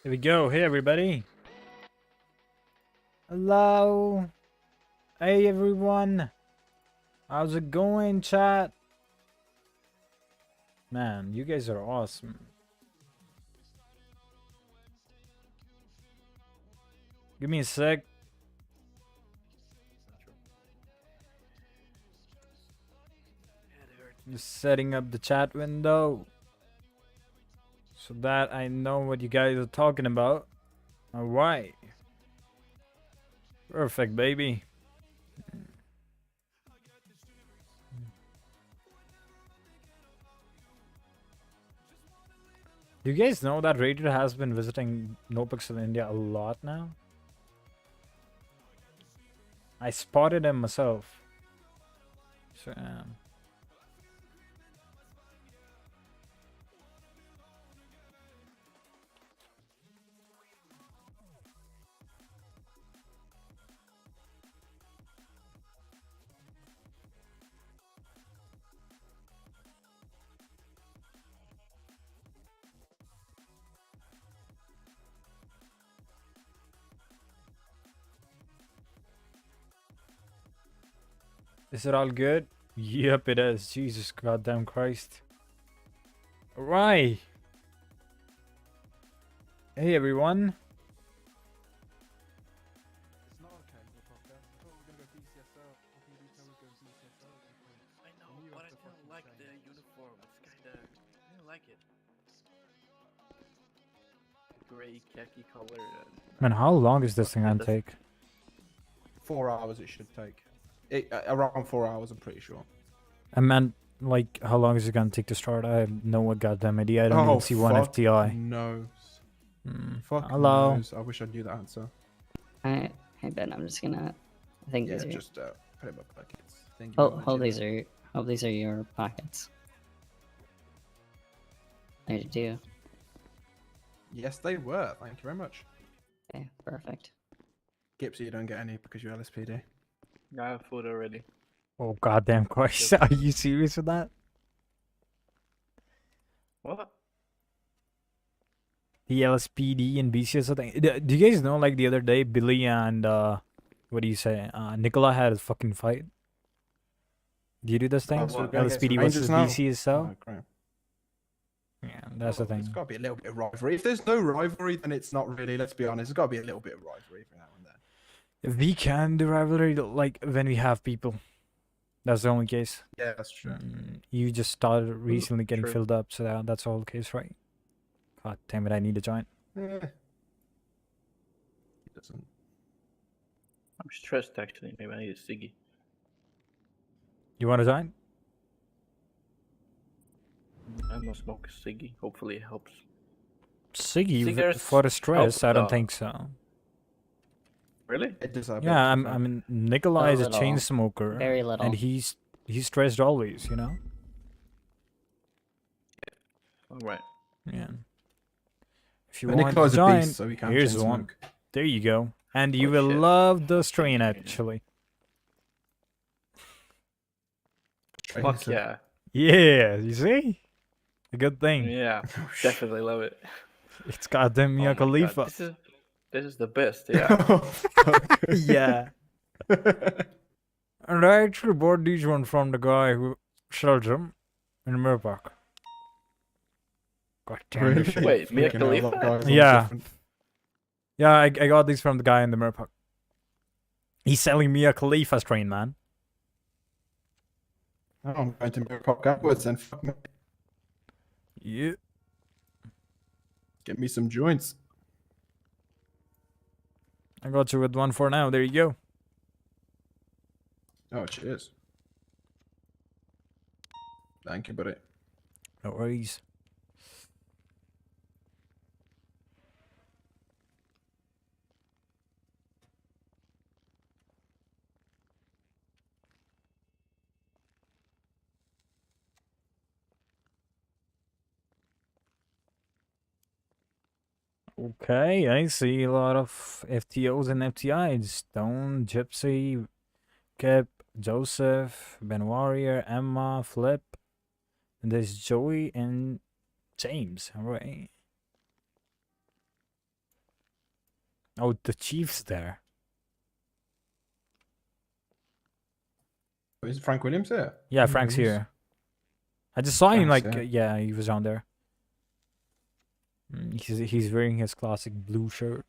Here we go. Hey, everybody. Hello. Hey, everyone. How's it going, chat? Man, you guys are awesome. Give me a sec. Just setting up the chat window so that I know what you guys are talking about. Alright. Perfect, baby. Do you guys know that Raider has been visiting Nopixel India a lot now? I spotted him myself. So, is it all good? Yep, it is. Jesus goddamn Christ. Alright. Hey, everyone. It's not okay, Hatake. I thought we were going to go Bcso. How can you tell us go Bcso? I know, but I don't like the uniform. It's kinda... I don't like it. Gray khaki color. Man, how long is this thing gonna take? 4 hours it should take. Around 4 hours, I'm pretty sure. I meant, like, how long is it gonna take to start? I have no goddamn idea. I don't even see one FTI. Knows. Fuck hello. Knows. I wish I knew the answer. Hey Ben, I'm just gonna. I think Yeah, these are. just put it in my pockets. Thank you. Oh, very much, hold yeah. these are. Hope these are your pockets. I do. Yes, they were. Thank you very much. Okay, perfect. Gipsy, you don't get any because you're LSPD. I have food already. Oh goddamn Christ! Are you serious with that? What? The LSPD and Bcso thing. Do you guys know, like, the other day, Billy and what do you say? Nicola had a fucking fight. Do you do those things? we're gonna get some LSPD Rangers versus now? Bcso. Oh, great. Yeah, that's the There's thing. got to be a little bit of rivalry. If there's no rivalry, then it's not really. Let's be honest. There's got to be a little bit of rivalry every now and then. If we can do rivalry, like, when we have people. That's the only case. Yeah, that's true. You just started recently getting True. filled up, so that's all the case, right? God damn it, I need to join. Yeah. He doesn't. I'm stressed actually. Maybe I need a ciggy. You want to join? I'm gonna smoke a ciggy. Hopefully it helps. Siggy, Cigars for the stress, help, I don't though. think so. Really? It does have Yeah, benefits, I mean, Nikolai is a chain little. smoker, Very little. and he's stressed always, you know. All right. Yeah. If you But want Nikolai's to a join, beast, so he can't here's chain one. smoke. There you go, and you Oh, will shit. love the strain Yeah. actually. Fuck yeah. Yeah, you see, a good thing. Yeah. Definitely love it. It's goddamn Oh Mia my God, Khalifa. This is the best. Yeah. Yeah. And I actually bought these one from the guy who sells them in Mirror Park. God damn Really? this shit. Wait, Mia Freaking hell, a lot of Khalifa? guys are Yeah. different. Yeah, I got these from the guy in the Mirror Park. He's selling Mia Khalifa strain, man. Oh, I'm going to Mirror Park upwards then. Fuck me. Yeah. Get me some joints. I got you with one for now. There you go. Oh, cheers. Thank you, buddy. No worries. Okay, I see a lot of FTOs and FTIs. Stone, Gypsy, Kip, Joseph, Ben Warrior, Emma, Flip. And there's Joey and James. Alright. Oh, the chief's there. Is Frank Williams here? Yeah, Yeah, Frank's he's- here. I just saw him Frank's like, here. yeah, he was on there. He's wearing his classic blue shirt.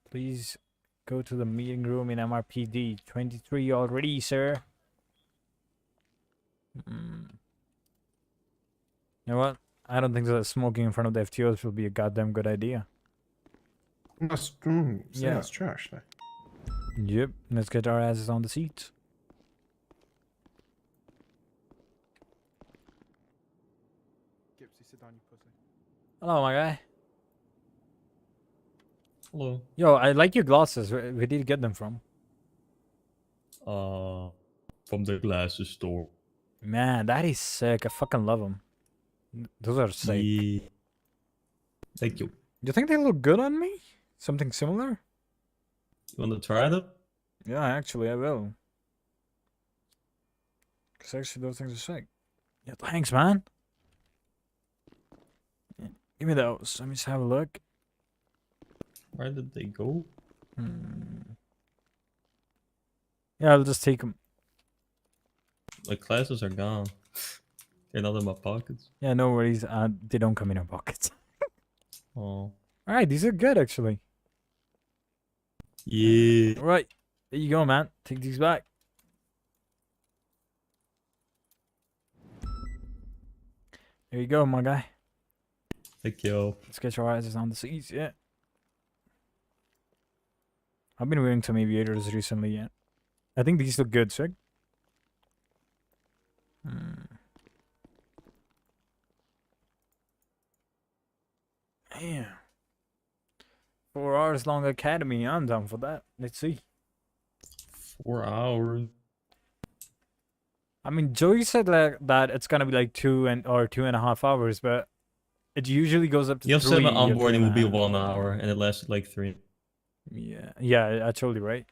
Please go to the meeting room in MRPD 23 already, sir. You know what? I don't think that smoking in front of the FTOs will be a goddamn good idea. That's, Yeah. that's true, actually. Yep, let's get our asses on the seats. Gypsy, sit down, you pussy. Hello, my guy. Hello. Yo, I like your glasses. Where did you get them from? From the glasses store. Man, that is sick. I fucking love them. Those are sick. Yeah. Thank you. Do you think they look good on me? Something similar? You want to try them? Yeah, actually, I will. Because actually, those things are sick. Yeah, thanks, man. Yeah, give me those. Let me just have a look. Where did they go? Yeah, I'll just take them. My glasses are gone. They're not in my pockets. Yeah, no worries. They don't come in our pockets. Oh. Alright, these are good, actually. Yeah. Alright, there you go, man. Take these back. There you go, my guy. Thank you. Let's get your eyes on the seats, yeah. I've been wearing some aviators recently, yeah. I think these look good, sick. Damn. 4 hours long academy, I'm down for that. Let's see. 4 hours. I mean, Joey said like that it's gonna be like 2.5 hours, but it usually goes up to You 3 said my or onboarding would be 3.5. 1 hour, and it lasted like 3. Yeah, I told you, right?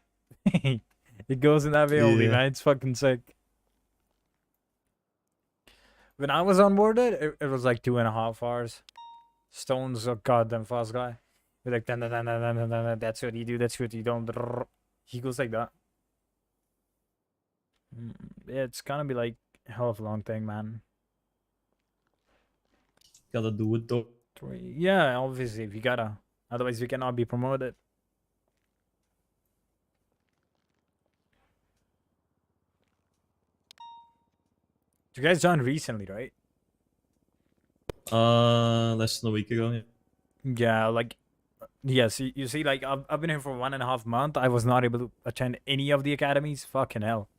It goes in that way only, Yeah. man. It's fucking sick. When I was onboarded, it was like 2.5 hours. Stone's a goddamn fast guy. We're like, dun, dun, dun, dun, dun, dun, dun, that's what you do, that's what you don't. He goes like that. Yeah, it's gonna be like a hell of a long thing, man. Gotta do it though. Yeah, obviously, if you gotta. Otherwise, we cannot be promoted. You guys joined recently, right? Less than a week ago. Yeah. Yeah, like, yes, you see, like, I've been here for 1.5 months. I was not able to attend any of the academies. Fucking hell.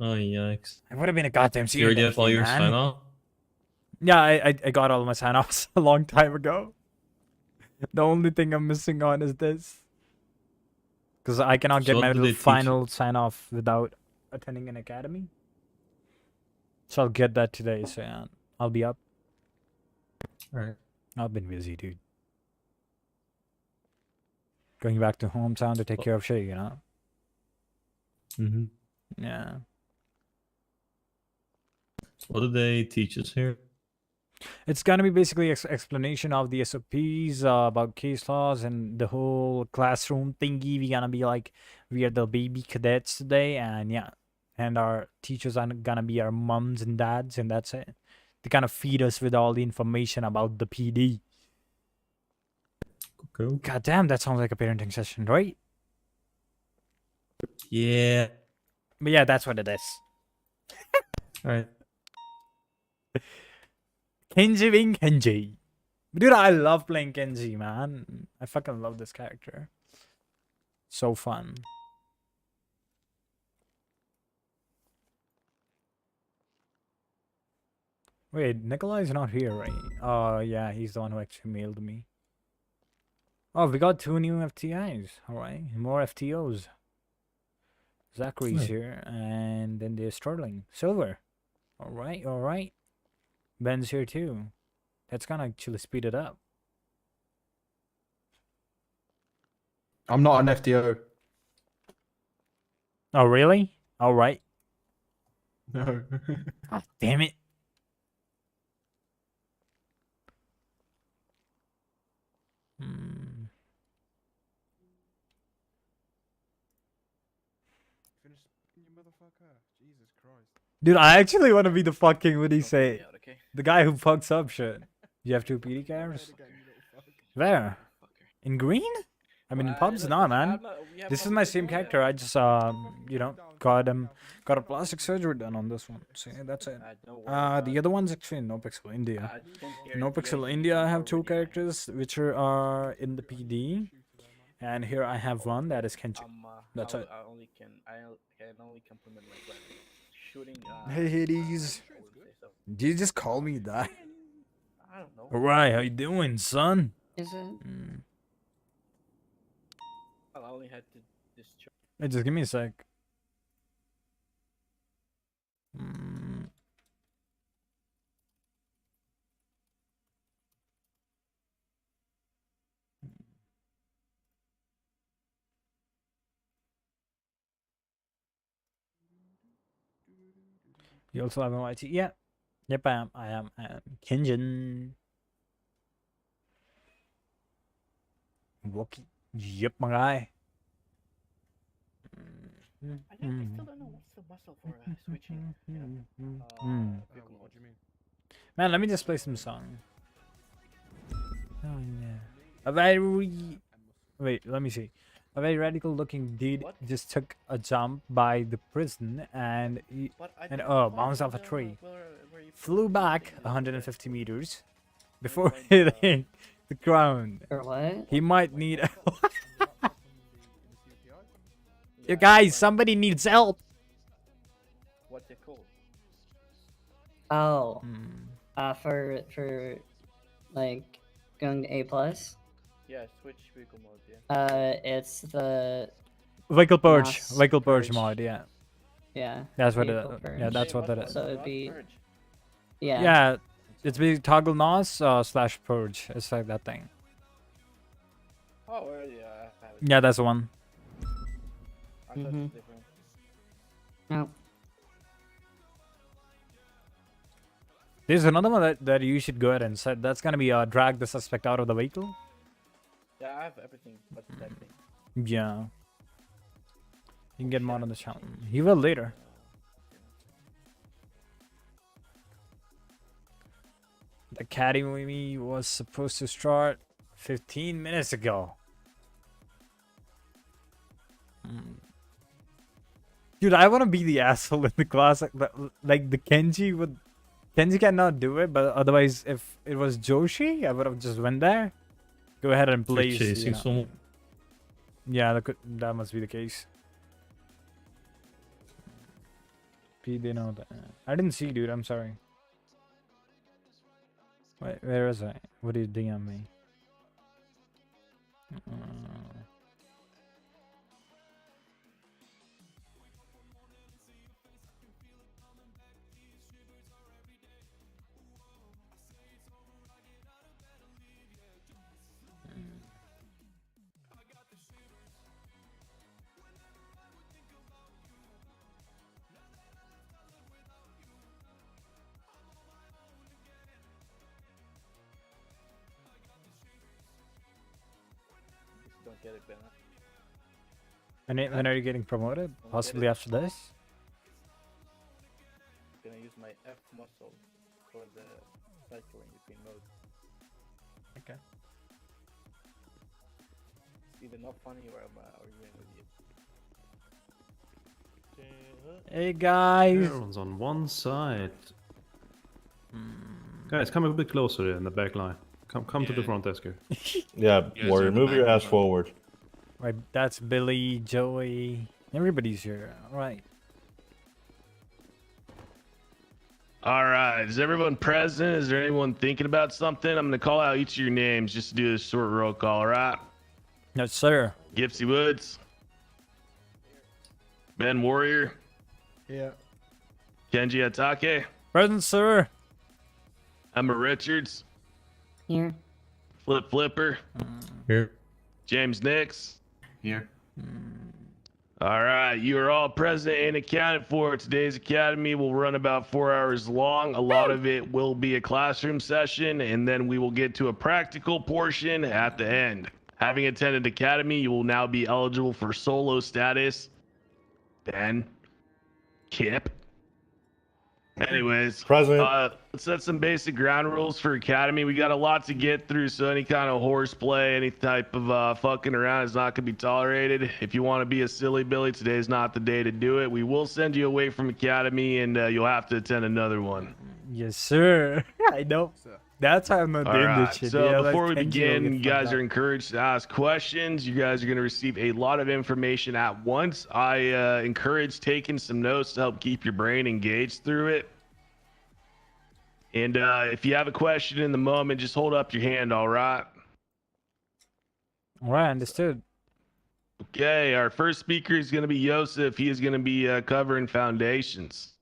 Oh yikes. I would have been a goddamn You senior. already have all your man. sign off? Yeah, I got all my sign-offs a long time ago. The only thing I'm missing on is this. Because I cannot So get what my do they little teach you? final sign-off without attending an academy. So I'll get that today, so yeah, I'll be up. Alright. I've been busy, dude. Going back to hometown to take care of shit, you know? Mm-hmm. Yeah. What do they teach us here? It's gonna be basically explanation of the SOPs, about case laws, and the whole classroom thingy. We're gonna be like, we are the baby cadets today, and yeah. And our teachers are gonna be our mums and dads, and that's it. They kind of feed us with all the information about the PD. Okay. God damn, that sounds like a parenting session, right? Yeah. But yeah, that's what it is. Alright. Kenji being Kenji. Dude, I love playing Kenji, man. I fucking love this character. So fun. Wait, Nikolai's not here, right? Oh, yeah, he's the one who actually mailed me. Oh, we got 2 new FTIs. Alright, more FTOs. Zachary's Right. here, and then there's Sterling. Silver. Alright. Ben's here too. That's gonna actually speed it up. I'm not an FDO. Oh, really? Alright. No. God damn it. finish speaking, you motherfucker. Jesus Christ. Dude, I actually want to be the fucking, what do you Don't put me say? out, okay? The guy who fucks up shit. You have two PD Go ahead cameras? again, you little fuck. Where? Fucker. In green? I mean, in pubs, Look, nah, man. I'm not- we have This is all my the same people, yeah. character. I just, you know, got a plastic surgery done on this one. See, that's it. Don't worry The about other one's actually in Nopixel, India. I can guarantee Nopixel, you India, I have already two have. characters which are in the PD. And here I have one that is Kenji. That's it. I can only compliment my friend. Shooting. Hey, Hades. I wouldn't say so. Did you just call me that? I don't know. Alright, how you doing, son? Is it? Mm. I only had to discharge. Hey, just give me a sec. Mm. You also have an YT? Yeah. Yep, I am. I am Kenji. Wookie. Yep, my guy. I still don't know what's the muscle for switching. Vehicle What mode. do you mean? Man, let me just play some song. Oh yeah. A very wait, let me see. A very radical looking dude What? just took a jump by the prison and he But I And, didn't bounced find off a tree. where you put flew the back thing. 150 meters before find, hitting the ground. Or what? He might need In the CPI? You Yeah, guys, find somebody needs help. What's it called? Oh, Hmm. for like going to A+. Yeah, switch vehicle mode. Yeah. It's the Vehicle purge. Mass Vehicle purge purge. mod, yeah. yeah. That's what vehicle it, purge. yeah, that's Same what that muscle, is. So it'd not be- purge. Yeah. Yeah, it's be toggle NOS slash purge. It's like that thing. Oh, well, yeah. I have it. Yeah, that's the one. I thought it was different. No. There's another one that you should go ahead and set. That's gonna be drag the suspect out of the vehicle. Yeah, I have everything but that thing. Yeah. You can get him on the channel. He will later. The academy was supposed to start 15 minutes ago. Dude, I want to be the asshole in the class. Like the Kenji would. Kenji cannot do it, but otherwise, if it was Joshi, I would have just went there. Go ahead and You're place. chasing someone. Yeah, that must be the case. P, they know that. I didn't see, dude. I'm sorry. Wait, where is I? What did you DM me? Just don't get it, Ben. When are you getting promoted? get Possibly it. after this? Gonna use my F muscle for the cycling between modes. Okay. It's either not funny or I'm arguing with you. Hey guys. Everyone's on one side. Guys, come a bit closer in the back line. Come to the front desk here. Yeah, guys Warrior, are in the move your back ass line. forward. Right, that's Billy, Joey. Everybody's here. All right. All right, is everyone present? Is there anyone thinking about something? I'm gonna call out each of your names just to do this short roll call. All right, Yes, sir. Gipsy Woods, Ben Warrior, Yeah. Kenji Hatake, Present, sir. Emma Richards, Here. Flip Flipper, Here. James Nix. Here. All right, you are all present and accounted for. Today's academy will run about 4 hours long. A lot of it will be a classroom session, and then we will get to a practical portion at the end. Having attended academy, you will now be eligible for solo status. Ben, Kip. Anyways, Present. let's set some basic ground rules for Academy. We got a lot to get through, so any kind of horseplay, any type of fucking around is not going to be tolerated. If you want to be a silly Billy, today's not the day to do it. We will send you away from Academy, and you'll have to attend another one. Yes, sir. I know. Sir. That's how I'm not All doing right, this shit. so Yeah, before we like Kenji will begin, get you guys fucked are up. encouraged to ask questions. You guys are going to receive a lot of information at once. I encourage taking some notes to help keep your brain engaged through it. And if you have a question in the moment, just hold up your hand, all right? All right, understood. Okay, our first speaker is going to be Yosef. He is going to be covering foundations.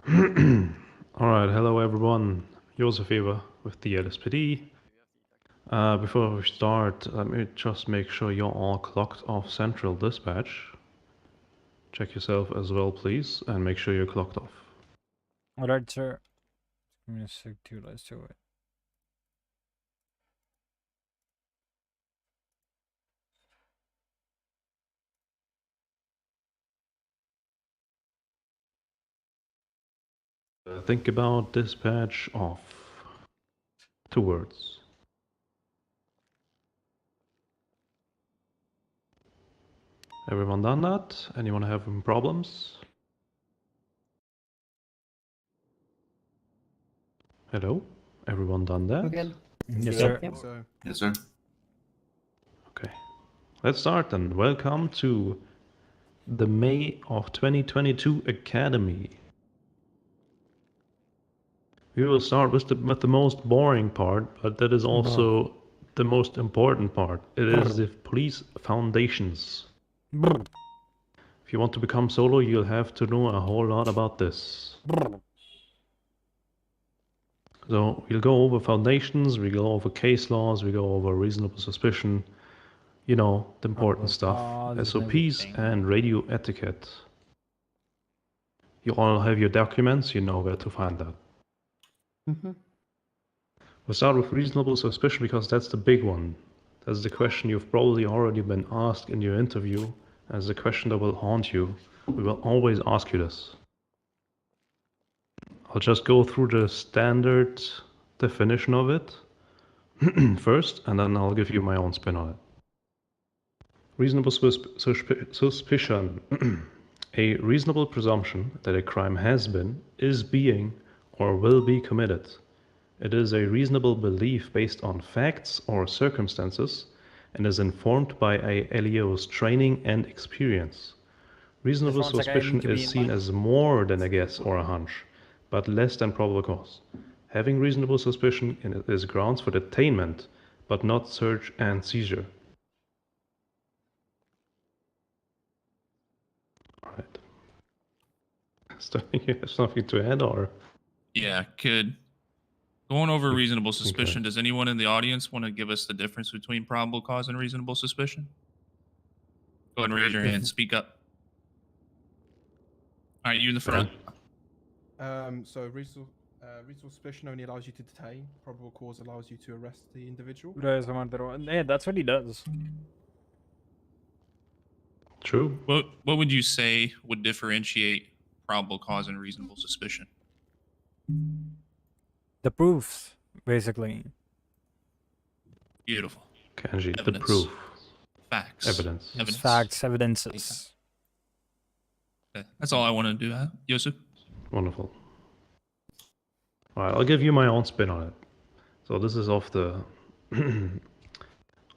Alright, hello everyone. Josef Weber with the LSPD. Before we start, let me just make sure you're all clocked off Central Dispatch. Check yourself as well, please, and make sure you're clocked off. All right, sir. Give me a sec, too. Let's do it. Think about dispatch off. 2 words. Everyone done that? Anyone having problems? Hello? Everyone done that? We're good. Yes, Yeah, sir. Yep. So, Yes, sir. Okay. Let's start then. Welcome to the May of 2022 Academy. We will start with the most boring part, but that is also the most important part. It is the police foundations. Brr, If you want to become solo, you'll have to know a whole lot about this. brr. So we'll go over foundations, we go over case laws, we go over reasonable suspicion, you know, the important stuff, Cause and SOPs everything. and radio etiquette. You all have your documents, you know where to find that. Mm-hmm. We'll start with reasonable suspicion because that's the big one. That's the question you've probably already been asked in your interview, as the question that will haunt you. We will always ask you this. I'll just go through the standard definition of it first, and then I'll give you my own spin on it. Reasonable suspicion. A reasonable presumption that a crime has been, is being, or will be committed. It is a reasonable belief based on facts or circumstances and is informed by a LEO's training and experience. Reasonable Just 1 second, I need suspicion to be is in seen line. as more than a guess or a hunch, but less than probable cause. Having reasonable suspicion is grounds for detainment, but not search and seizure. Alright. You have something to add, or? Yeah, could. Going over reasonable suspicion, does anyone in the audience want to give us the difference between probable cause and reasonable suspicion? Go ahead and raise your hand. Speak up. All right, you in the front. so reasonable suspicion only allows you to detain. Probable cause allows you to arrest the individual. Yeah, that's what he does. True. What would you say would differentiate probable cause and reasonable suspicion? The proofs, basically. Beautiful. Kenji, the Evidence. proof. Facts. Evidence. Evidence. Facts, evidences. Okay, that's all I want to do, Yosef. Wonderful. Alright, I'll give you my own spin on it. So this is off the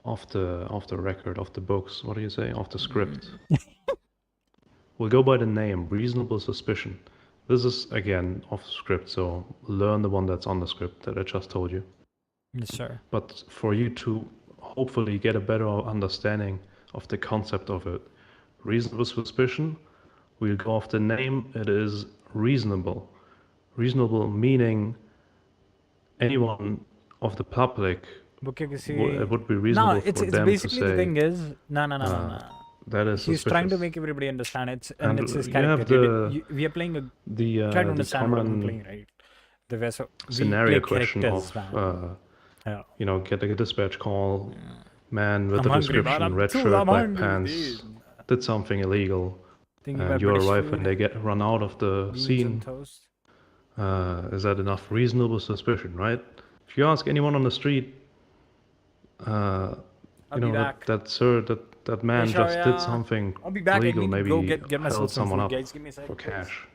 off the record, off the books. What do you say? Off the script. We'll go by the name, reasonable suspicion. This is again off script, so learn the one that's on the script that I just told you. Yes, sir. But for you to hopefully get a better understanding of the concept of it, reasonable suspicion, we'll go off the name. It is reasonable. Reasonable meaning anyone of the public it would be reasonable No, for it's them basically to say the thing is no. that is He's trying to suspicious. make everybody understand it, And and it's his you have character. the- We are playing a the try to the understand what I'm common playing, right? The vessel. we scenario play question characters, of, man. Yeah. you know, get a dispatch call, man with I'm the hungry, man. description, I'm red too shirt, damn black hungry, pants, dude. did something illegal, Thinking about and you British arrive food, when they run out of the beans scene. and toast. Is that enough reasonable suspicion, right? If you ask anyone on the street, I'll you be know, back. that man sure, just yeah. did something I'll be back. illegal, I need to maybe go get myself held some someone food, up guys. Give me a second. for please. cash.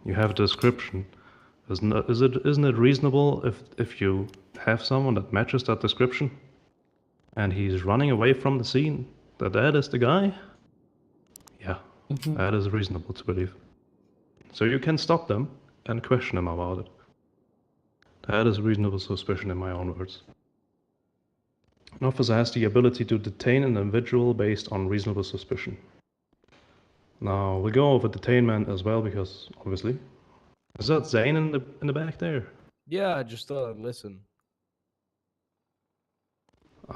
You have a description. Isn't it reasonable if you have someone that matches that description and he's running away from the scene, that is the guy? Yeah, that is reasonable to believe. So you can stop them and question them about it. That is reasonable suspicion in my own words. An officer has the ability to detain an individual based on reasonable suspicion. Now we'll go over detainment as well because obviously. Is that Zane in the back there? Yeah, I just thought I'd listen.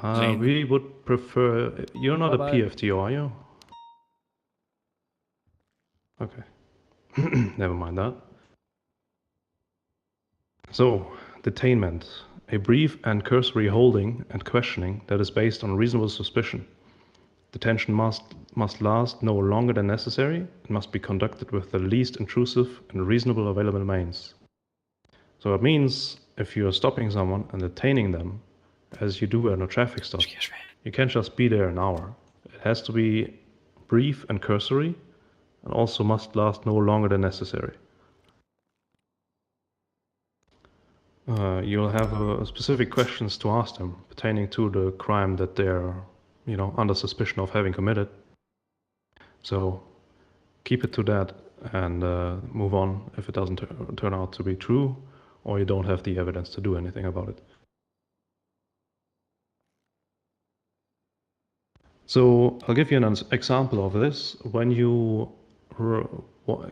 Zane? We would prefer. You're not Bye-bye. a PFTO, are you? Okay. Never mind that. So, detainment. A brief and cursory holding and questioning that is based on reasonable suspicion. Detention must last no longer than necessary and must be conducted with the least intrusive and reasonable available means. So it means if you're stopping someone and detaining them, as you do at a traffic stop, you can't just be there an hour. It has to be brief and cursory, and also must last no longer than necessary. You'll have specific questions to ask them pertaining to the crime that they're, you know, under suspicion of having committed. So keep it to that and move on if it doesn't turn out to be true or you don't have the evidence to do anything about it. So I'll give you an example of this. When you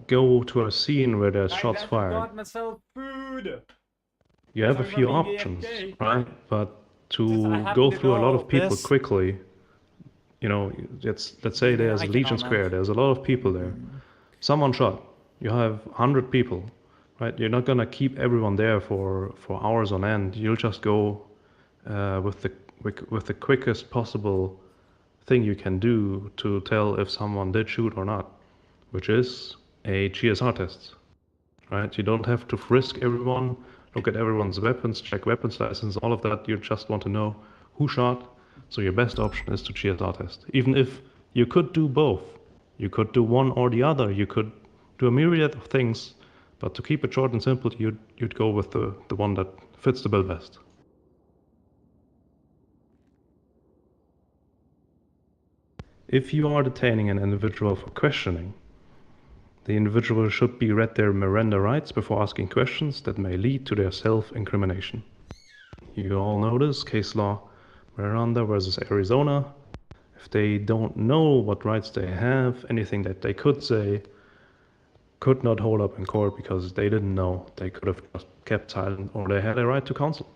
go to a scene where there's shots fired, Got myself food. you have a Sorry few about being options, AFK. right? But I to have go to through a lot go. of people This- quickly, you know, let's say Yeah, there's I can Legion all Square, know. there's a lot of people there. Someone shot. You have 100 people, right? You're not gonna keep everyone there for hours on end. You'll just go with the quickest possible thing you can do to tell if someone did shoot or not, which is a GSR test, right? You don't have to frisk everyone, look at everyone's weapons, check weapons license, all of that. You just want to know who shot. So your best option is to GSR test. Even if you could do both, you could do one or the other, you could do a myriad of things, but to keep it short and simple, you'd go with the one that fits the bill best. If you are detaining an individual for questioning, the individual should be read their Miranda rights before asking questions that may lead to their self-incrimination. You all know this, case law Miranda versus Arizona. If they don't know what rights they have, anything that they could say could not hold up in court because they didn't know. They could have just kept silent or they had a right to counsel.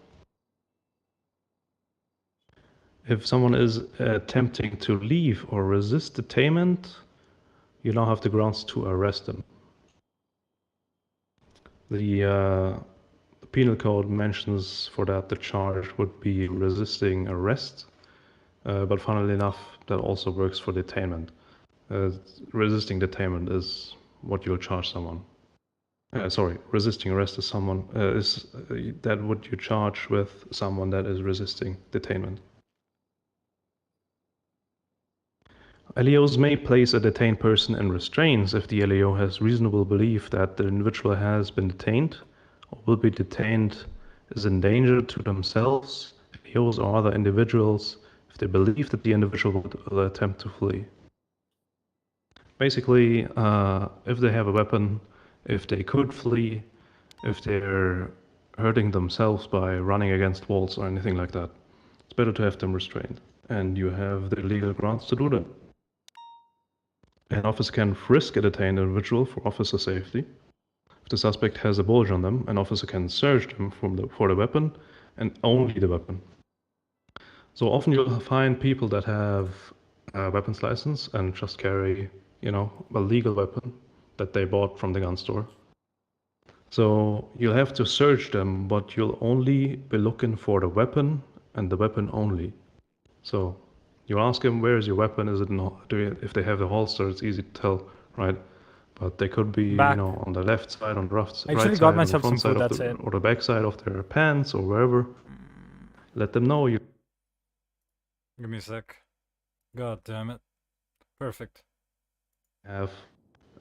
If someone is attempting to leave or resist detainment, you now have the grounds to arrest them. The penal code mentions for that the charge would be resisting arrest, but funnily enough, that also works for detainment. Resisting detainment is what you'll charge someone. Resisting arrest is someone that what you charge with someone that is resisting detainment. LEOs may place a detained person in restraints if the LEO has reasonable belief that the individual has been detained or will be detained is in danger to themselves, LEOs or other individuals if they believe that the individual will attempt to flee. Basically, if they have a weapon, if they could flee, if they're hurting themselves by running against walls or anything like that, it's better to have them restrained, and you have the legal grounds to do that. An officer can frisk a detained individual for officer safety. If the suspect has a bulge on them, an officer can search them for the weapon and only the weapon. So often you'll find people that have a weapons license and just carry, you know, a legal weapon that they bought from the gun store. So you'll have to search them, but you'll only be looking for the weapon and the weapon only. So you ask them, where is your weapon? Is it if they have a holster, it's easy to tell, right? But they could be, Back. on the left side, on the right I actually side, got on the myself front some side food, of that's it. or the back side of their pants or wherever. Let them know you Give me a sec. God damn it. Perfect. have,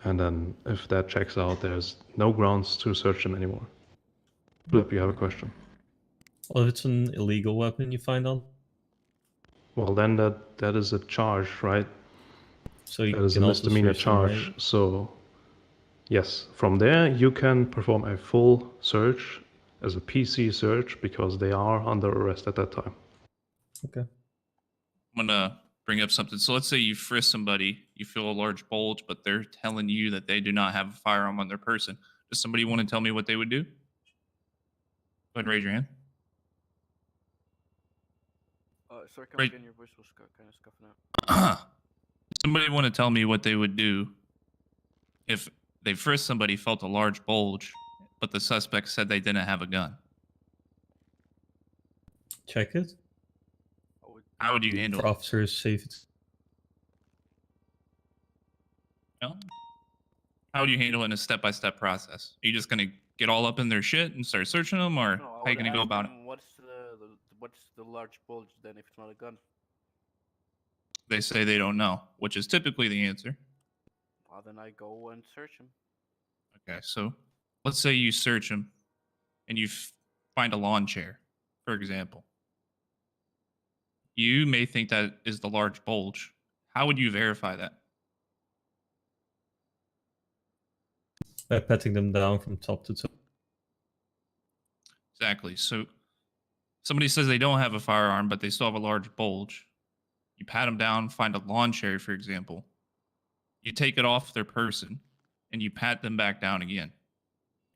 and then if that checks out, there's no grounds to search them anymore. Flip, you have a question. Well, if it's an illegal weapon you find on, Well, then that is a charge, right? so you That is a can also misdemeanor search them, charge. right? So, yes, from there you can perform a full search as a PC search because they are under arrest at that time. Okay. I'm gonna bring up something. So let's say you frisk somebody, you feel a large bulge, but they're telling you that they do not have a firearm on their person. Does somebody want to tell me what they would do? Go ahead and raise your hand. Sorry, come Right. again. Your voice was kind of scuffing out. Somebody want to tell me what they would do if they frisked somebody, felt a large bulge, but the suspect said they didn't have a gun? Check it How would you handle for it? officers' safety. No? How would you handle it in a step-by-step process? Are you just gonna get all up in their shit and start searching them, or No, how are you gonna go about it? What's the large bulge then if it's not a gun? They say they don't know, which is typically the answer. Well, then I go and search him. Okay, so let's say you search them and you find a lawn chair, for example. You may think that is the large bulge. How would you verify that? By patting them down from top to toe. Exactly. So somebody says they don't have a firearm, but they still have a large bulge. You pat them down, find a lawn chair, for example. You take it off their person and you pat them back down again.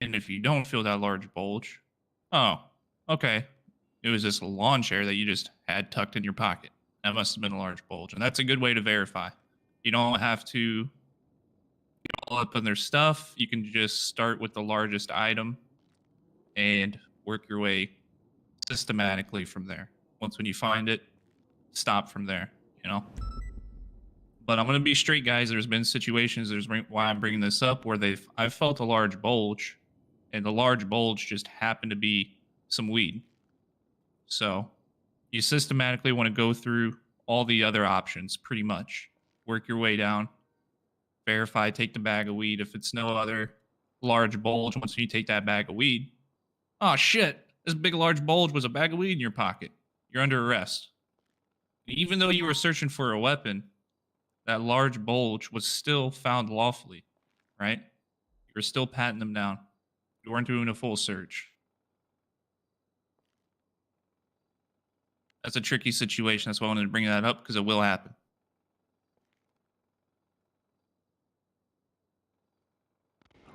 And if you don't feel that large bulge, oh, okay. It was this lawn chair that you just had tucked in your pocket. That must have been a large bulge. And that's a good way to verify. You don't have to get all up in their stuff. You can just start with the largest item and work your way systematically from there. Once when you find it, stop from there, But I'm going to be straight, guys. There's been situations, there's why I'm bringing this up, where I've felt a large bulge, and the large bulge just happened to be some weed. So you systematically want to go through all the other options, pretty much. Work your way down, verify, take the bag of weed. If it's no other large bulge, once you take that bag of weed, oh shit, this big large bulge was a bag of weed in your pocket. You're under arrest. Even though you were searching for a weapon, that large bulge was still found lawfully, right? You were still patting them down. You weren't doing a full search. That's a tricky situation. That's why I wanted to bring that up, because it will happen.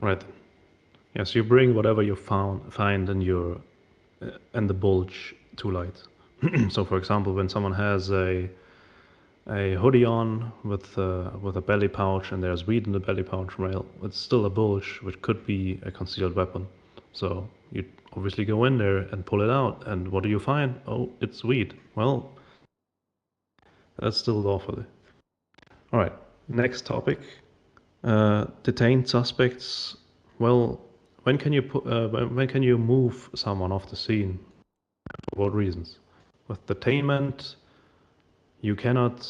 Right. Yes, you bring whatever you find in your in the bulge to light. So, for example, when someone has a hoodie on with a belly pouch and there's weed in the belly pouch, well, it's still a bulge, which could be a concealed weapon. So you obviously go in there and pull it out, and what do you find? Oh, it's weed. Well, that's still lawful. All right, next topic. Detained suspects. Well, when can you move someone off the scene? For what reasons? With detainment, you cannot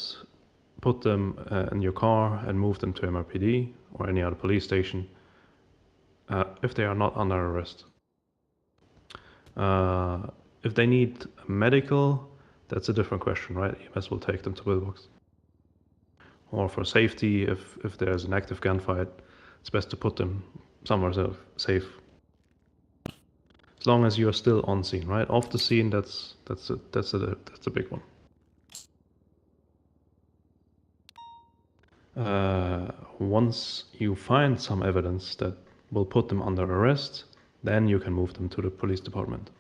put them in your car and move them to MRPD or any other police station if they are not under arrest. If they need medical, that's a different question, right? EMS will take them to Pillbox. Or for safety, if there's an active gunfight, it's best to put them somewhere safe. As long as you're still on scene, right? Off the scene, that's a big one. Once you find some evidence that will put them under arrest, then you can move them to the police department.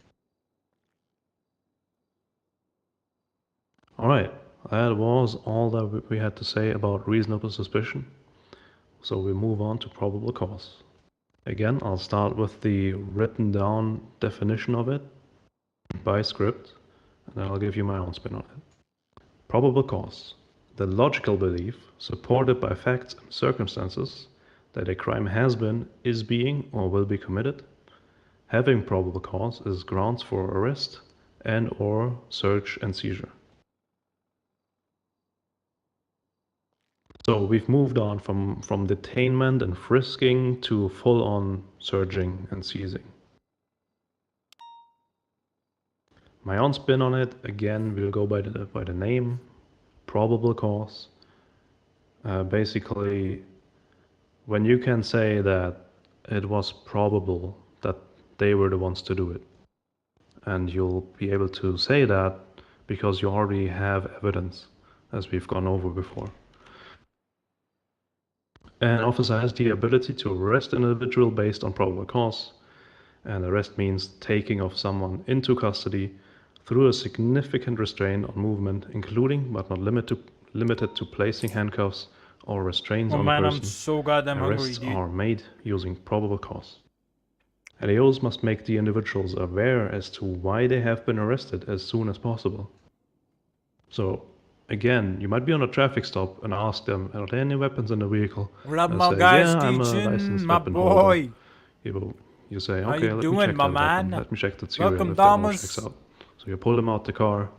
All right, that was all that we had to say about reasonable suspicion. So we move on to probable cause. Again, I'll start with the written down definition of it by script, and then I'll give you my own spin on it. Probable cause. The logical belief, supported by facts and circumstances, that a crime has been, is being, or will be committed. Having probable cause is grounds for arrest and/or search and seizure. So we've moved on from detainment and frisking to full-on searching and seizing. My own spin on it, again, we'll go by the name, probable cause. Basically, when you can say that it was probable that they were the ones to do it, and you'll be able to say that because you already have evidence, as we've gone over before. An officer has the ability to arrest an individual based on probable cause, and arrest means taking of someone into custody through a significant restraint on movement, including but not limited to placing handcuffs or restraints Oh on man, a I'm person. so goddamn hungry, Arrests dude. are made using probable cause. LAOs must make the individuals aware as to why they have been arrested as soon as possible. So, again, you might be on a traffic stop and ask them, are there any weapons in the vehicle? What up, They'll my say, guys yeah, I'm a teaching? licensed My weapon holder. boy. You say, How okay, you let me doing, check my that weapon. man? Let me check that serial Welcome, if that all Thomas. checks out. So you pull them out the car.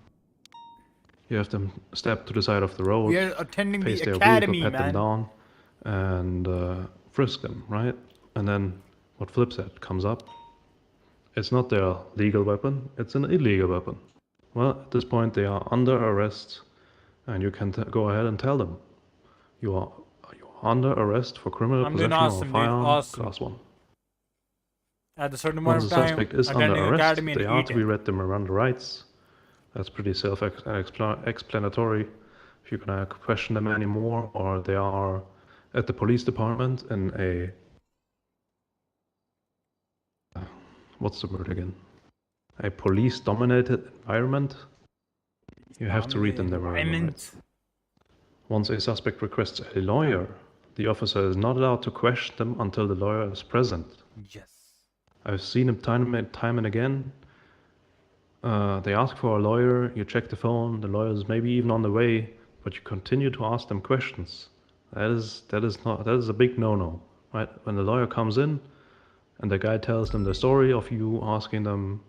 You have them step to the side of the road. We are attending Face the their academy, vehicle, pat man. them down, and frisk them, right? And then what flips at comes up. It's not their legal weapon, it's an illegal weapon. Well, at this point they are under arrest, and you can go ahead and tell them you are under arrest for criminal I'm doing possession of a awesome, dude. firearm, Awesome. Class 1. At a certain Once point the of time, suspect is under attending arrest, academy and they are to be eating. read the Miranda rights. That's pretty self-explanatory. If you're gonna question them anymore, or they are at the police department in a what's the word again? A police-dominated environment. You have to read them the Miranda rights. Once a suspect requests a lawyer, the officer is not allowed to question them until the lawyer is present. Yes. I've seen them time and again. They ask for a lawyer, you check the phone, the lawyer is maybe even on the way, but you continue to ask them questions. That is a big no-no, right? When the lawyer comes in and the guy tells them the story of you asking them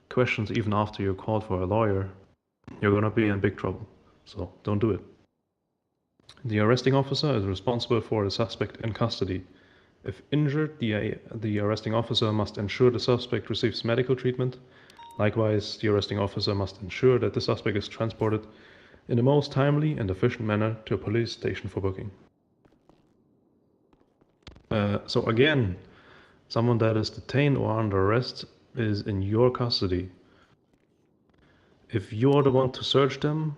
questions even after you called for a lawyer, you're gonna be in big trouble. So don't do it. The arresting officer is responsible for the suspect in custody. If injured, the arresting officer must ensure the suspect receives medical treatment. Likewise, the arresting officer must ensure that the suspect is transported in the most timely and efficient manner to a police station for booking. So again, someone that is detained or under arrest is in your custody. If you're the one to search them,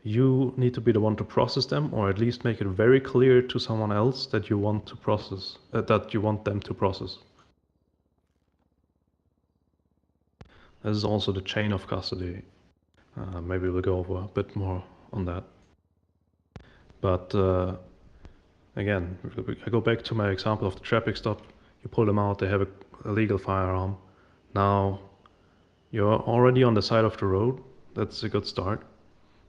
you need to be the one to process them, or at least make it very clear to someone else that you want to process, that you want them to process. This is also the chain of custody. Maybe we'll go over a bit more on that. But again, I go back to my example of the traffic stop. You pull them out, they have a legal firearm. Now, you're already on the side of the road. That's a good start,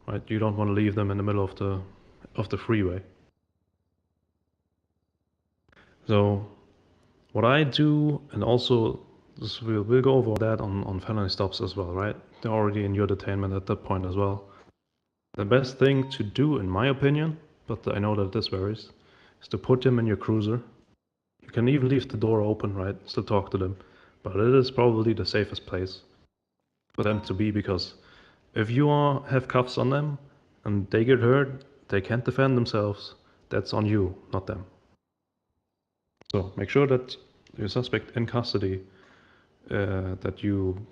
right? You don't want to leave them in the middle of the freeway. So, what I do, and also we'll go over that on felony stops as well, right? They're already in your detainment at that point as well. The best thing to do, in my opinion, but I know that this varies, is to put them in your cruiser. You can even leave the door open, right? Still talk to them. But it is probably the safest place for them to be, because if you have cuffs on them and they get hurt, they can't defend themselves. That's on you, not them. So make sure that your suspect in custody, that you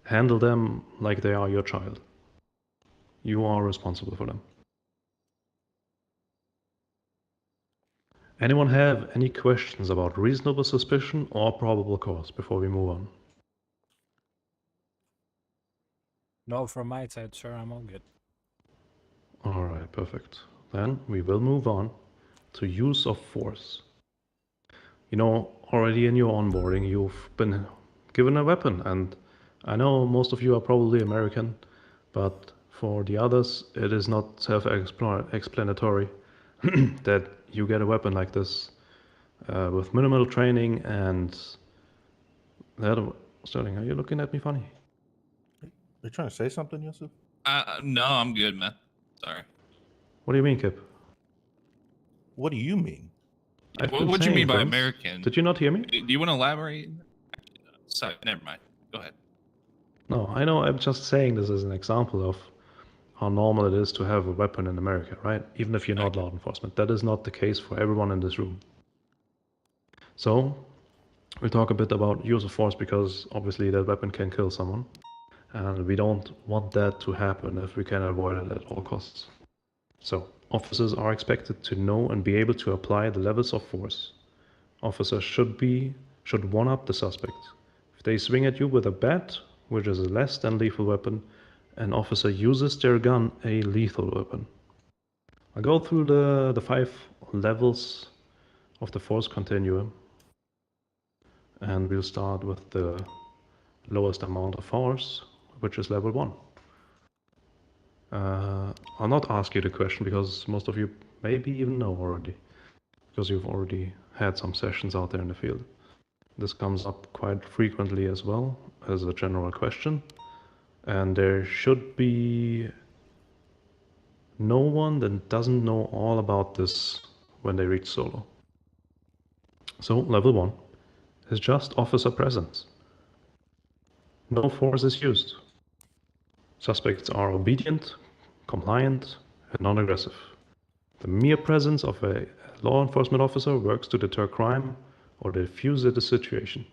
handle them like they are your child. You are responsible for them. Anyone have any questions about reasonable suspicion or probable cause before we move on? No, from my side, sir, I'm all good. Alright, perfect. Then we will move on to use of force. You know, already in your onboarding, you've been given a weapon, and I know most of you are probably American, but for the others, it is not self-explanatory that you get a weapon like this with minimal training and that. Sterling, are you looking at me funny? You trying to say something, Yusuf? No, I'm good, man. Sorry. What do you mean, Kip? What do you mean? I've What been do you mean saying by things. American? Did you not hear me? Do you want to elaborate? Sorry, never mind. Go ahead. No, I know. I'm just saying this as an example of how normal it is to have a weapon in America, right? Even if you're not Okay. law enforcement. That is not the case for everyone in this room. So, we'll talk a bit about use of force because obviously that weapon can kill someone. And we don't want that to happen if we can avoid it at all costs. So, officers are expected to know and be able to apply the levels of force. Officers should one-up the suspect. If they swing at you with a bat, which is a less than lethal weapon, an officer uses their gun, a lethal weapon. I'll go through the 5 levels of the force continuum, and we'll start with the lowest amount of force, which is level 1. I'll not ask you the question because most of you maybe even know already, because you've already had some sessions out there in the field. This comes up quite frequently as well as a general question, and there should be no one that doesn't know all about this when they reach solo. So level 1 is just officer presence. No force is used. Suspects are obedient, compliant, and non-aggressive. The mere presence of a law enforcement officer works to deter crime or diffuse the situation.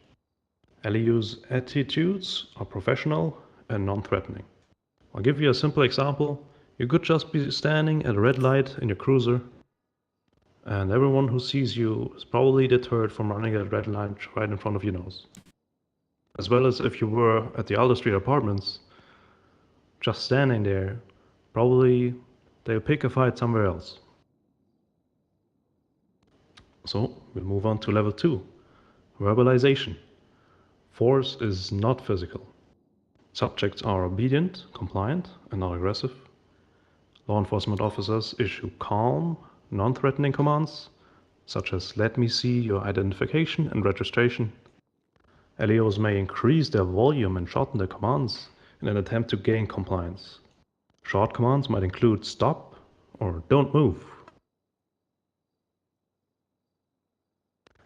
LEU's attitudes are professional and non-threatening. I'll give you a simple example. You could just be standing at a red light in your cruiser, and everyone who sees you is probably deterred from running at a red light right in front of your nose. As well as if you were at the Alder Street apartments, just standing there, probably they'll pick a fight somewhere else. So we'll move on to level 2, verbalization. Force is not physical. Subjects are obedient, compliant, and not aggressive. Law enforcement officers issue calm, non-threatening commands, such as "let me see your identification and registration." LEOs may increase their volume and shorten their commands in an attempt to gain compliance. Short commands might include "stop" or "don't move."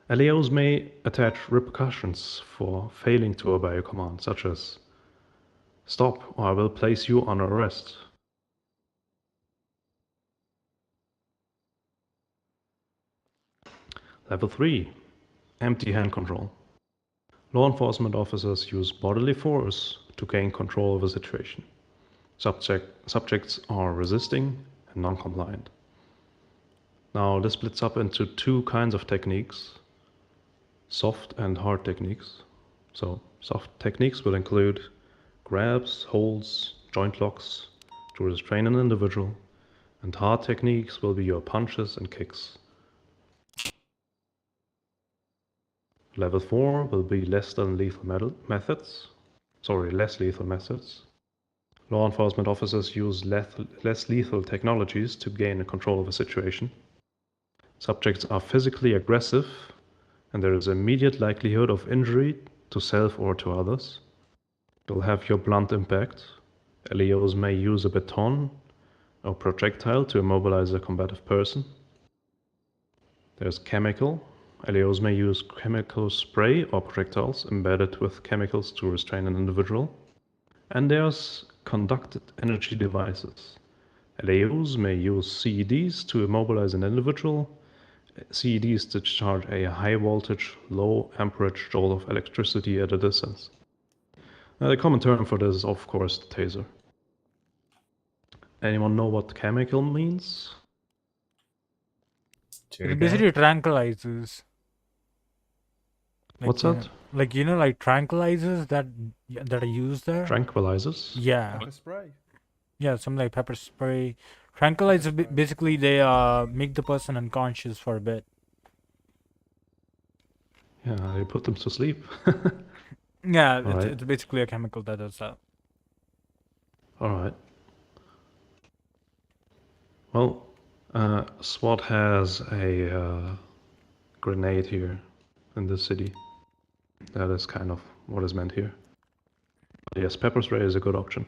LEOs may attach repercussions for failing to obey a command, such as "stop or I will place you under arrest." Level 3, empty hand control. Law enforcement officers use bodily force to gain control of a situation. Subjects are resisting and non-compliant. Now this splits up into 2 kinds of techniques, soft and hard techniques. So soft techniques will include grabs, holds, joint locks to restrain an individual, and hard techniques will be your punches and kicks. Level 4 will be less lethal methods. Law enforcement officers use less lethal technologies to gain control of a situation. Subjects are physically aggressive, and there is immediate likelihood of injury to self or to others. You'll have your blunt impact. LEOs may use a baton or projectile to immobilize a combative person. There's chemical. LEOs may use chemical spray or projectiles embedded with chemicals to restrain an individual. And there's conducted energy devices. LEOs may use CEDs to immobilize an individual. CEDs discharge a high voltage, low amperage jolt of electricity at a distance. The common term for this is, of course, the taser. Anyone know what chemical means? It basically tranquilizes. What's that? Like like tranquilizers that are used there. Tranquilizers? Yeah. Pepper spray. Yeah, something like pepper spray. Tranquilizer basically they make the person unconscious for a bit. Yeah, you put them to sleep. Yeah, it's, Alright. it's basically a chemical that does that. Alright. Well, SWAT has a grenade here in the city. That is kind of what is meant here. But yes, pepper spray is a good option.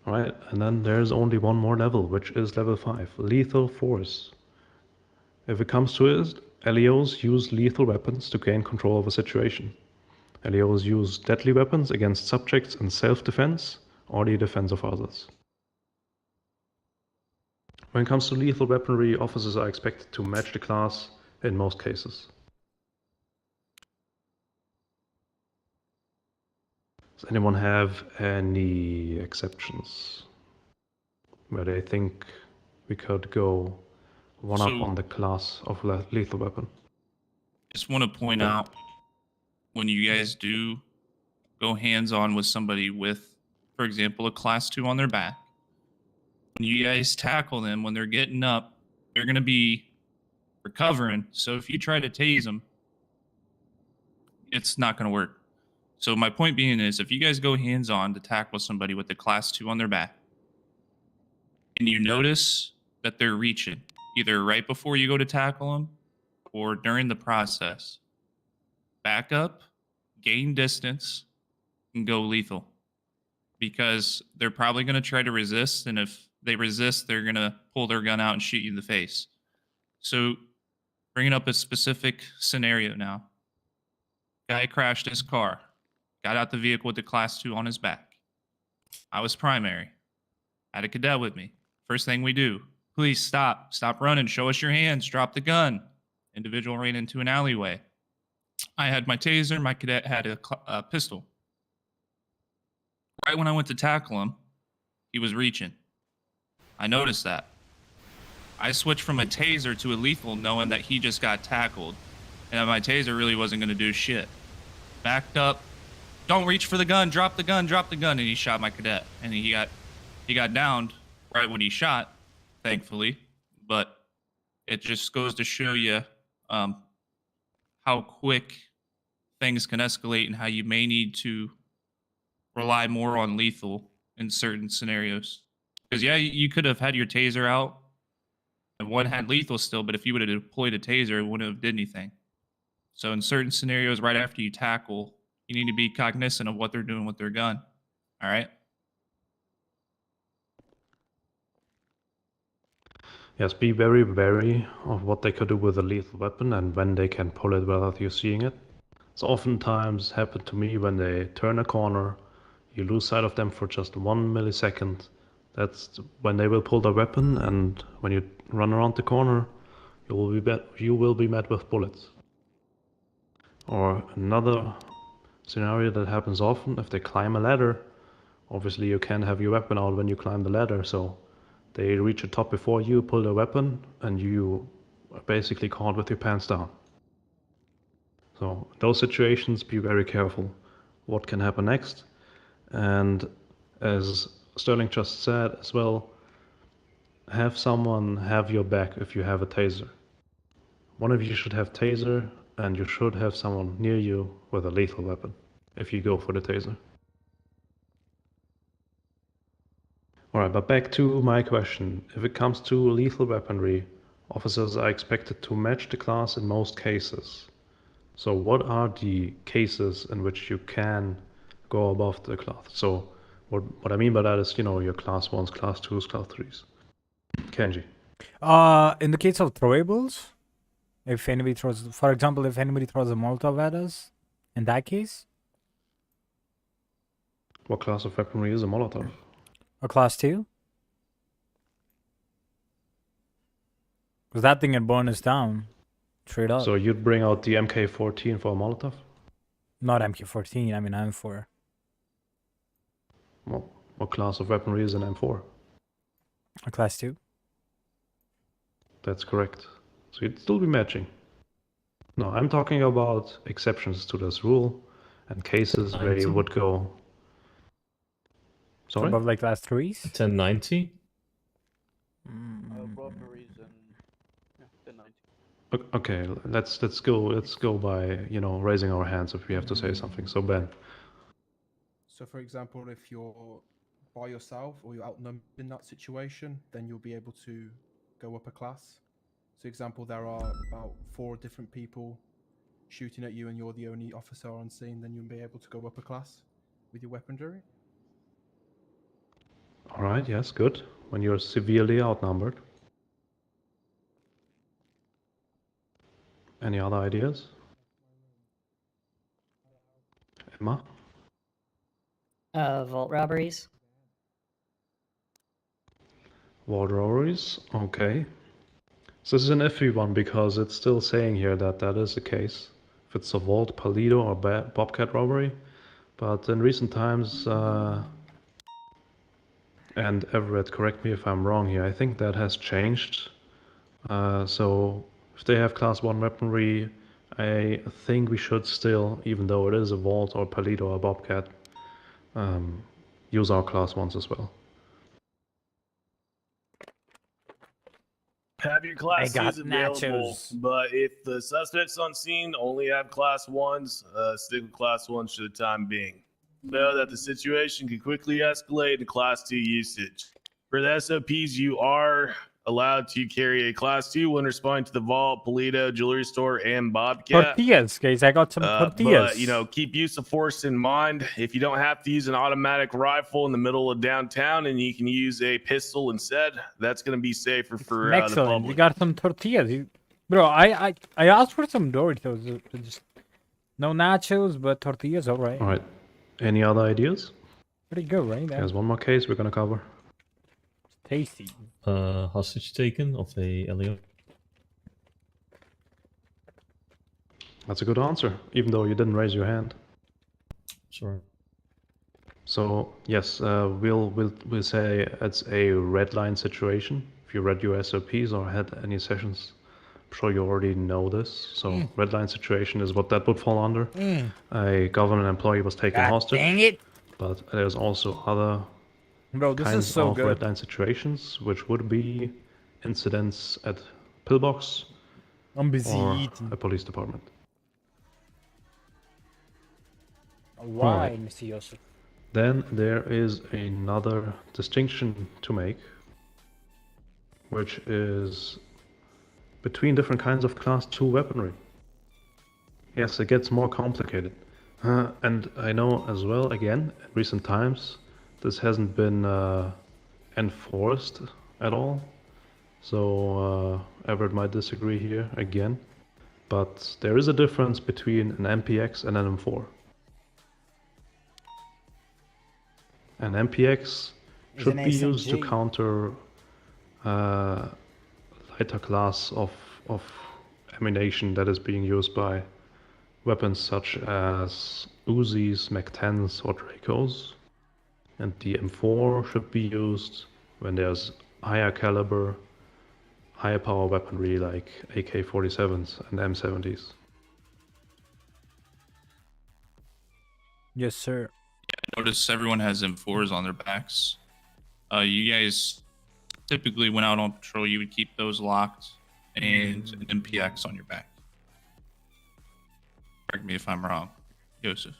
Alright, and then there's only one more level, which is level 5, Lethal Force. If it comes to it, LEOs use lethal weapons to gain control of a situation. LEOs use deadly weapons against subjects in self-defense or the defense of others. When it comes to lethal weaponry, officers are expected to match the class in most cases. Does anyone have any exceptions where they think we could go one up So- on the class of lethal weapon? Just want to point out when you guys do go hands-on with somebody with, for example, a class 2 on their back, when you guys tackle them, when they're getting up, they're going to be recovering. So if you try to tase them, it's not going to work. So my point being is, if you guys go hands-on to tackle somebody with a class 2 on their back, and you notice that they're reaching, either right before you go to tackle them or during the process, back up, gain distance, and go lethal. Because they're probably going to try to resist, and if they resist, they're going to pull their gun out and shoot you in the face. So, bringing up a specific scenario now. Guy crashed his car, got out the vehicle with the class 2 on his back. I was primary. Had a cadet with me. First thing we do, please stop. Stop running. Show us your hands. Drop the gun. Individual ran into an alleyway. I had my taser. My cadet had a pistol. Right when I went to tackle him, he was reaching. I noticed that. I switched from a taser to a lethal knowing that he just got tackled and that my taser really wasn't going to do shit. Backed up. Don't reach for the gun. Drop the gun. Drop the gun. And he shot my cadet. And he got downed right when he shot, thankfully. But it just goes to show you how quick things can escalate and how you may need to rely more on lethal in certain scenarios. Because, yeah, you could have had your taser out and one had lethal still, but if you would have deployed a taser, it wouldn't have did anything. So in certain scenarios, right after you tackle, you need to be cognizant of what they're doing with their gun. All right? Yes, be very wary of what they could do with a lethal weapon and when they can pull it without you seeing it. It's oftentimes happened to me when they turn a corner, you lose sight of them for just 1 millisecond. That's when they will pull their weapon, and when you run around the corner, you will be met with bullets. Or another scenario that happens often, if they climb a ladder, obviously you can have your weapon out when you climb the ladder, so they reach the top before you, pull their weapon, and you are basically caught with your pants down. So in those situations, be very careful what can happen next. And as Sterling just said as well, have someone have your back if you have a taser. One of you should have taser, and you should have someone near you with a lethal weapon if you go for the taser. Alright, but back to my question. If it comes to lethal weaponry, officers are expected to match the class in most cases. So what are the cases in which you can go above the class? So what I mean by that is, your class 1s, class 2s, class 3s. Kenji. In the case of throwables, if anybody throws, for example, if anybody throws a Molotov at us, in that case, What class of weaponry is a Molotov? a class 2, because that thing can burn us down, straight up. So you'd bring out the MK14 for a Molotov? Not MK14, I mean M4. Well, what class of weaponry is an M4? A class 2. That's correct. So you'd still be matching. No, I'm talking about exceptions to this rule and cases where you 1090? would go. Sorry? Above like class 3s? 1090? Robberies and yeah, the 90. Okay, let's go by, you know, raising our hands if we have to say something. So Ben. So, for example, if you're by yourself or you're outnumbered in that situation, then you'll be able to go up a class. So, example, there are about 4 different people shooting at you, and you're the only officer on scene. Then you'll be able to go up a class with your weaponry. All right, yes, good. When you're severely outnumbered. Any other ideas? Emma? Vault robberies. Vault robberies, okay. So this is an iffy one because it's still saying here that that is the case. If it's a vault, Paleto, or Bobcat robbery. But in recent times, and Everett, correct me if I'm wrong here, I think that has changed. So if they have class 1 weaponry, I think we should still, even though it is a vault or Paleto or Bobcat, use our class 1s as well. Have your class got 2s available, nachos. but if the suspect's on scene, only have class 1s. Stick with class 1s for the time being. Know that the situation can quickly escalate to class 2 usage. For the SOPs, you are allowed to carry a class 2 when responding to the vault, Paleto, jewelry store, and Bobcat. Tortillas, guys. I got some tortillas. But, you know, keep use of force in mind. If you don't have to use an automatic rifle in the middle of downtown and you can use a pistol instead, that's going to be safer for the Excellent. public. You got some tortillas. Bro, I asked for some Doritos. Just no nachos, but tortillas. All right. All right. Any other ideas? Pretty good, right? There's one more case we're gonna cover. Tasty. Hostage taken of a alien. That's a good answer, even though you didn't raise your hand. Sure. So yes, we'll say it's a red line situation. If you read your SOPs or had any sessions, I'm sure you already know this. So red line situation is what that would fall under. A government employee was taken hostage. Dang it. But there's also other Bro, this kinds is so of good. red line situations, which would be incidents at pillbox I'm busy or eating. a police department. Why, Right. Mr. Yosef? Then there is another distinction to make, which is between different kinds of class 2 weaponry. Yes, it gets more complicated. And I know as well, again, in recent times, this hasn't been enforced at all. So Everett might disagree here again. But there is a difference between an MPX and an M4. An MPX should be used to counter lighter class of ammunition that is being used by weapons such as Uzis, Mac-10s, or Dracos. And the M4 should be used when there's higher caliber, higher power weaponry like AK-47s and M70s. Yes, sir. I notice everyone has M4s on their backs. You guys typically, when out on patrol, you would keep those locked and an MPX on your back. Correct me if I'm wrong, Joseph.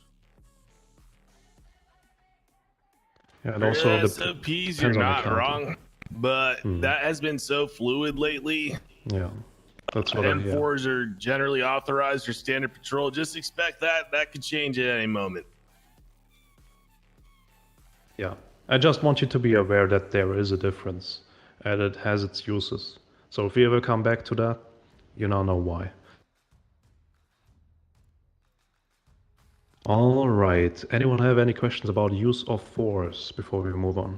Yeah, and For also the SOPs, depends you're on the not counter. wrong, but that has been so fluid lately. Yeah, that's what I hear. M4s are generally authorized for standard patrol. Just expect that could change at any moment. Yeah, I just want you to be aware that there is a difference and it has its uses. So if we ever come back to that, you now know why. All right, anyone have any questions about use of force before we move on?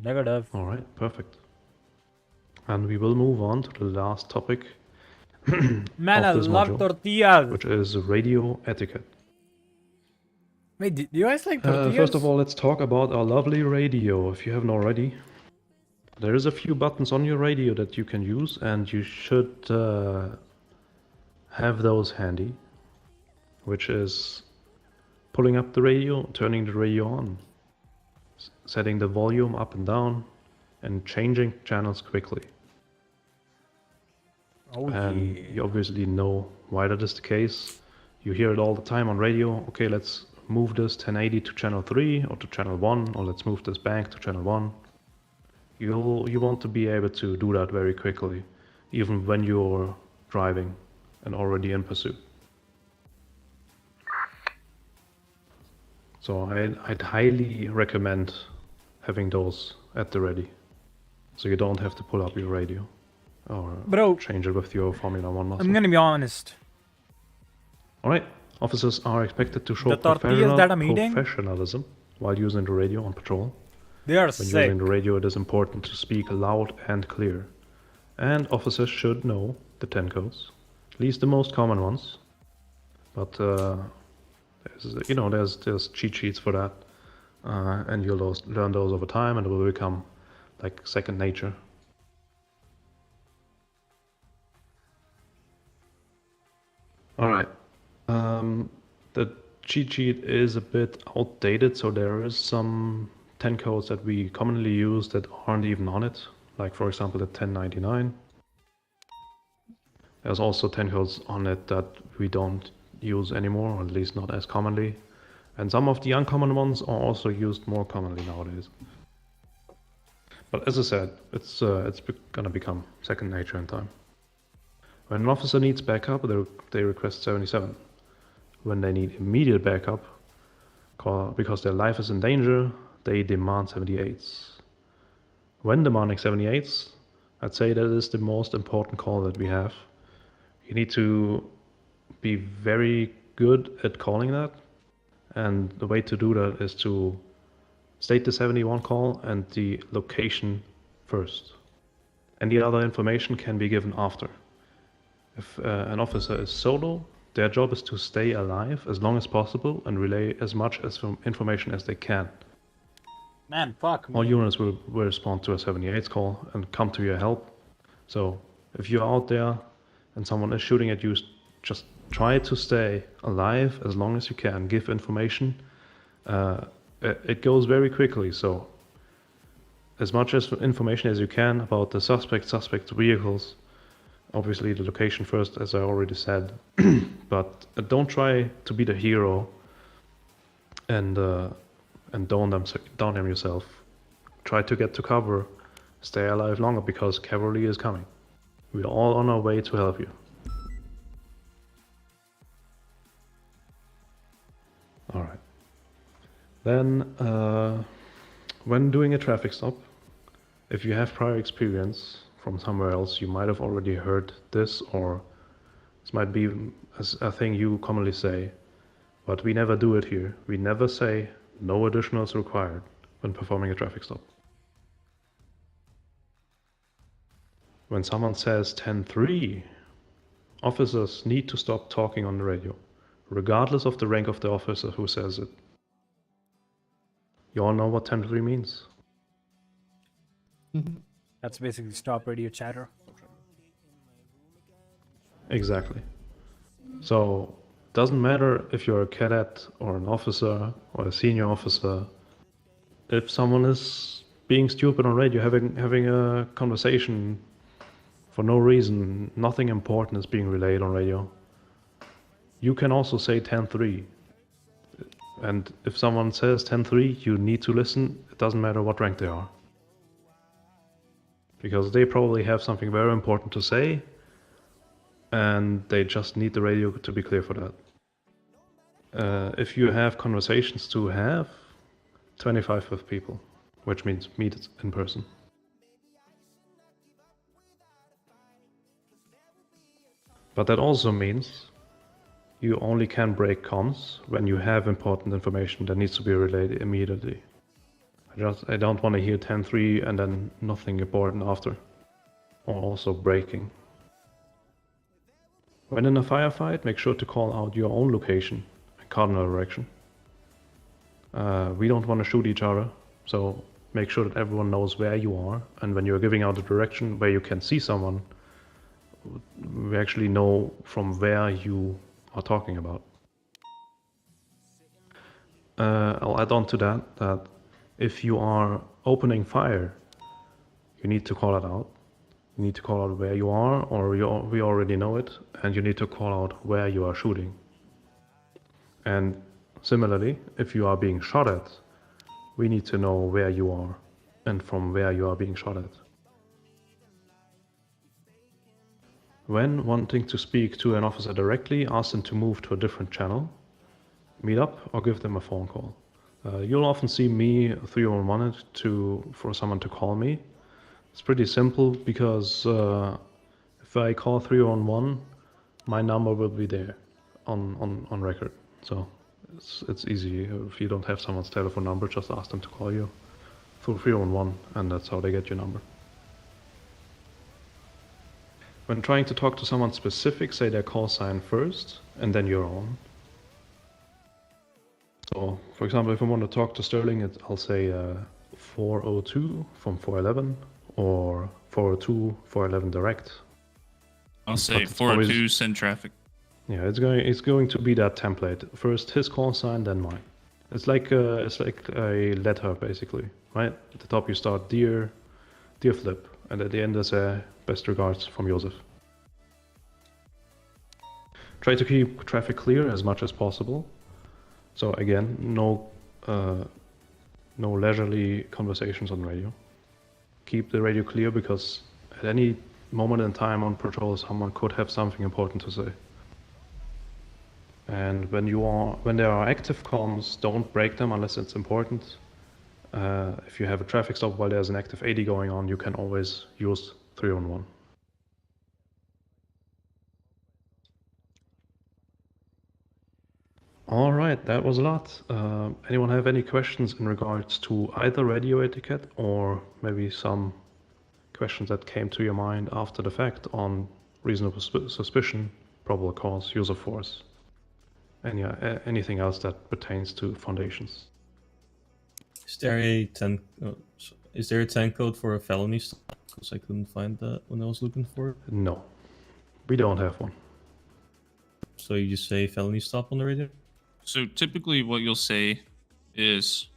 Negative. All right, perfect. And we will move on to the last topic Man, I of this love module, tortillas. which is radio etiquette. Wait, do you guys like tortillas? First of all, let's talk about our lovely radio, if you haven't already. There is a few buttons on your radio that you can use, and you should have those handy, which is pulling up the radio, turning the radio on, setting the volume up and down, and changing channels quickly. Oh and yeah. you obviously know why that is the case. You hear it all the time on radio. Okay, let's move this 1080 to channel 3 or to channel 1, or let's move this bank to channel 1. You want to be able to do that very quickly, even when you're driving and already in pursuit. So I'd highly recommend having those at the ready, so you don't have to pull up your radio or Bro, change it with your Formula 1 muscle. I'm gonna be honest. Alright, officers are expected to show The tortillas that I'm eating, professionalism while using the radio on patrol. they are When sick. using the radio, it is important to speak loud and clear. And officers should know the 10 codes, at least the most common ones. But there's cheat sheets for that, and you'll learn those over time, and it will become like second nature. All right. The cheat sheet is a bit outdated, so there is some 10 codes that we commonly use that aren't even on it, like for example the 1099. There's also 10 codes on it that we don't use anymore, or at least not as commonly. And some of the uncommon ones are also used more commonly nowadays. But as I said, it's gonna become second nature in time. When an officer needs backup, they request 77. When they need immediate backup, because their life is in danger, they demand 78s. When demanding 78s, I'd say that is the most important call that we have. You need to be very good at calling that, and the way to do that is to state the 71 call and the location first. Any other information can be given after. If an officer is solo, their job is to stay alive as long as possible and relay as much information as they can. Man, fuck All me. units will respond to a 78 call and come to your help. So if you're out there and someone is shooting at you, just try to stay alive as long as you can. Give information. It goes very quickly, so as much as information as you can about the suspect vehicles. Obviously the location first, as I already said, but don't try to be the hero and down them yourself. Try to get to cover, stay alive longer, because cavalry is coming. We're all on our way to help you. Alright. Then, when doing a traffic stop, if you have prior experience from somewhere else, you might have already heard this, or this might be a thing you commonly say, but we never do it here. We never say no additionals required when performing a traffic stop. When someone says 10-3, officers need to stop talking on the radio, regardless of the rank of the officer who says it. You all know what 10-3 means? That's basically stop radio chatter. Exactly. So, doesn't matter if you're a cadet or an officer or a senior officer. If someone is being stupid on radio, having a conversation for no reason, nothing important is being relayed on radio, you can also say 10-3. And if someone says 10-3, you need to listen. It doesn't matter what rank they are, because they probably have something very important to say, and they just need the radio to be clear for that. If you have conversations to have, 25 with people, which means meet it in person. But that also means you only can break comms when you have important information that needs to be relayed immediately. I don't want to hear 10-3 and then nothing important after, or also breaking. When in a firefight, make sure to call out your own location and cardinal direction. We don't want to shoot each other, so make sure that everyone knows where you are, and when you're giving out the direction where you can see someone, we actually know from where you are talking about. I'll add on to that if you are opening fire, you need to call it out. You need to call out where you are, or we already know it, and you need to call out where you are shooting. And similarly, if you are being shot at, we need to know where you are and from where you are being shot at. When wanting to speak to an officer directly, ask them to move to a different channel, meet up, or give them a phone call. You'll often see me 311 it for someone to call me. It's pretty simple because if I call 311, my number will be there on record. So it's easy. If you don't have someone's telephone number, just ask them to call you through 311, and that's how they get your number. When trying to talk to someone specific, say their call sign first and then your own. So, for example, if I want to talk to Sterling, I'll say 402 from 411 or 402 411 direct. I'll say 402 send traffic. Yeah, it's going to be that template. First his call sign, then mine. It's like a letter basically, right? At the top you start dear Flip, and at the end there's a best regards from Joseph. Try to keep traffic clear as much as possible. So again, no leisurely conversations on radio. Keep the radio clear because at any moment in time on patrol, someone could have something important to say. And when there are active comms, don't break them unless it's important. If you have a traffic stop while there's an active 80 going on, you can always use 311. All right, that was a lot. Anyone have any questions in regards to either radio etiquette or maybe some questions that came to your mind after the fact on reasonable suspicion, probable cause, use of force, and yeah, anything else that pertains to foundations? Is there a 10 code for a felony stop? Because I couldn't find that when I was looking for it. No, we don't have one. So you just say felony stop on the radio? So typically what you'll say is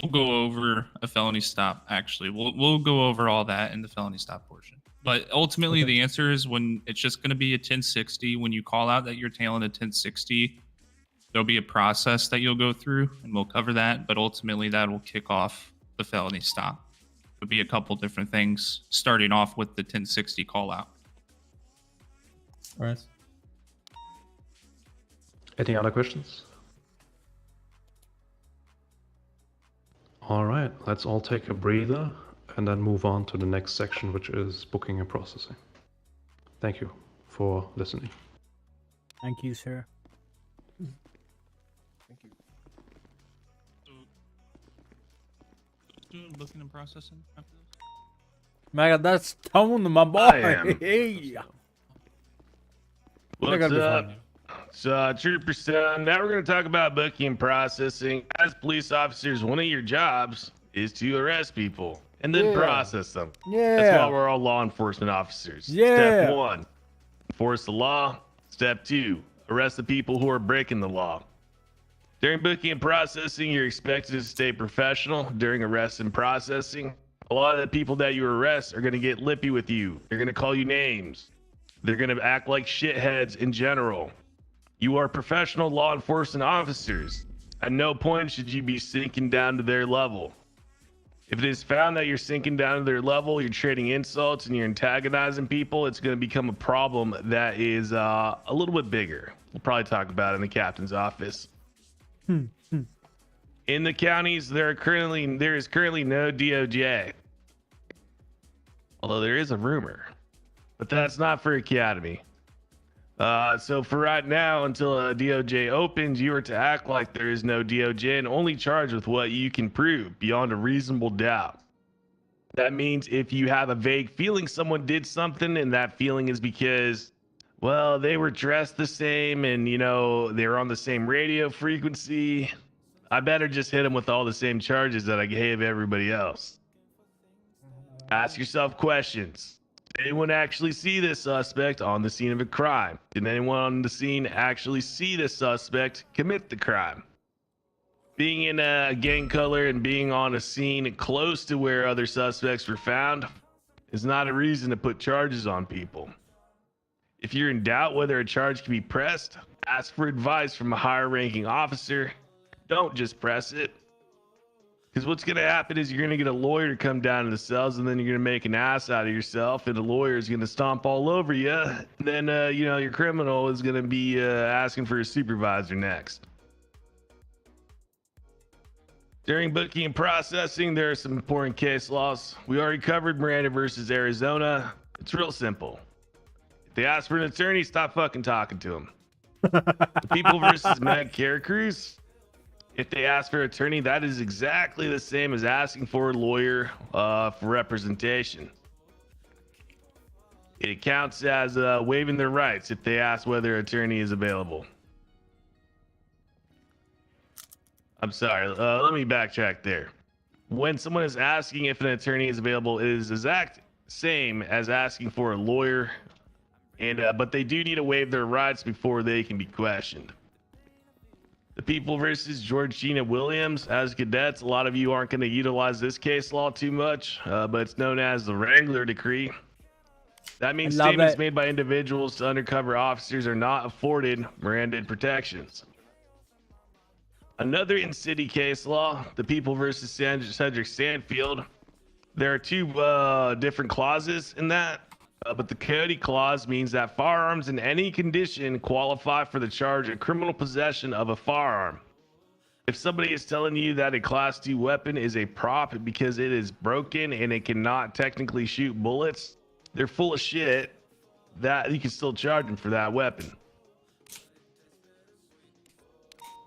we'll go over a felony stop. Actually, we'll go over all that in the felony stop portion. But ultimately, the answer is when it's just going to be a 1060. When you call out that you're tailing a 1060, there'll be a process that you'll go through, and we'll cover that. But ultimately, that will kick off the felony stop. It'll be a couple different things, starting off with the 1060 call out. All right. Any other questions? All right, let's all take a breather and then move on to the next section, which is booking and processing. Thank you for listening. Thank you, sir. Thank you. So, doing booking and processing after this? My God, that's Tone, my boy. I am. Hey. What's up? So, Trooper Son, now we're going to talk about booking and processing. As police officers, one of your jobs is to arrest people and then process them. Yeah. That's why we're all law enforcement officers. Yeah. Step 1, enforce the law. Step 2, arrest the people who are breaking the law. During booking and processing, you're expected to stay professional. During arrest and processing, a lot of the people that you arrest are going to get lippy with you. They're going to call you names. They're going to act like shitheads in general. You are professional law enforcement officers. At no point should you be sinking down to their level. If it is found that you're sinking down to their level, you're trading insults and you're antagonizing people, it's going to become a problem that is a little bit bigger. We'll probably talk about it in the captain's office. In the counties, there is currently no DOJ. Although there is a rumor. But that's not for Academy. So for right now, until a DOJ opens, you are to act like there is no DOJ and only charge with what you can prove beyond a reasonable doubt. That means if you have a vague feeling someone did something and that feeling is because, well, they were dressed the same and, you know, they were on the same radio frequency, I better just hit them with all the same charges that I gave everybody else. Ask yourself questions. Did anyone actually see this suspect on the scene of a crime? Did anyone on the scene actually see this suspect commit the crime? Being in a gang color and being on a scene close to where other suspects were found is not a reason to put charges on people. If you're in doubt whether a charge can be pressed, ask for advice from a higher ranking officer. Don't just press it. Because what's going to happen is you're going to get a lawyer to come down to the cells, and then you're going to make an ass out of yourself, and the lawyer is going to stomp all over you. And then, your criminal is going to be asking for a supervisor next. During booking and processing, there are some important case laws. We already covered Miranda versus Arizona. It's real simple. If they ask for an attorney, stop fucking talking to them. The People versus Meg Caracruz. If they ask for an attorney, that is exactly the same as asking for a lawyer for representation. It counts as waiving their rights if they ask whether an attorney is available. I'm sorry, let me backtrack there. When someone is asking if an attorney is available, it is exact same as asking for a lawyer, and but they do need to waive their rights before they can be questioned. The People versus Georgina Williams. As cadets, a lot of you aren't going to utilize this case law too much, but it's known as the Wrangler Decree. That means statements made by individuals to undercover officers are not afforded Miranda protections. Another in-city case law, the People versus Cedric Stanfield. There are two different clauses in that, but the Coyote clause means that firearms in any condition qualify for the charge of criminal possession of a firearm. If somebody is telling you that a Class 2 weapon is a prop because it is broken and it cannot technically shoot bullets, they're full of shit. That you can still charge them for that weapon.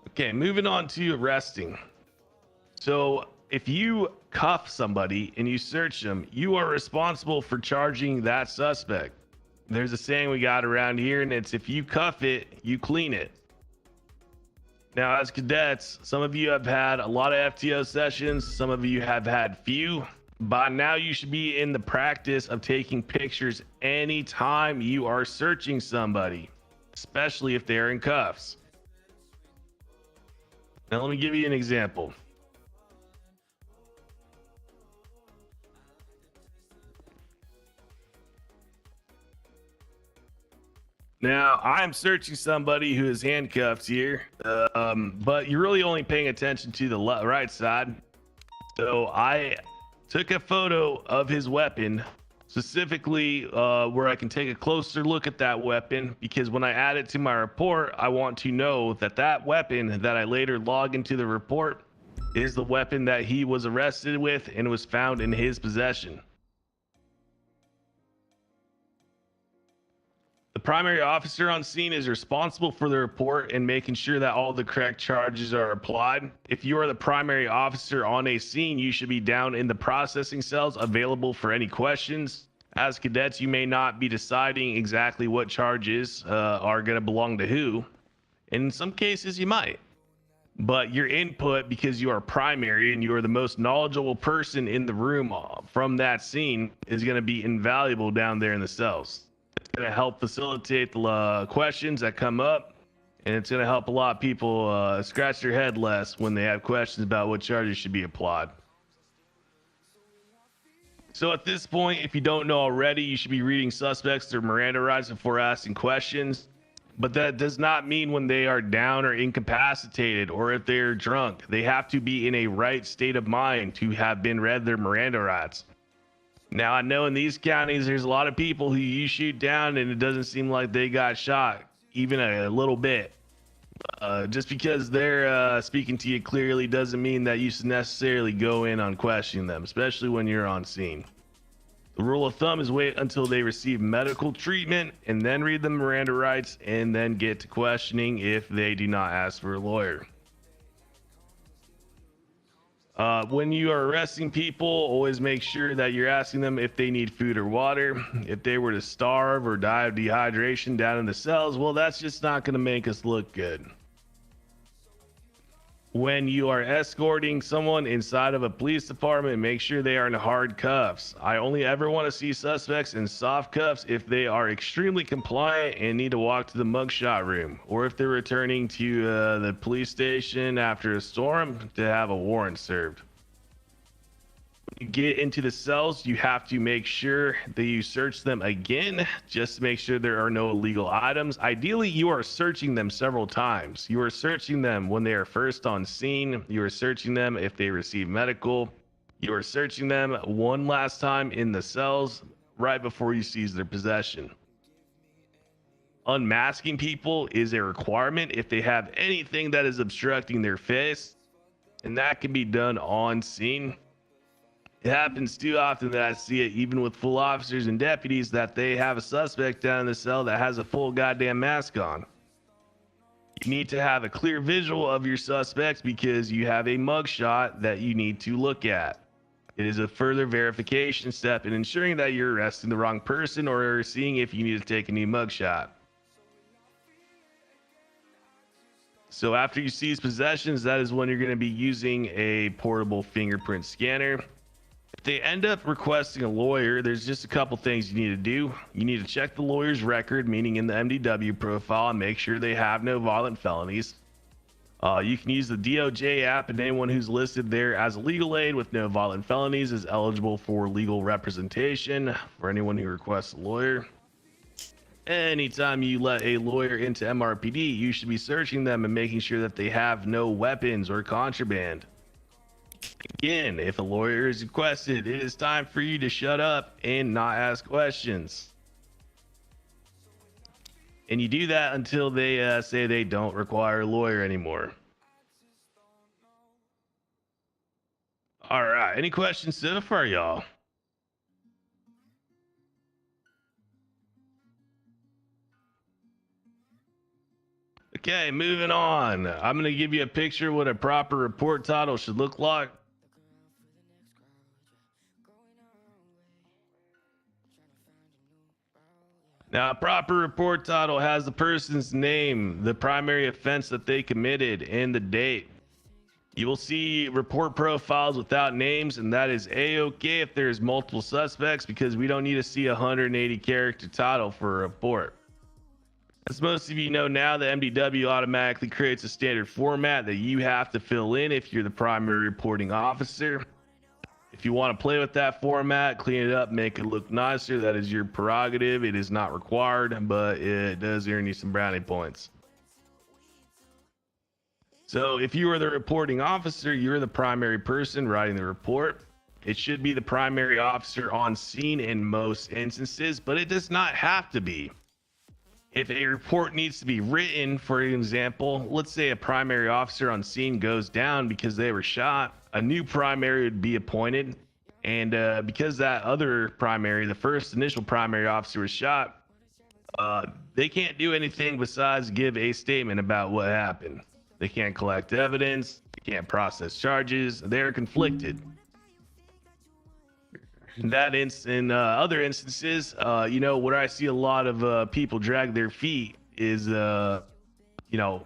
Okay, moving on to arresting. So if you cuff somebody and you search them, you are responsible for charging that suspect. There's a saying we got around here, and it's if you cuff it, you clean it. Now, as cadets, some of you have had a lot of FTO sessions. Some of you have had few. By now, you should be in the practice of taking pictures anytime you are searching somebody, especially if they're in cuffs. Now, let me give you an example. Now, I'm searching somebody who is handcuffed here, but you're really only paying attention to the right side. So I took a photo of his weapon, specifically where I can take a closer look at that weapon, because when I add it to my report, I want to know that that weapon that I later log into the report is the weapon that he was arrested with and was found in his possession. The primary officer on scene is responsible for the report and making sure that all the correct charges are applied. If you are the primary officer on a scene, you should be down in the processing cells available for any questions. As cadets, you may not be deciding exactly what charges are going to belong to who. In some cases, you might. But your input, because you are primary and you are the most knowledgeable person in the room from that scene, is going to be invaluable down there in the cells. It's going to help facilitate the questions that come up, and it's going to help a lot of people scratch their head less when they have questions about what charges should be applied. So at this point, if you don't know already, you should be reading suspects their Miranda rights before asking questions. But that does not mean when they are down or incapacitated or if they're drunk. They have to be in a right state of mind to have been read their Miranda rights. Now, I know in these counties, there's a lot of people who you shoot down and it doesn't seem like they got shot, even a little bit. Just because they're speaking to you clearly doesn't mean that you should necessarily go in on questioning them, especially when you're on scene. The rule of thumb is wait until they receive medical treatment and then read the Miranda rights and then get to questioning if they do not ask for a lawyer. When you are arresting people, always make sure that you're asking them if they need food or water. If they were to starve or die of dehydration down in the cells, well, that's just not going to make us look good. When you are escorting someone inside of a police department, make sure they are in hard cuffs. I only ever want to see suspects in soft cuffs if they are extremely compliant and need to walk to the mugshot room, or if they're returning to the police station after a storm to have a warrant served. You get into the cells, you have to make sure that you search them again, just to make sure there are no illegal items. Ideally, you are searching them several times. You are searching them when they are first on scene. You are searching them if they receive medical. You are searching them one last time in the cells right before you seize their possession. Unmasking people is a requirement if they have anything that is obstructing their face, and that can be done on scene. It happens too often that I see it, even with full officers and deputies, that they have a suspect down in the cell that has a full goddamn mask on. You need to have a clear visual of your suspects because you have a mugshot that you need to look at. It is a further verification step in ensuring that you're arresting the wrong person or seeing if you need to take a new mugshot. So after you seize possessions, that is when you're going to be using a portable fingerprint scanner. If they end up requesting a lawyer, there's just a couple things you need to do. You need to check the lawyer's record, meaning in the MDW profile, and make sure they have no violent felonies. You can use the DOJ app, and anyone who's listed there as a legal aid with no violent felonies is eligible for legal representation for anyone who requests a lawyer. Anytime you let a lawyer into MRPD, you should be searching them and making sure that they have no weapons or contraband. Again, if a lawyer is requested, it is time for you to shut up and not ask questions. And you do that until they say they don't require a lawyer anymore. All right, any questions so far, y'all? Okay, moving on. I'm going to give you a picture of what a proper report title should look like. Now, a proper report title has the person's name, the primary offense that they committed, and the date. You will see report profiles without names, and that is A-okay if there's multiple suspects, because we don't need to see a 180 character title for a report. As most of you know now, the MDW automatically creates a standard format that you have to fill in if you're the primary reporting officer. If you want to play with that format, clean it up, make it look nicer, that is your prerogative. It is not required, but it does earn you some brownie points. So if you are the reporting officer, you're the primary person writing the report. It should be the primary officer on scene in most instances, but it does not have to be. If a report needs to be written, for example, let's say a primary officer on scene goes down because they were shot, a new primary would be appointed. And because that other primary, the first initial primary officer was shot, they can't do anything besides give a statement about what happened. They can't collect evidence, they can't process charges, they're conflicted. In other instances, you know, where I see a lot of people drag their feet is, you know,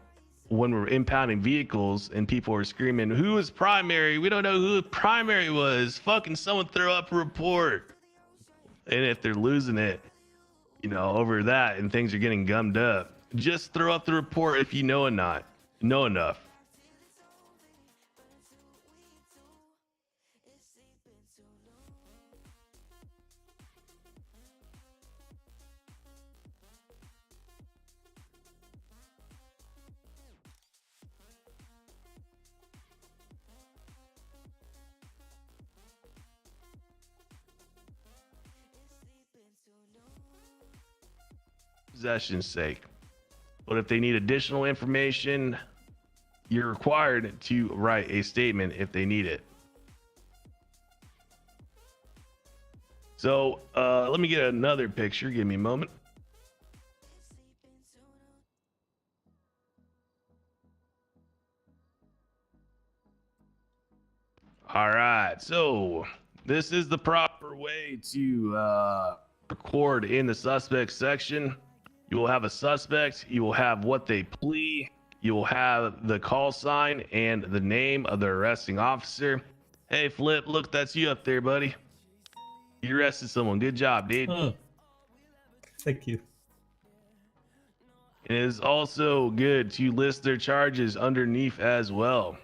when we're impounding vehicles and people are screaming, "Who was primary? We don't know who primary was. Fucking someone throw up a report." And if they're losing it, you know, over that and things are getting gummed up, just throw up the report if you know enough. Possession's sake. But if they need additional information, you're required to write a statement if they need it. So let me get another picture. Give me a moment. All right, so this is the proper way to record in the suspect section. You will have a suspect, you will have what they plea, you will have the call sign and the name of the arresting officer. Hey, Flip, look, that's you up there, buddy. You arrested someone. Good job, dude. Oh, thank you. It is also good to list their charges underneath as well.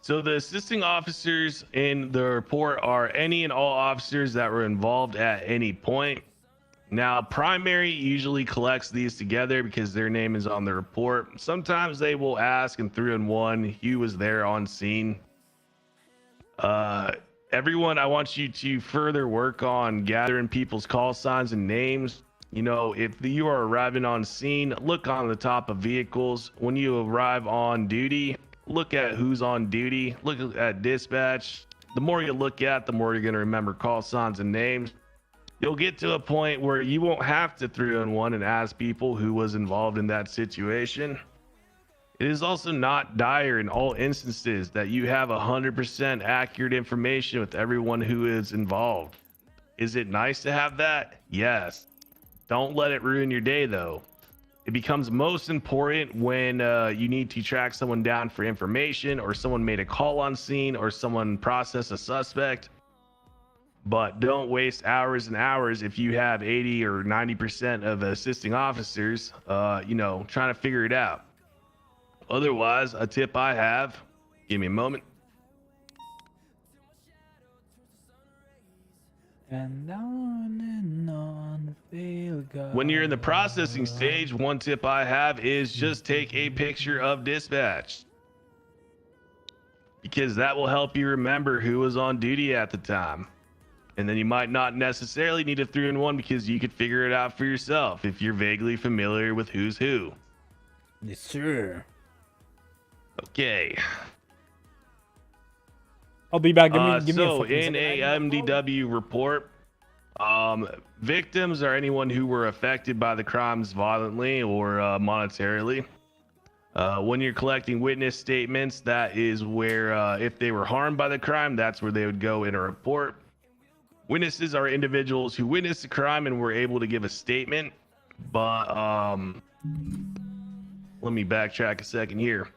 So the assisting officers in the report are any and all officers that were involved at any point. Now, primary usually collects these together because their name is on the report. Sometimes they will ask in 3-1 who was there on scene. Everyone, I want you to further work on gathering people's call signs and names. You know, if you are arriving on scene, look on the top of vehicles. When you arrive on duty, look at who's on duty. Look at dispatch. The more you look at, the more you're going to remember call signs and names. You'll get to a point where you won't have to 3-1 and ask people who was involved in that situation. It is also not dire in all instances that you have 100% accurate information with everyone who is involved. Is it nice to have that? Yes. Don't let it ruin your day, though. It becomes most important when you need to track someone down for information, or someone made a call on scene, or someone processed a suspect. But don't waste hours and hours if you have 80 or 90% of assisting officers, you know, trying to figure it out. Otherwise, a tip I have, give me a moment. And on the field. When you're in the processing stage, one tip I have is just take a picture of dispatch, because that will help you remember who was on duty at the time. And then you might not necessarily need a 3-1 because you could figure it out for yourself if you're vaguely familiar with who's who. Yes, sir. Okay. I'll be back. Give me a So fucking in a MDW report, victims are anyone who were affected by the crimes violently or monetarily. When you're collecting witness statements, that is where if they were harmed by the crime, that's where they would go in a report. Witnesses are individuals who witnessed the crime and were able to give a statement. But let me backtrack a second here.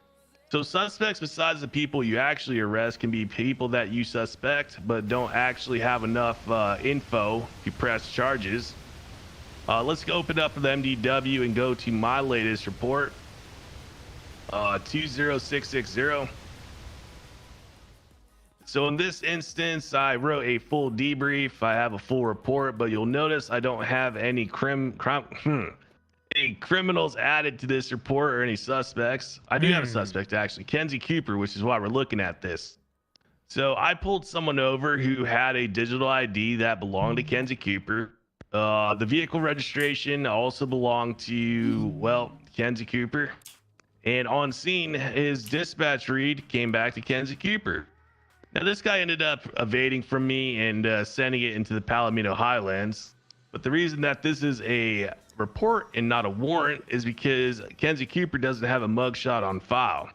So suspects besides the people you actually arrest can be people that you suspect but don't actually have enough info to press charges. Let's go open up the MDW and go to my latest report, 20660. So in this instance, I wrote a full debrief. I have a full report, but you'll notice I don't have any criminals added to this report or any suspects. I do have a suspect, actually, Kenji Cooper, which is why we're looking at this. So I pulled someone over who had a digital ID that belonged to Kenji Cooper. The vehicle registration also belonged to, well, Kenji Cooper. And on scene, his dispatch read came back to Kenji Cooper. Now, this guy ended up evading from me and sending it into the Palomino Highlands. But the reason that this is a report and not a warrant is because Kenji Cooper doesn't have a mugshot on file.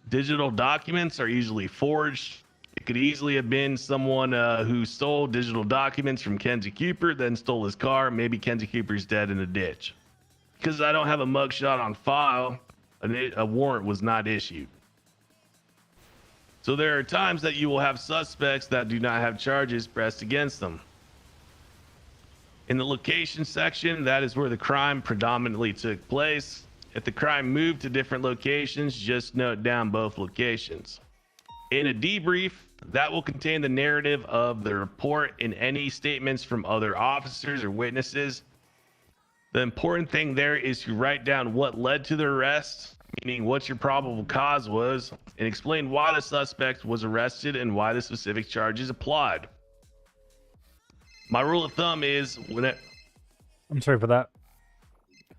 Digital documents are usually forged. It could easily have been someone who stole digital documents from Kenji Cooper, then stole his car. Maybe Kenji Cooper's dead in a ditch. Because I don't have a mugshot on file, a warrant was not issued. So there are times that you will have suspects that do not have charges pressed against them. In the location section, that is where the crime predominantly took place. If the crime moved to different locations, just note down both locations. In a debrief, that will contain the narrative of the report and any statements from other officers or witnesses. The important thing there is to write down what led to the arrest, meaning what your probable cause was, and explain why the suspect was arrested and why the specific charges applied. My rule of thumb is I'm sorry for that.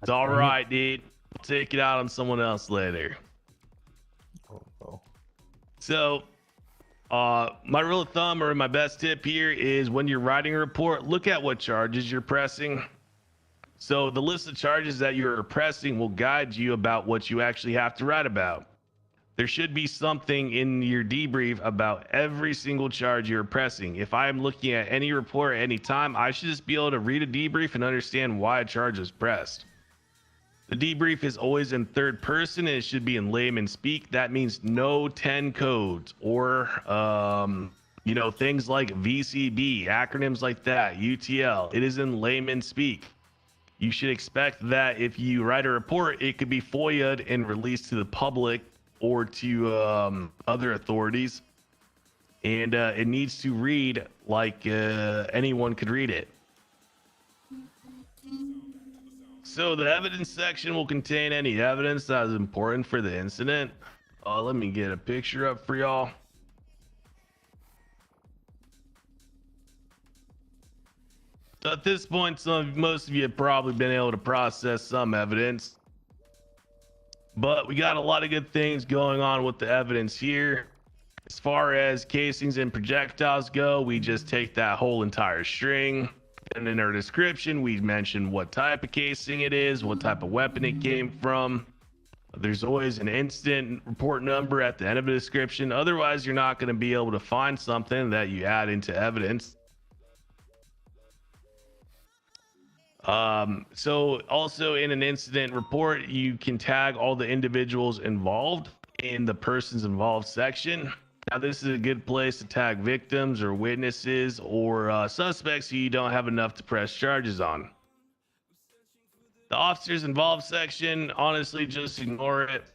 It's all right, dude. We'll take it out on someone else later. Oh. So, my rule of thumb, or my best tip here, is when you're writing a report, look at what charges you're pressing. So the list of charges that you're pressing will guide you about what you actually have to write about. There should be something in your debrief about every single charge you're pressing. If I'm looking at any report at any time, I should just be able to read a debrief and understand why a charge was pressed. The debrief is always in third person and it should be in layman speak. That means no 10 codes or, things like VCB, acronyms like that, UTL. It is in layman speak. You should expect that if you write a report, it could be FOIA'd and released to the public or to other authorities, and it needs to read like anyone could read it. So the evidence section will contain any evidence that is important for the incident. Let me get a picture up for y'all. So at this point, most of you have probably been able to process some evidence, but we got a lot of good things going on with the evidence here. As far as casings and projectiles go, we just take that whole entire string, and in our description, we mention what type of casing it is, what type of weapon it came from. There's always an incident report number at the end of the description. Otherwise, you're not going to be able to find something that you add into evidence. So also in an incident report, you can tag all the individuals involved in the persons involved section. Now, this is a good place to tag victims or witnesses or suspects who you don't have enough to press charges on. The officers involved section, honestly, just ignore it.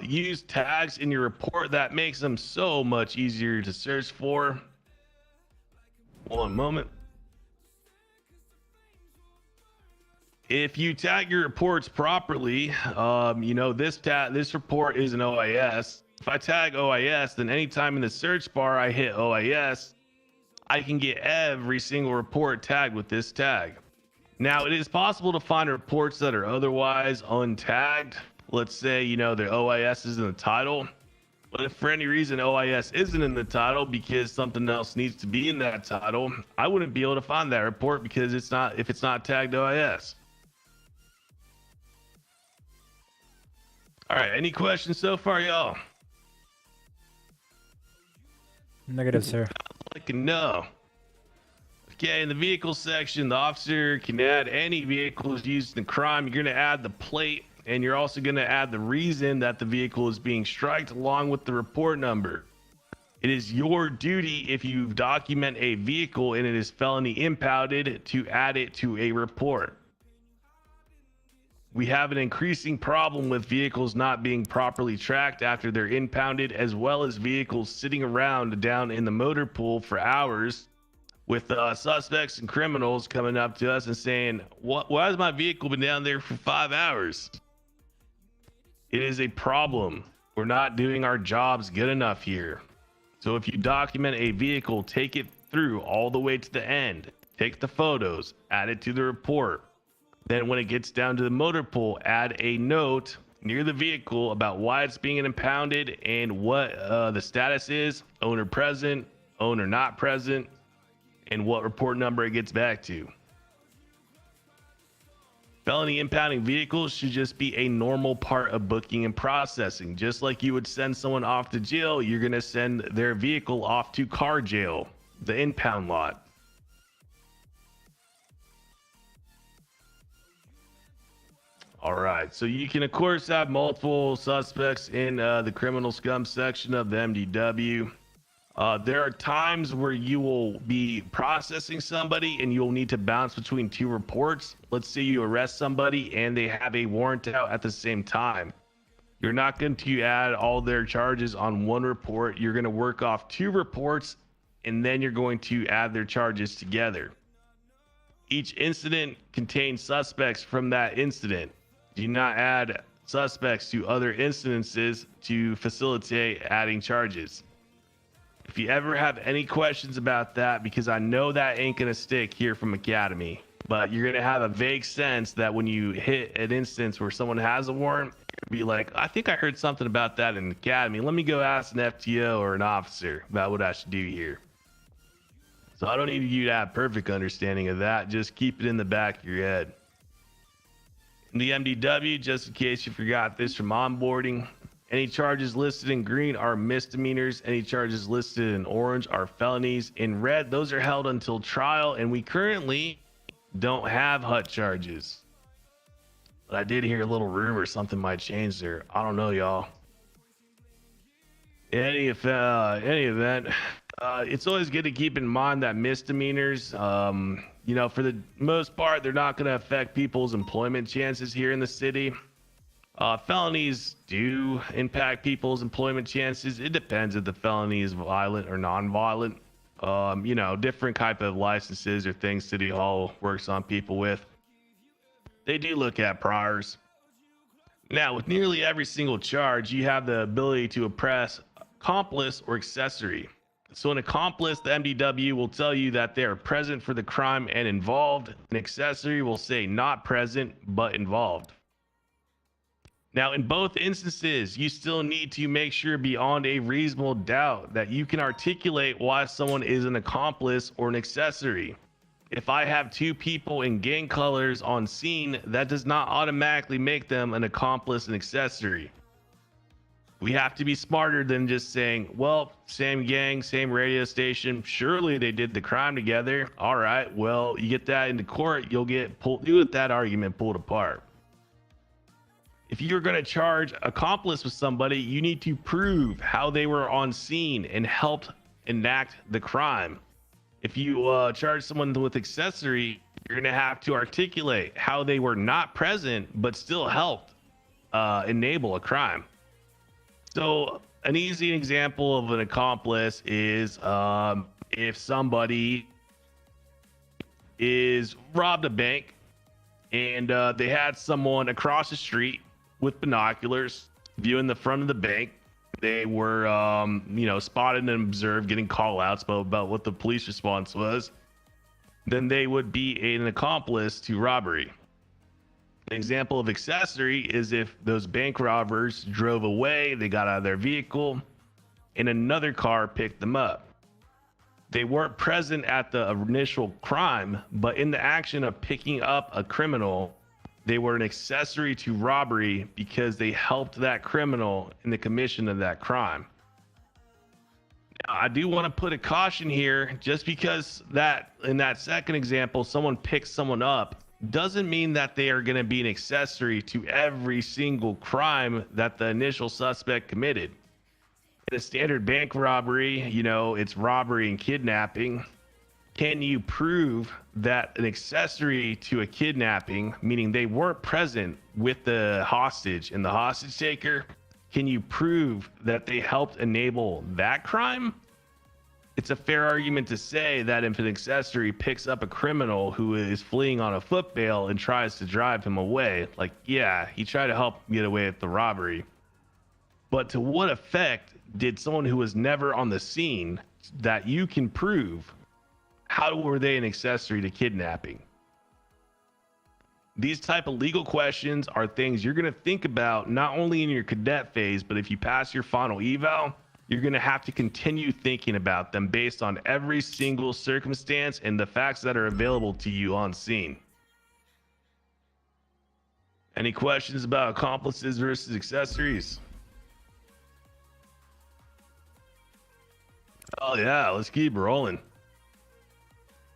Use tags in your report. That makes them so much easier to search for. One moment. If you tag your reports properly, you know, this report is an OIS. If I tag OIS, then anytime in the search bar I hit OIS, I can get every single report tagged with this tag. Now, it is possible to find reports that are otherwise untagged. Let's say, you know, the OIS is in the title. But if for any reason OIS isn't in the title because something else needs to be in that title, I wouldn't be able to find that report because it's not tagged OIS. All right, any questions so far, y'all? Negative, sir. Like a no. Okay, in the vehicle section, the officer can add any vehicles used in crime. You're going to add the plate, and you're also going to add the reason that the vehicle is being striked along with the report number. It is your duty, if you document a vehicle and it is felony impounded, to add it to a report. We have an increasing problem with vehicles not being properly tracked after they're impounded, as well as vehicles sitting around down in the motor pool for hours, with suspects and criminals coming up to us and saying, why has my vehicle been down there for 5 hours? It is a problem. We're not doing our jobs good enough here. So if you document a vehicle, take it through all the way to the end, take the photos, add it to the report. Then when it gets down to the motor pool, add a note near the vehicle about why it's being impounded and what the status is, owner present, owner not present, and what report number it gets back to. Felony impounding vehicles should just be a normal part of booking and processing. Just like you would send someone off to jail, you're going to send their vehicle off to car jail, the impound lot. All right, so you can, of course, have multiple suspects in the criminal scum section of the MDW. There are times where you will be processing somebody and you'll need to bounce between 2 reports. Let's say you arrest somebody and they have a warrant out at the same time. You're not going to add all their charges on 1 report. You're going to work off 2 reports and then you're going to add their charges together. Each incident contains suspects from that incident. Do not add suspects to other incidences to facilitate adding charges. If you ever have any questions about that, because I know that ain't gonna stick here from Academy, but you're gonna have a vague sense that when you hit an instance where someone has a warrant, you'll be like, I think I heard something about that in Academy. Let me go ask an FTO or an officer about what I should do here. So I don't need you to have perfect understanding of that. Just keep it in the back of your head. In the MDW, just in case you forgot this from onboarding, any charges listed in green are misdemeanors. Any charges listed in orange are felonies. In red, those are held until trial, and we currently don't have HUT charges. But I did hear a little rumor something might change there. I don't know, y'all. In any event, it's always good to keep in mind that misdemeanors, you know, for the most part, they're not going to affect people's employment chances here in the city. Felonies do impact people's employment chances. It depends if the felony is violent or non-violent. You know, different type of licenses or things City Hall works on people with. They do look at priors. Now, with nearly every single charge, you have the ability to oppress accomplice or accessory. So an accomplice, the MDW, will tell you that they are present for the crime and involved. An accessory will say not present, but involved. Now, in both instances, you still need to make sure beyond a reasonable doubt that you can articulate why someone is an accomplice or an accessory. If I have two people in gang colors on scene, that does not automatically make them an accomplice and accessory. We have to be smarter than just saying, well, same gang, same radio station, surely they did the crime together. All right, well, you get that into court, you'll get that argument pulled apart. If you're going to charge accomplice with somebody, you need to prove how they were on scene and helped enact the crime. If you charge someone with accessory, you're going to have to articulate how they were not present but still helped enable a crime. So an easy example of an accomplice is if somebody is robbed a bank and they had someone across the street with binoculars viewing the front of the bank. They were, spotted and observed getting call outs about what the police response was. Then they would be an accomplice to robbery. An example of accessory is if those bank robbers drove away, they got out of their vehicle, and another car picked them up. They weren't present at the initial crime, but in the action of picking up a criminal, they were an accessory to robbery because they helped that criminal in the commission of that crime. Now, I do want to put a caution here. Just because that in that second example, someone picks someone up, doesn't mean that they are going to be an accessory to every single crime that the initial suspect committed. In a standard bank robbery, it's robbery and kidnapping. Can you prove that an accessory to a kidnapping, meaning they weren't present with the hostage and the hostage taker, can you prove that they helped enable that crime? It's a fair argument to say that if an accessory picks up a criminal who is fleeing on a foot bail and tries to drive him away, like, yeah, he tried to help get away with the robbery. But to what effect did someone who was never on the scene that you can prove, how were they an accessory to kidnapping? These type of legal questions are things you're going to think about not only in your cadet phase, but if you pass your final eval, you're going to have to continue thinking about them based on every single circumstance and the facts that are available to you on scene. Any questions about accomplices versus accessories? Oh yeah, let's keep rolling.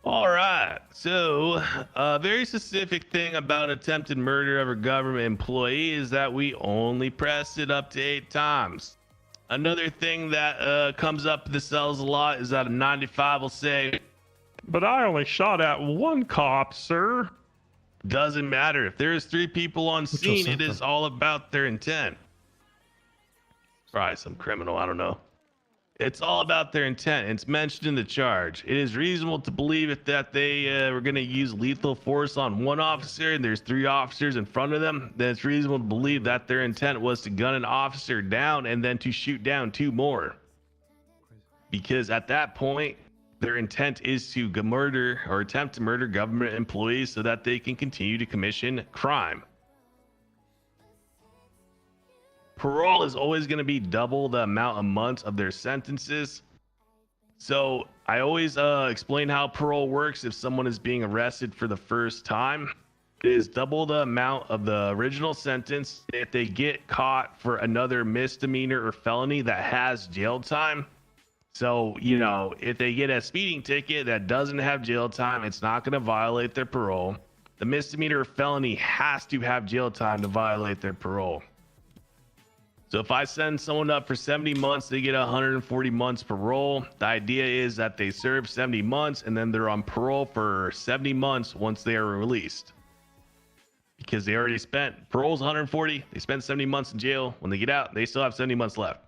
All right, so a very specific thing about attempted murder of a government employee is that we only press it up to 8 times. Another thing that comes up in the cells a lot is that a 95 will say, "But I only shot at one cop, sir." Doesn't matter. If there's 3 people on scene, it is all about their intent. Probably some criminal, I don't know. It's all about their intent. It's mentioned in the charge. It is reasonable to believe that they were going to use lethal force on one officer and there's 3 officers in front of them. Then it's reasonable to believe that their intent was to gun an officer down and then to shoot down 2 more. Because at that point, their intent is to murder or attempt to murder government employees so that they can continue to commission crime. Parole is always going to be double the amount of months of their sentences. So I always explain how parole works if someone is being arrested for the first time. It is double the amount of the original sentence. If they get caught for another misdemeanor or felony that has jail time. So, if they get a speeding ticket that doesn't have jail time, it's not going to violate their parole. The misdemeanor or felony has to have jail time to violate their parole. So if I send someone up for 70 months, they get 140 months parole. The idea is that they serve 70 months and then they're on parole for 70 months once they are released. because they already spent parole's 140. They spent 70 months in jail. When they get out, they still have 70 months left.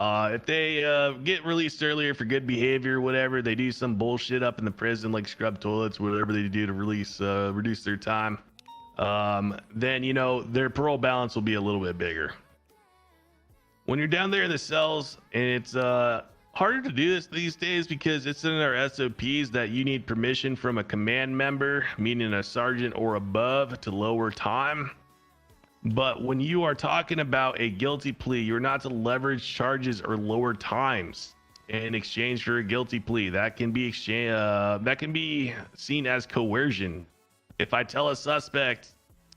If they get released earlier for good behavior, whatever, they do some bullshit up in the prison, like scrub toilets, whatever they do to reduce their time, then, you know, their parole balance will be a little bit bigger. When you're down there in the cells, and it's harder to do this these days because it's in our SOPs that you need permission from a command member, meaning a sergeant or above, to lower time. But when you are talking about a guilty plea, you're not to leverage charges or lower times in exchange for a guilty plea. That can be seen as coercion. If I tell a suspect,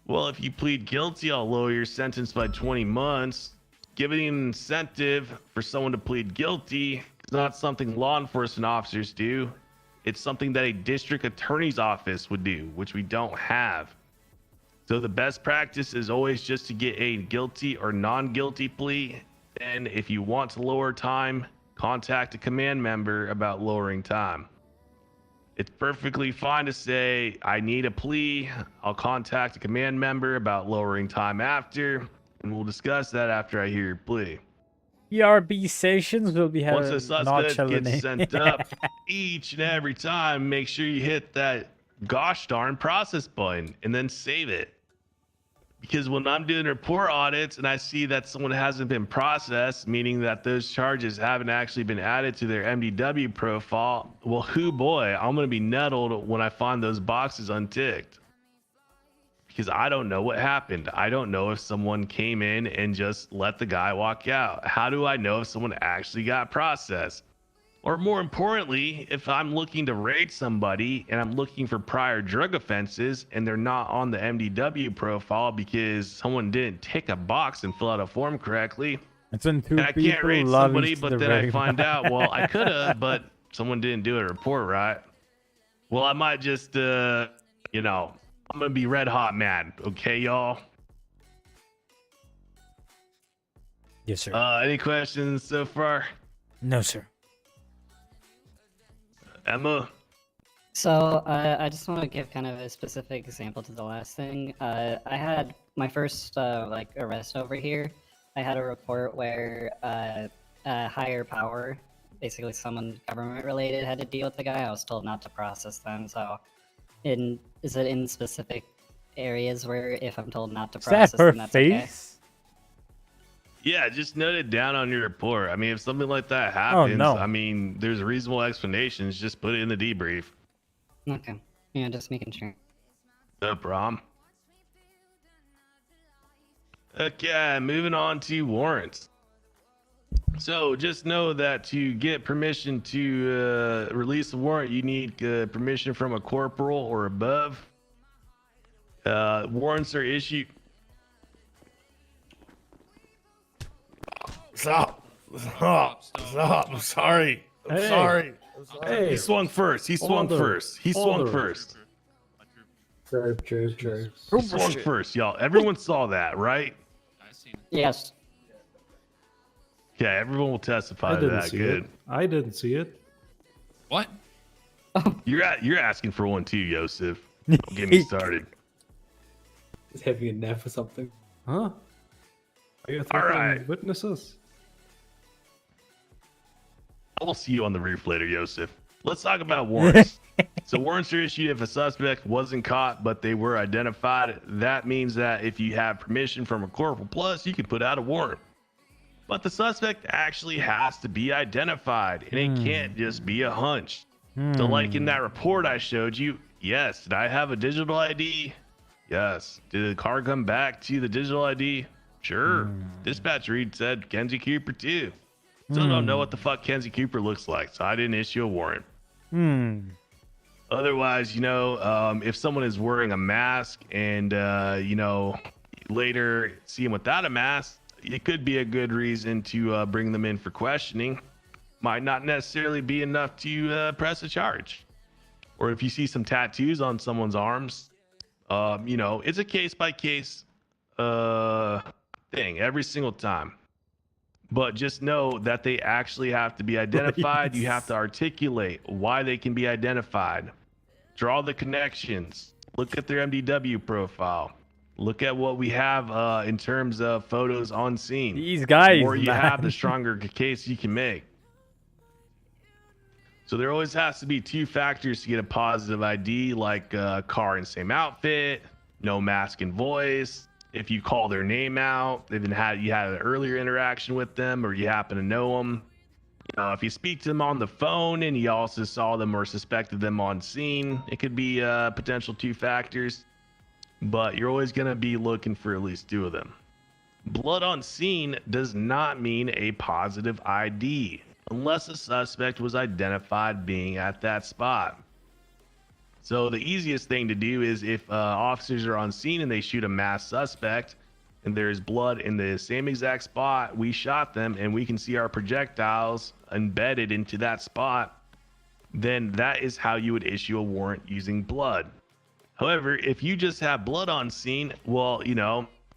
well, if you plead guilty, I'll lower your sentence by 20 months, giving an incentive for someone to plead guilty is not something law enforcement officers do. It's something that a district attorney's office would do, which we don't have. So the best practice is always just to get a guilty or non-guilty plea. And if you want to lower time, contact a command member about lowering time. It's perfectly fine to say, I need a plea. I'll contact a command member about lowering time after, and we'll discuss that after I hear your plea. ERB sessions will be Once having the suspect gets sent up, each and every time, make sure you hit that gosh darn process button and then save it. Because when I'm doing report audits and I see that someone hasn't been processed, meaning that those charges haven't actually been added to their MDW profile, well, boy, I'm going to be nettled when I find those boxes unticked. Because I don't know what happened. I don't know if someone came in and just let the guy walk out. How do I know if someone actually got processed? Or more importantly, if I'm looking to raid somebody and I'm looking for prior drug offenses and they're not on the MDW profile because someone didn't tick a box and fill out a form correctly, it's in two and I can't people raid love somebody, each but other then I very find much. out, well, I could have, but someone didn't do a report right. Well, I might just, I'm going to be red hot mad. Okay, y'all? Yes, sir. Any questions so far? No, sir. Emma? So I just want to give kind of a specific example to the last thing. I had my first arrest over here. I had a report where a higher power, basically someone government related, had to deal with the guy. I was told not to process them. So, is it in specific areas where if I'm told not to Is process that her them, that's okay? face? Yeah, just note it down on your report. I mean, if something like that happens, no. I mean, there's reasonable explanations. Just put it in the debrief. Okay. Yeah, just making sure. No problem. Okay, moving on to warrants. So just know that to get permission to release a warrant, you need permission from a corporal or above. Warrants are issued. Stop! I'm sorry. I'm Hey. sorry. Hey, He swung first. He swung Order. first. He swung Order. first. True. He swung first, y'all. Everyone saw that, right? I seen it. Yes. Yeah, everyone will testify I to didn't that. see Good. it. I didn't see it. What? You're asking for one too, Joseph. Don't get me started. Is having a nap or something? Huh? Are you All threatening right. witnesses? I will see you on the roof later, Joseph. Let's talk about warrants. So warrants are issued if a suspect wasn't caught, but they were identified. That means that if you have permission from a corporal plus, you can put out a warrant. But the suspect actually has to be identified, and it can't just be a hunch. So like in that report I showed you, yes, did I have a digital ID? Yes. Did the car come back to the digital ID? Sure. Dispatch read said Kenji Cooper too. Still don't know what the fuck Kenji Cooper looks like, so I didn't issue a warrant. Otherwise, if someone is wearing a mask and, later see him without a mask, it could be a good reason to bring them in for questioning. Might not necessarily be enough to press a charge. Or if you see some tattoos on someone's arms, it's a case-by-case thing every single time. But just know that they actually have to be identified. You have to articulate why they can be identified. Draw the connections. Look at their MDW profile. Look at what we have in terms of photos on scene. These guys, The more you man. have, the stronger case you can make. So there always has to be 2 factors to get a positive ID, like car in same outfit, no mask and voice. If you call their name out, you had an earlier interaction with them, or you happen to know them. If you speak to them on the phone and you also saw them or suspected them on scene, it could be potential 2 factors. But you're always going to be looking for at least 2 of them. Blood on scene does not mean a positive ID unless a suspect was identified being at that spot. So the easiest thing to do is if officers are on scene and they shoot a masked suspect and there is blood in the same exact spot we shot them and we can see our projectiles embedded into that spot, then that is how you would issue a warrant using blood. However, if you just have blood on scene, well,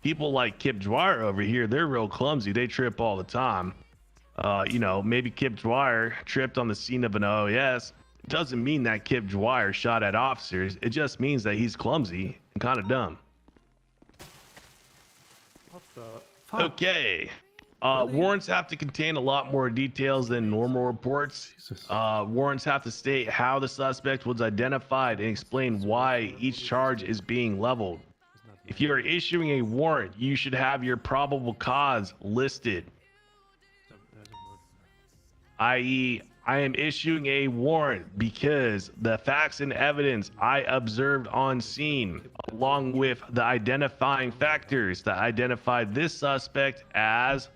people like Kip Dwyer over here, they're real clumsy. They trip all the time. Maybe Kip Dwyer tripped on the scene of an OAS. It doesn't mean that Kip Dwyer shot at officers. It just means that he's clumsy and kind of dumb. What the fuck? Okay. Warrants have to contain a lot more details than normal reports. Warrants have to state how the suspect was identified and explain why each charge is being leveled. If you are issuing a warrant, you should have your probable cause listed. I.e., I am issuing a warrant because the facts and evidence I observed on scene, along with the identifying factors that identified this suspect as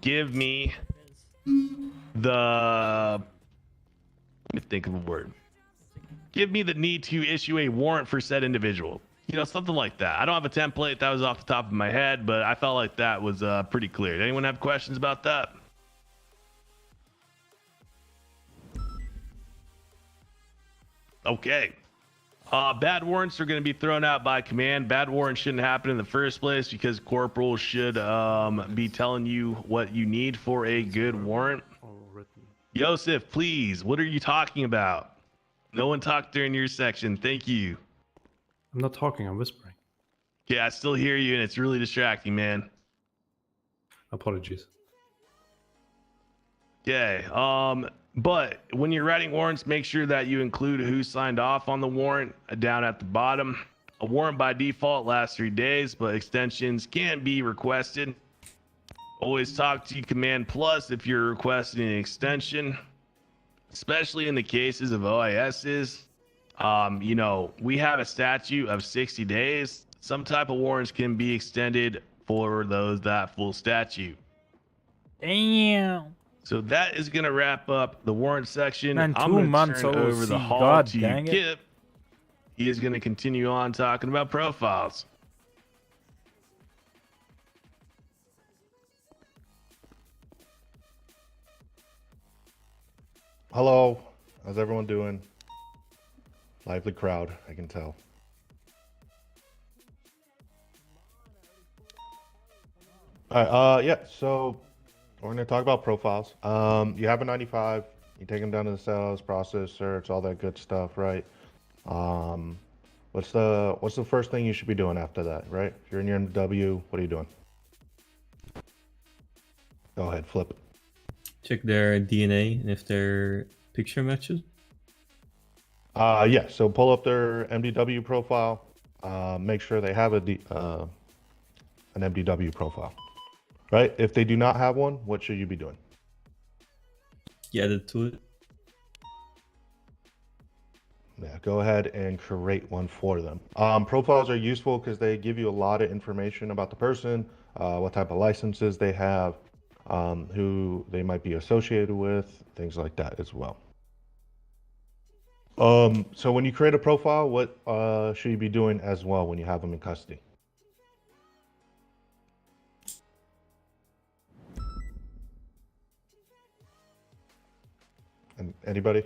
give me the, let me think of a word. Give me the need to issue a warrant for said individual. Something like that. I don't have a template. That was off the top of my head, but I felt like that was pretty clear. Did anyone have questions about that? Okay. Bad warrants are going to be thrown out by command. Bad warrants shouldn't happen in the first place because corporal should be telling you what you need for a good warrant. Yosef, please, what are you talking about? No one talked during your section. Thank you. I'm not talking, I'm whispering. Yeah, I still hear you, and it's really distracting, man. Apologies. Okay. But when you're writing warrants, make sure that you include who signed off on the warrant down at the bottom. A warrant by default lasts 3 days, but extensions can be requested. Always talk to Command Plus if you're requesting an extension, especially in the cases of OISs. We have a statute of 60 days. Some type of warrants can be extended for those that full statute. Damn. So that is going to wrap up the warrant section. Man, I'm 2 going months to turn over OC. the hall God to dang it. Kip. He is going to continue on talking about profiles. Hello, how's everyone doing? Lively crowd, I can tell. All right, yeah, so we're gonna talk about profiles. You have a 95, you take them down to the cells, process, search, all that good stuff, right? What's the first thing you should be doing after that, right? If you're in your MW, what are you doing? Go ahead, flip it. Check their DNA and if their picture matches. Yeah, so pull up their MDW profile. Make sure they have an MDW profile, right? If they do not have one, what should you be doing? Get it to it. Yeah, go ahead and create one for them. Profiles are useful because they give you a lot of information about the person, what type of licenses they have, who they might be associated with, things like that as well. So when you create a profile, what should you be doing as well when you have them in custody? And anybody?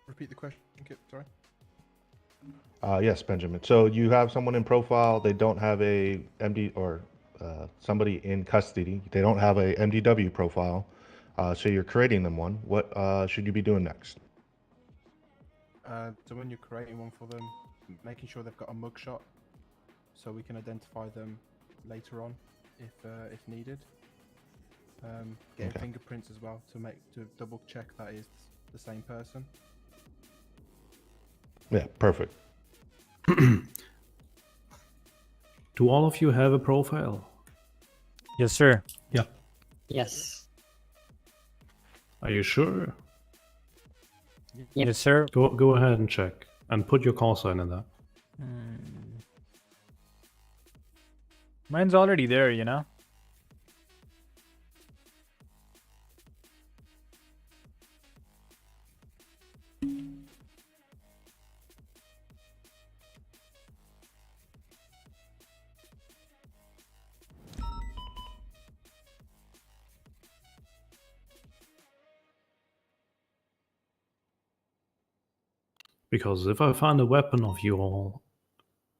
Repeat the question, Kip, sorry. Yes, Benjamin. So you have someone in profile, they don't have a MD or somebody in custody, they don't have a MDW profile. So you're creating them one. What should you be doing next? So when you're creating one for them, making sure they've got a mugshot, so we can identify them later on if needed. Getting Okay. fingerprints as well to double check that is the same person. Yeah, perfect. Do all of you have a profile? Yes, sir. Yeah. Yes. Are you sure? Yep. Yes, sir. Go ahead and check. And put your call sign in there. Mine's already there, you know? Because if I find a weapon of you all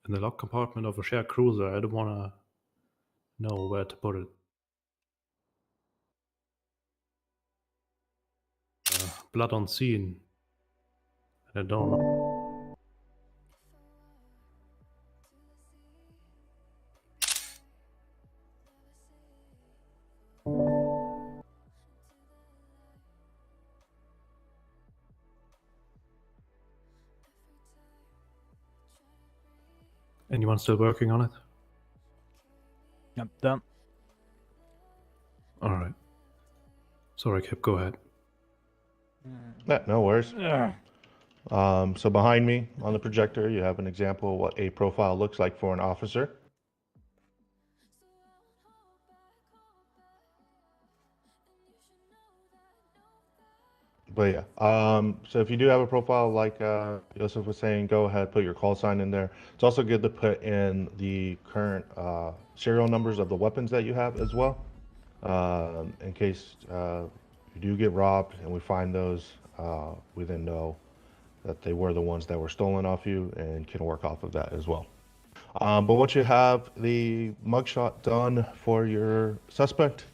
in the lock compartment of a shared cruiser, I don't want to know where to put it. Blood on scene. I don't know. Anyone still working on it? Yep, done. Alright. Sorry, Kip, go ahead. Yeah, no worries. So behind me on the projector, you have an example of what a profile looks like for an officer. But yeah, so if you do have a profile like Joseph was saying, go ahead, put your call sign in there. It's also good to put in the current serial numbers of the weapons that you have as well, in case you do get robbed and we find those, we then know that they were the ones that were stolen off you and can work off of that as well. But once you have the mugshot done for your suspect,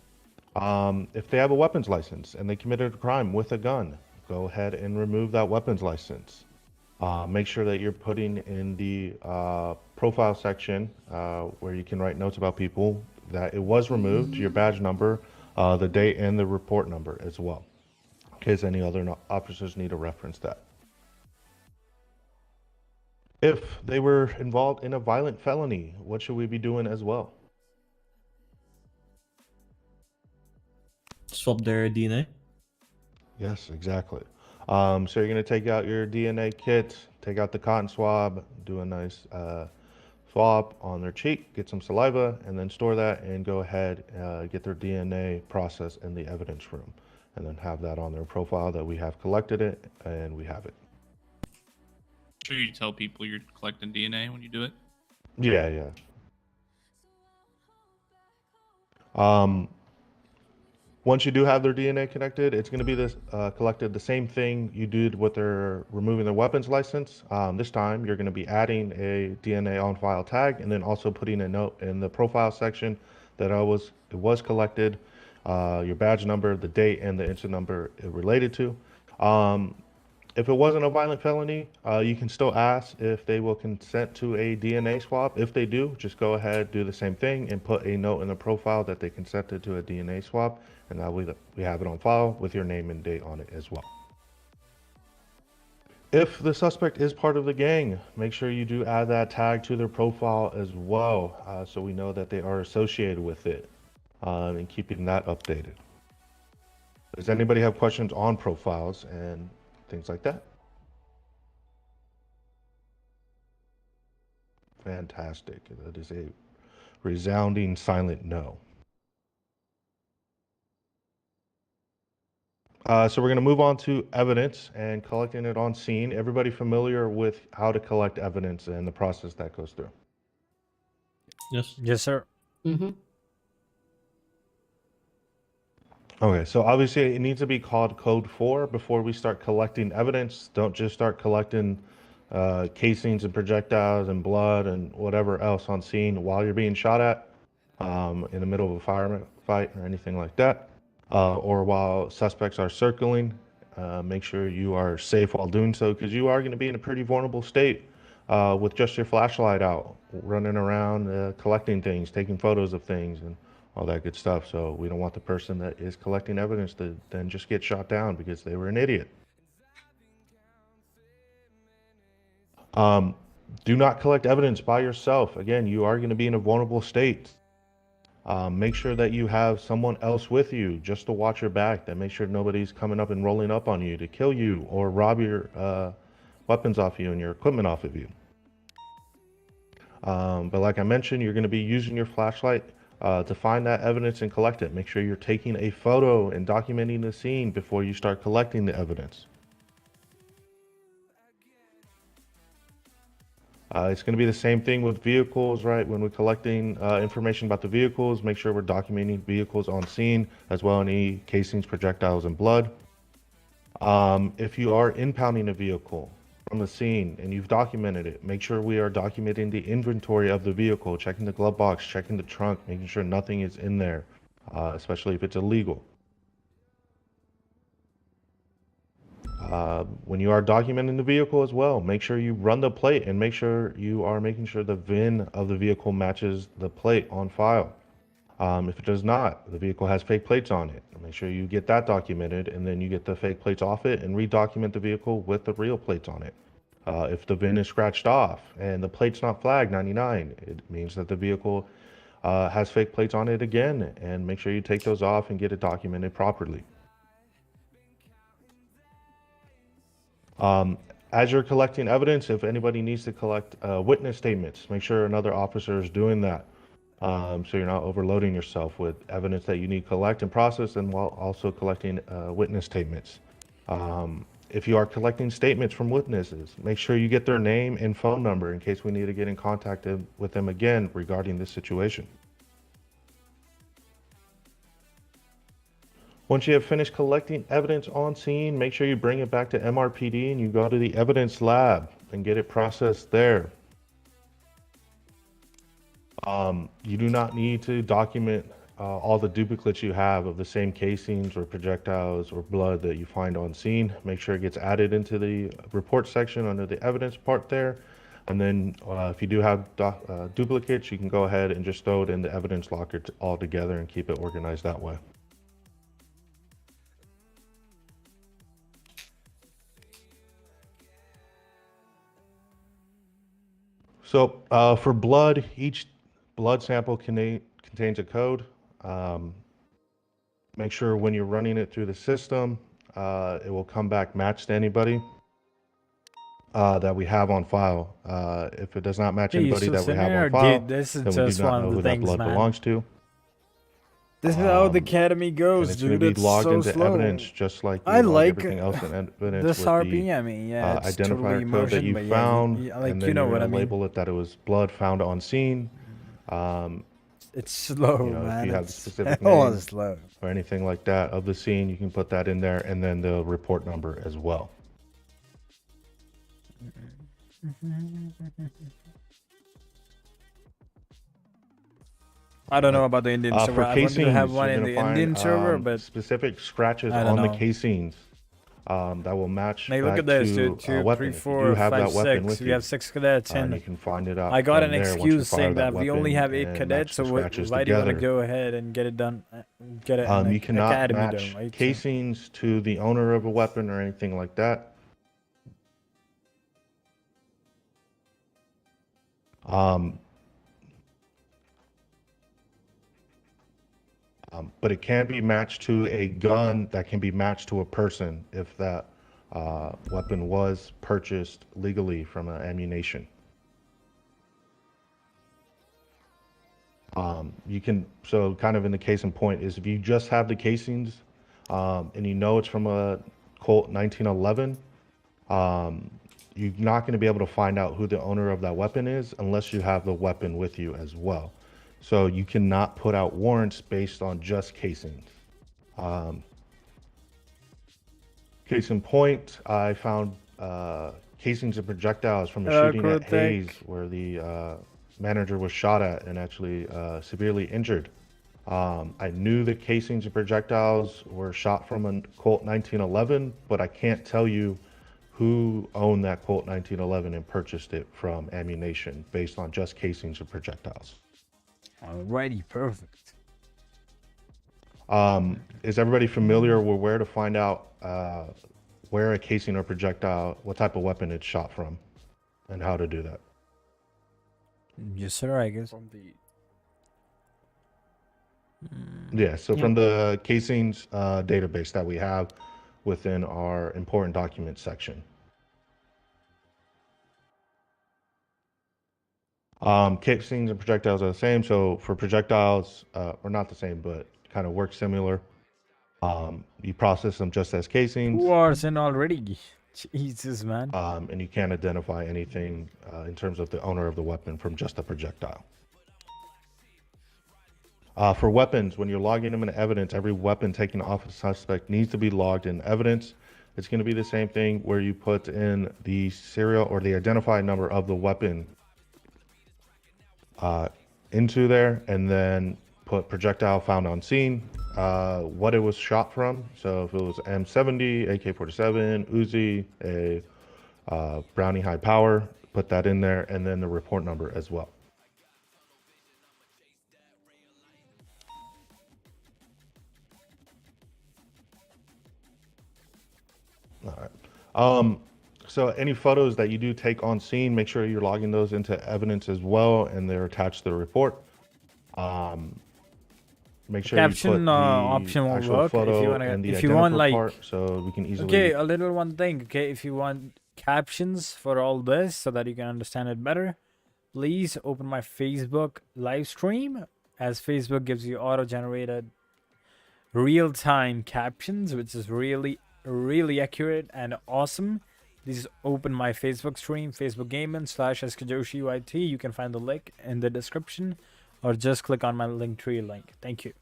if they have a weapons license and they committed a crime with a gun, go ahead and remove that weapons license. Make sure that you're putting in the profile section where you can write notes about people that it was removed, your badge number, the date, and the report number as well, in case any other officers need to reference that. If they were involved in a violent felony, what should we be doing as well? Swap their DNA. Yes, exactly. So you're going to take out your DNA kit, take out the cotton swab, do a nice swab on their cheek, get some saliva, and then store that and go ahead get their DNA processed in the evidence room, and then have that on their profile that we have collected it and we have it. Sure, you tell people you're collecting DNA when you do it. Yeah. Once you do have their DNA connected, it's going to be this collected the same thing you did with their removing their weapons license. This time, you're going to be adding a DNA on file tag and then also putting a note in the profile section that it was collected, your badge number, the date, and the incident number it related to. If it wasn't a violent felony, you can still ask if they will consent to a DNA swab. If they do, just go ahead, do the same thing, and put a note in the profile that they consented to a DNA swab, and now we have it on file with your name and date on it as well. If the suspect is part of the gang, make sure you do add that tag to their profile as well, so we know that they are associated with it, and keeping that updated. Does anybody have questions on profiles and things like that? Fantastic. That is a resounding silent no. So we're going to move on to evidence and collecting it on scene. Everybody familiar with how to collect evidence and the process that goes through? Yes. Yes, sir. Mm-hmm. Okay, so obviously it needs to be called Code 4 before we start collecting evidence. Don't just start collecting casings and projectiles and blood and whatever else on scene while you're being shot at in the middle of a firefight or anything like that. or while suspects are circling. Make sure you are safe while doing so, because you are going to be in a pretty vulnerable state with just your flashlight out, running around collecting things, taking photos of things, and all that good stuff. So we don't want the person that is collecting evidence to then just get shot down because they were an idiot. Do not collect evidence by yourself. Again, you are going to be in a vulnerable state. Make sure that you have someone else with you just to watch your back, that make sure nobody's coming up and rolling up on you to kill you or rob your weapons off you and your equipment off of you. But like I mentioned, you're going to be using your flashlight to find that evidence and collect it. Make sure you're taking a photo and documenting the scene before you start collecting the evidence. It's going to be the same thing with vehicles, right? When we're collecting information about the vehicles, make sure we're documenting vehicles on scene, as well as any casings, projectiles, and blood. If you are impounding a vehicle from the scene and you've documented it, make sure we are documenting the inventory of the vehicle, checking the glove box, checking the trunk, making sure nothing is in there, especially if it's illegal. When you are documenting the vehicle as well, make sure you run the plate and make sure you are making sure the VIN of the vehicle matches the plate on file. If it does not, the vehicle has fake plates on it. Make sure you get that documented, and then you get the fake plates off it and redocument the vehicle with the real plates on it. If the VIN is scratched off and the plate's not flagged 99, it means that the vehicle has fake plates on it again, and make sure you take those off and get it documented properly. As you're collecting evidence, if anybody needs to collect witness statements, make sure another officer is doing that, so you're not overloading yourself with evidence that you need to collect and process, and while also collecting witness statements. If you are collecting statements from witnesses, make sure you get their name and phone number in case we need to get in contact with them again regarding this situation. Once you have finished collecting evidence on scene, make sure you bring it back to MRPD and you go to the evidence lab and get it processed there. You do not need to document all the duplicates you have of the same casings or projectiles or blood that you find on scene. Make sure it gets added into the report section under the evidence part there. And then if you do have duplicates, you can go ahead and just throw it in the evidence locker all together and keep it organized that way. So for blood, each blood sample contains a code. Make sure when you're running it through the system, it will come back matched to anybody that we have on file. If it does not match anybody that we have on file, dude, this is then we just do not one know of who the that things, blood man. belongs to. This is how the academy And goes, it's going dude. to be It's logged so into slow. evidence, just like I we log like everything else in evidence this with RPM. Yeah, the it's identifier totally code that immersion, you but found, yeah, like and you then know you're what I going to mean. label it that it was blood found on scene. It's slow, You know, man. if you have the It's specific hella name slow. or anything like that of the scene, you can put that in there, and then the report number as well. I don't know about the Indian server. For I wanted to have casings, one you're in going the to find Indian server, but specific scratches I on don't the know. casings that will match Hey, look back at this, to dude. a 2, weapon. 3, If you 4, do have 5, that weapon 6. with We you, have 6 cadets, and and you can find it out I got from an there once you excuse fire saying that we only weapon have 8 and cadets, match so the scratches why do you want to together. go ahead and get it done? Get it in the You cannot academy match done, right? casings to the owner of a weapon or anything like that. But it can be matched to a gun that can be matched to a person if that weapon was purchased legally from an ammunition. You can, so kind of in the case in point is if you just have the casings and you know it's from a Colt 1911, you're not going to be able to find out who the owner of that weapon is unless you have the weapon with you as well. So you cannot put out warrants based on just casings. Case in point, I found casings and projectiles from a shooting at Hayes where the manager was shot at and actually severely injured. I knew the casings and projectiles were shot from a Colt 1911, but I can't tell you who owned that Colt 1911 and purchased it from ammunition based on just casings and projectiles. Alrighty, perfect. Is everybody familiar with where to find out where a casing or projectile, what type of weapon it's shot from, and how to do that? Yes, sir, I guess. From the Yeah, so from the casings database that we have within our important documents section. Casings and projectiles are the same. So for projectiles, or not the same, but kind of work similar. You process them just as casings. 2 hours in already. Jesus, man. And you can't identify anything in terms of the owner of the weapon from just a projectile. For weapons, when you're logging them in evidence, every weapon taken off a suspect needs to be logged in evidence. It's going to be the same thing where you put in the serial or the identified number of the weapon into there, and then put projectile found on scene, what it was shot from. So if it was M70, AK-47, Uzi, a Brownie high power, put that in there, and then the report number as well. All right. So any photos that you do take on scene, make sure you're logging those into evidence as well, and they're attached to the report. Make sure Caption you put the option won't actual work photo if you wanna, and the if you want identical like part, so we can easily. Okay, a little one thing. Okay, if you want captions for all this so that you can understand it better, please open my Facebook live stream, as Facebook gives you auto-generated real-time captions, which is really accurate and awesome. Please open my Facebook stream, Facebook Gaming /SKJoshiYT. You can find the link in the description, or just click on my Linktree link. Thank you.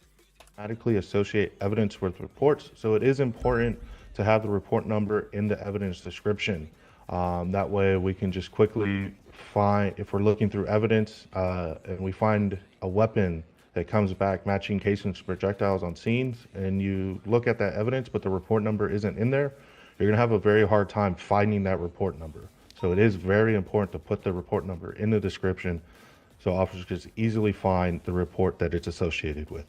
Automatically associate evidence with reports, so it is important to have the report number in the evidence description. That way we can just quickly find, if we're looking through evidence and we find a weapon that comes back matching casings, projectiles on scenes, and you look at that evidence but the report number isn't in there, you're going to have a very hard time finding that report number. So it is very important to put the report number in the description so officers can easily find the report that it's associated with.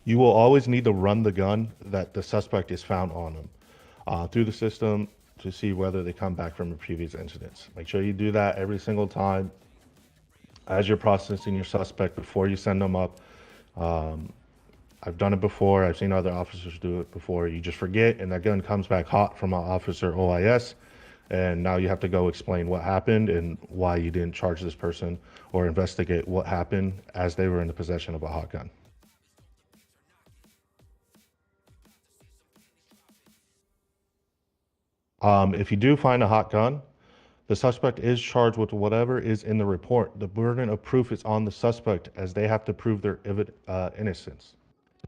You will always need to run the gun that the suspect is found on them through the system to see whether they come back from the previous incidents. Make sure you do that every single time as you're processing your suspect before you send them up. I've done it before. I've seen other officers do it before. You just forget, and that gun comes back hot from an officer OIS, and now you have to go explain what happened and why you didn't charge this person or investigate what happened as they were in the possession of a hot gun. If you do find a hot gun, the suspect is charged with whatever is in the report. The burden of proof is on the suspect, as they have to prove their innocence.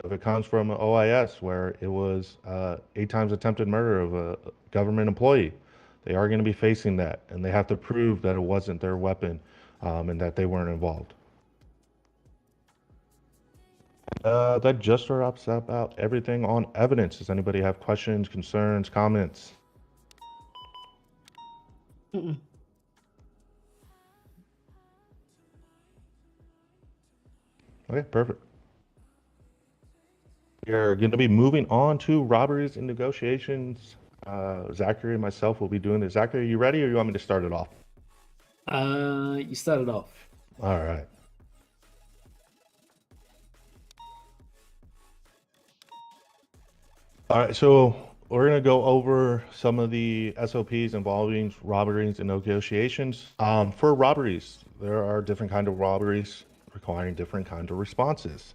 So if it comes from an OIS where it was 8 times attempted murder of a government employee, they are going to be facing that, and they have to prove that it wasn't their weapon and that they weren't involved. That just wraps about everything on evidence. Does anybody have questions, concerns, comments? Okay, perfect. We're going to be moving on to robberies and negotiations. Zachary and myself will be doing this. Zachary, are you ready, or you want me to start it off? You started off. All right. All right, so we're going to go over some of the SOPs involving robberies and negotiations. For robberies, there are different kinds of robberies requiring different kinds of responses.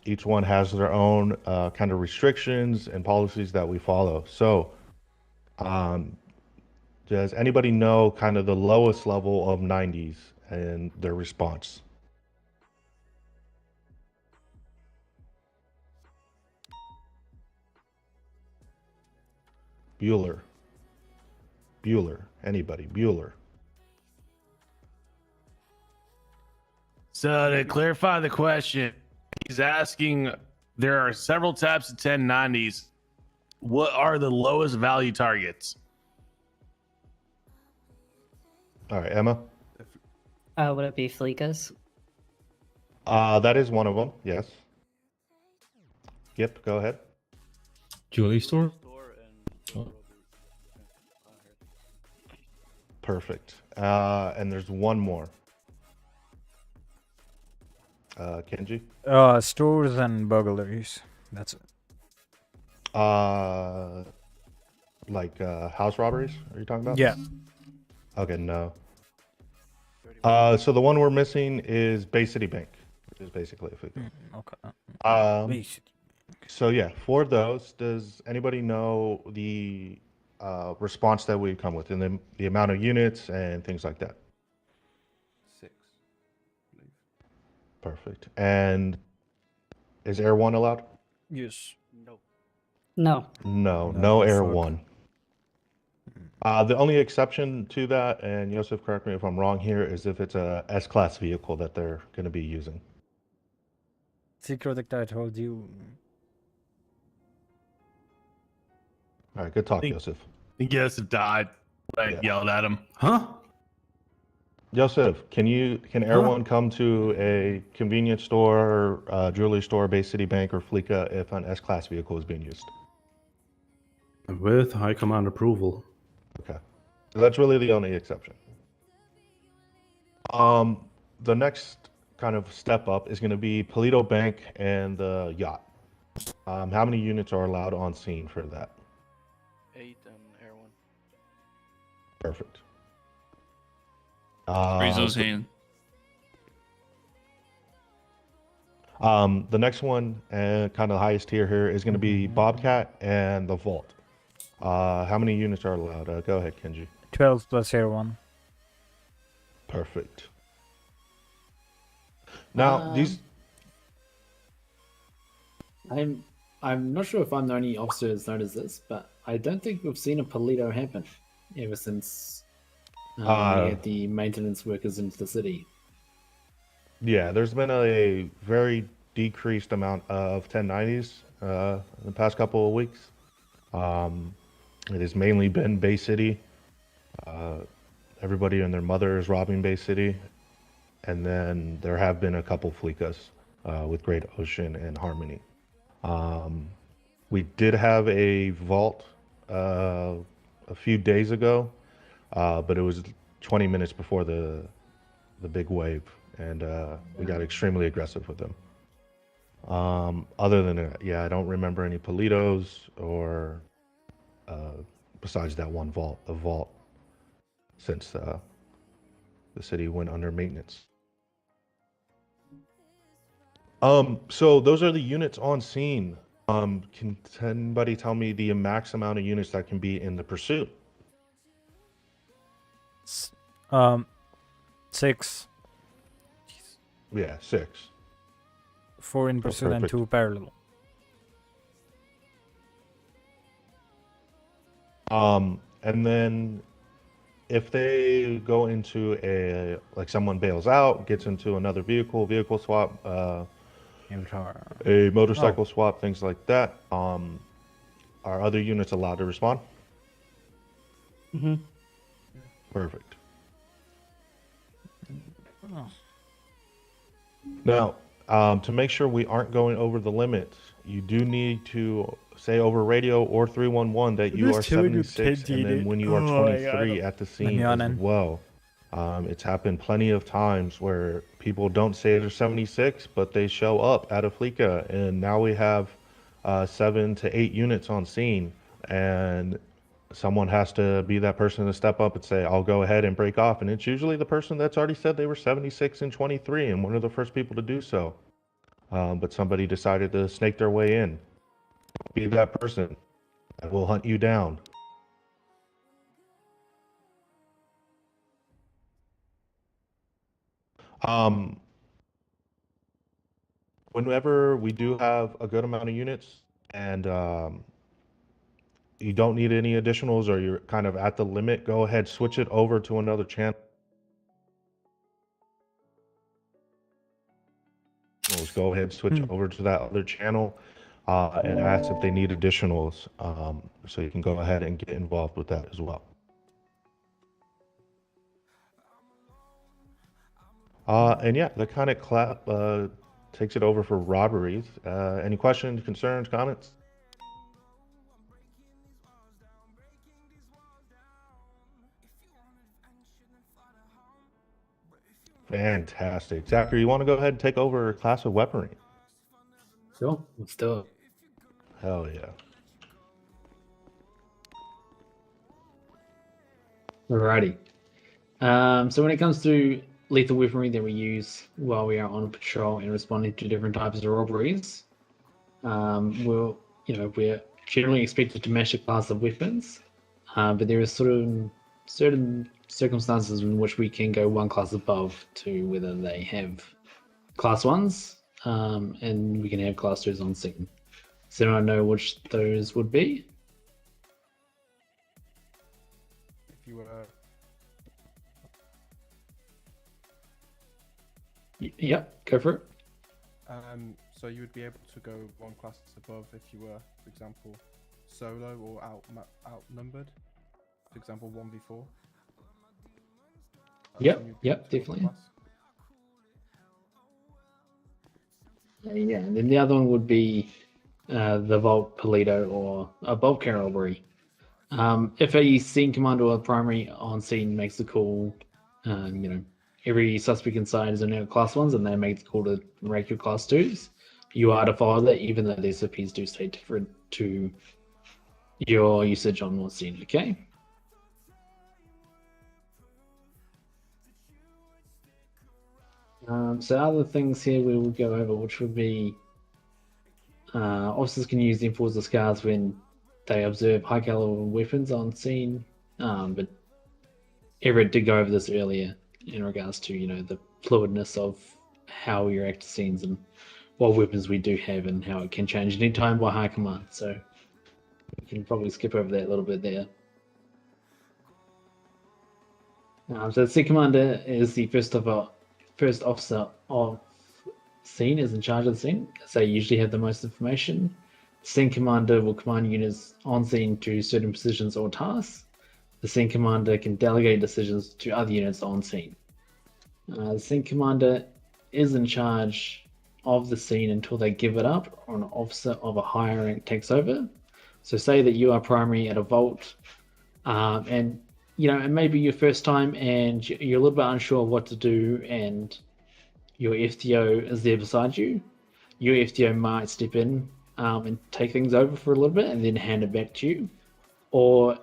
Each one has their own kind of restrictions and policies that we follow. So does anybody know kind of the lowest level of 90s and their response? Bueller. Anybody? Bueller. So to clarify the question, he's asking, there are several types of 1090s. What are the lowest value targets? All right, Emma. Would it be Fleekas? That is one of them. Yes. Yep. Go ahead. Jewelry store? Oh. Perfect. And there's one more. Kenji. Stores and burglaries. That's it. Like house robberies? Are you talking about? Yeah. Okay, no. So the one we're missing is Bay City Bank, which is basically a food. Okay. So yeah, for those, does anybody know the response that we come with, and the amount of units and things like that? 6, I believe. Perfect. And is Air 1 allowed? Yes. No. No Air 1. The only exception to that, and Yosef, correct me if I'm wrong here, is if it's a S-Class vehicle that they're going to be using. Secret that I told you. All right, good talk, Yosef. I guess it died. I yelled at him. Huh? Yosef, can Air 1 come to a convenience store, jewelry store, Bay City Bank, or Fleeca if an S-Class vehicle is being used? With high command approval. Okay. So that's really the only exception. The next kind of step up is going to be Polito Bank and the yacht. How many units are allowed on scene for that? 8 and Air 1. Perfect. Raise those hands. The next one, and kind of the highest tier here, is going to be Bobcat and the Vault. How many units are allowed? Go ahead, Kenji. 12 plus Air 1. Perfect. Now, these... I'm not sure if I'm the only officer that's noticed this, but I don't think we've seen a Polito happen ever since we had the maintenance workers into the city. Yeah, there's been a very decreased amount of 1090s in the past couple of weeks. It has mainly been Bay City. Everybody and their mother is robbing Bay City. And then there have been a couple Fleecas with Great Ocean and Harmony. We did have a vault a few days ago, but it was 20 minutes before the big wave, and we got extremely aggressive with them. Other than that, yeah, I don't remember any Politos or besides that one vault since the city went under maintenance. So those are the units on scene. Can anybody tell me the max amount of units that can be in the pursuit? 6. Yeah, 6. 4 in pursuit and perfect. 2 parallel. And then if they go into like someone bails out, gets into another vehicle swap, a motorcycle swap, things like that, are other units allowed to respond? Mm-hmm. Perfect. Now, to make sure we aren't going over the limit, you do need to say over radio or 311 that you are 76, and then when you are 23 at the scene as well. It's happened plenty of times where people don't say they're 76, but they show up at a Fleeca, and now we have 7 to 8 units on scene, and someone has to be that person to step up and say, I'll go ahead and break off. And it's usually the person that's already said they were 76 and 23 and one of the first people to do so. But somebody decided to snake their way in. Be that person. I will hunt you down. Whenever we do have a good amount of units and you don't need any additionals or you're kind of at the limit, go ahead, switch it over to another channel. go ahead and switch over to that other channel and ask if they need additionals. So you can go ahead and get involved with that as well. And yeah, that kind of takes it over for robberies. Any questions, concerns, comments? Fantastic. Zachary, you want to go ahead and take over class of weaponry? Sure, let's do it. Hell yeah. Alrighty. So when it comes to lethal weaponry that we use while we are on patrol and responding to different types of robberies, we're generally expected to match a class of weapons, but there is sort of certain circumstances in which we can go one class above to whether they have class 1s, and we can have class 2s on scene. Does anyone know which those would be? If you were... Yep, go for it. So you would be able to go one class above if you were, for example, solo or outnumbered. For example, 1v4. Yep, definitely. Yeah, and then the other one would be the Vault Polito or a bulk carry robbery. If a scene commander or primary on scene makes the call, every suspect inside is now class 1s and they make the call to rank your class 2s. You are to follow that, even though the SOPs do stay different to your usage on what's scene, okay? So other things here we will go over, which would be officers can use the enforcer scars when they observe high caliber weapons on scene, but Everett did go over this earlier in regards to the fluidness of how we react to scenes and what weapons we do have and how it can change anytime by high command. So we can probably skip over that a little bit there. So the scene commander is the first officer of scene, is in charge of the scene, as they usually have the most information. The scene commander will command units on scene to certain positions or tasks. The scene commander can delegate decisions to other units on scene. The scene commander is in charge of the scene until they give it up or an officer of a higher rank takes over. So say that you are primary at a vault, and it may be your first time and you're a little bit unsure of what to do, and your FTO is there beside you. Your FTO might step in and take things over for a little bit and then hand it back to you. Or,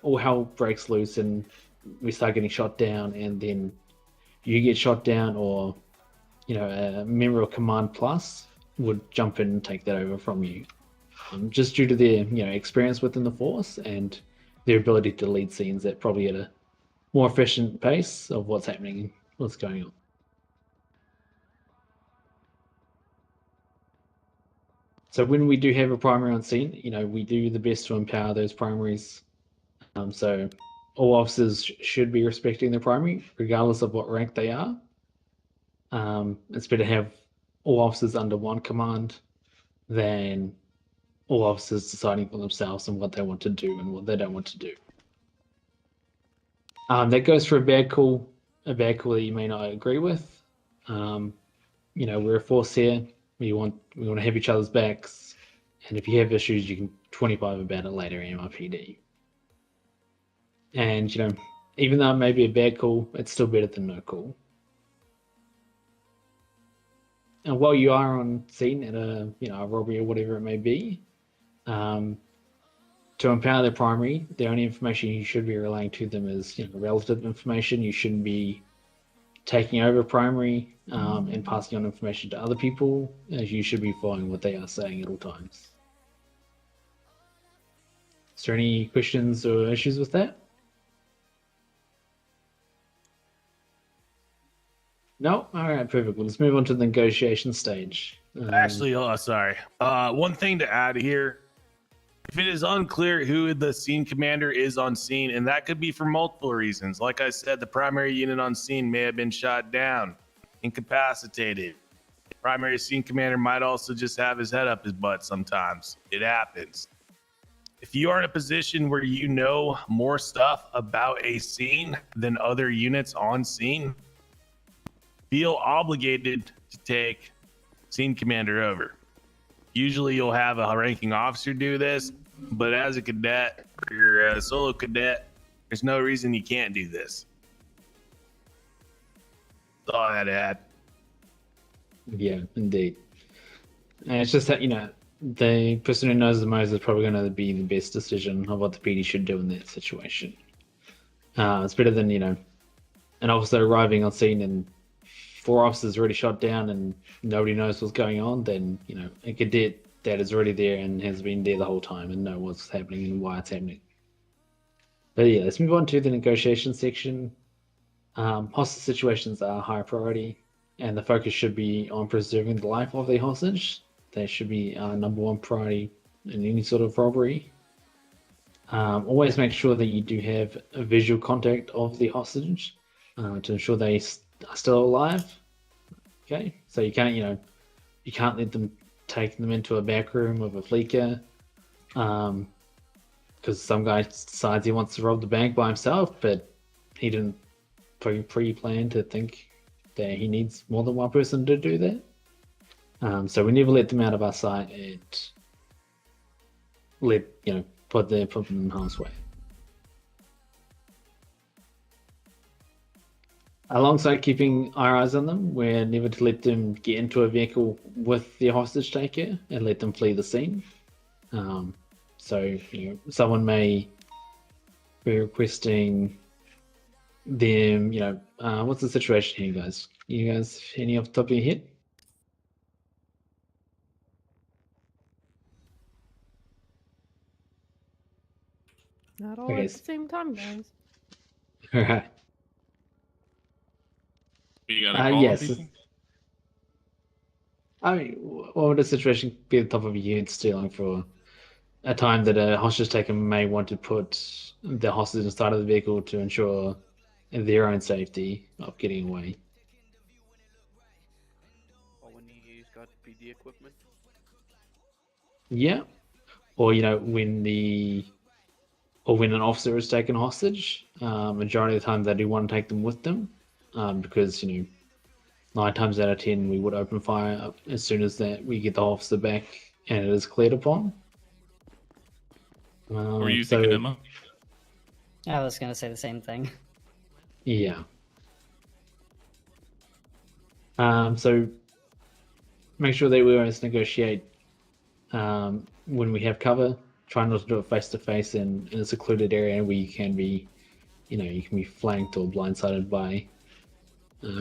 all hell breaks loose and we start getting shot down, and then you get shot down, or, a member of Command Plus would jump in and take that over from you. Just due to their, experience within the force and their ability to lead scenes at probably at a more efficient pace of what's happening and what's going on. So when we do have a primary on scene, we do the best to empower those primaries. So all officers should be respecting their primary, regardless of what rank they are. It's better to have all officers under one command than all officers deciding for themselves and what they want to do and what they don't want to do. That goes for a bad call that you may not agree with. We're a force here. We want to have each other's backs, and if you have issues, you can 25 about it later in MRPD. And even though it may be a bad call, it's still better than no call. And while you are on scene at a robbery or whatever it may be, to empower their primary, the only information you should be relaying to them is relative information. You shouldn't be taking over primary and passing on information to other people, as you should be following what they are saying at all times. Is there any questions or issues with that? No? All right, perfect. Well, let's move on to the negotiation stage. Actually, sorry. One thing to add here. If it is unclear who the scene commander is on scene, and that could be for multiple reasons. Like I said, the primary unit on scene may have been shot down, incapacitated. Primary scene commander might also just have his head up his butt sometimes. It happens. If you are in a position where you know more stuff about a scene than other units on scene, feel obligated to take scene commander over. Usually you'll have a ranking officer do this, but as a cadet or you're a solo cadet, there's no reason you can't do this. That's all I had to add. Yeah, indeed. And it's just that, you know, the person who knows the most is probably going to be the best decision of what the PD should do in that situation. It's better than, you know, an officer arriving on scene and 4 officers already shot down and nobody knows what's going on, than, you know, a cadet that is already there and has been there the whole time and know what's happening and why it's happening. But yeah, let's move on to the negotiation section. Hostage situations are high priority, and the focus should be on preserving the life of the hostage. That should be our number 1 priority in any sort of robbery. Always make sure that you do have a visual contact of the hostage to ensure they are still alive. Okay, so you can't, you know, you can't let them take them into a back room with a fleeker, because some guy decides he wants to rob the bank by himself, but he didn't pre-plan to think that he needs more than 1 person to do that. So we never let them out of our sight and put them in harm's way. Alongside keeping our eyes on them, we're never to let them get into a vehicle with the hostage taker and let them flee the scene. So, you know, someone may be requesting them, you know, what's the situation here, guys? You guys, any off the top of your head? Not all Okay. at the same time, guys. All right. You gotta call yes. people? I mean, what would the situation be at the top of your head stealing for a time that a hostage taker may want to put the hostage inside of the vehicle to ensure their own safety of getting away? Or when he's got PD equipment. Yeah. Or, you know, when an officer is taken hostage, majority of the time they do want to take them with them, because, you know, 9 times out of 10 we would open fire as soon as that we get the officer back and it is cleared upon. Were you thinking, Emma? I was gonna say the same thing. Yeah. So make sure that we always negotiate when we have cover. Try not to do it face to face in a secluded area where you can be, you know, you can be flanked or blindsided by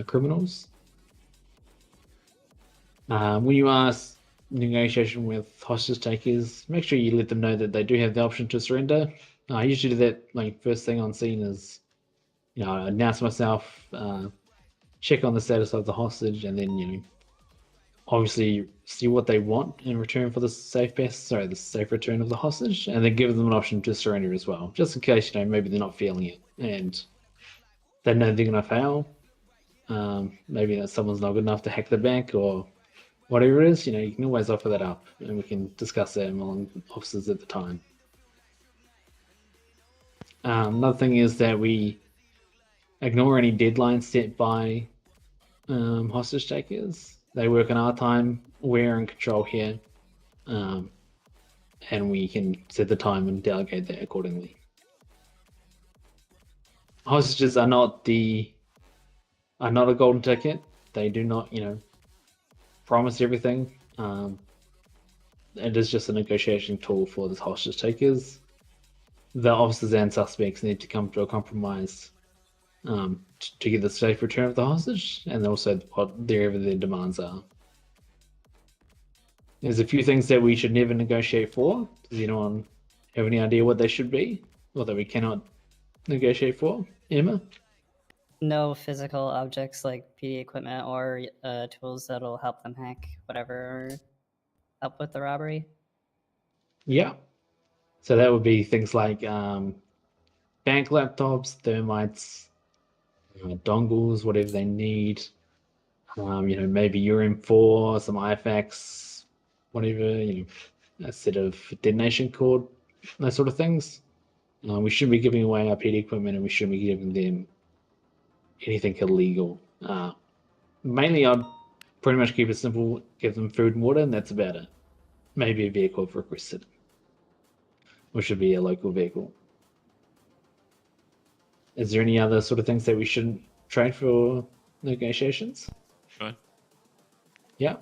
criminals. When you are negotiation with hostage takers, make sure you let them know that they do have the option to surrender. I usually do that like first thing on scene is, you know, I announce myself, check on the status of the hostage, and then, you know, obviously see what they want in return for the safe return of the hostage, and then give them an option to surrender as well, just in case, you know, maybe they're not feeling it and they know they're gonna fail. Maybe that someone's not good enough to hack the bank or whatever it is, you know, you can always offer that up and we can discuss that among officers at the time. Another thing is that we ignore any deadlines set by hostage takers. They work in our time, we're in control here, and we can set the time and delegate that accordingly. Hostages are not a golden ticket. They do not, you know, promise everything. It is just a negotiation tool for the hostage takers. The officers and suspects need to come to a compromise to get the safe return of the hostage, and also whatever their demands are. There's a few things that we should never negotiate for. Does anyone have any idea what they should be, or that we cannot negotiate for? Emma? No physical objects like PD equipment or tools that'll help them hack whatever or help with the robbery. Yeah. So that would be things like bank laptops, thermites, dongles, whatever they need. Maybe URM4, some IFAX, whatever, a set of detonation cord, those sort of things. We shouldn't be giving away our PD equipment, and we shouldn't be giving them anything illegal. Mainly, I'd pretty much keep it simple, give them food and water, and that's about it. Maybe a vehicle if requested, which should be a local vehicle. Is there any other sort of things that we shouldn't trade for negotiations? Good. Yeah.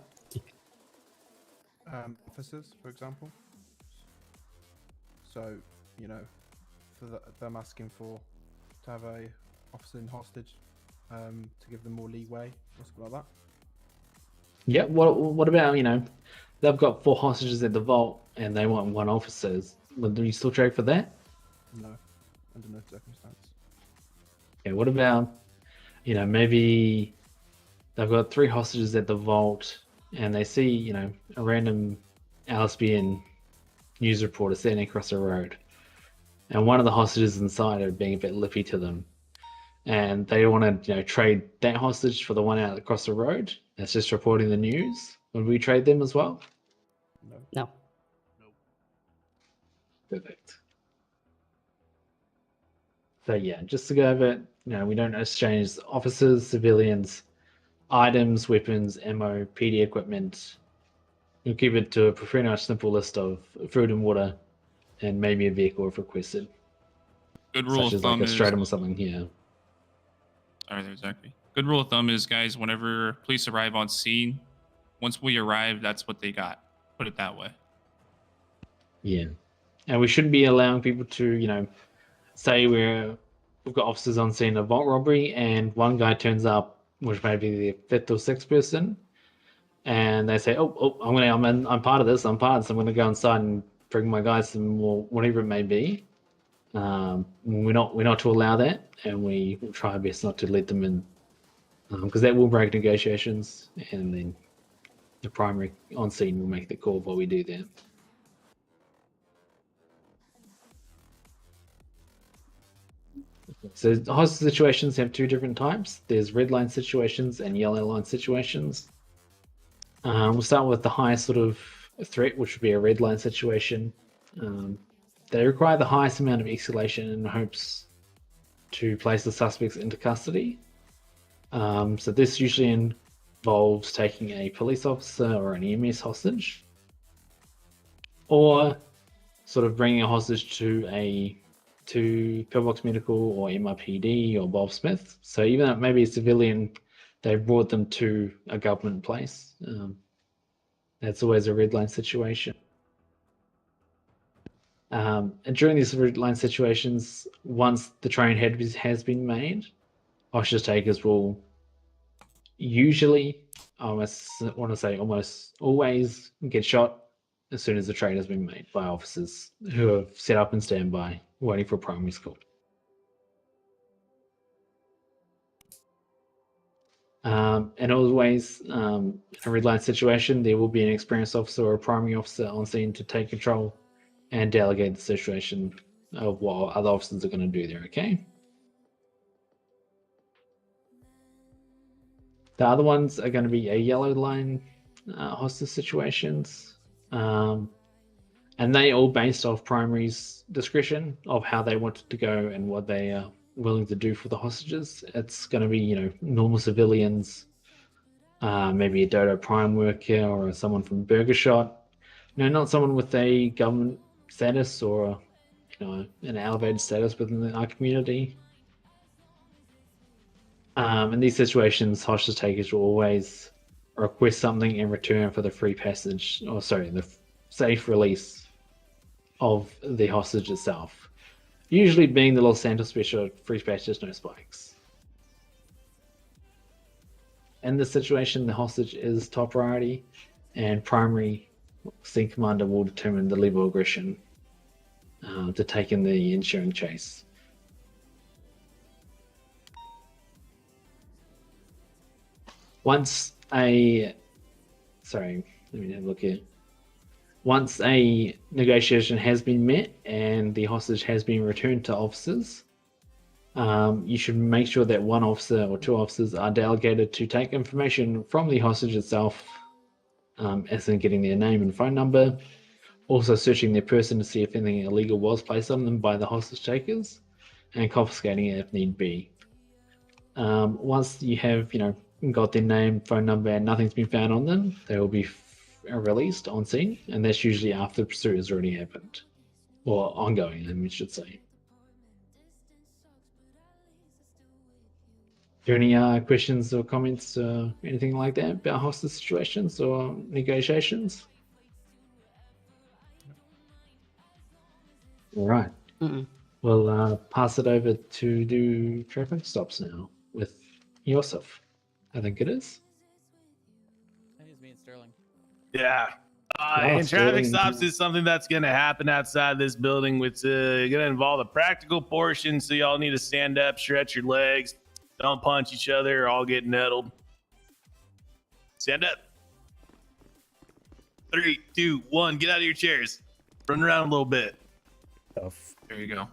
Officers, for example. So, for them asking to have a officer in hostage, to give them more leeway or something like that. Yeah. What about they've got 4 hostages at the vault and they want 1 officer? Would you still trade for that? No, under no circumstance. Okay. What about maybe they've got 3 hostages at the vault and they see a random LSBN news reporter standing across the road, and one of the hostages inside are being a bit lippy to them, and they want to trade that hostage for the one out across the road that's just reporting the news. Would we trade them as well? No. Perfect. So yeah, just to go over it, we don't exchange officers, civilians, items, weapons, ammo, PD equipment. We'll keep it to a pretty much simple list of food and water, and maybe a vehicle if requested. Good rule such of as like thumb a is. stratum or something. Yeah. Sorry, there, Zachary. Good rule of thumb is, guys, whenever police arrive on scene, once we arrive, that's what they got. Put it that way. Yeah, and we shouldn't be allowing people to, say we've got officers on scene of vault robbery, and one guy turns up, which may be the 5th or 6th person, and they say, I'm part of this. I'm gonna go inside and bring my guys some more, whatever it may be. We're not to allow that, and we will try our best not to let them in, because that will break negotiations, and then the primary on scene will make the call while we do that. So hostage situations have 2 different types. There's red line situations and yellow line situations. We'll start with the highest sort of threat, which would be a red line situation. They require the highest amount of escalation in hopes to place the suspects into custody. So this usually involves taking a police officer or an EMS hostage, or sort of bringing a hostage to Pillbox Medical or MIPD or Bob Smith. So even though it may be a civilian, they've brought them to a government place. That's always a red line situation. And during these red line situations, once the train has been made, hostage takers will usually, almost always get shot as soon as the train has been made by officers who have set up and standby, waiting for primary school. And always, in a red line situation, there will be an experienced officer or a primary officer on scene to take control and delegate the situation of what other officers are going to do there, okay? The other ones are going to be a yellow line hostage situations. And they all based off primary's discretion of how they want it to go and what they are willing to do for the hostages. It's going to be, normal civilians, maybe a Dodo Prime worker or someone from Burger Shot. Not someone with a government status or, an elevated status within our community. In these situations, hostage takers will always request something in return for the free passage, the safe release of the hostage itself. Usually being the Los Santos special, free passage, no spikes. In this situation, the hostage is top priority, and primary scene commander will determine the level of aggression to take in the ensuing chase. Once a negotiation has been met and the hostage has been returned to officers, You should make sure that one officer or two officers are delegated to take information from the hostage itself, as in getting their name and phone number, also searching their person to see if anything illegal was placed on them by the hostage takers, and confiscating it if need be. Once you have, got their name, phone number, and nothing's been found on them, they will be released on scene, and that's usually after the pursuit has already happened, or ongoing, I should say. Do you have any questions or comments, anything like that about hostage situations or negotiations? All right. We'll pass it over to do traffic stops now with Yosef. I think it is. I think it's me and Sterling. Yeah. Oh, And traffic Sterling. stops is something that's going to happen outside this building, which is going to involve a practical portion. So y'all need to stand up, stretch your legs, don't punch each other, or all get nettled. Stand up. 3, 2, 1. Get out of your chairs. Run around a little bit. There you go.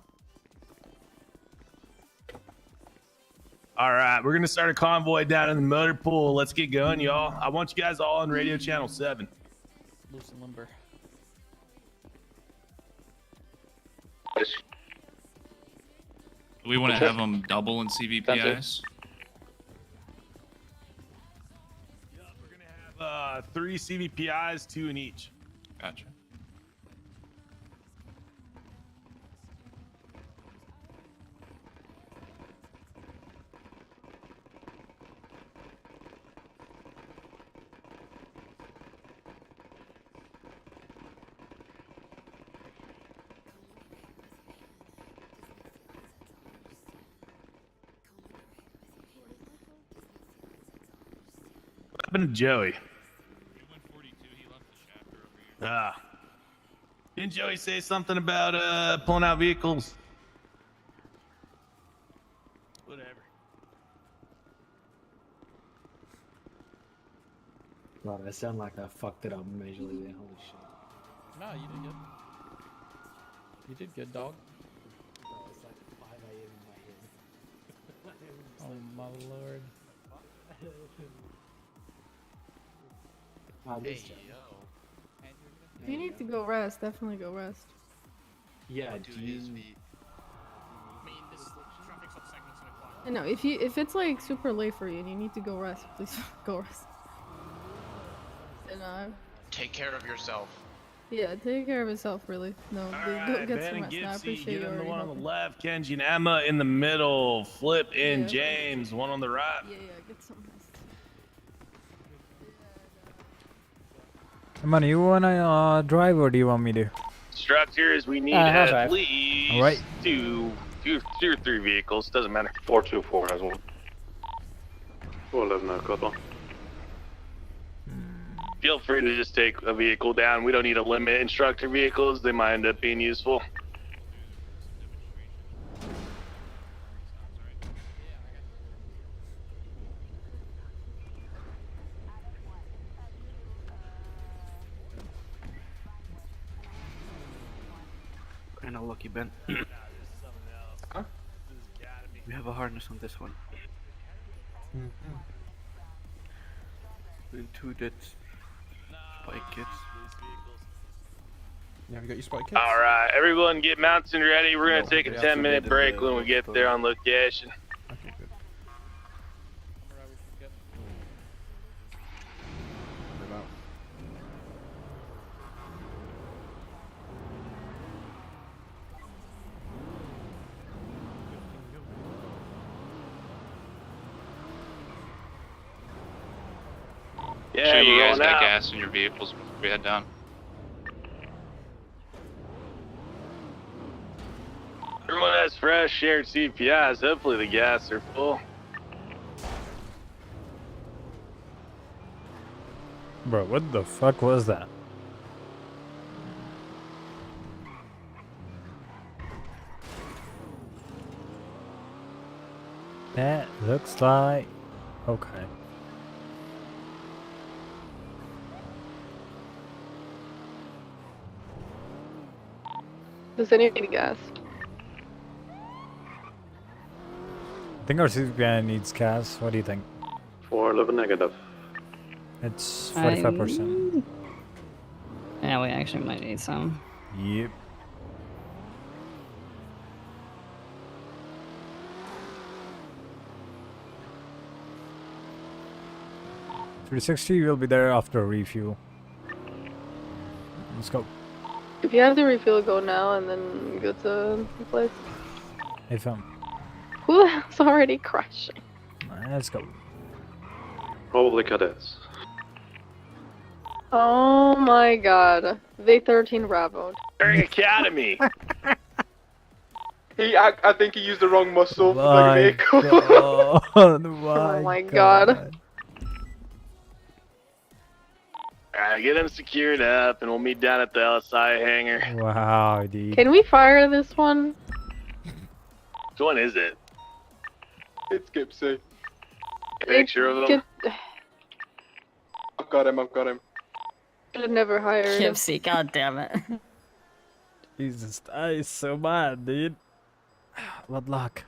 All right, we're gonna start a convoy down in the motor pool. Let's get going, y'all. I want you guys all on radio channel 7. Loose and limber. We want to have them double in CVPIs. We're gonna have 3 CVPIs, 2 in each. Gotcha. What happened to Joey? Didn't Joey say something about pulling out vehicles? Whatever. Right, I sound like I fucked it up majorly there. Holy shit. No, you did good. You did good, dog. It's like 5 a.m. in my head. Oh my lord. If you need to go rest, definitely go rest. Yeah, do you... I know, if it's like super late for you and you need to go rest, please go rest. And take care of yourself. yeah, take care of yourself, really. No, All go right, get Ben some and rest. I Gipsy, appreciate get in your the one on the helping. left. Kenji and Emma in the middle. Flip in Yeah. James, one on the right. Yeah, get some rest. Come on, you wanna drive or do you want me to? Structures, we need I'll at drive. least All right. two or 3 vehicles. Doesn't matter. 424 has one. 411 I've got one. Feel free to just take a vehicle down. We don't need to limit instructor vehicles. They might end up being useful. Kinda lucky, Ben. Huh? We have a harness on this one. Into that spike kits. Yeah, have you got your spike kits? All right, everyone get mounts and ready. We're No, gonna take a they 10-minute activated break the when we get there on location. Okay, good. Move out. Yeah, Sure, you we're guys rolling got out. gas in your vehicles before we head down. Everyone has fresh shared CPIs. Hopefully the gas are full. Bro, what the fuck was that? That looks like... Okay. Does anyone need gas? I think our CPI needs CAS. What do you think? 411 negative. It's 45%. Yeah, we actually might need some. Yep. $360 will be there after refuel. Let's go. If you have to refuel, go now and then go to the place. Hey fam. Who the hell's already crashing? Let's go. Probably cadets. Oh my god. They 13 Bravo. During Academy. I think he used the wrong muscle for the My vehicle. God. Oh my god. Alright, get him secured up and we'll meet down at the LSI hangar. Wow, dude. Can we fire this one? Which one is it? It's Gipsy. Picture of him? I've got him, I've got him. Should have never hired him. Gypsy, god damn it. Jesus, that is so bad, dude. What luck.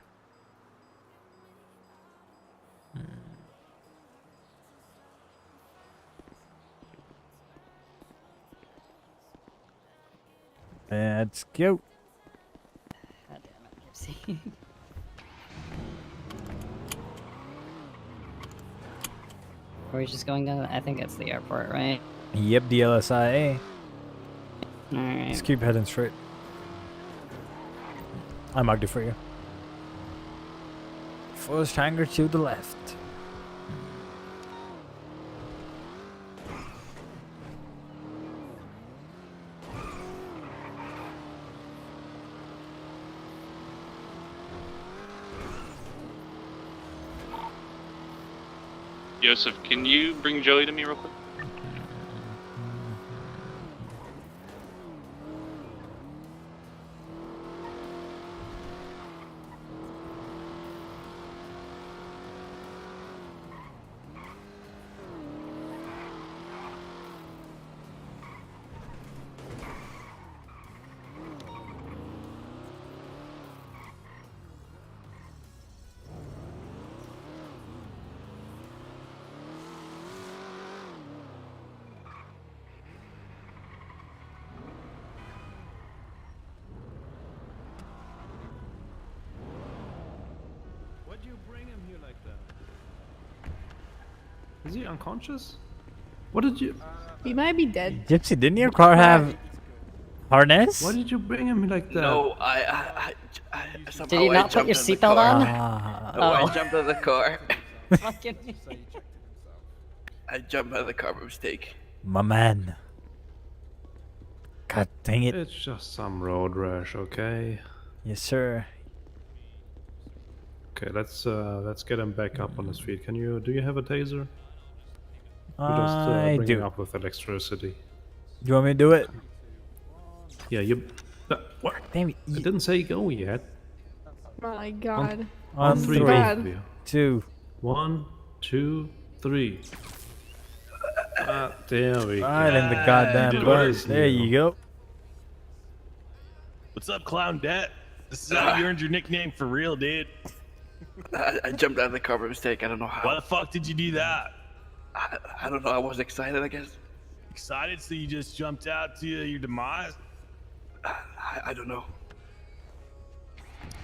Let's go. God damn it, Gypsy. Are we just going down? I think it's the airport, right? Yep, the LSIA. Alright. Just keep heading straight. I marked it for you. First hangar to the left. Joseph, can you bring Joey to me real quick? Why'd you bring him here like that? Is he unconscious? What did you... He might be dead. Gypsy, didn't your car have harness? Why did you bring him like that? No, I somehow Did you not put your seatbelt on? No, I Oh. jumped out of the car. Fucking. I jumped out of the car by mistake. My man. God dang it. It's just some road rash, okay? Yes, sir. Okay, let's get him back up on his feet. Do you have a taser? Or just I bring do. him up with electricity. You want me to do it? Yeah, you... what? Damn it. I didn't say go yet. My god. On On three, three. both of you. 2. 1, 2, 3. There we go. Right in the goddamn Did butt. what? There you go. What's up, Clown Det? This is how you earned your nickname for real, dude. I jumped out of the car by mistake. I don't know how. Why the fuck did you do that? I don't know. I was excited, I guess. Excited, so you just jumped out to your demise? I don't know.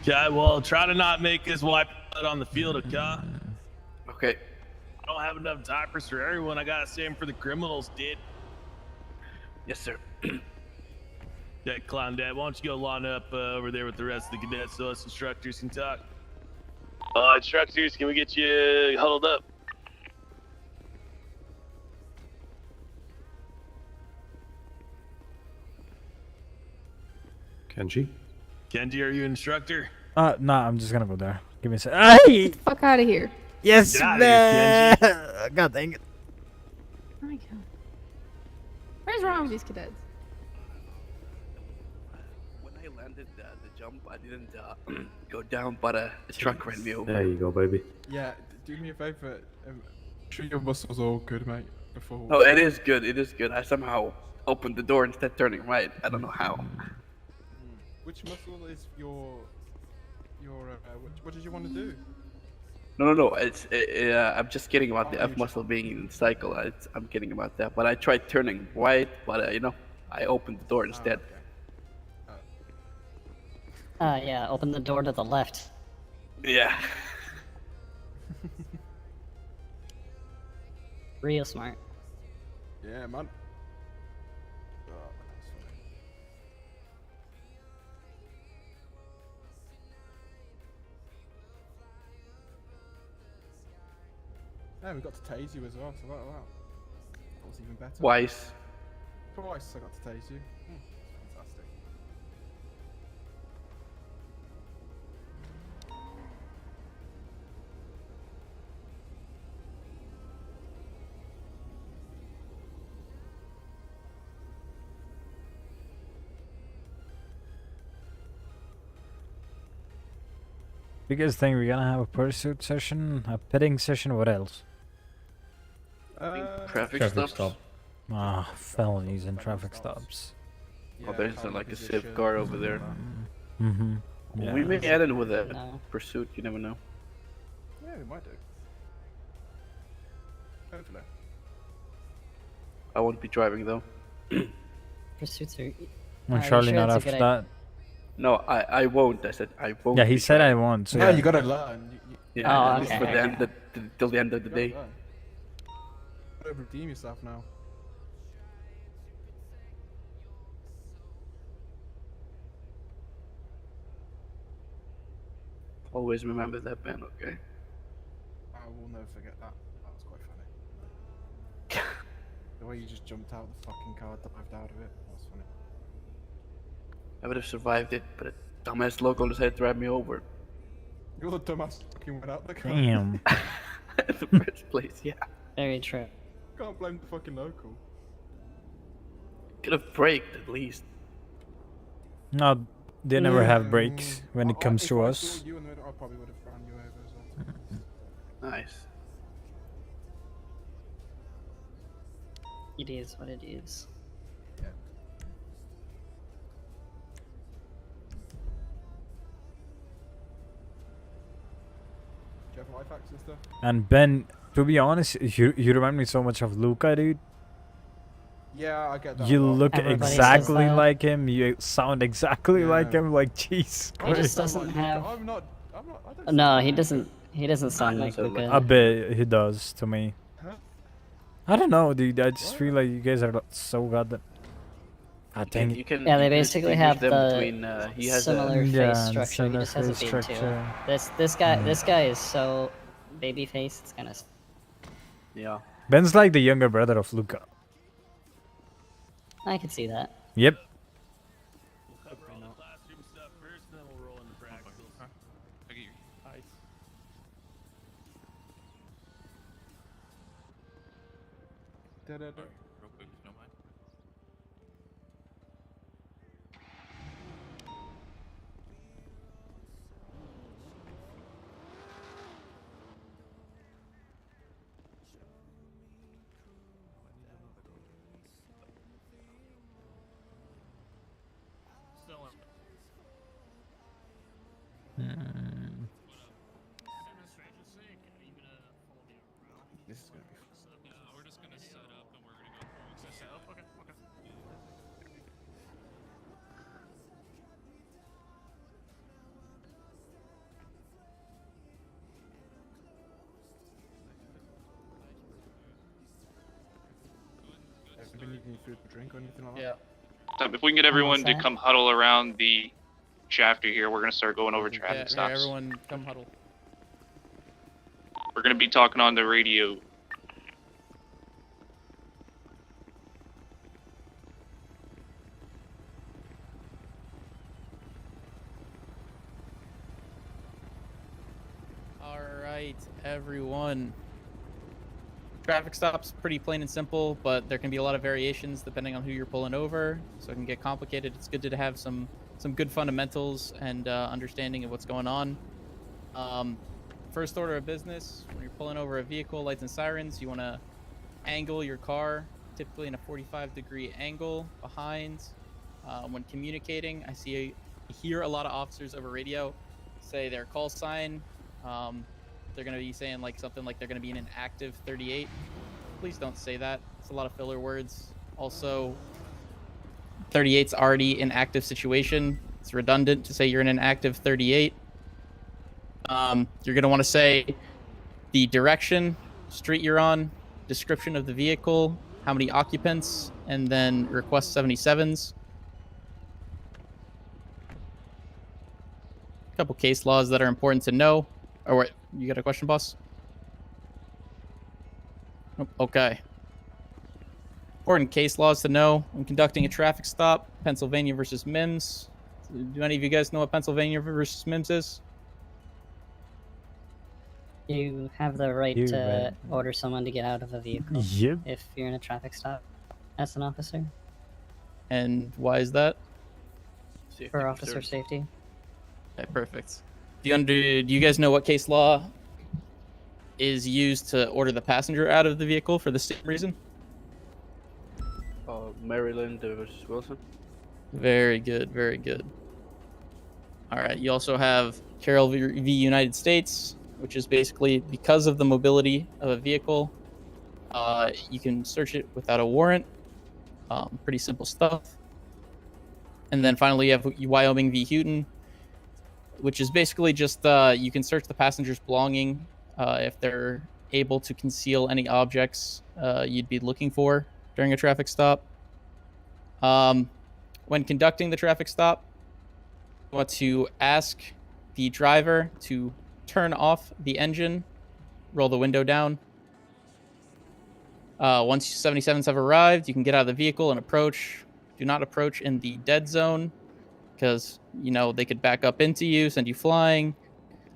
Okay, well, try to not make us wipe out on the field, okay? Okay. I don't have enough diapers for everyone. I gotta save them for the criminals, dude. Yes, sir. Yeah, Clown Dad, why don't you go line up over there with the rest of the cadets so us instructors can talk? Instructors, can we get you huddled up? Kenji? Kenji, are you an instructor? Nah, I'm just gonna go there. Give me a sec. Hey! Fuck out of here. Yes, Get outta man! here, God dang it. Oh my god. What is wrong with these cadets? When I landed the jump, I didn't go down, but a truck ran me over. There you go, baby. Yeah, do me a favor. Treat your muscles all good, mate. Before. Oh, it is good. It is good. I somehow opened the door instead of turning right. I don't know how. Which muscle is your what did you want to do? No. It's I'm just kidding about the F muscle being in the cycle. I'm kidding about that. But I tried turning right, but I opened the door instead. Yeah, open the door to the left. Yeah. Real smart. Yeah, man. Yeah, we got to tase you as well, so that was even better. Twice. Twice I got to tase you. Fantastic. Biggest thing, we're gonna have a pursuit session, a pitting session, what else? Traffic stops. Ah, felonies and traffic stops. Oh, there's like a civ car over there. Mm-hmm. We may add in with a pursuit. You never know. Yeah, we might do. Hopefully. I won't be driving though. Pursuits are. And Charlie sure not it's a after good that. No, I won't. I said I won't. Yeah, he be said I driving. won't. So No, yeah. you gotta learn. Yeah, Oh, at least okay, for the okay. end, till the end of the You gotta day. learn. You gotta redeem yourself now. Always remember that, man. Okay. I will never forget that. That was quite funny. The way you just jumped out of the fucking car, dived out of it. That was funny. I would have survived it, but a dumbass local decided to drive me over. You're the dumbass fucking went out the car. Damn. In the first place, yeah. Very true. Can't blame the fucking local. Could have braked at least. No, they never have brakes when it comes to If I us. saw you in the middle, I probably would have run you over as well. Nice. It is what it is. Yeah. Do you have life hacks and stuff? And Ben, to be honest, you remind me so much of Luca, dude. Yeah, I get that. You a lot. look Everybody says exactly that. like him. You sound exactly like Yeah. him. Like, jeez. He just Christ. doesn't have. I'm not. I don't No, sound he like doesn't. He doesn't sound like sound like Luca. A bit, he does to me. Huh? I don't know, dude. I just feel like you guys are so goddamn. God dang it. You can. Yeah, they you can basically distinguish have them the between, he has similar a. face Yeah, structure. He similar just has a face beard too. structure. This guy is so baby face. It's kind of. Yeah. Ben's like the younger brother of Luca. I could see that. Yep. Real quick, if you don't mind. This is gonna be. We're just gonna set up and we're gonna go through. Set up? Okay. Anybody need any food or drink or anything like that? Yeah. If we can get everyone to that? come huddle around the shafter here, we're gonna start going over Yeah, traffic here, stops. everyone come huddle. We're gonna be talking on the radio. Alright, everyone. Traffic stops pretty plain and simple, but there can be a lot of variations depending on who you're pulling over, so it can get complicated. It's good to have some good fundamentals and understanding of what's going on. First order of business, when you're pulling over a vehicle, lights and sirens, you want to angle your car, typically in a 45-degree angle behind. When communicating, hear a lot of officers over radio say their call sign, they're going to be saying like something like they're going to be in an active 38. Please don't say that. It's a lot of filler words. Also, 38's already an active situation. It's redundant to say you're in an active 38. You're going to want to say the direction, street you're on, description of the vehicle, how many occupants, and then request 77s. A couple case laws that are important to know. Or what? You got a question, boss? Nope. Okay. Important case laws to know when conducting a traffic stop. Pennsylvania versus MIMS. Do any of you guys know what Pennsylvania versus MIMS is? You have the right You to read- order someone to get out of a vehicle Yep. if you're in a traffic stop as an officer And why is that? for officer safety. Okay, perfect. Do you guys know what case law is used to order the passenger out of the vehicle for the same reason? Maryland versus Wilson. Very good, very good. All right, you also have Carroll v. United States, which is basically because of the mobility of a vehicle, you can search it without a warrant. Pretty simple stuff. And then finally, you have Wyoming v. Houghton, which is basically just you can search the passenger's belonging if they're able to conceal any objects you'd be looking for during a traffic stop. When conducting the traffic stop, you want to ask the driver to turn off the engine, roll the window down. Once 77s have arrived, you can get out of the vehicle and approach. Do not approach in the dead zone because, you know, they could back up into you, send you flying.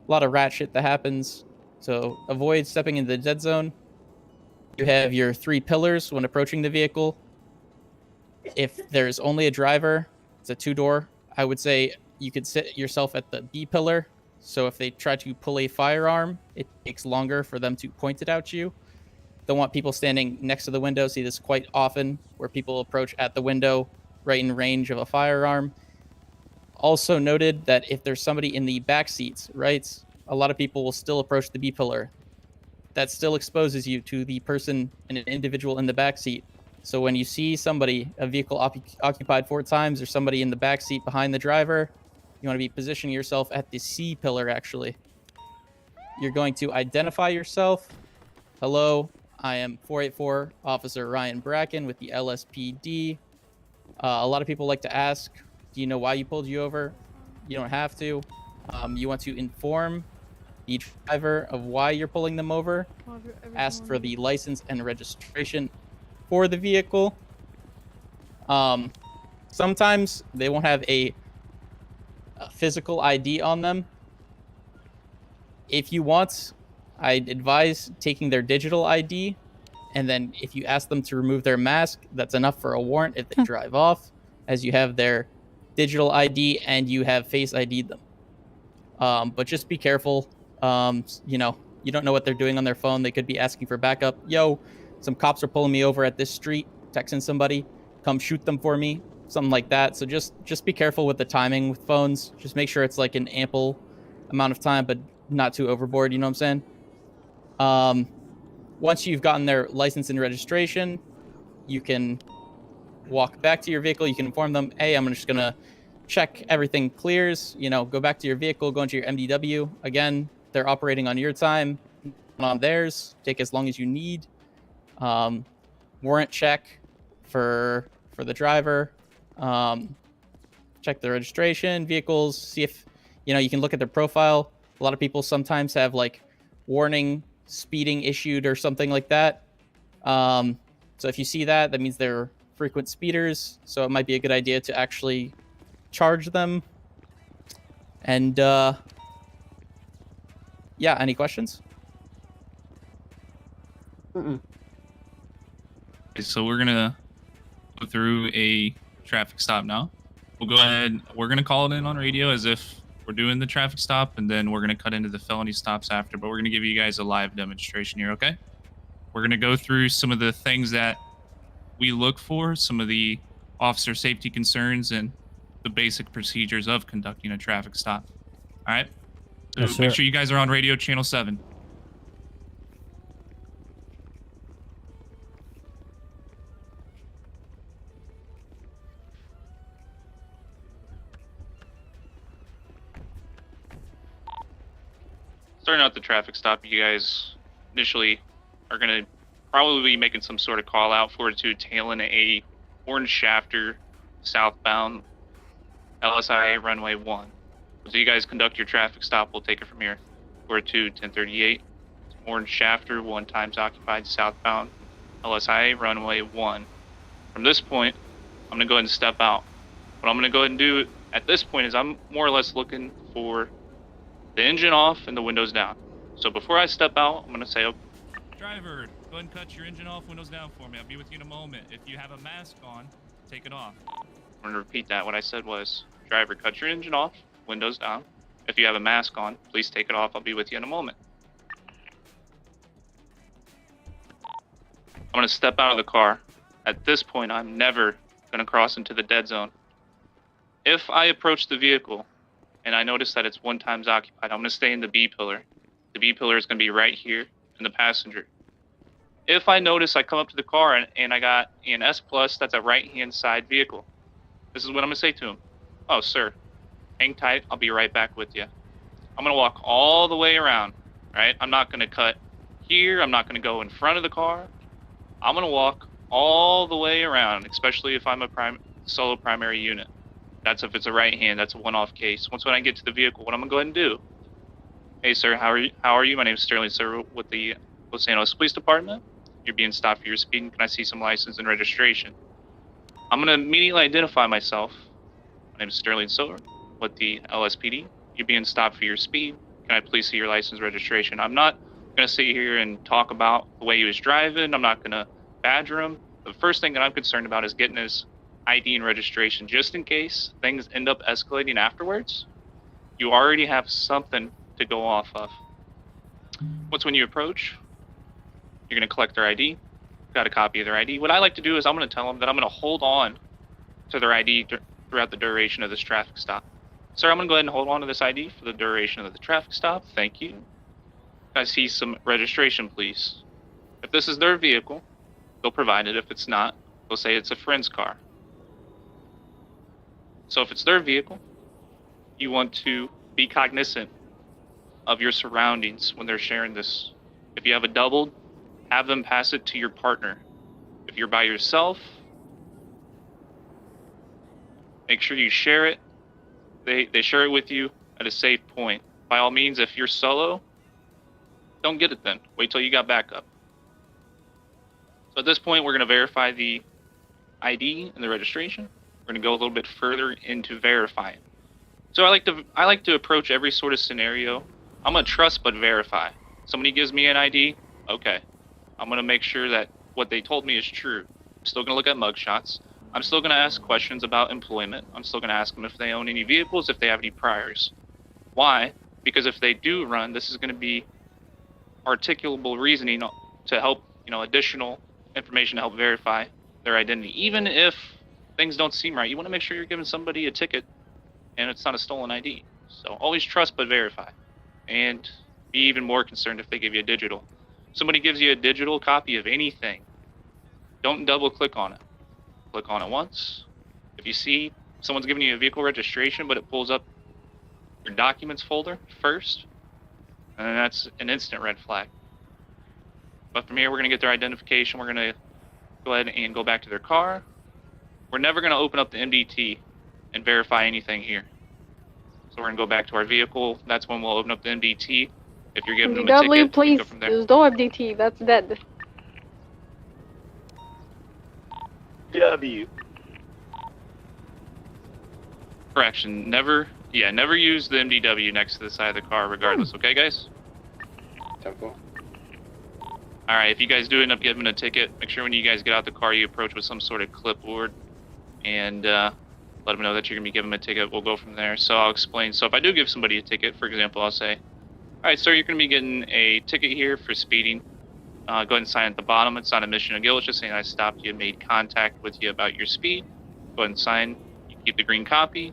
A lot of rat shit that happens. So avoid stepping into the dead zone. You have your 3 pillars when approaching the vehicle. If there's only a driver, it's a 2-door. I would say you could sit yourself at the B pillar. So if they try to pull a firearm, it takes longer for them to point it out to you. Don't want people standing next to the window. See this quite often where people approach at the window right in range of a firearm. Also noted that if there's somebody in the back seats, right, a lot of people will still approach the B pillar. That still exposes you to the person and an individual in the back seat. So when you see somebody, a vehicle occupied 4 times, or somebody in the back seat behind the driver, you want to be positioning yourself at the C pillar, actually. You're going to identify yourself. Hello, I am 484 Officer Ryan Bracken with the LSPD. A lot of people like to ask, do you know why you pulled you over? You don't have to. You want to inform the driver of why you're pulling them over. Ask for the license and registration for the vehicle. Sometimes they won't have a physical ID on them. If you want, I'd advise taking their digital ID, and then if you ask them to remove their mask, that's enough for a warrant if they drive off, as you have their digital ID and you have face ID'd them. But just be careful. You know, you don't know what they're doing on their phone. They could be asking for backup. Yo, some cops are pulling me over at this street, texting somebody, come shoot them for me, something like that. So just be careful with the timing with phones. Just make sure it's like an ample amount of time, but not too overboard, you know what I'm saying? Once you've gotten their license and registration, you can walk back to your vehicle. You can inform them, hey, I'm just gonna check everything clears, you know, go back to your vehicle, go into your MDW. Again, they're operating on your time, not on theirs. Take as long as you need. Warrant check for the driver. Check the registration, vehicles, see if, you know, you can look at their profile. A lot of people sometimes have like warning, speeding issued or something like that. So if you see that, that means they're frequent speeders. So it might be a good idea to actually charge them. And yeah, any questions? So we're gonna go through a traffic stop now. We'll go ahead. We're gonna call it in on radio as if we're doing the traffic stop, and then we're gonna cut into the felony stops after. But we're gonna give you guys a live demonstration here, okay? We're gonna go through some of the things that we look for, some of the officer safety concerns, and the basic procedures of conducting a traffic stop. All right. So Yes, make sir. sure you guys are on radio channel 7. starting out the traffic stop, you guys initially are going to probably be making some sort of call out for to tailing a orange shafter southbound LSIA runway 1. So you guys conduct your traffic stop, we'll take it from here. 42 1038. Orange shafter, 1 times occupied southbound LSIA runway 1. From this point, I'm going to go ahead and step out. What I'm going to go ahead and do at this point is I'm more or less looking for the engine off and the windows down. So before I step out, I'm going to say, okay, Driver, go ahead and cut your engine off, windows down for me. I'll be with you in a moment. If you have a mask on, take it off. I'm going to repeat that. What I said was, driver, cut your engine off, windows down. If you have a mask on, please take it off. I'll be with you in a moment. I'm going to step out of the car. At this point, I'm never going to cross into the dead zone. If I approach the vehicle and I notice that it's 1 times occupied, I'm going to stay in the B pillar. The B pillar is going to be right here in the passenger. If I notice I come up to the car and I got an S plus, that's a right-hand side vehicle. This is what I'm going to say to him. Oh, sir, hang tight. I'll be right back with you. I'm going to walk all the way around, right? I'm not going to cut here. I'm not going to go in front of the car. I'm going to walk all the way around, especially if I'm a solo primary unit. That's if it's a right hand, that's a one-off case. Once when I get to the vehicle, what I'm going to go ahead and do. Hey, sir, how are you? My name is Sterling, sir, with the Los Angeles Police Department. You're being stopped for your speeding. Can I see some license and registration? I'm going to immediately identify myself. My name is Sterling Silver with the LSPD. You're being stopped for your speed. Can I please see your license registration? I'm not going to sit here and talk about the way he was driving. I'm not going to badger him. The first thing that I'm concerned about is getting his ID and registration, just in case things end up escalating afterwards. You already have something to go off of. Once when you approach, you're going to collect their ID. Got a copy of their ID. What I like to do is I'm going to tell them that I'm going to hold on to their ID throughout the duration of this traffic stop. Sir, I'm going to go ahead and hold on to this ID for the duration of the traffic stop. Thank you. Can I see some registration, please? If this is their vehicle, they'll provide it. If it's not, they'll say it's a friend's car. So if it's their vehicle, you want to be cognizant of your surroundings when they're sharing this. If you have a doubled, have them pass it to your partner. If you're by yourself, make sure you share it. They share it with you at a safe point. By all means, if you're solo, don't get it then. Wait till you got backup. So at this point, we're going to verify the ID and the registration. We're going to go a little bit further into verifying. So I like to approach every sort of scenario. I'm going to trust but verify. Somebody gives me an ID, okay. I'm going to make sure that what they told me is true. I'm still going to look at mugshots. I'm still going to ask questions about employment. I'm still going to ask them if they own any vehicles, if they have any priors. Why? Because if they do run, this is going to be articulable reasoning to help, additional information to help verify their identity. Even if things don't seem right, you want to make sure you're giving somebody a ticket and it's not a stolen ID. So always trust but verify. And be even more concerned if they give you a digital. Somebody gives you a digital copy of anything, don't double click on it. Click on it once. If you see someone's giving you a vehicle registration but it pulls up your documents folder first, and that's an instant red flag. But from here, we're going to get their identification. We're going to go ahead and go back to their car. We're never going to open up the MDT and verify anything here. So we're going to go back to our vehicle. That's when we'll open up the MDT. If you're giving them a ticket, please. go from there. There's no MDT. That's dead. W. Correction. Never use the MDW next to the side of the car regardless. Okay, guys? Tempo. All right, if you guys do end up giving a ticket, make sure when you guys get out the car, you approach with some sort of clipboard and let them know that you're going to be giving them a ticket. We'll go from there. So I'll explain. So if I do give somebody a ticket, for example, I'll say, all right, sir, you're going to be getting a ticket here for speeding. Go ahead and sign at the bottom. It's not a mission of guilt. It's just saying I stopped you, made contact with you about your speed. Go ahead and sign. You keep the green copy.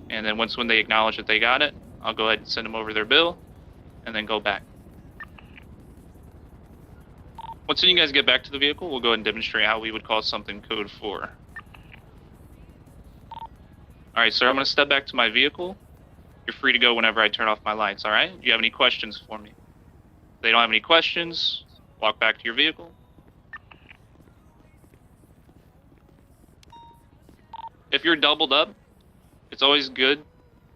And then when they acknowledge that they got it, I'll go ahead and send them over their bill and then go back. Once you guys get back to the vehicle, we'll go ahead and demonstrate how we would call something code 4. All right, sir, I'm going to step back to my vehicle. you're free to go whenever I turn off my lights, all right? Do you have any questions for me? If they don't have any questions, walk back to your vehicle. If you're doubled up, it's always good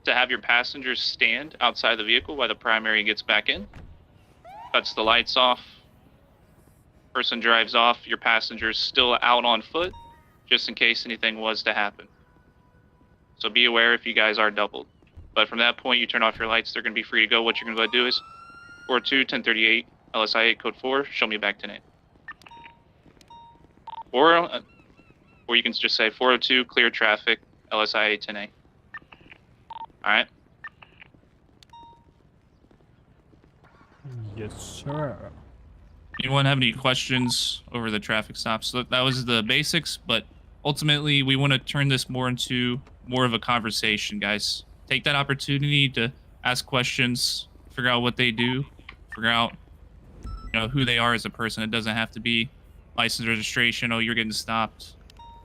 to have your passengers stand outside the vehicle while the primary gets back in. Cuts the lights off. Person drives off. Your passenger's still out on foot, just in case anything was to happen. So be aware if you guys are doubled. But from that point, you turn off your lights, they're going to be free to go. What you're going to go do is 42-1038, LSI 8, code 4, show me back 10-8. Or you can just say 402, clear traffic, LSI 8, 10-8. Alright? Yes, sir. Anyone have any questions over the traffic stops? So that was the basics, but ultimately we want to turn this more into more of a conversation, guys. Take that opportunity to ask questions, figure out what they do, figure out, who they are as a person. It doesn't have to be license, registration. Oh, you're getting stopped.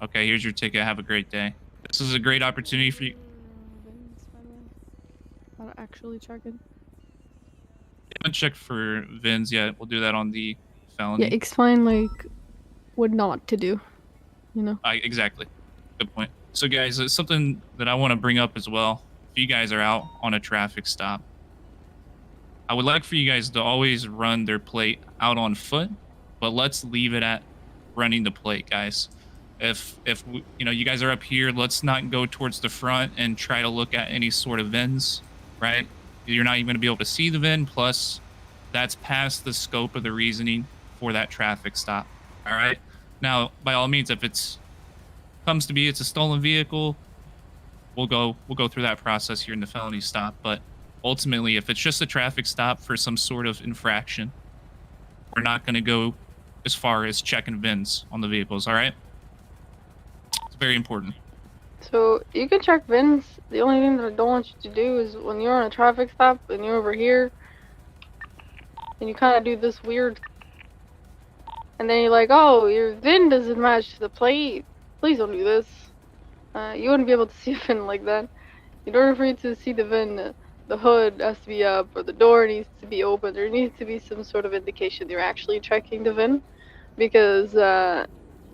Okay, here's your ticket. Have a great day. This is a great opportunity for you. How to actually check in. Haven't checked for VINs yet. We'll do that on the felony. Yeah, explain like what not to do. Exactly. Good point. So guys, it's something that I want to bring up as well. If you guys are out on a traffic stop, I would like for you guys to always run their plate out on foot, but let's leave it at running the plate, guys. If you guys are up here, let's not go towards the front and try to look at any sort of VINs, right? You're not even going to be able to see the VIN, plus that's past the scope of the reasoning for that traffic stop. All right. Now, by all means, if it's a stolen vehicle, we'll go through that process here in the felony stop. But ultimately, if it's just a traffic stop for some sort of infraction, we're not going to go as far as checking VINs on the vehicles. All right. It's very important. So you can check VINs. The only thing that I don't want you to do is when you're on a traffic stop and you're over here and you kind of do this weird, and then you're like, oh, your VIN doesn't match the plate. Please don't do this. You wouldn't be able to see a VIN like that. In order for you to see the VIN, the hood has to be up or the door needs to be open. There needs to be some sort of indication you're actually checking the VIN, because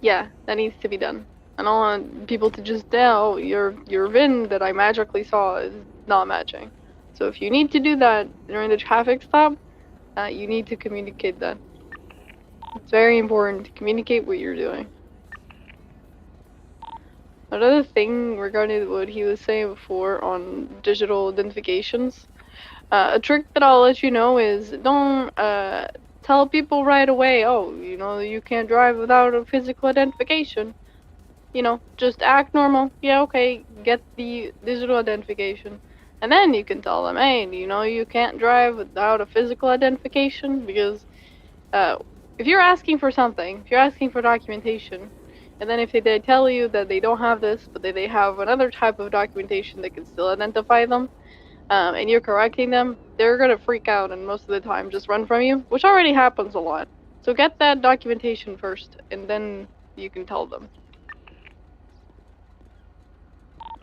yeah, that needs to be done. I don't want people to just know your VIN that I magically saw is not matching. So if you need to do that during the traffic stop, you need to communicate that. It's very important to communicate what you're doing. Another thing regarding what he was saying before on digital identifications, a trick that I'll let you know is don't tell people right away, oh, you can't drive without a physical identification. Just act normal. Yeah, okay, get the digital identification. And then you can tell them, hey, you can't drive without a physical identification, because if you're asking for something, if you're asking for documentation, and then if they tell you that they don't have this, but they have another type of documentation that can still identify them, and you're correcting them, they're gonna freak out and most of the time just run from you, which already happens a lot. So get that documentation first, and then you can tell them.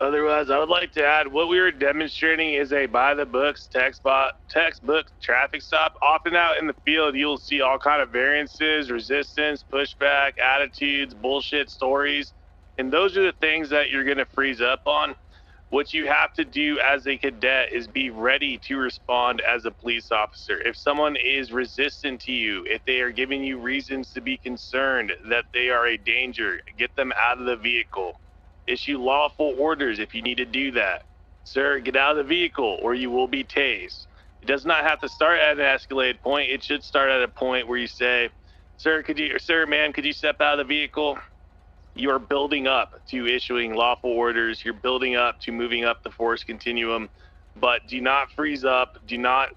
Otherwise, I would like to add what we were demonstrating is a by-the-books textbook traffic stop. Often out in the field, you'll see all kind of variances, resistance, pushback, attitudes, bullshit stories, and those are the things that you're going to freeze up on. What you have to do as a cadet is be ready to respond as a police officer. If someone is resistant to you, if they are giving you reasons to be concerned that they are a danger, get them out of the vehicle. Issue lawful orders if you need to do that. Sir, get out of the vehicle or you will be tased. It does not have to start at an escalated point. It should start at a point where you say, sir, ma'am, could you step out of the vehicle? You are building up to issuing lawful orders. You're building up to moving up the force continuum, but do not freeze up. Do not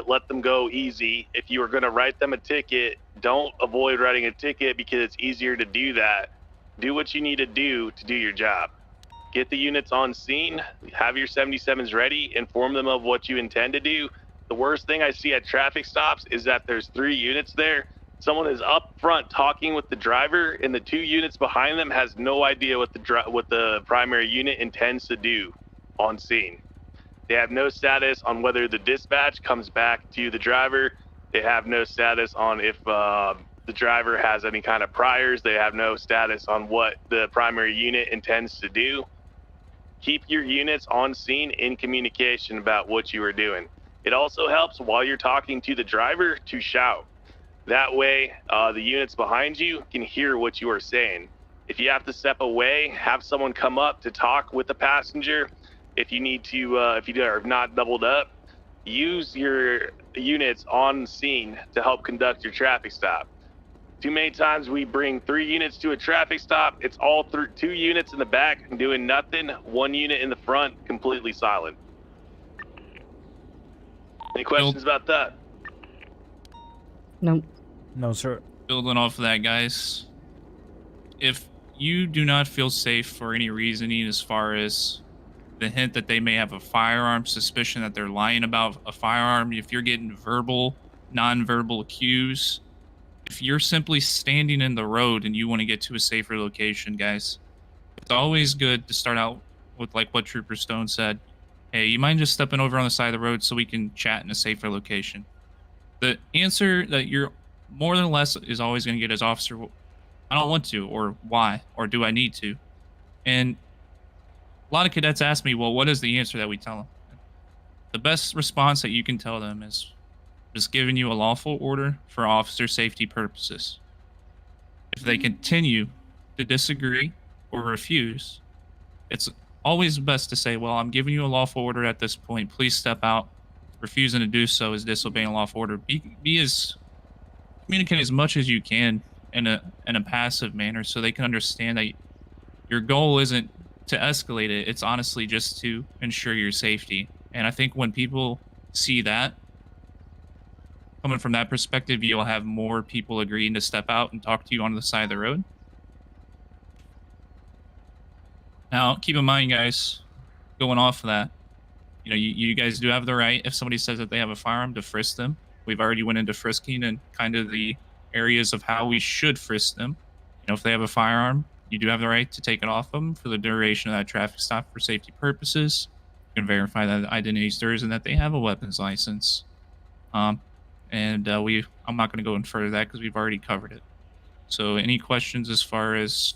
let them go easy. If you are going to write them a ticket, don't avoid writing a ticket because it's easier to do that. Do what you need to do your job. Get the units on scene, have your 77s ready, inform them of what you intend to do. The worst thing I see at traffic stops is that there's 3 units there. Someone is up front talking with the driver, and the 2 units behind them has no idea what the primary unit intends to do on scene. They have no status on whether the dispatch comes back to the driver. They have no status on if the driver has any kind of priors. They have no status on what the primary unit intends to do. Keep your units on scene in communication about what you are doing. It also helps while you're talking to the driver to shout. That way, the units behind you can hear what you are saying. If you have to step away, have someone come up to talk with the passenger. If you need to, if you are not doubled up, use your units on scene to help conduct your traffic stop. Too many times we bring 3 units to a traffic stop. It's all 2 units in the back doing nothing, 1 unit in the front completely silent. Any questions about that? Nope. No, sir. Building off of that, guys, if you do not feel safe for any reasoning as far as the hint that they may have a firearm, suspicion that they're lying about a firearm, if you're getting verbal, non-verbal cues, if you're simply standing in the road and you want to get to a safer location, guys, it's always good to start out with like what Trooper Stone said. Hey, you mind just stepping over on the side of the road so we can chat in a safer location? The answer that you're more than less is always going to get as officer, I don't want to, or why, or do I need to? And a lot of cadets ask me, well, what is the answer that we tell them? The best response that you can tell them is just giving you a lawful order for officer safety purposes. If they continue to disagree or refuse, it's always best to say, well, I'm giving you a lawful order at this point. Please step out. Refusing to do so is disobeying a lawful order. Communicate as much as you can in a passive manner so they can understand that your goal isn't to escalate it. It's honestly just to ensure your safety. And I think when people see that, coming from that perspective, you'll have more people agreeing to step out and talk to you on the side of the road. Now, keep in mind, guys, going off of that, you know, you guys do have the right, if somebody says that they have a firearm, to frisk them. We've already went into frisking and kind of the areas of how we should frisk them. You know, if they have a firearm, you do have the right to take it off them for the duration of that traffic stop for safety purposes. You can verify that the identity is theirs and that they have a weapons license. I'm not going to go in further that because we've already covered it. So any questions as far as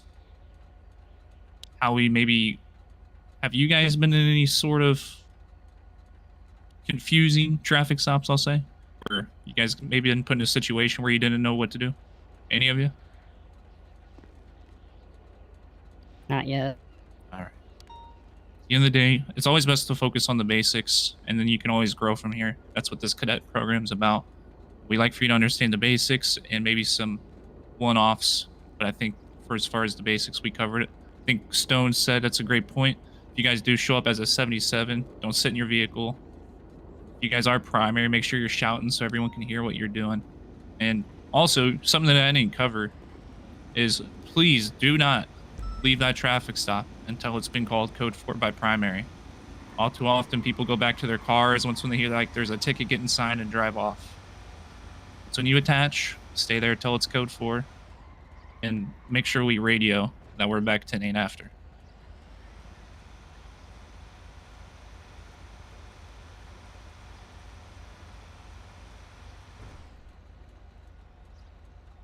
how we maybe, have you guys been in any sort of confusing traffic stops, I'll say? Or you guys maybe been put in a situation where you didn't know what to do? Any of you? Not yet. All right. At the end of the day, it's always best to focus on the basics, and then you can always grow from here. That's what this cadet program is about. We like for you to understand the basics and maybe some one-offs, but I think for as far as the basics, we covered it. I think Stone said that's a great point. If you guys do show up as a 77, don't sit in your vehicle. If you guys are primary, make sure you're shouting so everyone can hear what you're doing. And also, something that I didn't cover is please do not leave that traffic stop until it's been called code 4 by primary. All too often, people go back to their cars once when they hear like there's a ticket getting signed and drive off. So when you attach, stay there till it's code 4, and make sure we radio that we're back 10-8 after.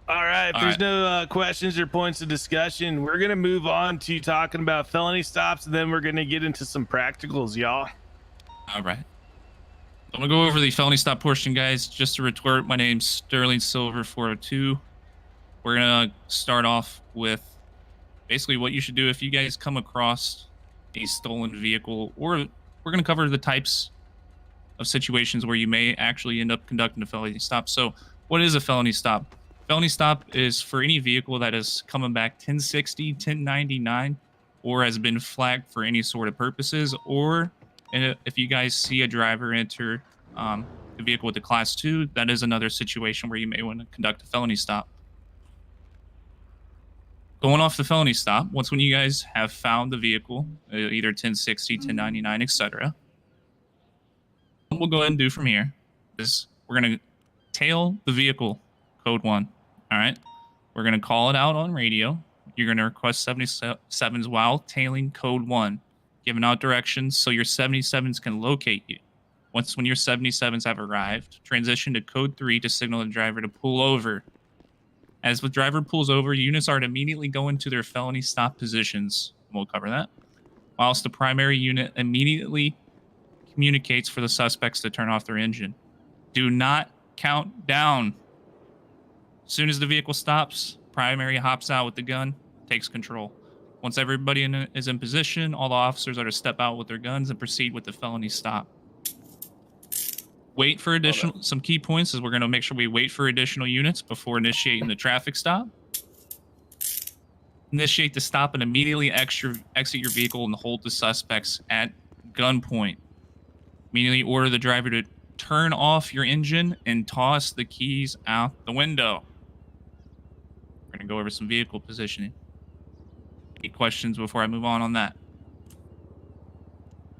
All right, if there's no questions or points of discussion, we're going to move on to talking about felony stops, and then we're going to get into some practicals, y'all. All right. I'm going to go over the felony stop portion, guys. Just to retort, my name's Sterling Silver 402. We're going to start off with basically what you should do if you guys come across a stolen vehicle, or we're going to cover the types of situations where you may actually end up conducting a felony stop. So what is a felony stop? Felony stop is for any vehicle that is coming back 1060, 1099, or has been flagged for any sort of purposes, or if you guys see a driver enter the vehicle with a class 2, that is another situation where you may want to conduct a felony stop. Going off the felony stop, once when you guys have found the vehicle, either 1060, 1099, etc., what we'll go ahead and do from here is we're going to tail the vehicle code 1. All right, we're going to call it out on radio. You're going to request 77s while tailing code 1. giving out directions so your 77s can locate you. When your 77s have arrived, transition to code 3 to signal the driver to pull over. As the driver pulls over, units are to immediately go into their felony stop positions. We'll cover that. Whilst the primary unit immediately communicates for the suspects to turn off their engine. Do not count down. As soon as the vehicle stops, primary hops out with the gun, takes control. Once everybody is in position, all the officers are to step out with their guns and proceed with the felony stop. Wait for some key points is we're going to make sure we wait for additional units before initiating the traffic stop. Initiate the stop and immediately exit your vehicle and hold the suspects at gunpoint. Immediately order the driver to turn off your engine and toss the keys out the window. We're going to go over some vehicle positioning. Any questions before I move on that?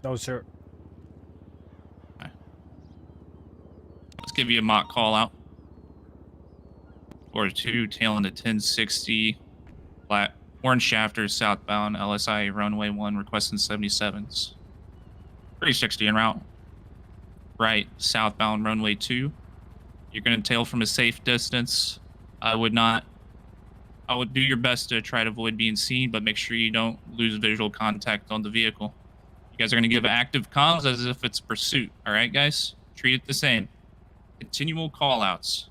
No, sir. Okay. Let's give you a mock call out. Order 2, tail into 1060, flat, orange shafter, southbound, LSI, runway 1, requesting 77s. 360 en route. Right, southbound, runway 2. You're going to tail from a safe distance. I would do your best to try to avoid being seen, but make sure you don't lose visual contact on the vehicle. You guys are going to give active comms as if it's pursuit. All right, guys? Treat it the same. Continual call-outs.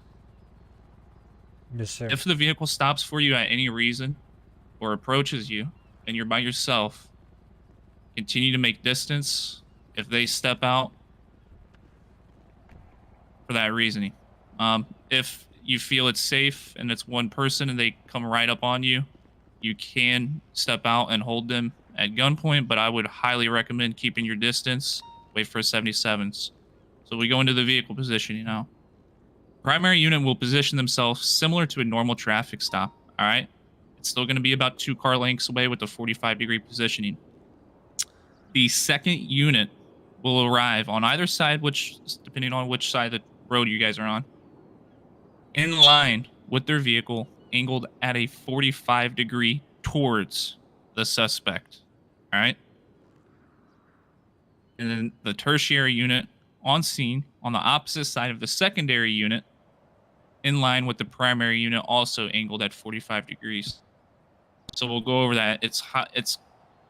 Yes, sir. If the vehicle stops for you at any reason or approaches you and you're by yourself, continue to make distance. If they step out for that reasoning. If you feel it's safe and it's one person and they come right up on you, you can step out and hold them at gunpoint, but I would highly recommend keeping your distance. Wait for 77s. So we go into the vehicle positioning now. Primary unit will position themselves similar to a normal traffic stop, all right? It's still going to be about 2 car lengths away with the 45-degree positioning. The second unit will arrive on either side, depending on which side of the road you guys are on, in line with their vehicle, angled at a 45-degree towards the suspect. All right? And then the tertiary unit on scene on the opposite side of the secondary unit, in line with the primary unit, also angled at 45 degrees. So we'll go over that. It's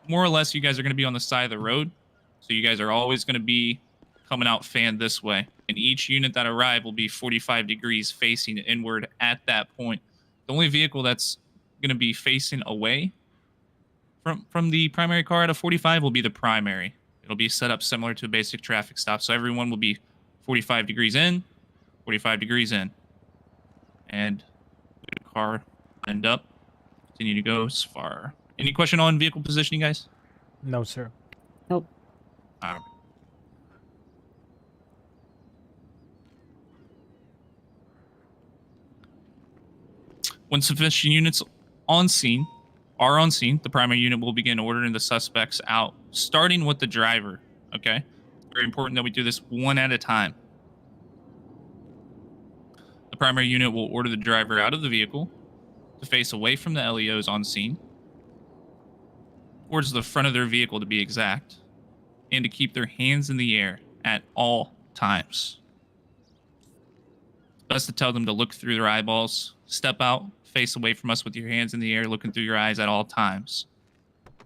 more or less you guys are going to be on the side of the road. So you guys are always going to be coming out fan this way. And each unit that arrive will be 45 degrees facing inward at that point. The only vehicle that's going to be facing away from the primary car at a 45 will be the primary. It'll be set up similar to a basic traffic stop. So everyone will be 45 degrees in, 45 degrees in. And the car end up. Continue to go as far. Any question on vehicle positioning, guys? No, sir. Nope. All right. When sufficient units are on scene, the primary unit will begin ordering the suspects out, starting with the driver, okay? Very important that we do this one at a time. The primary unit will order the driver out of the vehicle to face away from the LEOs on scene, towards the front of their vehicle to be exact, and to keep their hands in the air at all times. It's best to tell them to look through their eyeballs, step out, face away from us with your hands in the air, looking through your eyes at all times.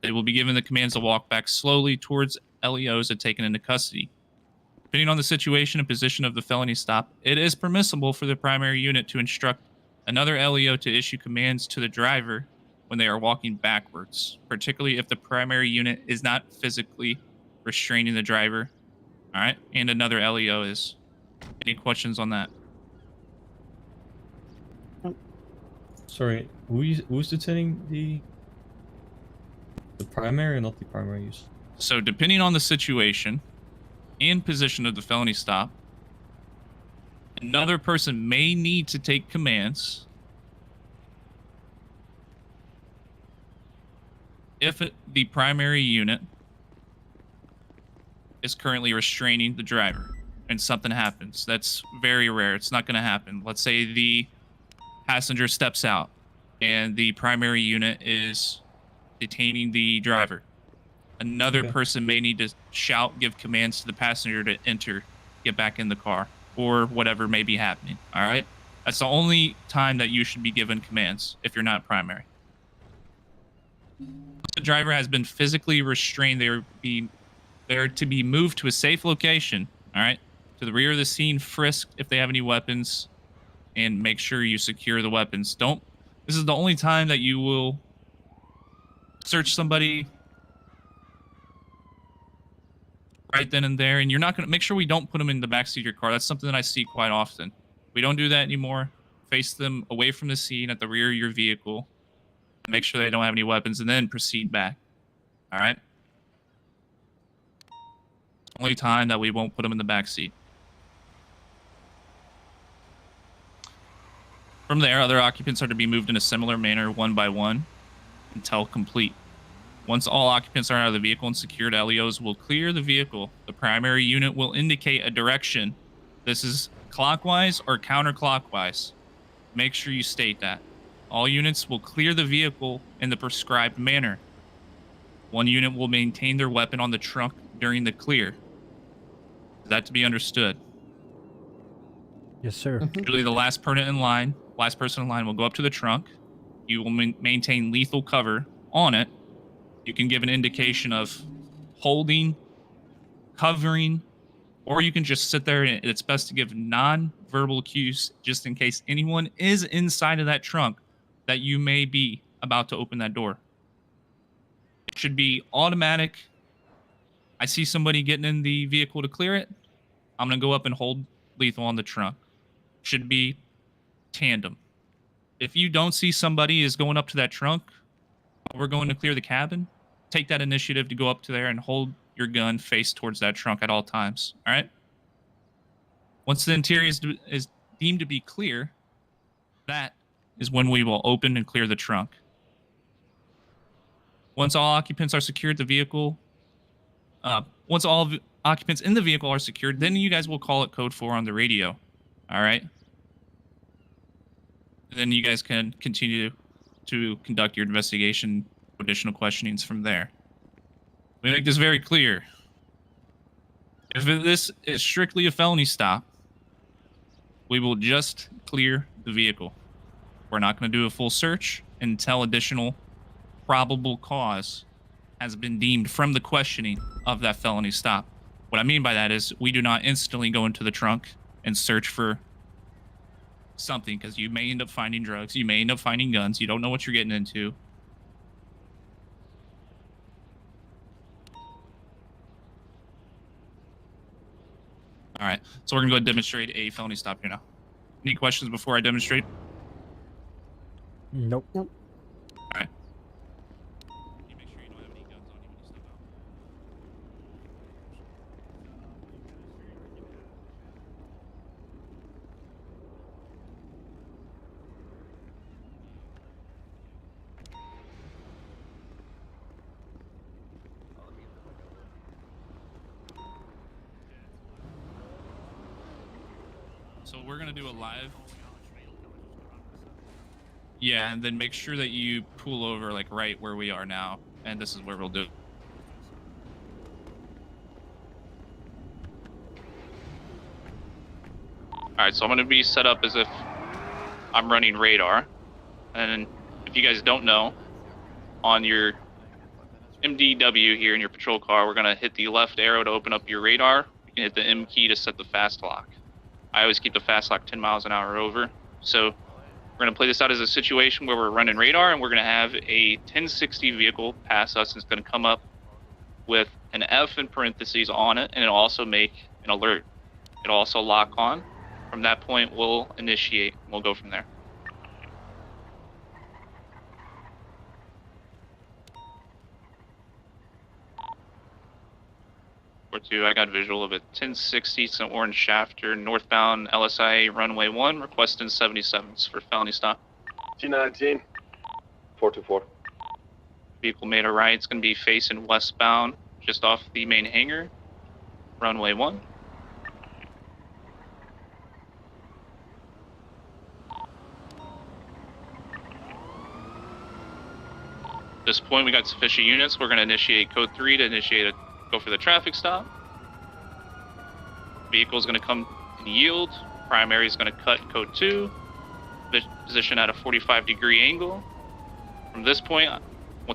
They will be given the commands to walk back slowly towards LEOs and taken into custody. Depending on the situation and position of the felony stop, it is permissible for the primary unit to instruct another LEO to issue commands to the driver when they are walking backwards, particularly if the primary unit is not physically restraining the driver, all right, and another LEO is. Any questions on that? Sorry, who's detaining the primary or not the primary use? So depending on the situation and position of the felony stop, another person may need to take commands if the primary unit is currently restraining the driver and something happens. That's very rare. It's not going to happen. Let's say the passenger steps out and the primary unit is detaining the driver. Another Okay. person may need to shout, give commands to the passenger to enter, get back in the car, or whatever may be happening. All right? That's the only time that you should be given commands if you're not primary. Once the driver has been physically restrained, they're to be moved to a safe location, all right? To the rear of the scene, frisked if they have any weapons, and make sure you secure the weapons. This is the only time that you will search somebody right then and there, and you're not going to make sure we don't put them in the backseat of your car. That's something that I see quite often. We don't do that anymore. Face them away from the scene at the rear of your vehicle. Make sure they don't have any weapons, and then proceed back. All right? Only time that we won't put them in the backseat. From there, other occupants are to be moved in a similar manner, one by one, until complete. Once all occupants are out of the vehicle and secured, LEOs will clear the vehicle. The primary unit will indicate a direction. This is clockwise or counterclockwise. Make sure you state that. All units will clear the vehicle in the prescribed manner. One unit will maintain their weapon on the trunk during the clear. Is that to be understood? Yes, sir. Usually the last person in line will go up to the trunk. You will maintain lethal cover on it. You can give an indication of holding, covering, or you can just sit there, and it's best to give non-verbal cues just in case anyone is inside of that trunk that you may be about to open that door. It should be automatic. I see somebody getting in the vehicle to clear it. I'm going to go up and hold lethal on the trunk. Should be tandem. If you don't see somebody is going up to that trunk, we're going to clear the cabin, take that initiative to go up to there and hold your gun face towards that trunk at all times. All right? Once the interior is deemed to be clear, that is when we will open and clear the trunk. Once all occupants are secured, once all occupants in the vehicle are secured, then you guys will call it code 4 on the radio. All right? And then you guys can continue to conduct your investigation, additional questionings from there. We make this very clear. If this is strictly a felony stop, we will just clear the vehicle. We're not going to do a full search until additional probable cause has been deemed from the questioning of that felony stop. What I mean by that is we do not instantly go into the trunk and search for something, because you may end up finding drugs, you may end up finding guns, you don't know what you're getting into. All right, so we're gonna go ahead and demonstrate a felony stop here now. Any questions before I demonstrate? Nope. All right. You make sure you don't have any guns on you when you step out. So we're gonna do a live. Yeah, and then make sure that you pull over like right where we are now, and this is where we'll do it. Alright, so I'm going to be set up as if I'm running radar. And if you guys don't know, on your MDW here in your patrol car, we're going to hit the left arrow to open up your radar. You can hit the M key to set the fast lock. I always keep the fast lock 10 miles an hour over. So we're going to play this out as a situation where we're running radar, and we're going to have a 1060 vehicle pass us, and it's going to come up with an F in parentheses on it, and it'll also make an alert. It'll also lock on. From that point, we'll initiate. We'll go from there. I got visual of a 1060, it's an orange shafter, northbound LSIA runway 1, requesting 77s for felony stop. G19. 424. Vehicle made a right, it's going to be facing westbound, just off the main hangar, runway 1. At this point, we got sufficient units. We're going to initiate code 3 to go for the traffic stop. Vehicle is going to come and yield. Primary is going to cut code 2. Position at a 45-degree angle. From this point,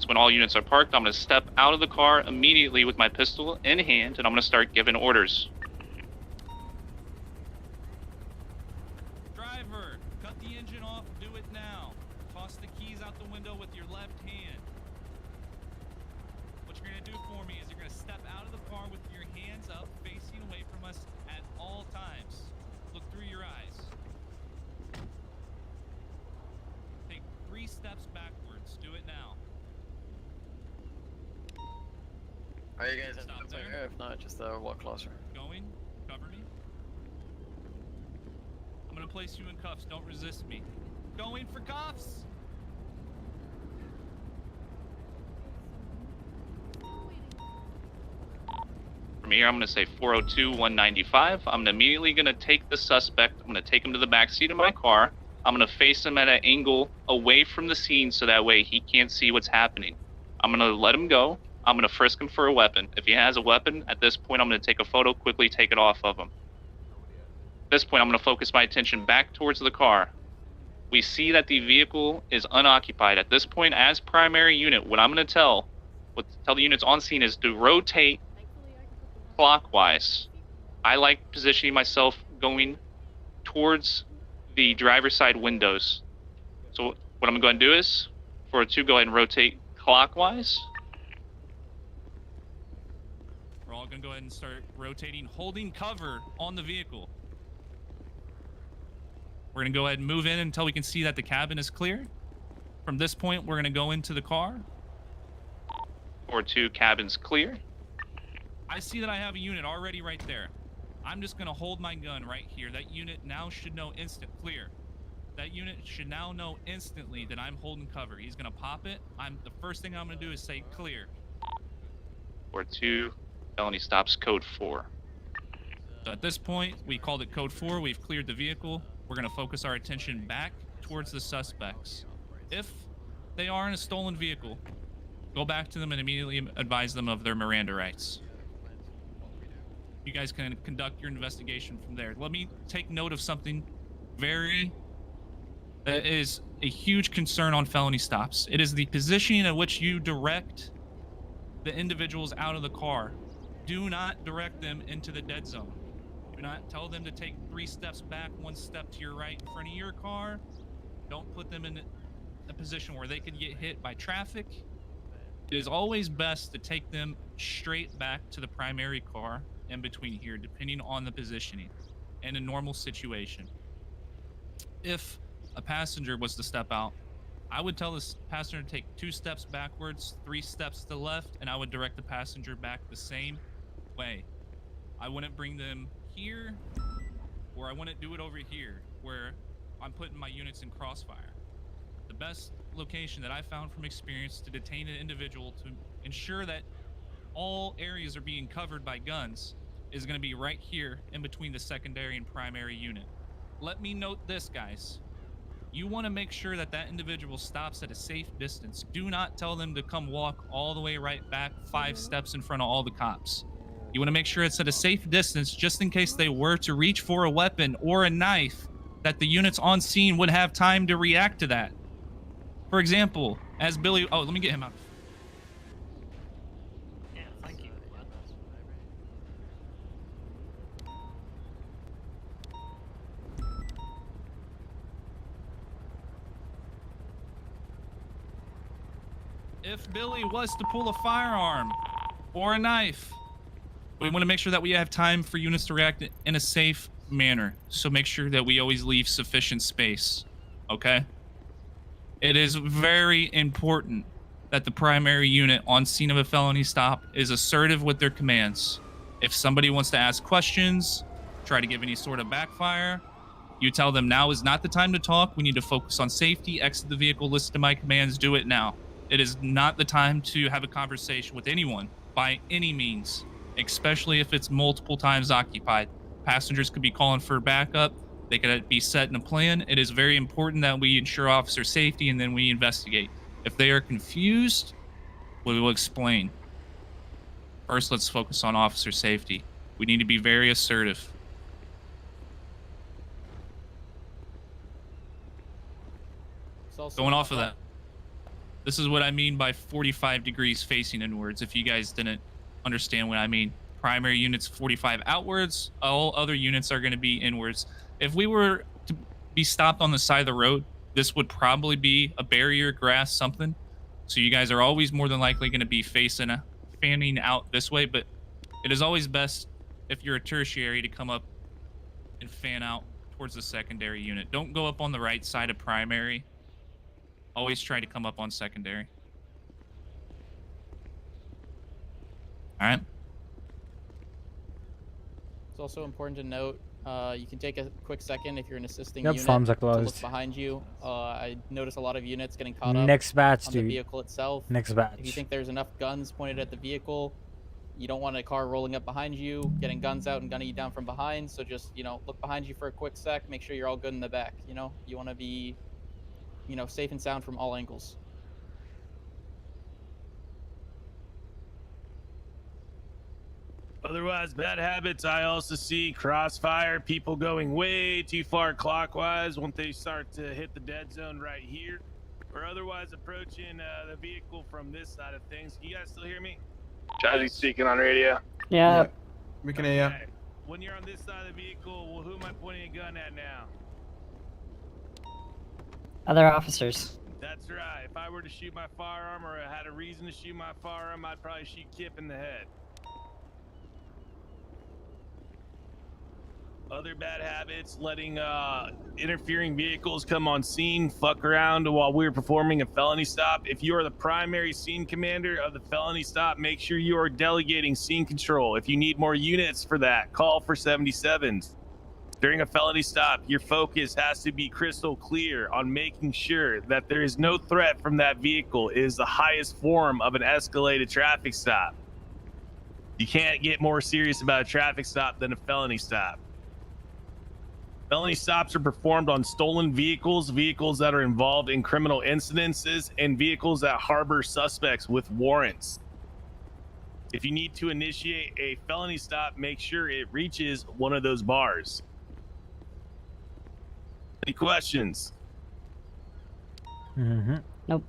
when all units are parked, I'm going to step out of the car immediately with my pistol in hand, and I'm going to start giving orders. Driver, cut the engine off. Do it now. Toss the keys out the window with your left hand. What you're going to do for me is you're going to step out of the car with your hands up, facing away from us at all times. Look through your eyes. Take 3 steps backwards. Do it now. Are you guys in Stop there? there. If not, just walk closer. Going. Cover me. I'm going to place you in cuffs. Don't resist me. Going for cuffs. From here, I'm going to say 402-195. I'm immediately going to take the suspect. I'm going to take him to the back seat of my car. I'm going to face him at an angle away from the scene so that way he can't see what's happening. I'm going to let him go. I'm going to frisk him for a weapon. If he has a weapon, at this point, I'm going to take a photo, quickly take it off of him. At this point, I'm going to focus my attention back towards the car. We see that the vehicle is unoccupied. At this point, as primary unit, what I'm going to tell the units on scene is to rotate clockwise. I like positioning myself going towards the driver's side windows. So what I'm going to do is, for 2, go ahead and rotate clockwise. We're all going to go ahead and start rotating, holding cover on the vehicle. We're going to go ahead and move in until we can see that the cabin is clear. From this point, we're going to go into the car. 4-2, cabin's clear. I see that I have a unit already right there. I'm just going to hold my gun right here. That unit now should know clear. That unit should now know instantly that I'm holding cover. He's going to pop it. The first thing I'm going to do is say clear. 4-2, felony stops code 4. So at this point, we called it code 4. We've cleared the vehicle. We're going to focus our attention back towards the suspects. If they are in a stolen vehicle, go back to them and immediately advise them of their Miranda rights. You guys can conduct your investigation from there. Let me take note of something that is a huge concern on felony stops. It is the positioning at which you direct the individuals out of the car. Do not direct them into the dead zone. Do not tell them to take 3 steps back, 1 step to your right in front of your car. Don't put them in a position where they could get hit by traffic. It is always best to take them straight back to the primary car in between here, depending on the positioning in a normal situation. If a passenger was to step out, I would tell this passenger to take 2 steps backwards, 3 steps to the left, and I would direct the passenger back the same way. I wouldn't bring them here, or I wouldn't do it over here, where I'm putting my units in crossfire. The best location that I found from experience to detain an individual to ensure that all areas are being covered by guns is going to be right here in between the secondary and primary unit. Let me note this, guys. You want to make sure that that individual stops at a safe distance. Do not tell them to come walk all the way right back 5 steps in front of all the cops. You want to make sure it's at a safe distance just in case they were to reach for a weapon or a knife, that the units on scene would have time to react to that. For example, as Billy... Oh, let me get him out. Yeah, thank you. If Billy was to pull a firearm or a knife, we want to make sure that we have time for units to react in a safe manner. So make sure that we always leave sufficient space, okay? It is very important that the primary unit on scene of a felony stop is assertive with their commands. If somebody wants to ask questions, try to give any sort of backfire, you tell them now is not the time to talk. We need to focus on safety. Exit the vehicle, listen to my commands, do it now. It is not the time to have a conversation with anyone by any means, especially if it's multiple times occupied. Passengers could be calling for backup. They could be setting a plan. It is very important that we ensure officer safety and then we investigate. If they are confused We will explain. First, let's focus on officer safety. We need to be very assertive. It's also Going off of that, this is what I mean by 45 degrees facing inwards, if you guys didn't understand what I mean. Primary units 45 outwards, all other units are going to be inwards. If we were to be stopped on the side of the road, this would probably be a barrier, grass, something. So you guys are always more than likely going to be fanning out this way, but it is always best if you're a tertiary to come up and fan out towards the secondary unit. Don't go up on the right side of primary. Always try to come up on secondary. All right. It's also important to note, you can take a quick second if you're an assisting Yep, unit farms are to look closed. behind you. I notice a lot of units getting caught up Next batch, on dude. the vehicle itself. Next If you batch. think there's enough guns pointed at the vehicle, you don't want a car rolling up behind you, getting guns out and gunning you down from behind. So just, look behind you for a quick sec, make sure you're all good in the back. You want to be, safe and sound from all angles. Otherwise, bad habits, I also see crossfire, people going way too far clockwise once they start to hit the dead zone right here, or otherwise approaching the vehicle from this side of things. Can you guys still hear me? Jazzy speaking on radio. Yeah. We can hear Okay. When you're on this side of the vehicle, well, who am I pointing a gun at now? Other officers. That's right. If I were to shoot my firearm or I had a reason to shoot my firearm, I'd probably shoot Kip in the head. Other bad habits, letting interfering vehicles come on scene, fuck around while we're performing a felony stop. If you are the primary scene commander of the felony stop, make sure you are delegating scene control. If you need more units for that, call for 77s. During a felony stop, your focus has to be crystal clear on making sure that there is no threat from that vehicle. It is the highest form of an escalated traffic stop. You can't get more serious about a traffic stop than a felony stop. Felony stops are performed on stolen vehicles, vehicles that are involved in criminal incidences, and vehicles that harbor suspects with warrants. If you need to initiate a felony stop, make sure it reaches one of those bars. Any questions? Mm-hmm. Nope.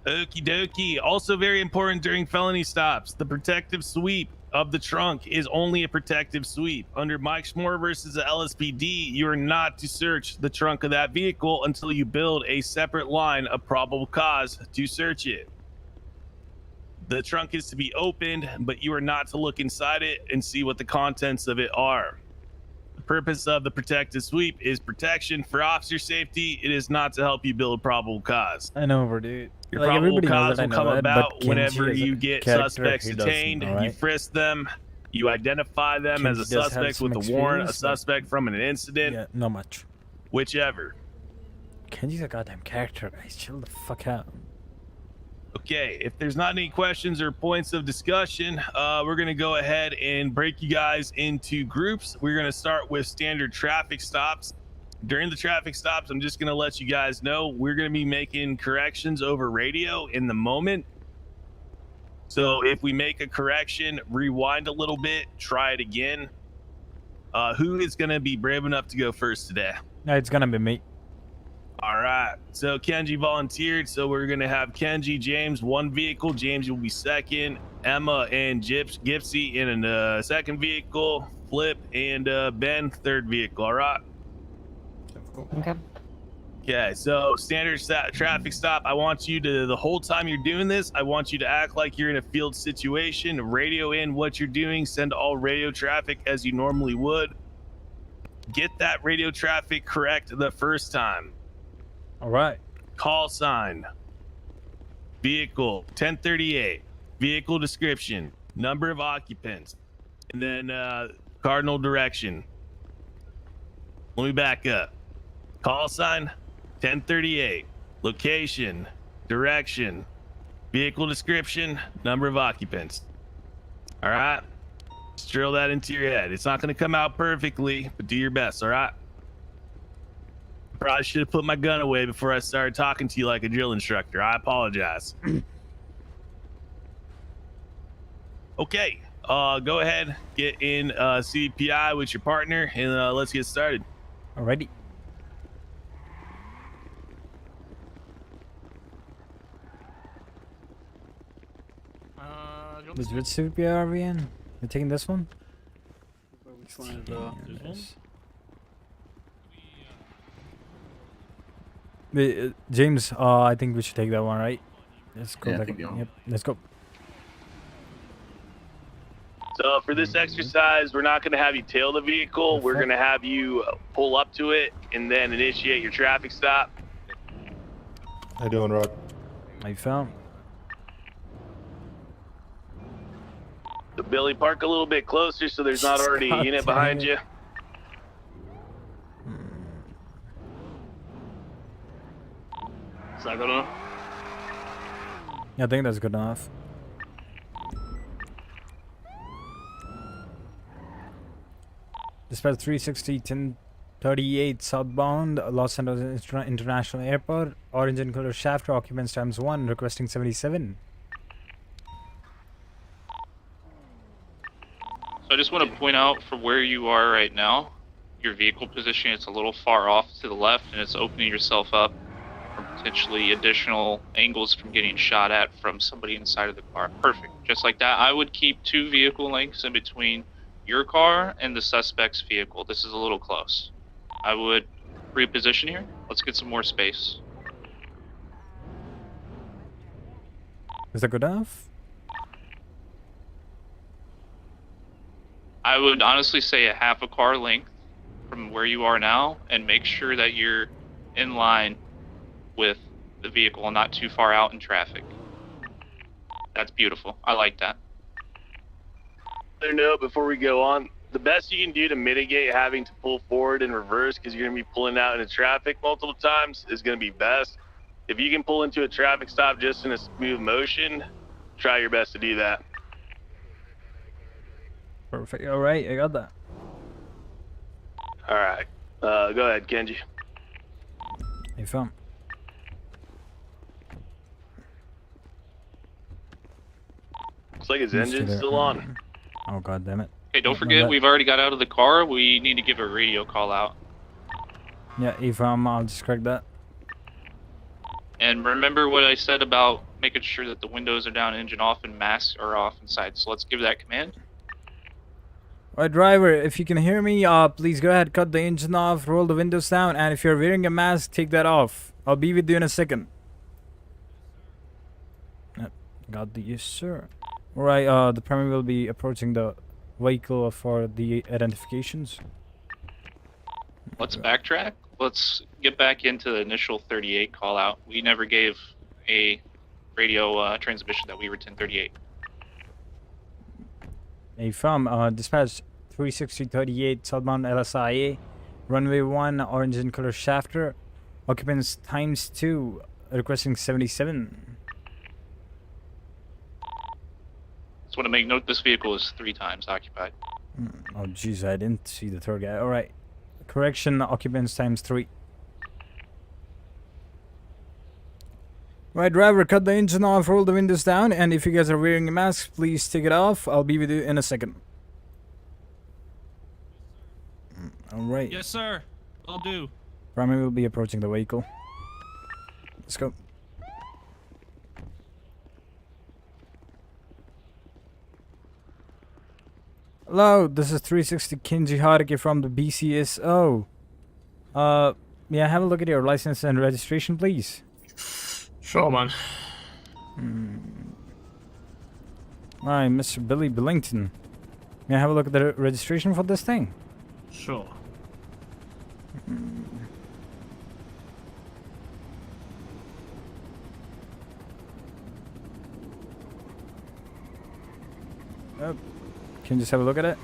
Okie dokie. Also very important during felony stops, the protective sweep of the trunk is only a protective sweep. Under Mike Schmore versus the LSPD, you are not to search the trunk of that vehicle until you build a separate line of probable cause to search it. The trunk is to be opened, but you are not to look inside it and see what the contents of it are. The purpose of the protective sweep is protection for officer safety. It is not to help you build probable cause. I know, bro, dude. Your Like, probable everybody knows cause that I will know come that, about but Kenji whenever as a you get character, suspects he doesn't, detained, you alright? frisk them, you identify them as a Kenji does have suspect some with a warrant, a experience, but- suspect from an incident, Yeah, not much. whichever. Kenji's a goddamn character, guys. Chill the fuck out. Okay, if there's not any questions or points of discussion, we're going to go ahead and break you guys into groups. We're going to start with standard traffic stops. During the traffic stops, I'm just going to let you guys know we're going to be making corrections over radio in the moment. So if we make a correction, rewind a little bit, try it again. Who is going to be brave enough to go first today? No, it's gonna be me. All right. So Kenji volunteered. So we're going to have Kenji, James, one vehicle. James will be second. Emma and Gipsy in a second vehicle. Flip and Ben, third vehicle. All right. Okay. Okay. So standard traffic stop. I want you to, the whole time you're doing this, I want you to act like you're in a field situation. Radio in what you're doing. Send all radio traffic as you normally would. Get that radio traffic correct the first time. All right. Call sign. Vehicle 1038. Vehicle description. Number of occupants. And then cardinal direction. Let me back up. Call sign 1038. Location. Direction. Vehicle description. Number of occupants. All right. Just drill that into your head. It's not going to come out perfectly, but do your best. All right. Probably should have put my gun away before I started talking to you like a drill instructor. I apologize. Okay, go ahead, get in CPI with your partner, and let's get started. Alrighty. Which CPI are we in? We're taking this one? Which one is Wait, James, I think we should take that one, right? Let's go. Yeah, that take the one. one. Yep, let's go. So for this exercise, we're not going to have you tail the vehicle. We're going to have you pull up to it and then initiate your traffic stop. How you doing, Rod? I found. So Billy, park a little bit closer so there's not already a God unit damn behind it. you. Is that good enough? Yeah, I think that's good enough. Dispatch 360 1038 southbound Los Angeles International Airport. Orange and color shaft occupants ×1 requesting 77. So I just want to point out from where you are right now, your vehicle position, it's a little far off to the left and it's opening yourself up for potentially additional angles from getting shot at from somebody inside of the car. Perfect. Just like that, I would keep 2 vehicle lengths in between your car and the suspect's vehicle. This is a little close. I would reposition here. Let's get some more space. Is that good enough? I would honestly say a half a car length from where you are now and make sure that you're in line with the vehicle and not too far out in traffic. That's beautiful. I like that. Another note before we go on, the best you can do to mitigate having to pull forward and reverse because you're going to be pulling out into traffic multiple times is going to be best. If you can pull into a traffic stop just in a smooth motion, try your best to do that. Perfect. Alright, I got that. All right. Go ahead, Kenji. I found. Looks like his Let's do engine's that. still on. Oh god damn it. Okay, don't My forget, bad. we've already got out of the car. We need to give a radio call out. Yeah, if I'll just correct that. And remember what I said about making sure that the windows are down, engine off, and masks are off inside. So let's give that command. Alright, driver, if you can hear me, please go ahead, cut the engine off, roll the windows down, and if you're wearing a mask, take that off. I'll be with you in a second. Yep, got the yes, sir. Alright, the primary will be approaching the vehicle for the identifications. Let's backtrack. Let's get back into the initial 38 call out. We never gave a radio transmission that we were 1038. A from dispatch 36038 southbound LSIA, runway 1, orange and color shafter, occupants ×2, requesting 77. Just want to make note this vehicle is 3 times occupied. Oh jeez, I didn't see the third guy. Alright, correction, occupants ×3. Right, driver, cut the engine off, roll the windows down, and if you guys are wearing a mask, please take it off. I'll be with you in a second. Alright. Yes, sir. Will do. Primary will be approaching the vehicle. Let's go. Hello, this is 360 Kenji Hatake from the Bcso. May I have a look at your license and registration, please? Sure, man. Alright, Mr. Billy Billington. May I have a look at the registration for this thing? Sure. Can you just have a look at it?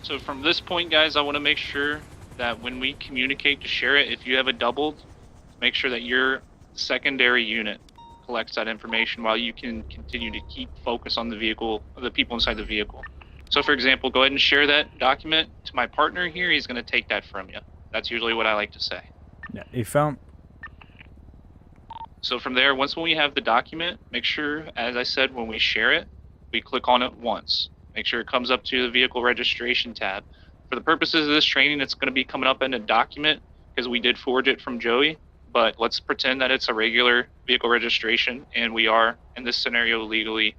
So from this point, guys, I want to make sure that when we communicate to share it, if you have it doubled, make sure that your secondary unit collects that information while you can continue to keep focus on the vehicle, the people inside the vehicle. So for example, go ahead and share that document to my partner here, he's going to take that from you. That's usually what I like to say. Yeah, you found. So from there, once when we have the document, make sure, as I said, when we share it, we click on it once. Make sure it comes up to the vehicle registration tab. For the purposes of this training, it's going to be coming up in a document because we did forge it from Joey. But let's pretend that it's a regular vehicle registration and we are, in this scenario, legally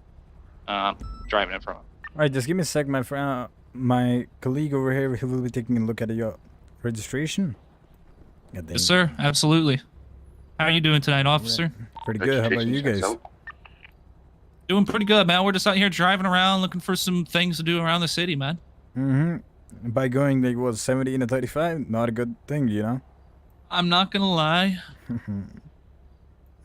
driving it from him. All right, just give me a sec, my friend. My colleague over here, he will be taking a look at your registration. Yes, sir. Absolutely. How are you doing tonight, officer? Pretty good. How about you guys? Doing pretty good, man. We're just out here driving around looking for some things to do around the city, man. Mm-hmm. By going, like, what, 70 and a 35? Not a good thing, you know? I'm not gonna lie.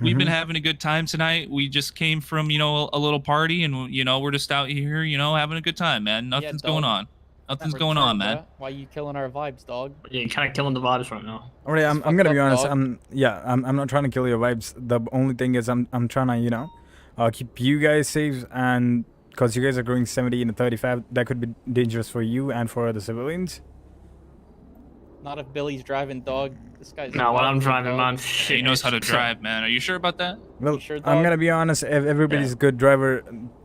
We've been having a good time tonight. We just came from, you know, a little party, and you know, we're just out here, you know, having a good time, man. Nothing's going on. Nothing's going on, man. Why you killing our vibes, dog? Yeah, you're kind of killing the vibes right now. All right, I'm gonna be honest. dog. I'm not trying to kill your vibes. The only thing is I'm trying to, you know, keep you guys safe, and because you guys are going 70 and a 35, that could be dangerous for you and for other civilians. Not if Billy's driving, dog. This guy's. No, when I'm dog. driving, man. He knows how to drive, man. Are you sure about that? Well, sure, I'm dog? gonna be honest. If everybody's a good driver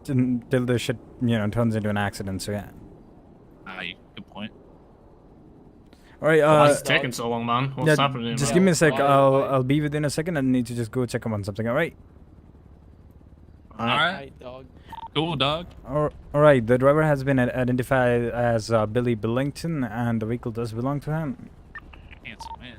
until the shit, you know, turns into an accident. So yeah. Good point. All right. Why is it taking so long, man? What's yeah, happening? just man? give me a sec. I'll be within a second. I need to just go check up on something. All right. All right. Dog. Cool, dog. All right. The driver has been identified as Billy Billington, and the vehicle does belong to him. Handsome man.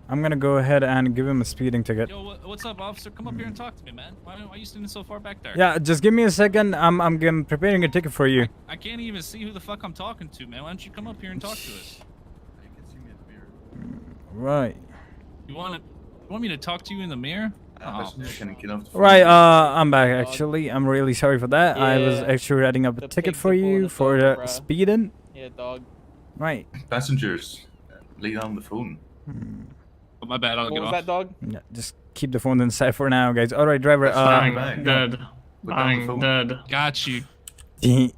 I'm gonna go ahead and give him a speeding ticket. Yo, what's up, officer? Come up here and talk to me, man. Why are you standing so far back there? Yeah, just give me a second. I'm preparing a ticket for you. I can't even see who the fuck I'm talking to, man. Why don't you come up here and talk to us? Right. You want me to talk to you in the mirror? Oh. Right. I'm back. Actually, I'm really sorry for that. I was Yeah, actually writing up a the ticket pig for pulling you us for over, bruh. speeding. Yeah, dog. Right. Passengers, lay down the phone. Oh, my bad. I'll What get was off. that, dog? Yeah, just keep the phone inside for now, guys. All right, driver. Bang, dead. Bang, dead. Got you.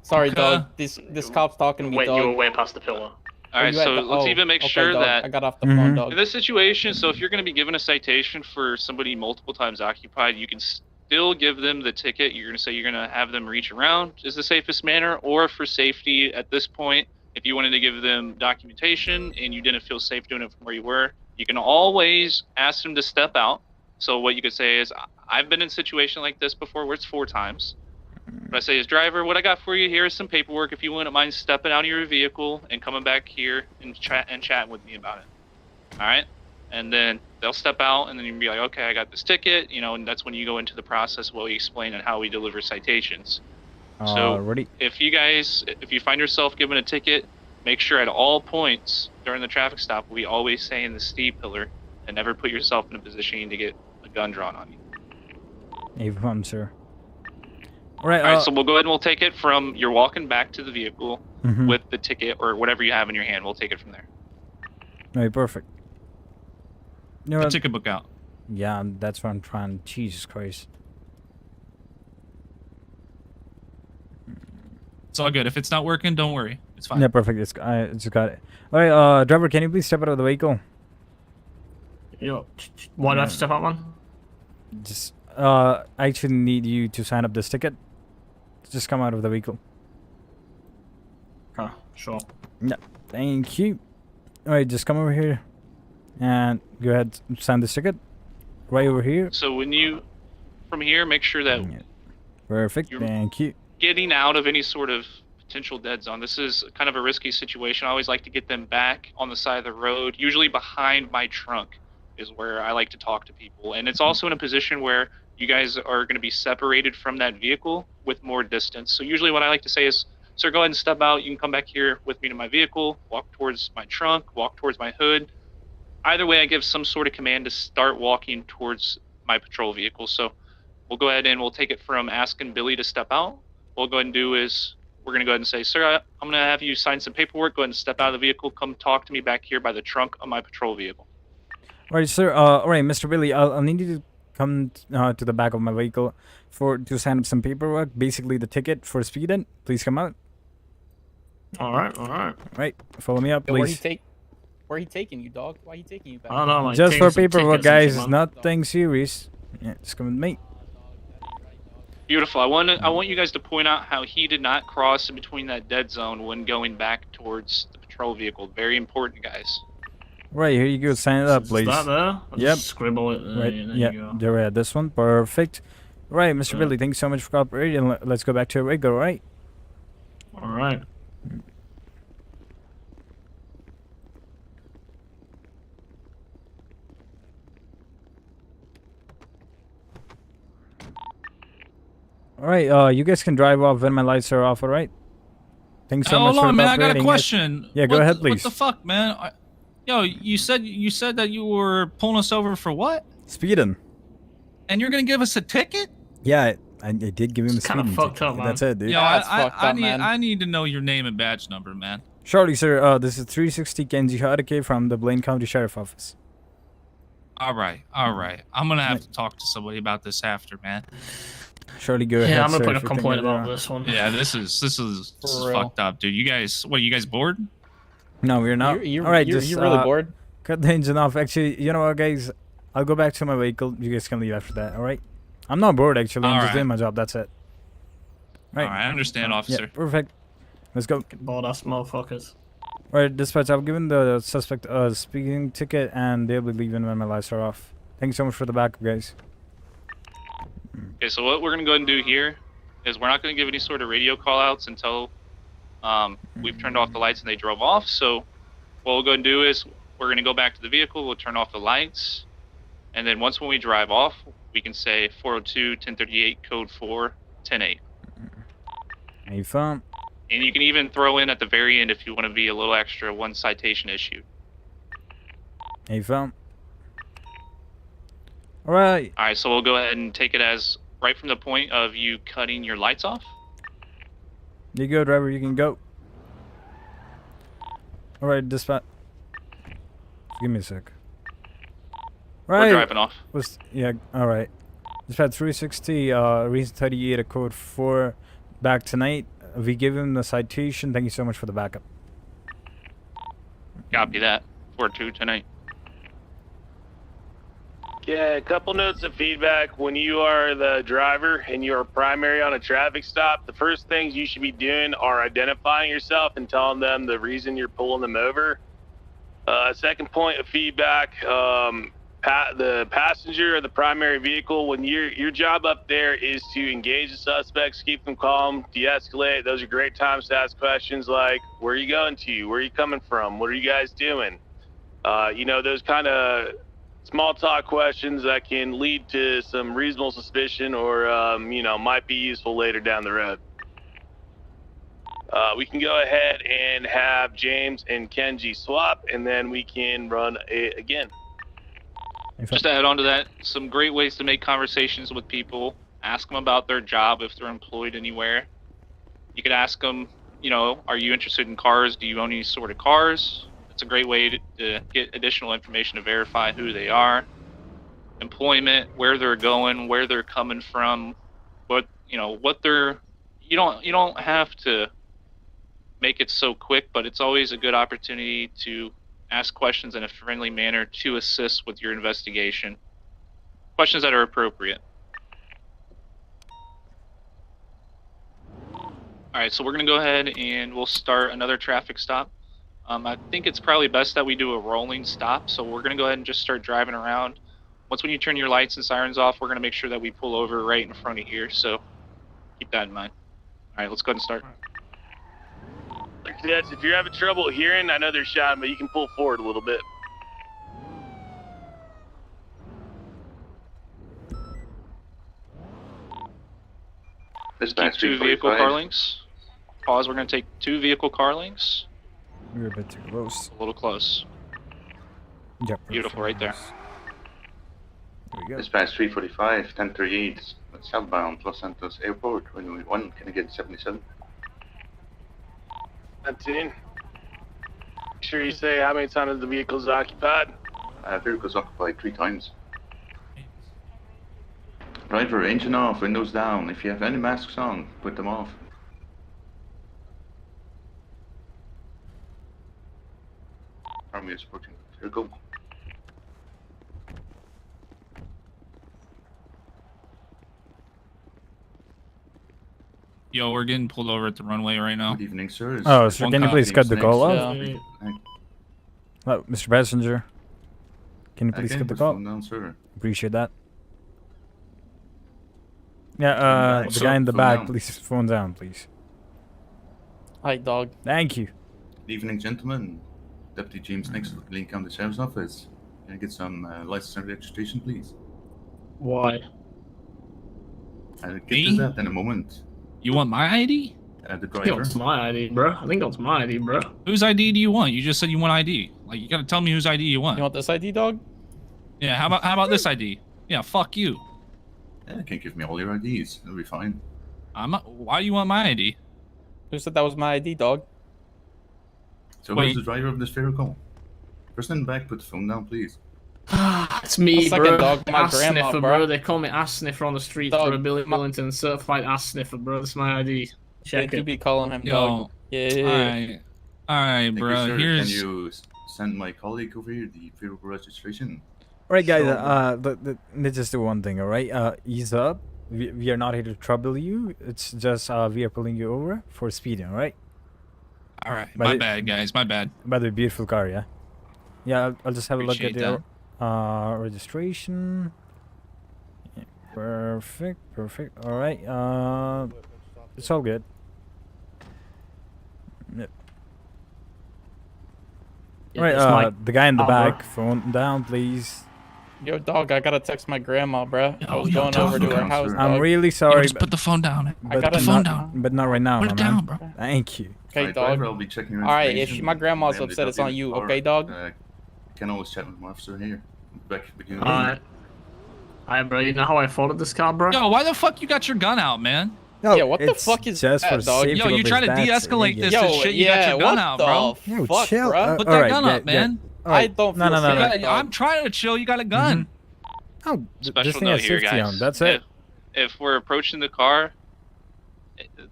Sorry, Okay. dog. This cop's talking to me, Wait, dog. you were way past the pillar. All right, you at so the- let's oh, even make okay, sure dog. that I got off the phone, dog. in this situation, so if you're going to be given a citation for somebody multiple times occupied, you can still give them the ticket. You're going to say you're going to have them reach around is the safest manner, or for safety at this point, if you wanted to give them documentation and you didn't feel safe doing it from where you were, you can always ask them to step out. So what you could say is, I've been in a situation like this before where it's 4 times. What I say is, driver, what I got for you here is some paperwork. If you wouldn't mind stepping out of your vehicle and coming back here and chatting with me about it. All right? And then they'll step out, and then you can be like, okay, I got this ticket, you know, and that's when you go into the process where we explain and how we deliver citations. So Alrighty. if you find yourself given a ticket, make sure at all points during the traffic stop, we always say in the speed pillar, and never put yourself in a position to get a gun drawn on you. A1, sir. All right. All right, so we'll go ahead and we'll take it from you're walking back to the vehicle Mhm. with the ticket or whatever you have in your hand. We'll take it from there. Right, perfect. You know The what? ticket book out. Yeah, that's what I'm trying. Jesus Christ. It's all good. If it's not working, don't worry. It's fine. Yeah, perfect. I just got it. All right, driver, can you please step out of the vehicle? Yo, why do I have to step out, man? Just, I actually need you to sign up this ticket. Just come out of the vehicle. Okay, sure. Yeah, thank you. All right, just come over here and go ahead and sign this ticket. Right over here. So when you, from here, make sure that Perfect. Thank you. getting out of any sort of potential dead zone. This is kind of a risky situation. I always like to get them back on the side of the road, usually behind my trunk is where I like to talk to people. And it's also in a position where you guys are going to be separated from that vehicle with more distance. So usually what I like to say is, sir, go ahead and step out. You can come back here with me to my vehicle, walk towards my trunk, walk towards my hood. Either way, I give some sort of command to start walking towards my patrol vehicle. So we'll go ahead and we'll take it from asking Billy to step out. What we'll go ahead and do is we're going to go ahead and say, sir, I'm going to have you sign some paperwork. Go ahead and step out of the vehicle. Come talk to me back here by the trunk of my patrol vehicle. All right, sir. All right, Mr. Billy, I'll need you to come to the back of my vehicle to sign up some paperwork. Basically, the ticket for speeding. Please come out. All right, all right. Right, follow me up, Yo, please. where he taking you, dog? Why he taking you back? I don't know, like, Just taking for some paperwork, tickets and guys. shit, It's man. nothing serious. Yeah, just come with me. Beautiful. I want you guys to point out how he did not cross in between that dead zone when going back towards the patrol vehicle. Very important, guys. Right, here you go. Sign it up, Is please. that there? I'll Yep. just scribble it. Right. There Yeah. you go. There we are. This one. Perfect. Right, Mr. Yeah. Billy. Thanks so much for cooperating. Let's go back to a regular. Right. All right. All right. You guys can drive off when my lights are off. All right. Thanks so much Hold for on, man. I got a cooperating. question. Yeah, go ahead, please. What the fuck, man? Yo, you said that you were pulling us over for what? Speeding. And you're gonna give us a ticket? Yeah, I did give him a It's kinda speeding fucked ticket. up, man. That's it, dude. Yo, That's fucked up, man. I need to know your name and badge number, man. Shortly, sir. This is 360 Kenji Hatake from the Blaine County Sheriff Office. All right. I'm gonna have to talk to somebody about this after, man. Shortly, go ahead. Yeah, I'm gonna sir, put a if you think complaint that, about this one. Yeah, this is For real. fucked up, dude. You guys, what? Are you guys bored? No, we're not. You're All right, you're, just you're really bored. cut the engine off. Actually, you know what, guys? I'll go back to my vehicle. You guys can leave after that. All right. I'm not bored, actually. I'm All just right. doing my job. That's it. All right, I understand, Yeah, officer. perfect. Let's go. Get bored ass motherfuckers. All right, dispatch. I've given the suspect a speeding ticket, and they'll be leaving when my lights are off. Thank you so much for the backup, guys. Okay, so what we're gonna go ahead and do here is we're not gonna give any sort of radio call outs until we've turned off the lights and they drove off. So what we'll go and do is we're gonna go back to the vehicle, we'll turn off the lights, and then once when we drive off, we can say 402 1038 code 4 108. Hey, fun. And you can even throw in at the very end if you want to be a little extra, one citation issued. Hey, fun. All right. All right, so we'll go ahead and take it as right from the point of you cutting your lights off. You go, driver. You can go. All right, dispatch. Give me a sec. We're driving off. Yeah. All right. Dispatch 360. Reason 38. A code 4. Back tonight. We give him the citation. Thank you so much for the backup. Copy that. 4-2 tonight. Yeah, a couple notes of feedback. When you are the driver and you are primary on a traffic stop, the first things you should be doing are identifying yourself and telling them the reason you're pulling them over. Second point of feedback, the passenger of the primary vehicle, when your job up there is to engage the suspects, keep them calm, de-escalate. Those are great times to ask questions like, where are you going to? Where are you coming from? What are you guys doing? You know, those kind of small talk questions that can lead to some reasonable suspicion or, you know, might be useful later down the road. We can go ahead and have James and Kenji swap, and then we can run it again. Just to add on to that, some great ways to make conversations with people. Ask them about their job if they're employed anywhere. You could ask them, you know, are you interested in cars? Do you own any sort of cars? It's a great way to get additional information to verify who they are. Employment, where they're going, where they're coming from, what they're. You don't have to make it so quick, but it's always a good opportunity to ask questions in a friendly manner to assist with your investigation. Questions that are appropriate. All right, so we're gonna go ahead and we'll start another traffic stop. I think it's probably best that we do a rolling stop, so we're gonna go ahead and just start driving around. Once when you turn your lights and sirens off, we're gonna make sure that we pull over right in front of here, so keep that in mind. All right, let's go ahead and start. Cadets, if you're having trouble hearing, I know they're shouting, but you can pull forward a little bit. Keep 2 vehicle car links. Pause, we're going to take 2 vehicle car links. We're a bit too close. A little close. Yep. Beautiful, right there. There we go. Dispatch 345, 1038, southbound Los Santos Airport, runway 1, can I get 77? That's in. Sure you say how many times the vehicle's occupied? Vehicle's occupied 3 times. Driver, engine off, windows down. If you have any masks on, put them off. Army is approaching. Here, go. Yo, we're getting pulled over at the runway right now. Good evening, sir. Oh, sir, can you please cut the call off? Yeah. Oh, Mr. Passenger, can you please Okay, cut the just call? phone down, sir. Appreciate that. Yeah, the guy in the Phone back, down. please phone down, please. Hi, dog. Thank you. Good evening, gentlemen. Deputy James Nixon with the Lane County Sheriff's Office. Can I get some license and registration, please? Why? I'll get Me? to that in a moment. You want my ID? The I think driver. it's my ID, bro. I think it's my ID, bro. Whose ID do you want? You just said you want ID. Like, you gotta tell me whose ID you want. You want this ID, dog? Yeah, how about this ID? Yeah, fuck you. Yeah, you can give me all your IDs. It'll be fine. Why do you want my ID? Who said that was my ID, dog? So Wait. who's the driver of this vehicle? Person in the back, put the phone down, please. It's me, I'll suck bro. it, dog. My Ass grandma, sniffer, bro. They call me ass sniffer on the street Dog, for a Billy Millington certified ass sniffer, bro. That's my ID. Check You it. be calling him Yo, dog. Yeah. Alright, Thank bro. you, sir. Here's Can you send my colleague over here the vehicle registration? Alright, guys, Sure. let's just do one thing, alright? Ease up. We are not here to trouble you. It's just we are pulling you over for speeding, alright? Alright, But my it- bad, guys. My bad. By the way, beautiful car, yeah? Yeah, I'll just have a look at Appreciate your registration. Yeah, perfect. Alright, it's all good. Yep. Yeah, Alright, it's my the guy in the car, bro. back, phone down, please. Yo, dog, I gotta text my grandma, bro. I was yo, going dog, over to her calm, house, sir. I'm dog. really Yo, sorry, just put the phone down. I gotta Put the phone not- down. but not right now, Put my it man. down, bro. Thank you. Okay, Alright, dog. driver, I'll be checking your Alright, if information. my grandma's When they upset, it's drop on in you, the car, okay, dog? You can always chat with my officer here. Back with you. Alright. Alright, bro. You know how I followed this car, bro? Yo, why the fuck you got your gun out, man? No, Yeah, what the it's fuck is just that, for dog? safety Yo, you purposes, trying to that's it, de-escalate yeah, this yeah. and shit, you got your gun out, bro. Yo, fuck, chill. bro? Put all that right, gun yeah, up, man. All right. I don't No, feel no, no, safe, no. dog. I'm trying to chill. You got a gun. Oh, this Special thing note has here, safety guys. on. That's it. If we're approaching the car,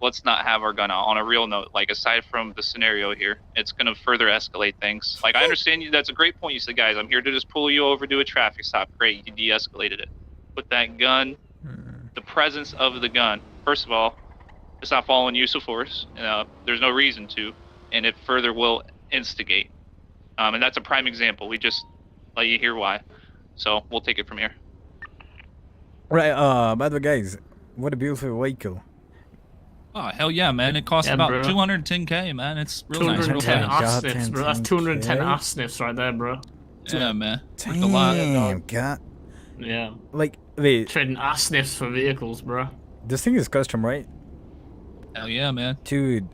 let's not have our gun out. On a real note, like aside from the scenario here, it's gonna further escalate things. Like I understand you. That's a great point. You said, guys, I'm here to just pull you over, do a traffic stop. Great, you de-escalated it. But that gun, the presence of the gun. First of all, it's not following use of force. There's no reason to, and it further will instigate. And that's a prime example. We just let you hear why. So we'll take it from here. Right. By the way, guys, what a beautiful vehicle. Oh hell yeah, man! It costs Yeah, about bro. 210K, man. It's real nice, real 210 nice. ass sniffs, bro. That's 210 10K. ass sniffs right there, bro. Yeah, man. Worth a lot. Damn, God. Yeah. Like, wait, Trading ass sniffs for vehicles, bro. this thing is custom, right? Hell yeah, man. Dude,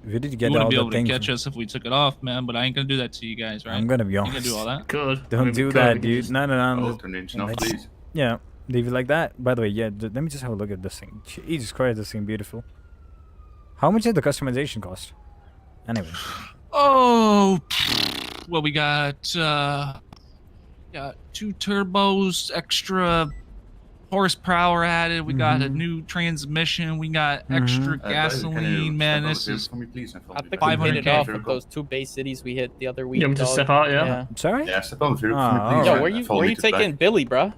where did you You get wouldn't all be the able to things? catch us if we took it off, man. But I ain't gonna do that to you guys, right? I'm gonna be You honest. gonna do all that? Good. Don't do that, dude. No, no, no. Oh, turn the engine off, Let's- please. Yeah, leave it like that. By the way, yeah, let me just have a look at this thing. Jesus Christ, this thing beautiful. How much did the customization cost? Anyway. Oh, well, we got 2 turbos, extra horsepower added. We got a new transmission. We got extra gasoline. Man, this is. I think we 500K. hit it off with those 2 Bay cities we hit the other week. You want me to dog. step out, yeah? Sorry? Yeah, step on the vehicle Oh, for me, please. Yo, and where follow you me to the back. taking Billy, bro? What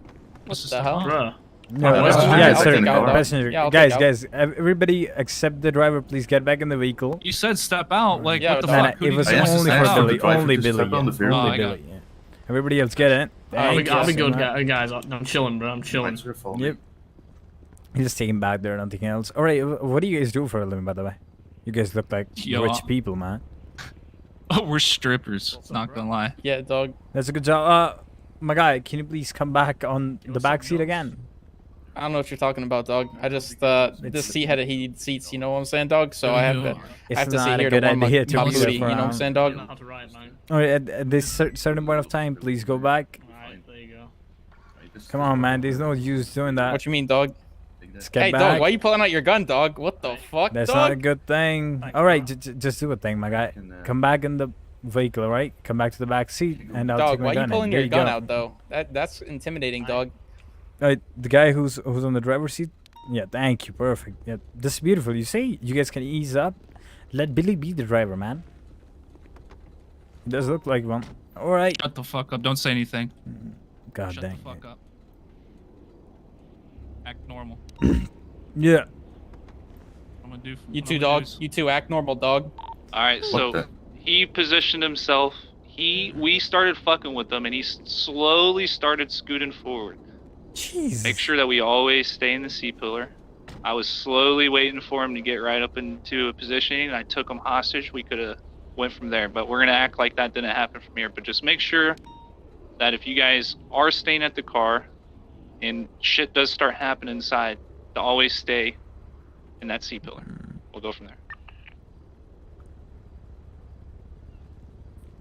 This the is hell? Bro. No, Oh, where's the yeah, driver? sir. I'll take out, dog. Passenger. Yeah, I'll Guys, take out. guys, everybody except the driver, please get back in the vehicle. You said step out. Like, Yeah, what the but Nah, fuck? nah, Who it do was you I say asked only the for driver Billy. to drive Only it, just Billy. step on the Yeah. vehicle. Only Oh, I got Billy. Yeah. Everybody else get it. I'll be Thank you good, so much. guys. I'm chilling, bro. I'm chilling. Right, sir, follow me. Yep. You just take him back there, nothing else. Alright, what do you guys do for a living, by the way? You guys look like Yo, rich people, man. Oh, we're strippers. Not gonna lie. Yeah, dog. That's a good job. My guy, can you please come back on the back seat again? I don't know what you're talking about, dog. I just this seat had heated seats. You know what I'm saying, dog? So I have to It's I have to not sit a here good to warm my, idea to my be booty. there You for know what I'm an saying, You dog? know how to ride, man. Alright, at this certain point of time, please go back. Alright, there you go. Come on, man. There's no use doing that. What you mean, dog? Just get Hey, back. dog, why you pulling out your gun, dog? What the fuck, That's dog? not a good thing. Alright, just do a thing, my guy. Come back in the vehicle, alright? Come back to the back seat, and I'll Dog, take my why gun. you and pulling there your gun go. out, though? That's intimidating, dog. Alright, the guy who's on the driver's seat. Yeah, thank you. Perfect. Yeah, this is beautiful. You see, you guys can ease up. Let Billy be the driver, man. Does look like one. All right. Shut the fuck up. Don't say anything. God Shut dang the fuck up. Act normal. Yeah. I'm gonna do. You two, dog. You two, act normal, dog. All right, so he positioned himself. We started fucking with him, and he slowly started scooting forward. Jeez. Make sure that we always stay in the C-pillar. I was slowly waiting for him to get right up into a positioning, and I took him hostage. We could have went from there, but we're gonna act like that didn't happen from here. But just make sure that if you guys are staying at the car, and shit does start happening inside, to always stay in that C-pillar. We'll go from there.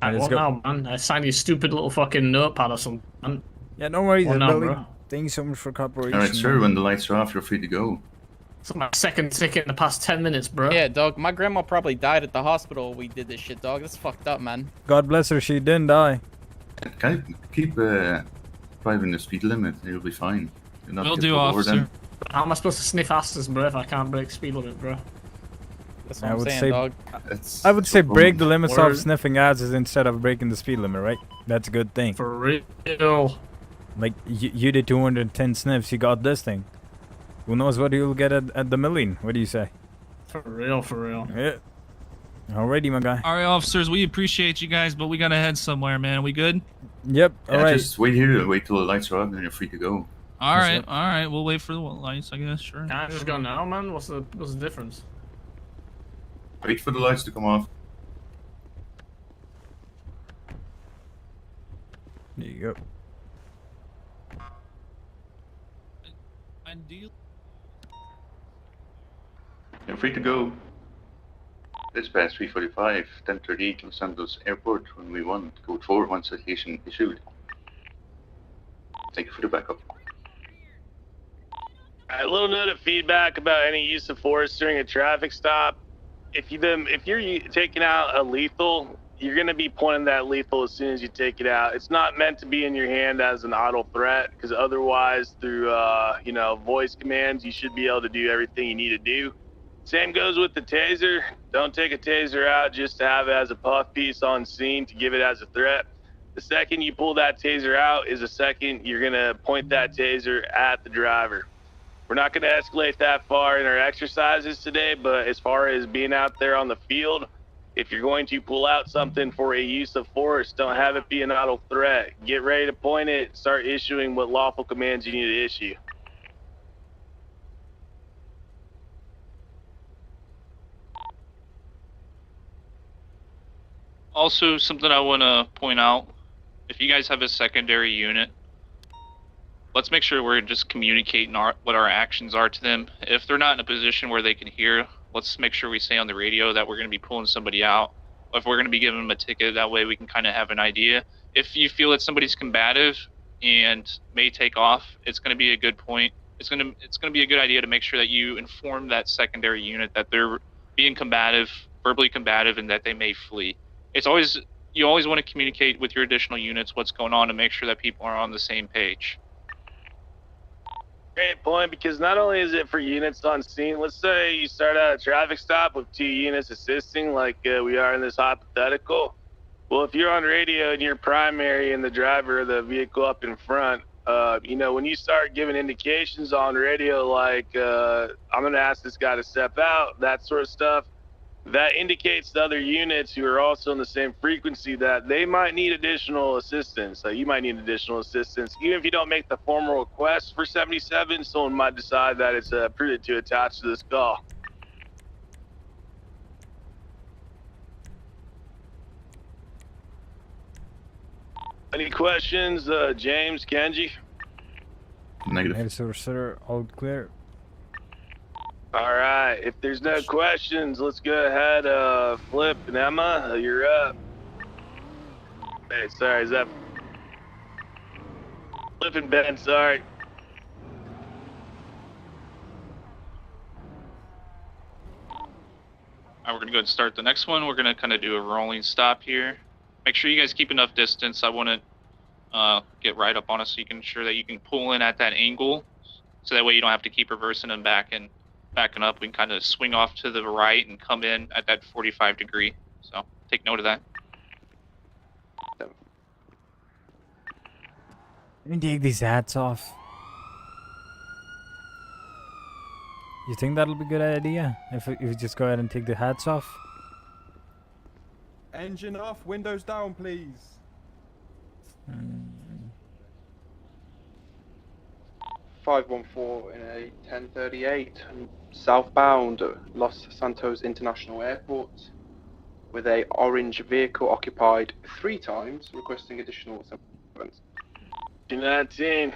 I Let's won't go. now, man. I signed your stupid little fucking notepad or something. Man. Yeah, no worries, What now, Billy. bro? Thank you so much for cooperation. Alright, sir, when the lights are off, you're free to go. It's my second ticket in the past 10 minutes, bro. Yeah, dog. My grandma probably died at the hospital when we did this shit, dog. That's fucked up, man. God bless her, she didn't die. Can you keep driving the speed limit? You'll be fine. You'll not Will get do, pulled over officer. then. How am I supposed to sniff asses, bro, if I can't break speed limit, bro? That's what I'm saying, dog. I would say break the limits Word. of sniffing asses instead of breaking the speed limit, right? That's a good thing. For real. Like, you did 210 sniffs, you got this thing. Who knows what you'll get at the million? What do you say? For real, for real. Yeah. Alrighty, my guy. All right, officers, we appreciate you guys, but we gotta head somewhere, man. We good? Yep. Yeah, Alright. just wait here, wait till the lights are off, and then you're free to go. All right, all right. We'll wait for the lights, I guess. Sure. Can I just go now, man? What's the difference? Wait for the lights to come off. There you go. And do you? You're free to go. Dispatch 345, 1038 Los Santos Airport, runway 1, code 4, 1 citation issued. Thank you for the backup. A little note of feedback about any use of force during a traffic stop. If you're taking out a lethal, you're going to be pointing that lethal as soon as you take it out. It's not meant to be in your hand as an auto threat, because otherwise, through voice commands, you should be able to do everything you need to do. Same goes with the taser. Don't take a taser out just to have it as a puff piece on scene to give it as a threat. The second you pull that taser out is the second you're going to point that taser at the driver. We're not going to escalate that far in our exercises today, but as far as being out there on the field, if you're going to pull out something for a use of force, don't have it be an auto threat. Get ready to point it, start issuing what lawful commands you need to issue. Also, something I want to point out, if you guys have a secondary unit, let's make sure we're just communicating what our actions are to them. If they're not in a position where they can hear, let's make sure we say on the radio that we're going to be pulling somebody out. If we're going to be giving them a ticket, that way we can kind of have an idea. If you feel that somebody's combative and may take off, it's going to be a good point. It's going to be a good idea to make sure that you inform that secondary unit that they're being combative, verbally combative, and that they may flee. You always want to communicate with your additional units what's going on to make sure that people are on the same page. Great point, because not only is it for units on scene, let's say you start out a traffic stop with 2 units assisting like we are in this hypothetical. Well, if you're on radio and you're primary and the driver of the vehicle up in front, when you start giving indications on radio like, I'm going to ask this guy to step out, that sort of stuff, that indicates to other units who are also in the same frequency that they might need additional assistance. You might need additional assistance. Even if you don't make the formal request for 77, someone might decide that it's prudent to attach to this call. Any questions, James, Kenji? Negative. Sir, all clear. All right, if there's no questions, let's go ahead, Flip and Emma, you're up. Hey, sorry, is that Flip and Ben, sorry. All right, we're going to go ahead and start the next one. We're going to kind of do a rolling stop here. Make sure you guys keep enough distance. I want to get right up on us so you can ensure that you can pull in at that angle. So that way you don't have to keep reversing and backing up. We can kind of swing off to the right and come in at that 45 degree. So take note of that. Let me take these hats off. You think that'll be a good idea? If we just go ahead and take the hats off? Engine off, windows down, please. 514 in a 1038 southbound Los Santos International Airport with a orange vehicle occupied 3 times, requesting additional assistance. 219.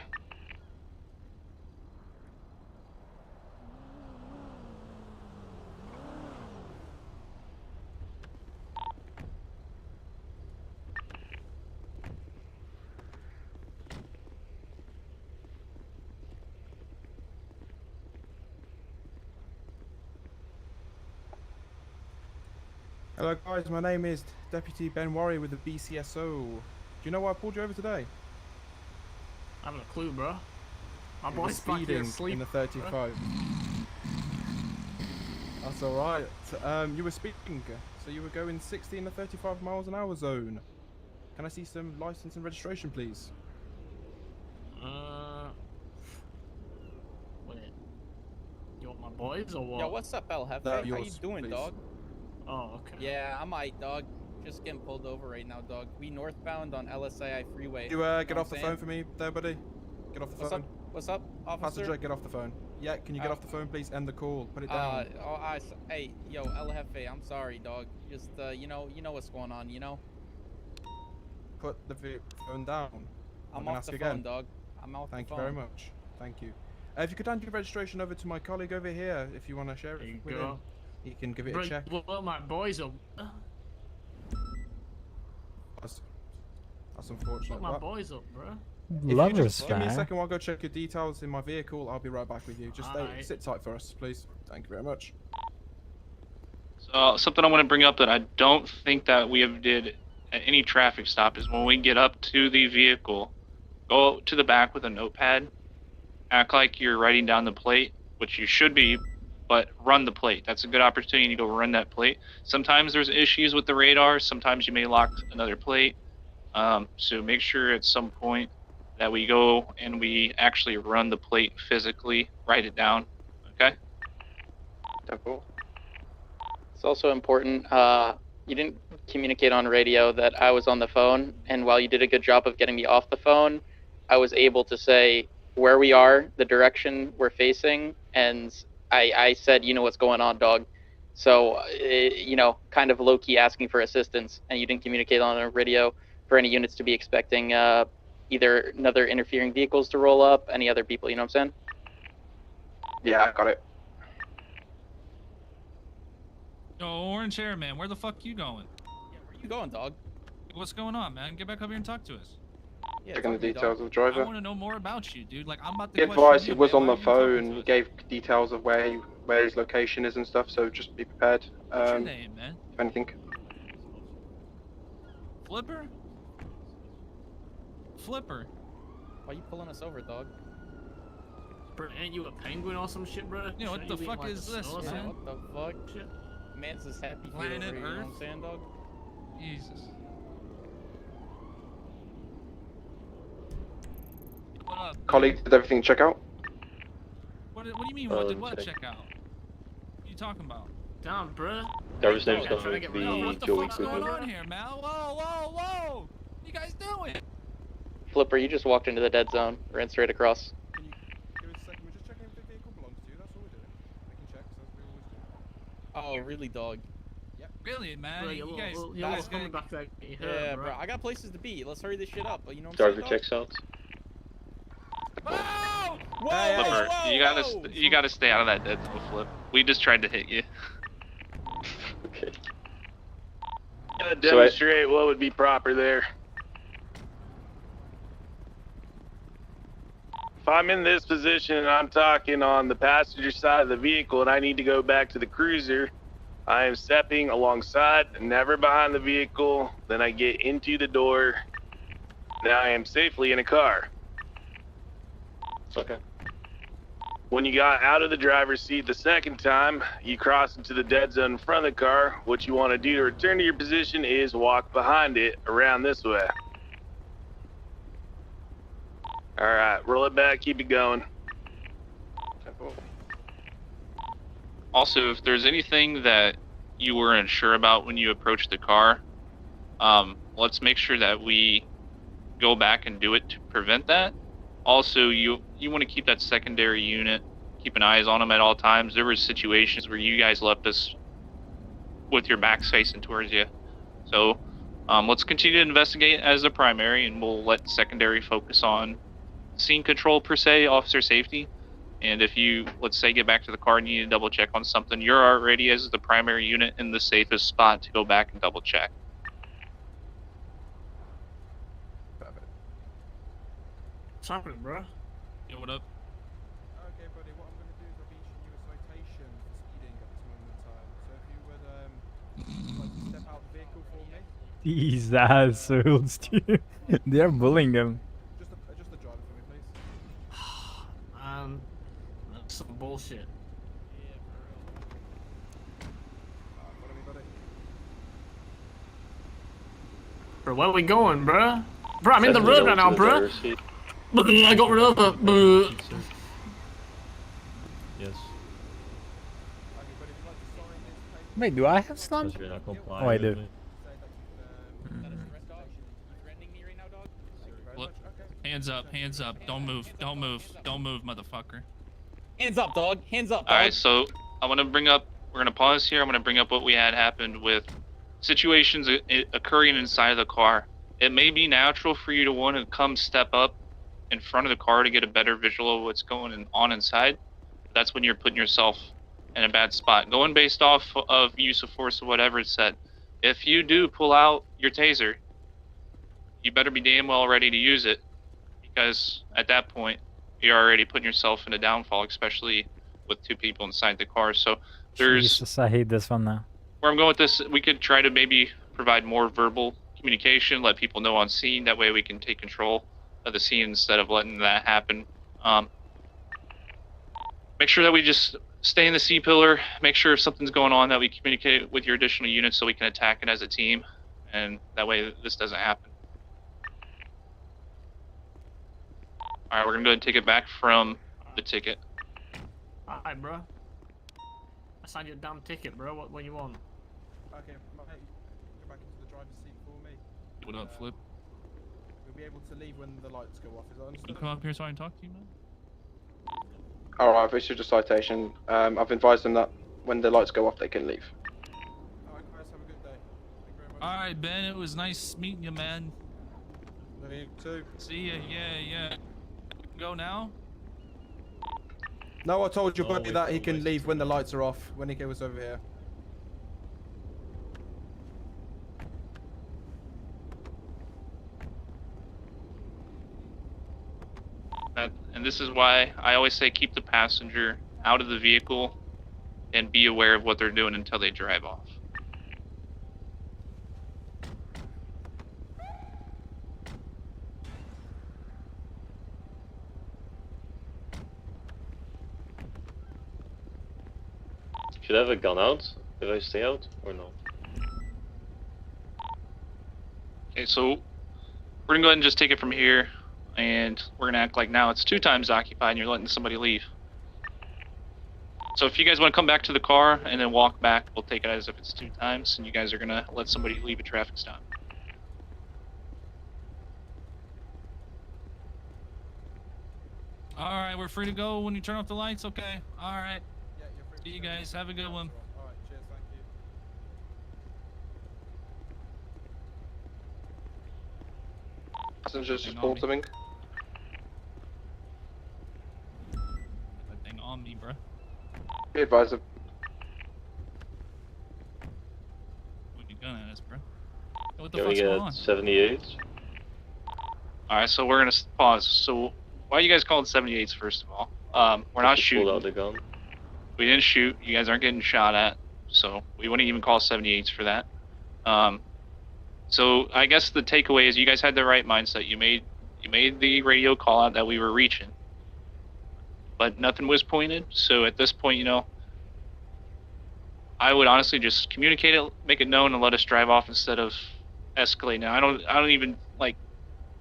Hello guys, my name is Deputy Ben Worry with the Bcso. Do you know why I pulled you over today? I haven't a clue, bro. My You were boy's back here speeding asleep. in the 35. That's alright. You were speeding, so you were going 60 in the 35 miles an hour zone. Can I see some license and registration, please? Wait. You want my boys or what? Yo, what's up, El Jefe? No, How you yours, doing, please. dog? Oh, okay. Yeah, I'm alright, dog. Just getting pulled over right now, dog. We northbound on LSI freeway. You Know get what off the I'm phone saying? for me there, buddy. Get off the What's phone. up? What's up, officer? Passenger, get off the phone. Yeah, can you get off the phone, please? End the call. Put it down. Hey, yo, El Jefe, I'm sorry, dog. Just, you know what's going on, you know? Put the phone down. I'm gonna off ask the again. phone, dog. I'm off Thank the you phone. very much. Thank you. If you could hand your registration over to my colleague over here, if you want to share it with him, go. he can give it Bro, a check. Well, my boys are. That's unfortunate. Put my Well, boys up, bro. if you Lovers, just give me a man. second while I go check your details in my vehicle, I'll be right back with you. Just Alright. sit tight for us, please. Thank you very much. So something I want to bring up that I don't think that we have did at any traffic stop is when we get up to the vehicle, go to the back with a notepad, act like you're writing down the plate, which you should be, but run the plate. That's a good opportunity to go run that plate. Sometimes there's issues with the radar. Sometimes you may lock another plate. So make sure at some point that we go and we actually run the plate physically, write it down. Okay? It's also important, you didn't communicate on radio that I was on the phone, and while you did a good job of getting me off the phone, I was able to say where we are, the direction we're facing, and I said, you know what's going on, dog. So, kind of low-key asking for assistance, and you didn't communicate on a radio for any units to be expecting either another interfering vehicles to roll up, any other people, you know what I'm saying? Yeah, I got it. Yo, orange hair, man, where the fuck you going? Yeah, where you going, dog? What's going on, man? Get back up here and talk to us. Yeah, Checking the talk to me, details dog. of the driver. I want to know more about you, dude. Like, I'm about to He question advised you, he was man. on Why the are you talking phone. to He us? gave details of where his location is and stuff. So just be prepared. What's your name, man? If anything. Flipper? Flipper. Why you pulling us over, dog? Bro, ain't you a penguin or some shit, bro? Yeah, what Shouldn't the you be in, fuck like, is the this, snow or man? something? What the fuck? Shit. Man's just happy Planet over here, you know what Earth? I'm saying, dog? Jesus. What up? Colleague, did everything check out? What do you mean, what did what check out? What are you talking about? Damn, bro. Driver's Yo, name's trying going to to get be rid of What the Joey fuck's going Cooper. on here, man? Whoa, whoa, whoa! What you guys doing? Flipper, you just walked into the dead zone. Ran straight across. Can you give us a second? We're just checking if the vehicle belongs to you. That's all we're doing. Making checks as we always do. Oh, really, dog? Really, man? Bro, you guys, you're you guys coming gonna... back there. You Yeah, heard, bro. I got places to be. Let's hurry this shit up. You know what I'm Driver saying, dog? checks out. Whoa! Flipper, Whoa! you gotta Whoa! you gotta stay out of that dead zone, Flip. We just tried to hit you. Okay. Demonstrate what would be proper there. If I'm in this position and I'm talking on the passenger side of the vehicle and I need to go back to the cruiser, I am stepping alongside, never behind the vehicle. Then I get into the door. Now I am safely in a car. Okay. When you got out of the driver's seat the second time, you cross into the dead zone in front of the car. What you want to do to return to your position is walk behind it around this way. All right, roll it back, keep it going. Also, if there's anything that you weren't sure about when you approached the car, let's make sure that we go back and do it to prevent that. Also, you want to keep that secondary unit, keeping eyes on them at all times. There were situations where you guys left us with your backs facing towards you. So let's continue to investigate as the primary, and we'll let secondary focus on scene control per se, officer safety. And if you, let's say, get back to the car and you need to double check on something, you're already, as the primary unit, in the safest spot to go back and double check. What's happening, bro? Yo, what up? Okay, buddy, what I'm going to do is I'll be issuing you a citation for speeding at this moment in time. So if you would like to step out the vehicle for me. These assholes, dude. They're bullying him. Just the driver for me, please. That's some bullshit. Follow me, buddy. Bro, where we going, bro? Bro, I'm in the road right now, bro. I got rid of it. Yes. Wait, do I have slump? Because you're not complying Oh, I with do. me. Look, hands up, hands up. Don't move, don't move, don't move, motherfucker. Hands up, dog. Hands up, dog. All right, so I want to bring up. We're gonna pause here. I'm gonna bring up what we had happened with situations occurring inside of the car. It may be natural for you to want to come step up in front of the car to get a better visual of what's going on inside. That's when you're putting yourself in a bad spot. Going based off of use of force or whatever it said. If you do pull out your taser, you better be damn well ready to use it, because at that point you're already putting yourself in a downfall, especially with two people inside the car. So there's Jesus, I hate this one now. where I'm going with this. We could try to maybe provide more verbal communication, let people know on scene. That way we can take control of the scene instead of letting that happen. Make sure that we just stay in the C-pillar, make sure if something's going on that we communicate with your additional units so we can attack it as a team, and that way this doesn't happen. Alright, we're gonna go ahead and take it back from the ticket. Alright, bro. I signed your damn ticket, bro. What you want? Okay, mate, go back into the driver's seat for me. What up, Flip? We'll be able to leave when the lights go off. Is that You understood? come up here so I can talk to you, man? Alright, I've issued a citation. I've advised them that when the lights go off, they can leave. Alright, guys, have a good day. Thank you very much. Alright, Ben, it was nice meeting you, man. You too. See ya, yeah. We can go now? No, I told your Oh, buddy wait that for he the can lights leave to when the turn on. lights are off, when he goes over here. And this is why I always say keep the passenger out of the vehicle and be aware of what they're doing until they drive off. Should I have a gun out if I stay out or no? Okay, so we're gonna go ahead and just take it from here, and we're gonna act like now it's 2 times occupied and you're letting somebody leave. So if you guys want to come back to the car and then walk back, we'll take it as if it's 2 times, and you guys are gonna let somebody leave a traffic stop. Alright, we're free to go when you turn off the lights, okay? Alright. Yeah, you're free. See you guys, have a good one. Alright, cheers, thank you. Passengers Hang on report me. something. That thing on me, bro. Be advised of What you gun at us, bro? Yo, what the Can we fuck's going get on? 78? Alright, so we're gonna pause. So why are you guys calling 78s first of all? We're not Just pulled shooting. out the gun. We didn't shoot. You guys aren't getting shot at, so we wouldn't even call 78s for that. So I guess the takeaway is you guys had the right mindset. You made the radio call out that we were reaching, but nothing was pointed. So at this point, I would honestly just communicate it, make it known, and let us drive off instead of escalate. Now I don't even like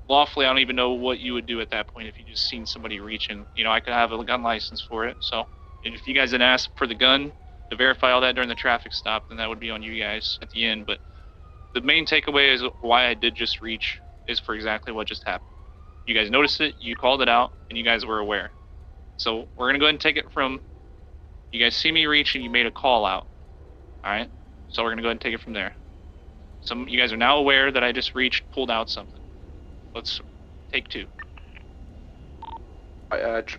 lawfully, I don't even know what you would do at that point if you just seen somebody reaching. You know, I could have a gun license for it. So if you guys didn't ask for the gun to verify all that during the traffic stop, then that would be on you guys at the end. But the main takeaway is why I did just reach is for exactly what just happened. You guys noticed it, you called it out, and you guys were aware. So we're gonna go ahead and take it from, you guys see me reach and you made a call out. All right, so we're gonna go ahead and take it from there. You guys are now aware that I just reached, pulled out something. Let's take 2.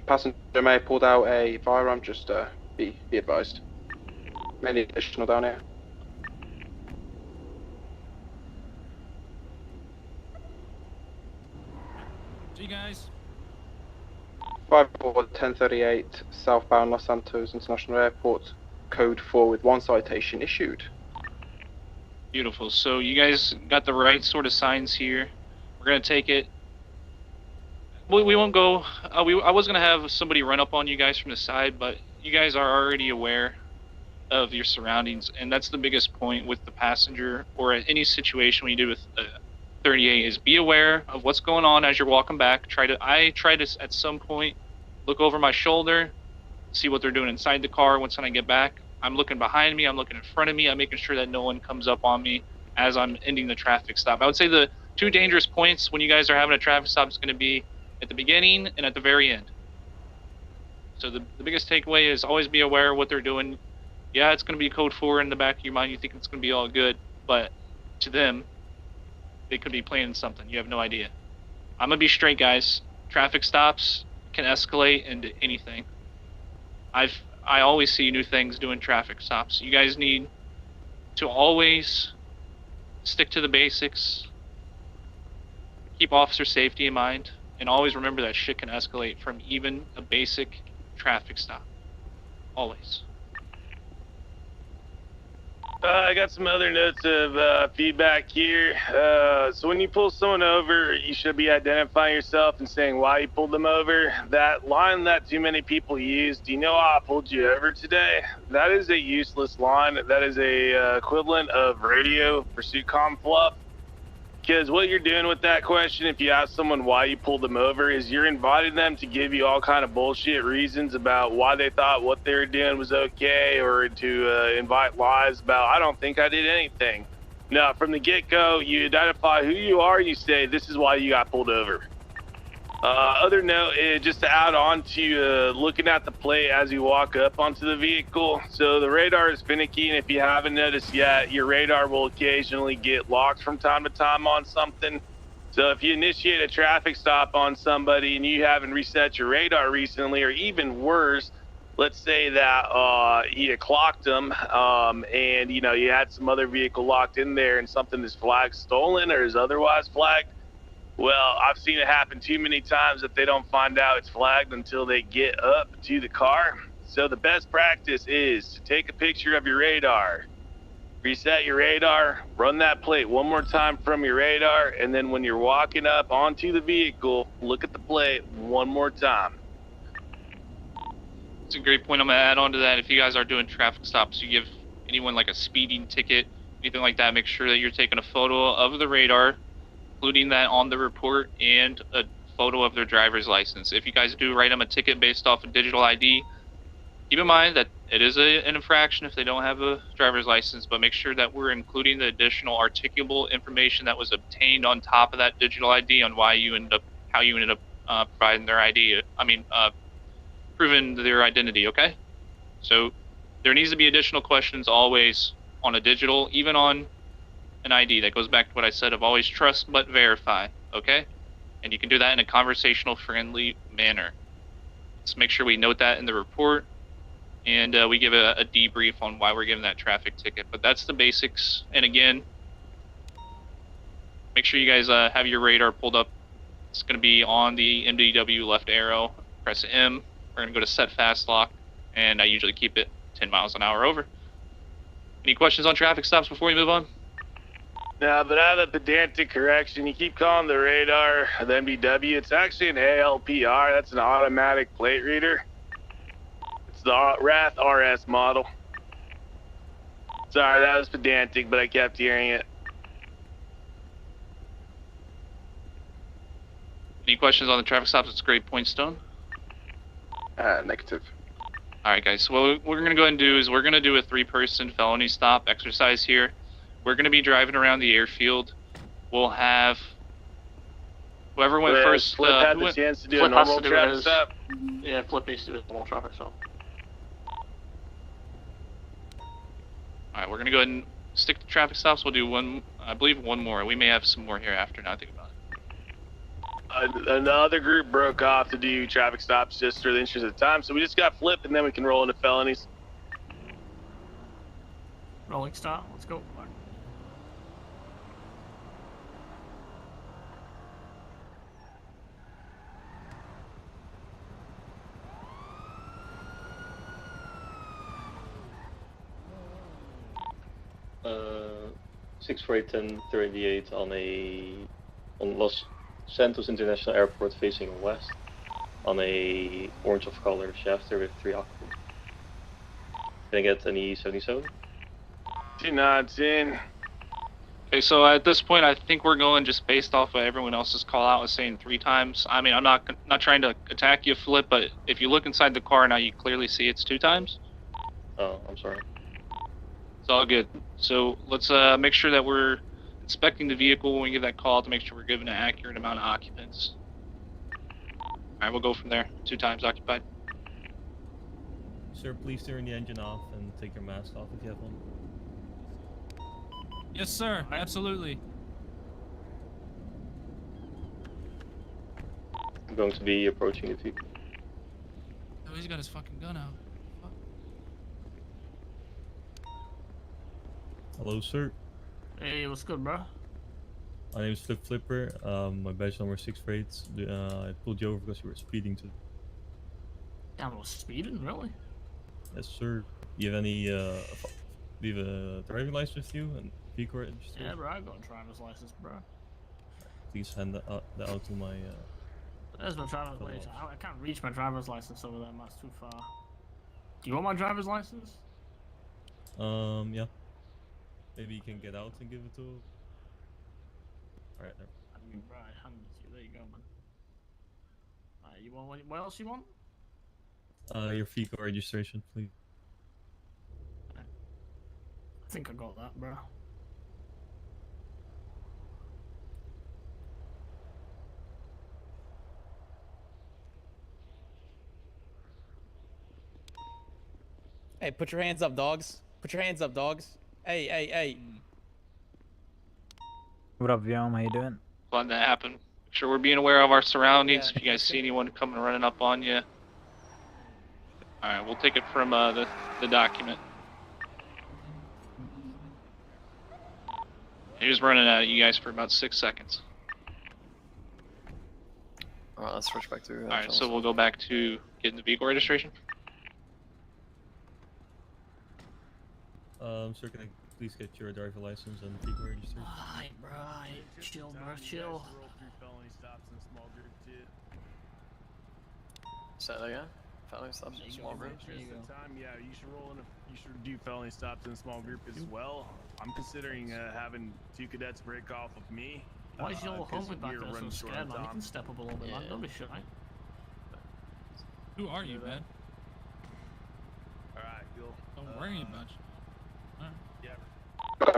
Passenger may have pulled out a firearm, just be advised. Many additional down here. See you guys. 5-1038 southbound Los Santos International Airport, code 4 with 1 citation issued. Beautiful. So you guys got the right sort of signs here. We're gonna take it. We won't go. I was gonna have somebody run up on you guys from the side, but you guys are already aware of your surroundings, and that's the biggest point with the passenger or at any situation when you do with 38 is be aware of what's going on as you're walking back. I try to at some point look over my shoulder, see what they're doing inside the car. Once I get back, I'm looking behind me, I'm looking in front of me, I'm making sure that no one comes up on me as I'm ending the traffic stop. I would say the 2 dangerous points when you guys are having a traffic stop is going to be at the beginning and at the very end. So the biggest takeaway is always be aware of what they're doing. Yeah, it's going to be code 4 in the back of your mind. You think it's going to be all good, but to them, they could be planning something. You have no idea. I'm going to be straight, guys. Traffic stops can escalate into anything. I always see new things doing traffic stops. You guys need to always stick to the basics, keep officer safety in mind, and always remember that shit can escalate from even a basic traffic stop. Always. I got some other notes of feedback here. So when you pull someone over, you should be identifying yourself and saying why you pulled them over. That line that too many people use, do you know why I pulled you over today? That is a useless line. That is a equivalent of radio pursuit comm fluff. Because what you're doing with that question, if you ask someone why you pulled them over, is you're inviting them to give you all kind of bullshit reasons about why they thought what they were doing was okay, or to invite lies about, I don't think I did anything. No, from the get-go, you identify who you are, you say, this is why you got pulled over. Other note, just to add on to looking at the plate as you walk up onto the vehicle. So the radar is finicky, and if you haven't noticed yet, your radar will occasionally get locked from time to time on something. So if you initiate a traffic stop on somebody and you haven't reset your radar recently, or even worse, let's say that you clocked them and you had some other vehicle locked in there and something is flagged stolen or is otherwise flagged. Well, I've seen it happen too many times that they don't find out it's flagged until they get up to the car. So the best practice is to take a picture of your radar, reset your radar, run that plate one more time from your radar, and then when you're walking up onto the vehicle, look at the plate one more time. It's a great point. I'm going to add on to that. If you guys are doing traffic stops, you give anyone like a speeding ticket, anything like that, make sure that you're taking a photo of the radar, including that on the report, and a photo of their driver's license. If you guys do write them a ticket based off of digital ID, keep in mind that it is an infraction if they don't have a driver's license, but make sure that we're including the additional articulable information that was obtained on top of that digital ID on how you ended up providing their ID. Proving their identity, okay? So there needs to be additional questions always on a digital, even on an ID. That goes back to what I said of always trust but verify, okay? And you can do that in a conversational, friendly manner. Let's make sure we note that in the report, and we give a debrief on why we're giving that traffic ticket. But that's the basics. And again, make sure you guys have your radar pulled up. It's going to be on the MDW left arrow. Press M. We're going to go to set fast lock, and I usually keep it 10 miles an hour over. Any questions on traffic stops before we move on? No, but I have a pedantic correction. You keep calling the radar the MDW. It's actually an ALPR. That's an automatic plate reader. It's the Wrath RS model. Sorry, that was pedantic, but I kept hearing it. Any questions on the traffic stops? It's Great Point Stone. Negative. All right, guys. So what we're gonna go ahead and do is we're gonna do a 3-person felony stop exercise here. We're gonna be driving around the airfield. We'll have whoever went first. Flip had who the went- chance to do Flip a has normal to do traffic his- stop. Yeah, Flip needs to do a normal traffic stop. All right, we're gonna go ahead and stick to traffic stops. We'll do one, I believe, one more. We may have some more here after. Now I think about it. Another group broke off to do traffic stops just for the interest of time, so we just got Flip, and then we can roll into felonies. Rolling start. Let's go. Uh, 6481038 on Los Santos International Airport facing west on a orange of color shafter with 3 occupants. Can I get any 77? 219. Okay, so at this point, I think we're going just based off of everyone else's call out was saying 3 times. I mean, I'm not trying to attack you, Flip, but if you look inside the car now, you clearly see it's 2 times. Oh, I'm sorry. It's all good. So let's make sure that we're inspecting the vehicle when we get that call to make sure we're giving an accurate amount of occupants. All right, we'll go from there. 2 times occupied. Sir, please turn the engine off and take your mask off if you have one. Yes, sir. Absolutely. I'm going to be approaching the vehicle. Oh, he's got his fucking gun out. Fuck. Hello, sir. Hey, what's good, bro? My name is Flip Flipper. My badge number is 648. I pulled you over because you were speeding too. Damn, I was speeding, really? Yes, sir. Do you have any, do you have a driving license with you and vehicle registration? Yeah, bro, I got a driver's license, bro. Please hand that out to my, There's my driver's license. I can't reach my driver's license over there, man. It's too far. Do you want my driver's license? yeah. Maybe you can get out and give it to. Alright, there. I mean, bro, I handed it to you. There you go, man. Alright, you want what else you want? Your vehicle registration, please. I think I got that, bro. Hey, put your hands up, dogs. Put your hands up, dogs. Hey, hey, hey. What up, Vyom? How you doing? Letting that happen. Make sure we're being aware of our surroundings. If you guys see anyone coming running up on you. Alright, we'll take it from the document. He was running at you guys for about 6 seconds. Alright, let's switch back to. Alright, so we'll go back to getting the vehicle registration. Sir, can I please get your driver license and vehicle registration? Alright, bro. Chill, bro. Chill. Say that again? Felony stops in small group? Yeah, you should roll in. You should do felony stops in a small group as well. I'm considering having 2 cadets break off of me. Why is your homie back we're there so running short scared, on man? You time. can step up a little bit, man. Don't be shy. Who are you, man? Alright, cool. Don't worry about you.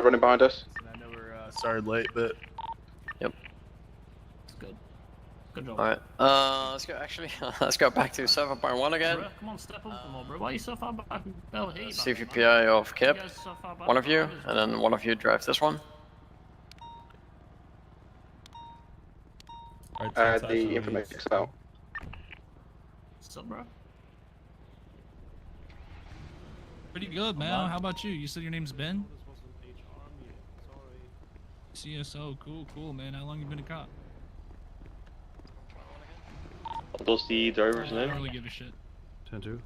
Running behind us. I know we're started late, but Yep. It's good. Good job. Alright, let's go, actually, let's go back to 7.1 again. Bro, come on, step up some more, bro. Why are you so far back? Bell, hey, CVPI of Kip, one of you, and then one of you drive this one. The information cell. What's up, bro? Pretty good, man. How about you? You said your name's Ben? CSO, cool, man. How long you been a cop? What was the driver's I name? don't really give a shit. 10-2.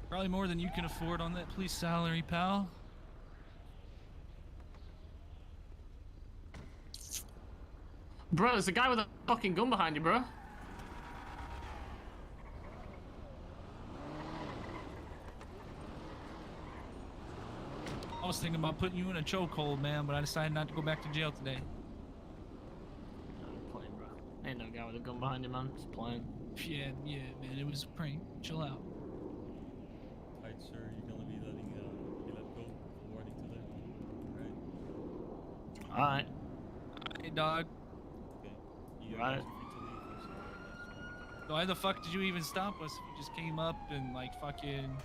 Probably more than you can afford on that police salary, pal. Bro, there's a guy with a fucking gun behind you, bro. I was thinking about putting you in a chokehold, man, but I decided not to go back to jail today. ain't no guy with a gun behind you, man. Just playing. Yeah, man, it was a prank. Chill out. Alright, sir, you're gonna be letting Caleb go for warning today. Alright. Hey, dog. Okay. You Right. guys are free to leave. I'm sorry, that's Why the fuck did you even stop us? You just came up and like fucking.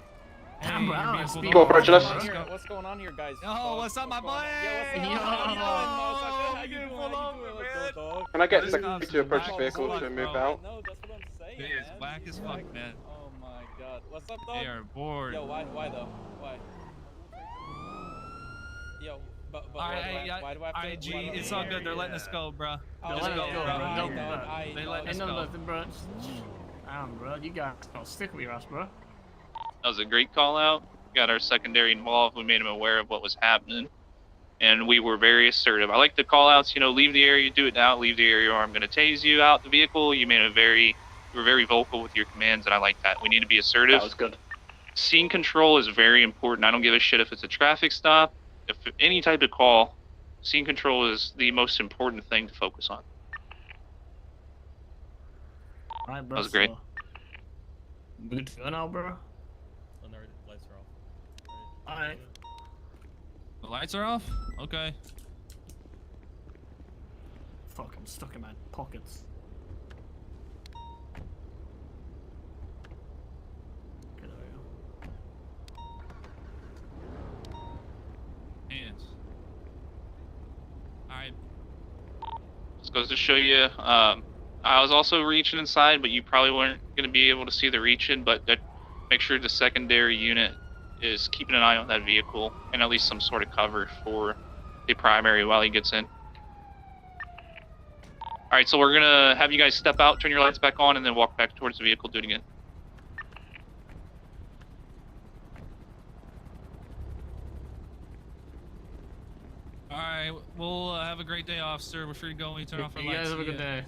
Damn, bro, you're I being don't pulled speak- Go over. approaching us. Let's go. What's going on here, guys? Yo, what's up, my boy? Can I get This security cop's to approach whack the as vehicle fuck, to move bro. out? No, that's what I'm saying. It is whack as fuck, man. Oh my god. What's up, dog? They are bored. Yo, why though? Why? Yo, but Alright, why do I have to? IG, it's all good. They're letting us go, bro. Oh, Let's yeah, go, yeah, bro. yeah, No, dog, bro. They letting us Ain't no go. nothing, bro. Damn, bro. You guys don't stick with your ass, bro. That was a great call out. Got our secondary involved. We made him aware of what was happening. And we were very assertive. I like the call outs, leave the area, do it now, leave the area, or I'm going to tase you out the vehicle. You were very vocal with your commands, and I like that. We need to be assertive. That was good. Scene control is very important. I don't give a shit if it's a traffic stop. If any type of call, scene control is the most important thing to focus on. Alright, bro. That was great. So, good to go now, bro. Oh, no, the lights are off. Alright. The lights are off? Okay. Fuck, I'm stuck in my pockets. Okay, there we go. Hands. Alright. Just goes to show you, I was also reaching inside, but you probably weren't going to be able to see the reaching, but make sure the secondary unit is keeping an eye on that vehicle and at least some sort of cover for the primary while he gets in. Alright, so we're going to have you guys step out, turn your lights back on, and then walk back towards the vehicle, do it again. Alright, we'll have a great day, officer. We're free to go when you turn off our You lights. guys have a See good ya. day.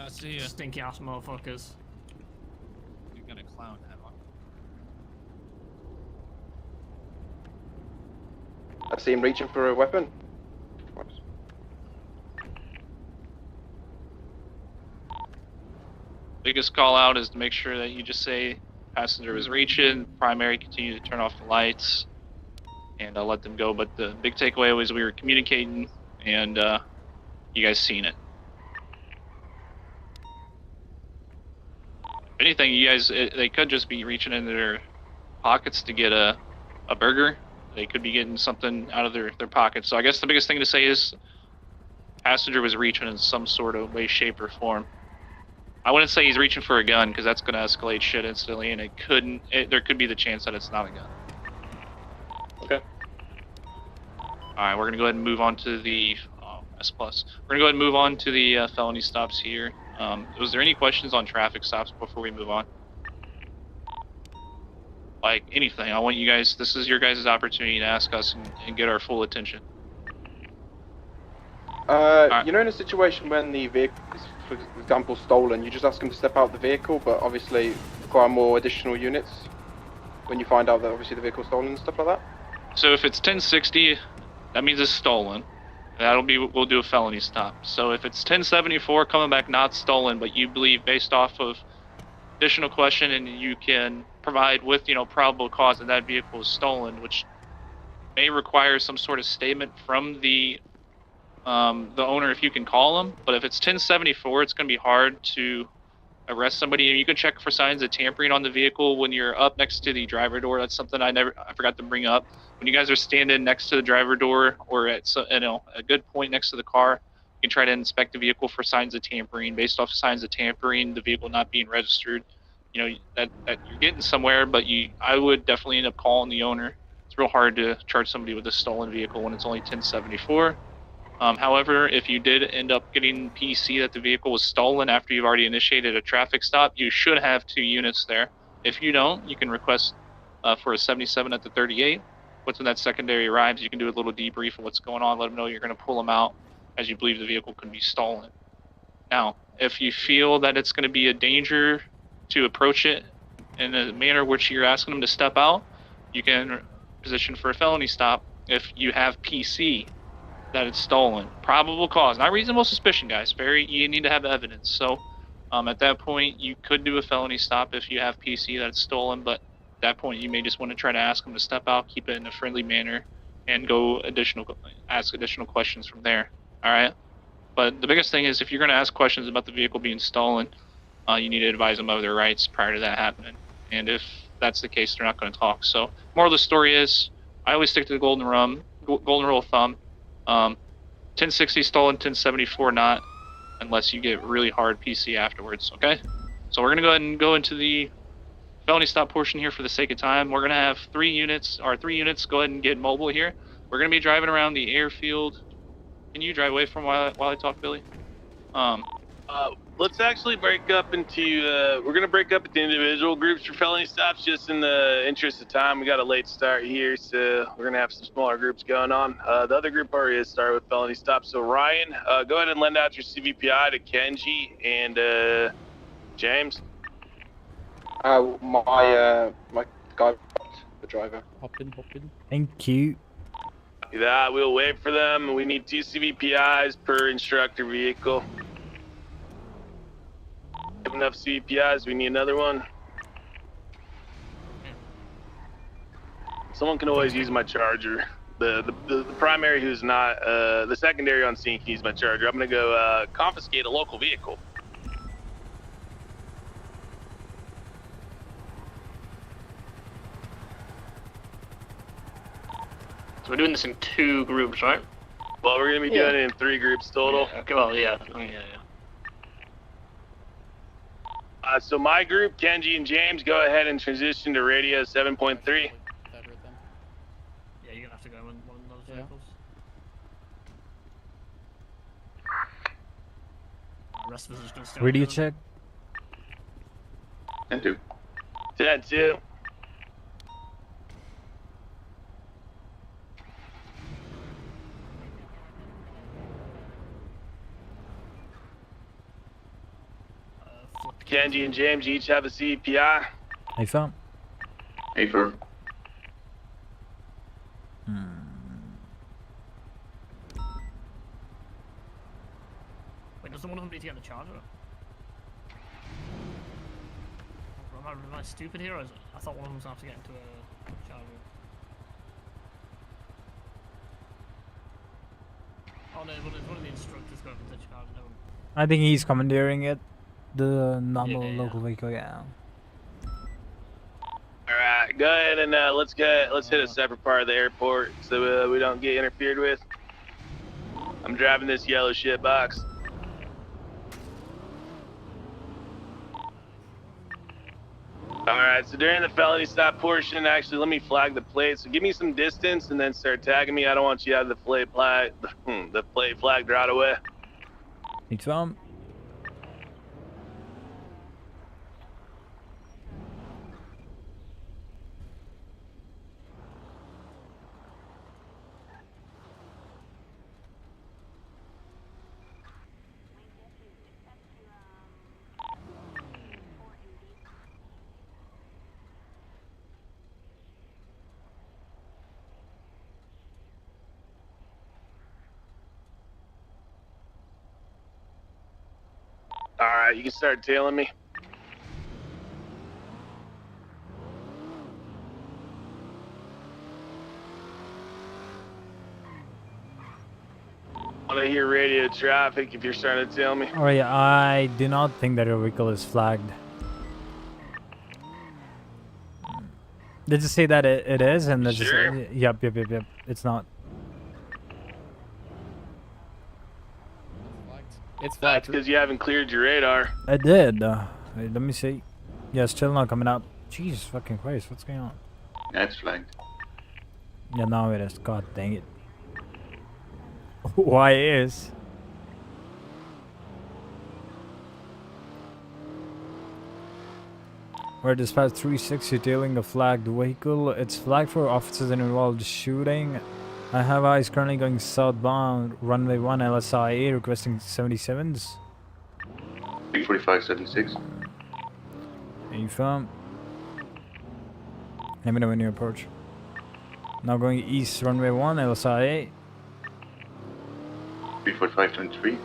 See ya. Stinky ass motherfuckers. You got a clown hat on. I see him reaching for a weapon. Biggest call out is to make sure that you just say passenger was reaching, primary continue to turn off the lights, and I'll let them go. But the big takeaway was we were communicating, and you guys seen it. If anything, you guys, they could just be reaching into their pockets to get a burger. They could be getting something out of their pockets. So I guess the biggest thing to say is passenger was reaching in some sort of way, shape, or form. I wouldn't say he's reaching for a gun because that's going to escalate shit instantly, and there could be the chance that it's not a gun. Okay. Alright, we're going to go ahead and move on to the S+. We're going to go ahead and move on to the felony stops here. Was there any questions on traffic stops before we move on? Like anything, I want you guys, this is your guys' opportunity to ask us and get our full attention. You know, in a situation when the vehicle is, for example, stolen, you just ask them to step out the vehicle, but obviously require more additional units when you find out that obviously the vehicle's stolen and stuff like that? So if it's 1060, that means it's stolen. We'll do a felony stop. So if it's 1074 coming back not stolen, but you believe based off of additional question and you can provide with, probable cause that vehicle is stolen, which may require some sort of statement from the owner if you can call them. But if it's 1074, it's going to be hard to arrest somebody. You can check for signs of tampering on the vehicle when you're up next to the driver door. That's something I forgot to bring up. When you guys are standing next to the driver door or at a good point next to the car, you can try to inspect the vehicle for signs of tampering. Based off signs of tampering, the vehicle not being registered, that you're getting somewhere. But I would definitely end up calling the owner. It's real hard to charge somebody with a stolen vehicle when it's only 1074. However, if you did end up getting PC that the vehicle was stolen after you've already initiated a traffic stop, you should have 2 units there. If you don't, you can request for a 77 at the 38. Once when that secondary arrives, you can do a little debrief of what's going on, let them know you're going to pull them out as you believe the vehicle could be stolen. Now, if you feel that it's going to be a danger to approach it in a manner which you're asking them to step out, you can position for a felony stop if you have PC. that it's stolen. Probable cause, not reasonable suspicion, guys. You need to have evidence. So, at that point, you could do a felony stop if you have PC that's stolen. But at that point, you may just want to try to ask them to step out, keep it in a friendly manner, and ask additional questions from there. All right. But the biggest thing is if you're going to ask questions about the vehicle being stolen, you need to advise them of their rights prior to that happening. And if that's the case, they're not going to talk. So, moral of the story is, I always stick to the golden rule of thumb. 1060 stolen, 1074 not, unless you get really hard PC afterwards. Okay. So we're going to go ahead and go into the felony stop portion here for the sake of time. We're going to have 3 units go ahead and get mobile here. We're going to be driving around the airfield. Can you drive away from while I talk, Billy? Let's actually break up into, we're going to break up into individual groups for felony stops just in the interest of time. We got a late start here, so we're going to have some smaller groups going on. The other group already has started with felony stops. So Ryan, go ahead and lend out your CVPI to Kenji and James. My guy, the driver. Hop in. Thank you. That we'll wait for them. We need 2 CVPIs per instructor vehicle. Have enough CVPIs, we need another one. Someone can always use my charger. The primary who's not, the secondary on scene can use my charger. I'm gonna go confiscate a local vehicle. So we're doing this in 2 groups, right? Well, we're gonna be doing it in 3 groups total. Yeah, okay, well, yeah. Oh, yeah. So my group, Kenji and James, go ahead and transition to radio 7.3. Yeah, you're gonna have to go in one of those vehicles. The rest of us are just gonna stay. Radio check. 10-2. 10-2. Kenji and James each have a CPI. Hey, fam. Hey, firm. Wait, doesn't one of them need to get the charger? Am I stupid here, or is it? I thought one of them was gonna have to get into a charger. Oh no, one of the instructors going into the charger. No. I think he's commandeering it. The normal local vehicle, yeah. All right, go ahead and let's hit a separate part of the airport so we don't get interfered with. I'm driving this yellow shit box. All right, so during the felony stop portion, actually, let me flag the plate. So give me some distance and then start tagging me. I don't want you to have the plate flagged right away. It's fam. All right, you can start tailing me. I want to hear radio traffic if you're starting to tail me. Alright, I do not think that your vehicle is flagged. Did you say that it is? And that's Sure. just, yep. It's not. It's That's because you haven't cleared your radar. I did. Wait, let me see. Yeah, it's still not coming up. Jesus fucking Christ, what's going on? That's flagged. Yeah, now it is. God dang it. Why is? We're dispatch 360 tailing a flagged vehicle. It's flagged for officers involved shooting. I have eyes currently going southbound, runway 1 LSIA, requesting 77s. 34576. Affirm. Let me know when you approach. Now going east, runway 1 LSIA. 34523.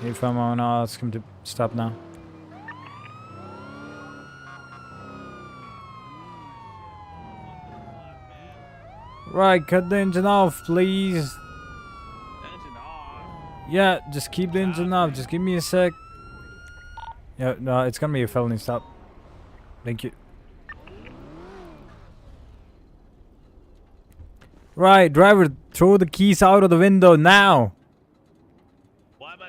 If I'm on, I'll ask him to stop now. Right, cut the engine off, please. Yeah, just keep the engine off. Just give me a sec. Yeah, no, it's gonna be a felony stop. Thank you. Right, driver, throw the keys out of the window now. Why am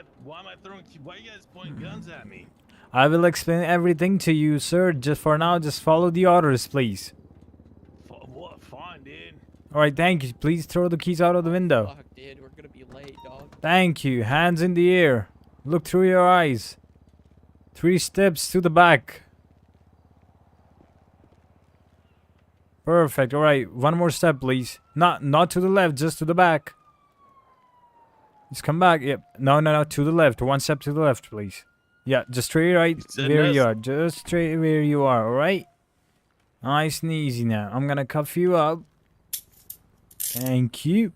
I throwing? Why are you guys pointing guns at me? I will explain everything to you, sir. Just for now, just follow the orders, please. What? Fine, dude. Alright, thank you. Please throw the keys out of the window. Fuck, dude, we're gonna be late, dog. Thank you. Hands in the air. Look through your eyes. 3 steps to the back. Perfect. Alright, one more step, please. Not to the left, just to the back. Just come back. Yep. No, to the left. 1 step to the left, please. Yeah, just straight right where you are. Just straight where you are, alright? Nice and easy now. I'm gonna cuff you up. Thank you.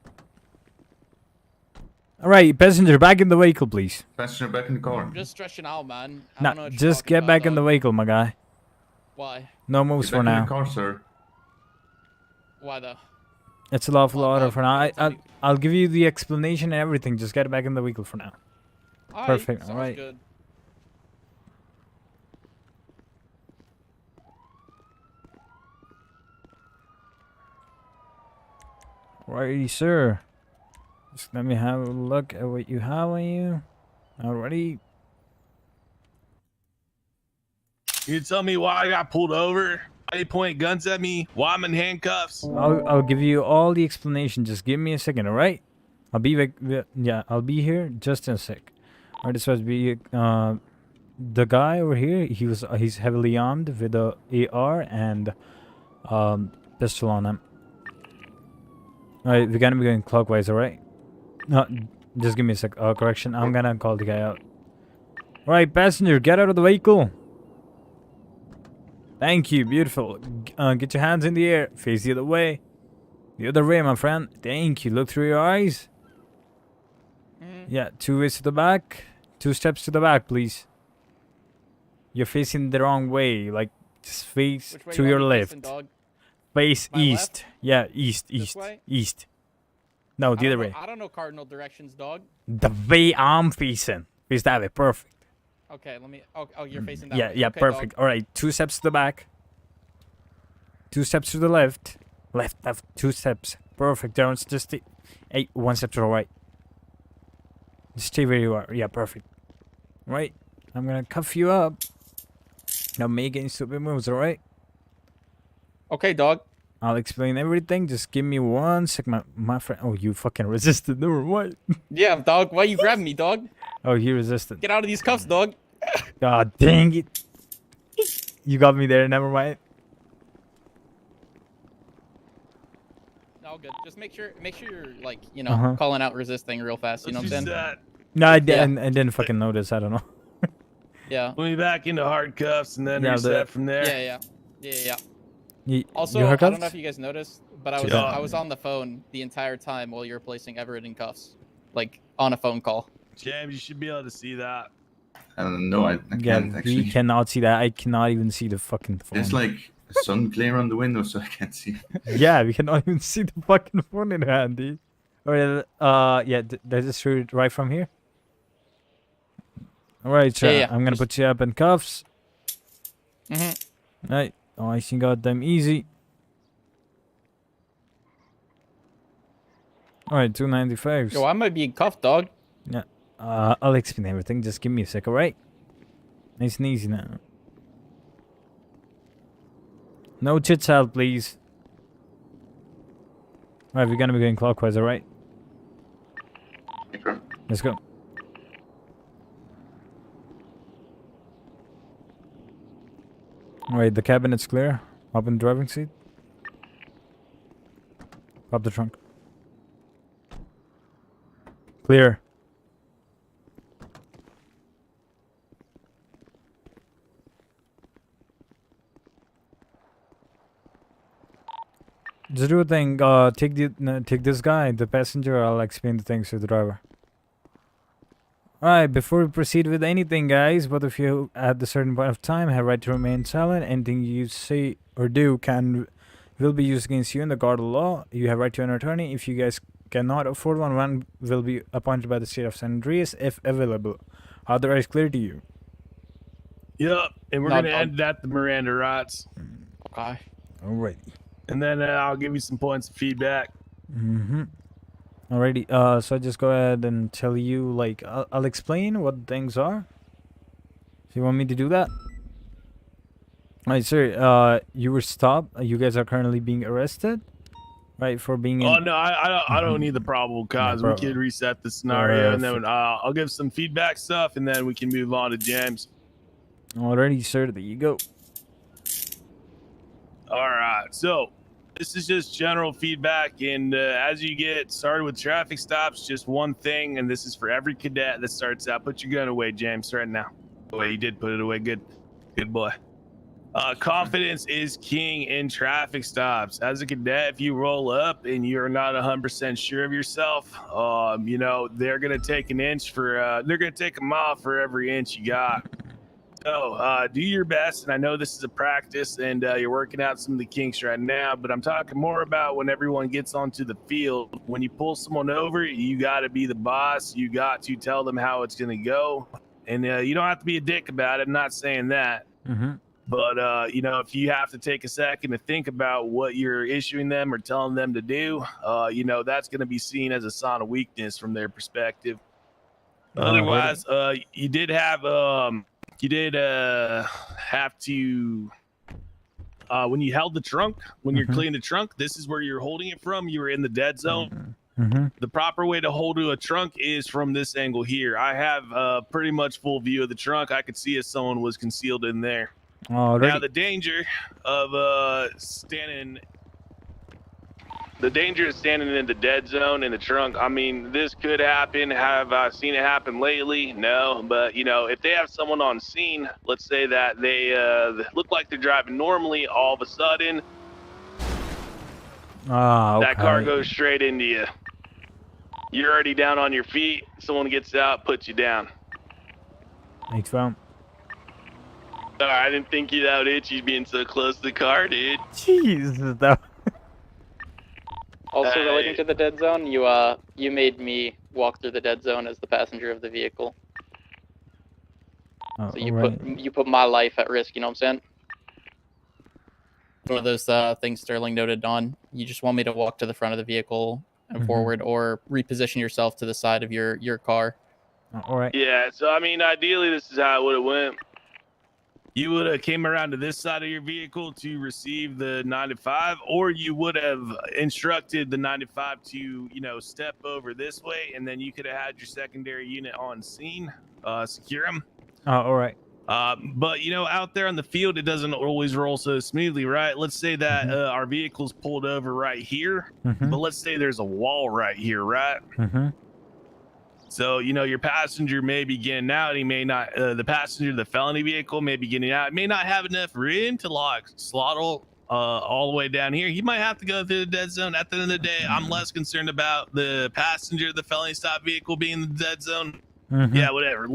Alright, passenger, back in the vehicle, please. Passenger back in the car. I'm just stretching out, man. I Nah, don't know what you're just talking get about, back in the dog. vehicle, my guy. Why? No moves Get for back in now. the car, sir. Why though? It's a lawful Well, order dog, for now. don't tell me- I'll give you the explanation and everything. Just get back in the vehicle for now. Alright, Perfect. sounds Alright. good. Alrighty, sir. Just let me have a look at what you have on you. Alrighty. You tell me why I got pulled over? Why you point guns at me? Why I'm in handcuffs? I'll give you all the explanation. Just give me a second, alright? I'll be back. Yeah, I'll be here just in a sec. Alright, this was be the guy over here. He's heavily armed with a AR and pistol on him. Alright, we're gonna be going clockwise, alright? No, just give me a sec. Correction. I'm gonna call the guy out. Alright, passenger, get out of the vehicle. Thank you, beautiful. Get your hands in the air. Face the other way. The other way, my friend. Thank you. Look through your eyes. Yeah, 2 ways to the back. 2 steps to the back, please. You're facing the wrong way. Like, just face Which way to you your want me left. facing, dog? Face My east. left? Yeah, east, This east, way? east. No, the other way. I don't know cardinal directions, dog. The way I'm facing. Face that way. Perfect. Okay, let me. Oh, you're facing that Yeah, way. yeah, Okay, perfect. Dog. All right, 2 steps to the back. 2 steps to the left. Left, 2 steps. Perfect. Don't just stay. Hey, 1 step to the right. Just stay where you are. Yeah, perfect. Right. I'm gonna cuff you up. Now make any stupid moves, alright? Okay, dog. I'll explain everything. Just give me 1 sec, my friend. Oh, you fucking resisted. Never mind. Yeah, dog. Why you grabbing me, dog? Oh, he resisted. Get out of these cuffs, dog. God dang it. You got me there. Never mind. All good. Just make sure you're like, you know, Uh-huh. calling out resisting real fast. You know what I'm saying? No, I didn't fucking notice. I don't know. Yeah. Put me back into hard cuffs and then Yeah, reset from there. Yeah. You Also, you I heard don't cuffs? know if you guys noticed, but I was on the phone the entire time while you were placing Everett in cuffs, like on a phone call. James, you should be able to see that. No, I Yeah, can't actually. we cannot see that. I cannot even see the fucking phone. There's like a sun glare on the window, so I can't see. Yeah, we cannot even see the fucking phone in hand, dude. Alright, yeah, does it shoot right from here? Alright, so Yeah, yeah, I'm gonna put you up in cuffs. Mm-hmm. Right, nice and goddamn easy. Alright, 295. Yo, I might be cuffed, dog. Yeah, I'll explain everything. Just give me a sec, alright? Nice and easy now. No chit chat, please. Alright, we're gonna be going clockwise, alright? Okay. Let's go. Alright, the cabinet's clear. Up in the driving seat. Pop the trunk. Clear. Just do a thing. Take this guy, the passenger. I'll explain the things to the driver. Alright, before we proceed with anything, guys, both of you at a certain point of time have right to remain silent. Anything you say or do will be used against you in the court of law. You have right to an attorney. If you guys cannot afford one will be appointed by the state of San Andreas if available. Otherwise, clear to you. Yep, and we're gonna end at the Miranda rights. Okay. Alrighty. And then I'll give you some points of feedback. Mm-hmm. Alrighty. So I just go ahead and tell you, like, I'll explain what things are. If you want me to do that. Alright, sir. You were stopped. You guys are currently being arrested, right, for being in. Oh no, I don't need the probable cause. No we can reset the scenario, and then I'll give some feedback stuff, and then we can move on to James. Alrighty, sir. There you go. All right, so this is just general feedback, and as you get started with traffic stops, just one thing, and this is for every cadet that starts out. Put your gun away, James, right now. Oh, you did put it away. Good boy. Confidence is king in traffic stops. As a cadet, if you roll up and you're not 100% sure of yourself, you know, they're gonna take they're gonna take a mile for every inch you got. So do your best, and I know this is a practice, and you're working out some of the kinks right now, but I'm talking more about when everyone gets onto the field. When you pull someone over, you got to be the boss. You got to tell them how it's going to go, and you don't have to be a dick about it. I'm not saying that. Mm-hmm. But, you know, if you have to take a second to think about what you're issuing them or telling them to do, you know, that's going to be seen as a sign of weakness from their perspective. Otherwise, you did have to, when you held the trunk, when you're cleaning the trunk, this is where you're holding it from. You were in the dead zone. The proper way to hold a trunk is from this angle here. I have pretty much full view of the trunk. I could see if someone was concealed in there. Now, the danger of standing in the dead zone in the trunk, I mean, this could happen. Have I seen it happen lately? No, but you know, if they have someone on scene, let's say that they look like they're driving normally, all of a sudden that car goes straight into you. You're already down on your feet. Someone gets out, puts you down. Thanks, fam. I didn't think you that itchy being so close to the car, dude. Jeez, that. Also, relating to the dead zone, you made me walk through the dead zone as the passenger of the vehicle. Oh, So you put my life at risk. You know what I'm saying? One of those things Sterling noted on. You just want me to walk to the front of the vehicle and forward, or reposition yourself to the side of your car. All right. Yeah. So I mean, ideally, this is how it would have went. You would have came around to this side of your vehicle to receive the 95, or you would have instructed the 95 to, you know, step over this way, and then you could have had your secondary unit on scene, secure them. All right. But, you know, out there on the field, it doesn't always roll so smoothly, right? Let's say that our vehicle's pulled over right here, but let's say there's a wall right here, right? So, you know, your passenger may be getting out. He may not, the passenger of the felony vehicle may be getting out. He may not have enough room to like slot all the way down here. He might have to go through the dead zone. At the end of the day, I'm less concerned about the passenger of the felony stop vehicle being in the dead zone. Yeah, whatever.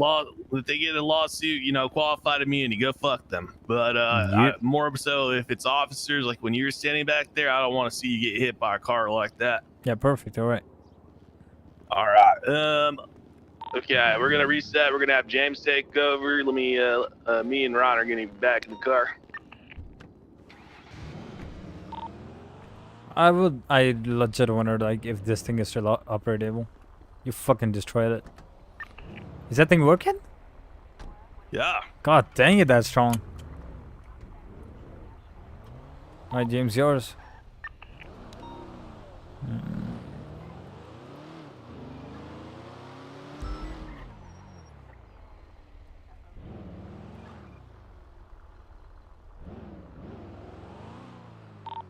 If they get a lawsuit, you know, qualified immunity, go fuck them. But more so if it's officers, like when you're standing back there, I don't want to see you get hit by a car like that. Yeah, perfect. All right. All right. Okay, we're gonna reset. We're gonna have James take over. Let me. Me and Ron are getting back in the car. I legit wondered, like, if this thing is still operable. You fucking destroyed it. Is that thing working? Yeah. God dang it, that's strong. All right, James, yours.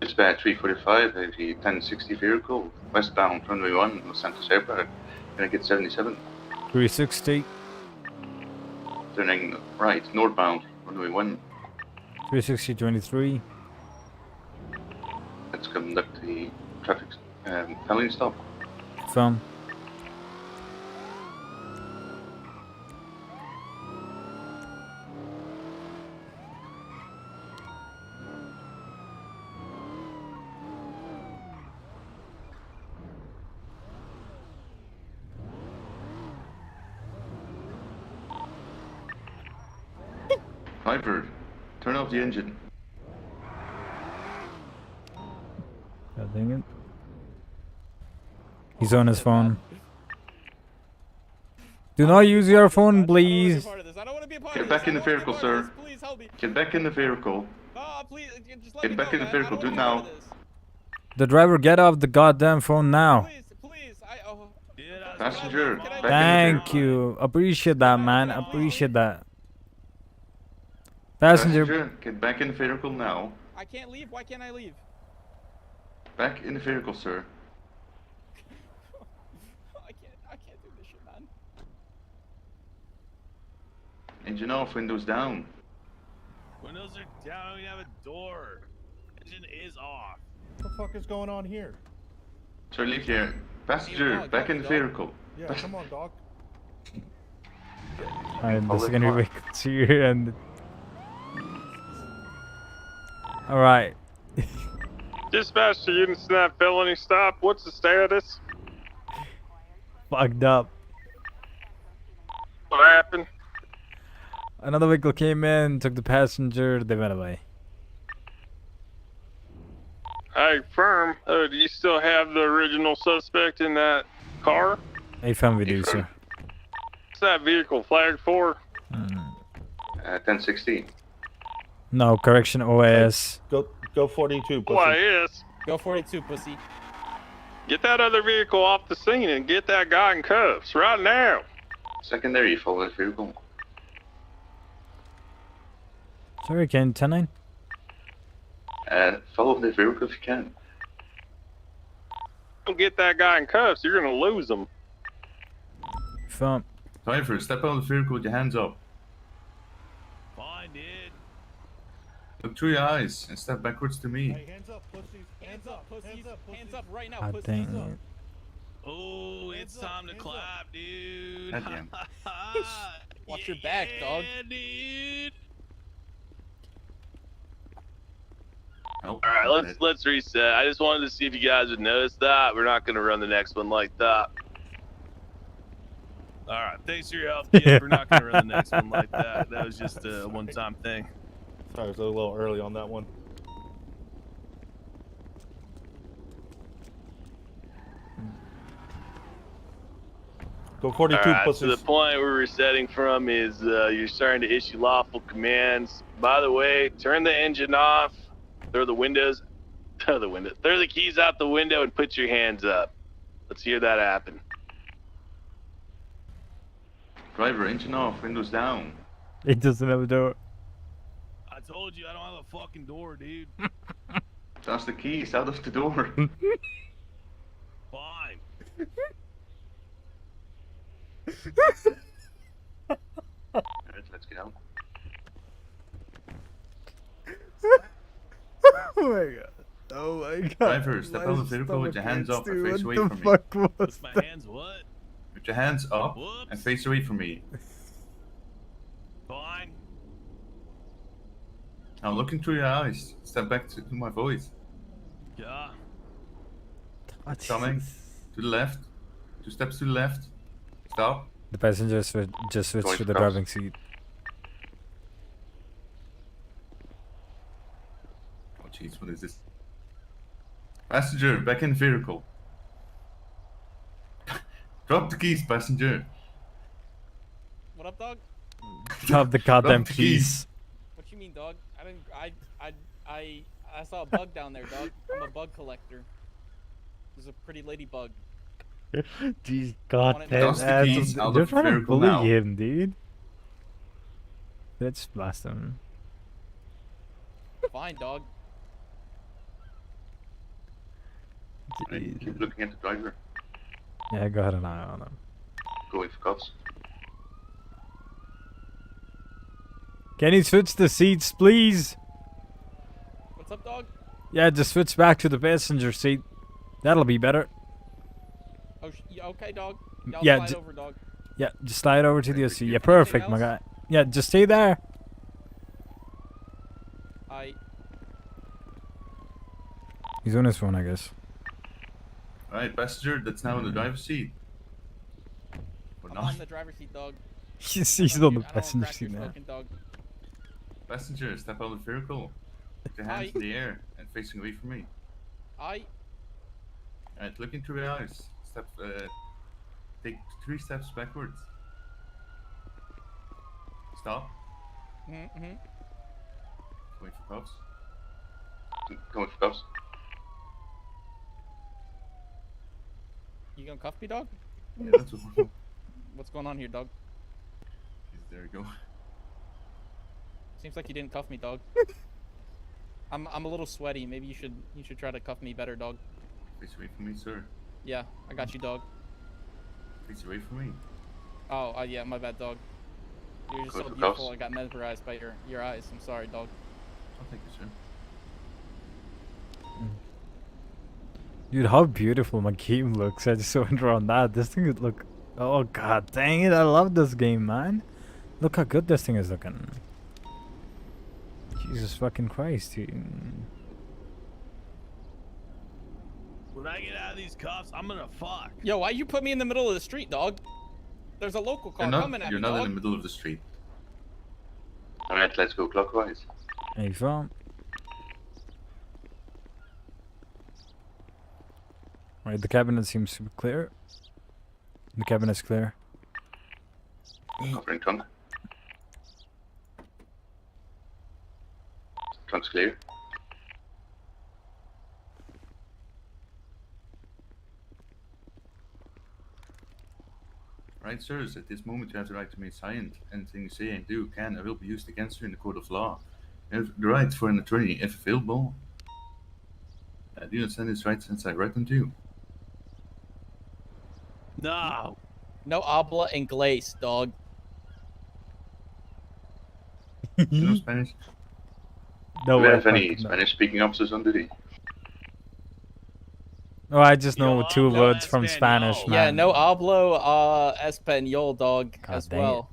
Dispatch 345, a 1060 vehicle, westbound runway 1, Los Santos Airport. Gonna get 77. 360. Turning right, northbound, runway 1. 360, 23. Let's conduct the traffic penalty stop. Film. Driver, turn off the engine. God dang it. He's on his phone. Do not use your phone, please. Get back in the vehicle, sir. Get back in the vehicle. Get back in the vehicle, do it now. The driver, get off the goddamn phone now. Passenger, back in the Thank vehicle. you. Appreciate that, man. Appreciate that. Passenger. Get back in the vehicle now. I can't leave. Why can't I leave? Back in the vehicle, sir. I can't do this shit, man. Engine off, windows down. Windows are down. We have a door. Engine is off. What the fuck is going on here? Sir, leave here. Passenger, back in the vehicle. Yeah, come on, dog. I'm just gonna be here and. Alright. Dispatch to unit snap felony stop. What's the status? Fucked up. What happened? Another vehicle came in, took the passenger, they went away. Hey, firm. Do you still have the original suspect in that car? A found we do, sir. What's that vehicle flagged for? 1016. No, correction, OAS. Go 42, pussy. Why, yes. Go 42, pussy. Get that other vehicle off the scene and get that guy in cuffs right now. Secondary, follow the vehicle. Sorry, Ken, 10-9? Follow the vehicle if you can. Don't get that guy in cuffs, you're gonna lose him. Driver, step out of the vehicle with your hands up. Fine, dude. Look through your eyes and step backwards to me. Hands up, pussies. Hands up, pussies. Hands up right now, God pussies. dang it. Oh, it's time to clap, dude. Goddamn. Watch your back, dog. Dude. Oh, Alright, let's reset. I just wanted to see if you guys would notice that. We're not gonna run the next one like that. All right, thanks for your help, kid. We're not gonna run the next one like that. That was just a one-time thing. Sorry, I was a little early on that one. Go 42, Alright, pussies. so the point we're resetting from is you're starting to issue lawful commands. By the way, turn the engine off, throw the keys out the window and put your hands up. Let's hear that happen. Driver, engine off, windows down. It doesn't have a door. I told you I don't have a fucking door, dude. Toss the keys out of the door. Fine. Alright, let's get out. Oh my god. Oh my god. Driver, step out of the vehicle with your hands up and face away from me. What the fuck was My that? hands what? With your hands up and face away from me. Fine. Now looking through your eyes. Step back to my voice. Yeah. Coming. To the left. 2 steps to the left. Stop. The passenger just switched to the driving seat. Oh jeez, what is this? Passenger, back in the vehicle. Drop the keys, passenger. What up, dog? Drop the goddamn Drop the keys. What you mean, dog? I saw a bug down there, dog. I'm a bug collector. There's a pretty ladybug. Jeez, goddamn Toss the keys assholes. out You're of the trying to vehicle bully now. him, dude. Let's blast him. Fine, dog. Right, keep looking at the driver. Yeah, go ahead and eye on him. Going for cuffs. Can you switch the seats, please? What's up, dog? Yeah, just switch back to the passenger seat. That'll be better. Oh, okay, dog. I'll Yeah, slide over, dog. Yeah, just slide over to the seat. Yeah, perfect, my guy. Yeah, just stay there. He's on his phone, I guess. Alright, passenger, that's now in the driver's seat. Or I'm not. on the driver's seat, dog. He's on the passenger seat now. Dog. Passenger, step out of the vehicle. Put your hands in the air and facing away from me. Aye. Alright, look into your eyes. Take 3 steps backwards. Stop. Mm-hmm. Going for cuffs. Going for cuffs. You gonna cuff me, dog? Yeah, that's what. What's going on here, dog? There you go. Seems like you didn't cuff me, dog. I'm a little sweaty. Maybe you should try to cuff me better, dog. Face away from me, sir. Yeah, I got you, dog. Face away from me. Oh, yeah, my bad, dog. You're just so Close the beautiful. cuffs. I got mesmerized by your eyes. I'm sorry, dog. Oh, thank you, sir. Dude, how beautiful my game looks. I just went around that. This thing would look... Oh, god dang it. I love this game, man. Look how good this thing is looking. Jesus fucking Christ, dude. When I get out of these cuffs, I'm gonna fuck. Yo, why you put me in the middle of the street, dog? There's a local car coming at You're me, not dog. in the middle of the street. Alright, let's go clockwise. Hey, fam. Right, the cabinet seems to be clear. The cabinet's clear. Covering trunk. Trunk's clear. Right, sirs, at this moment you have the right to remain silent. Anything you say and do can and will be used against you in the court of law. You have the right for an attorney if available. Do you understand these rights since I read them to you? No. No habla inglés, dog. You know Spanish? No Do we way. have any fuck, no. Spanish-speaking officers on duty? Oh, I just know 2 words from Spanish, man. Yeah, no hablo español, dog, God as dang well.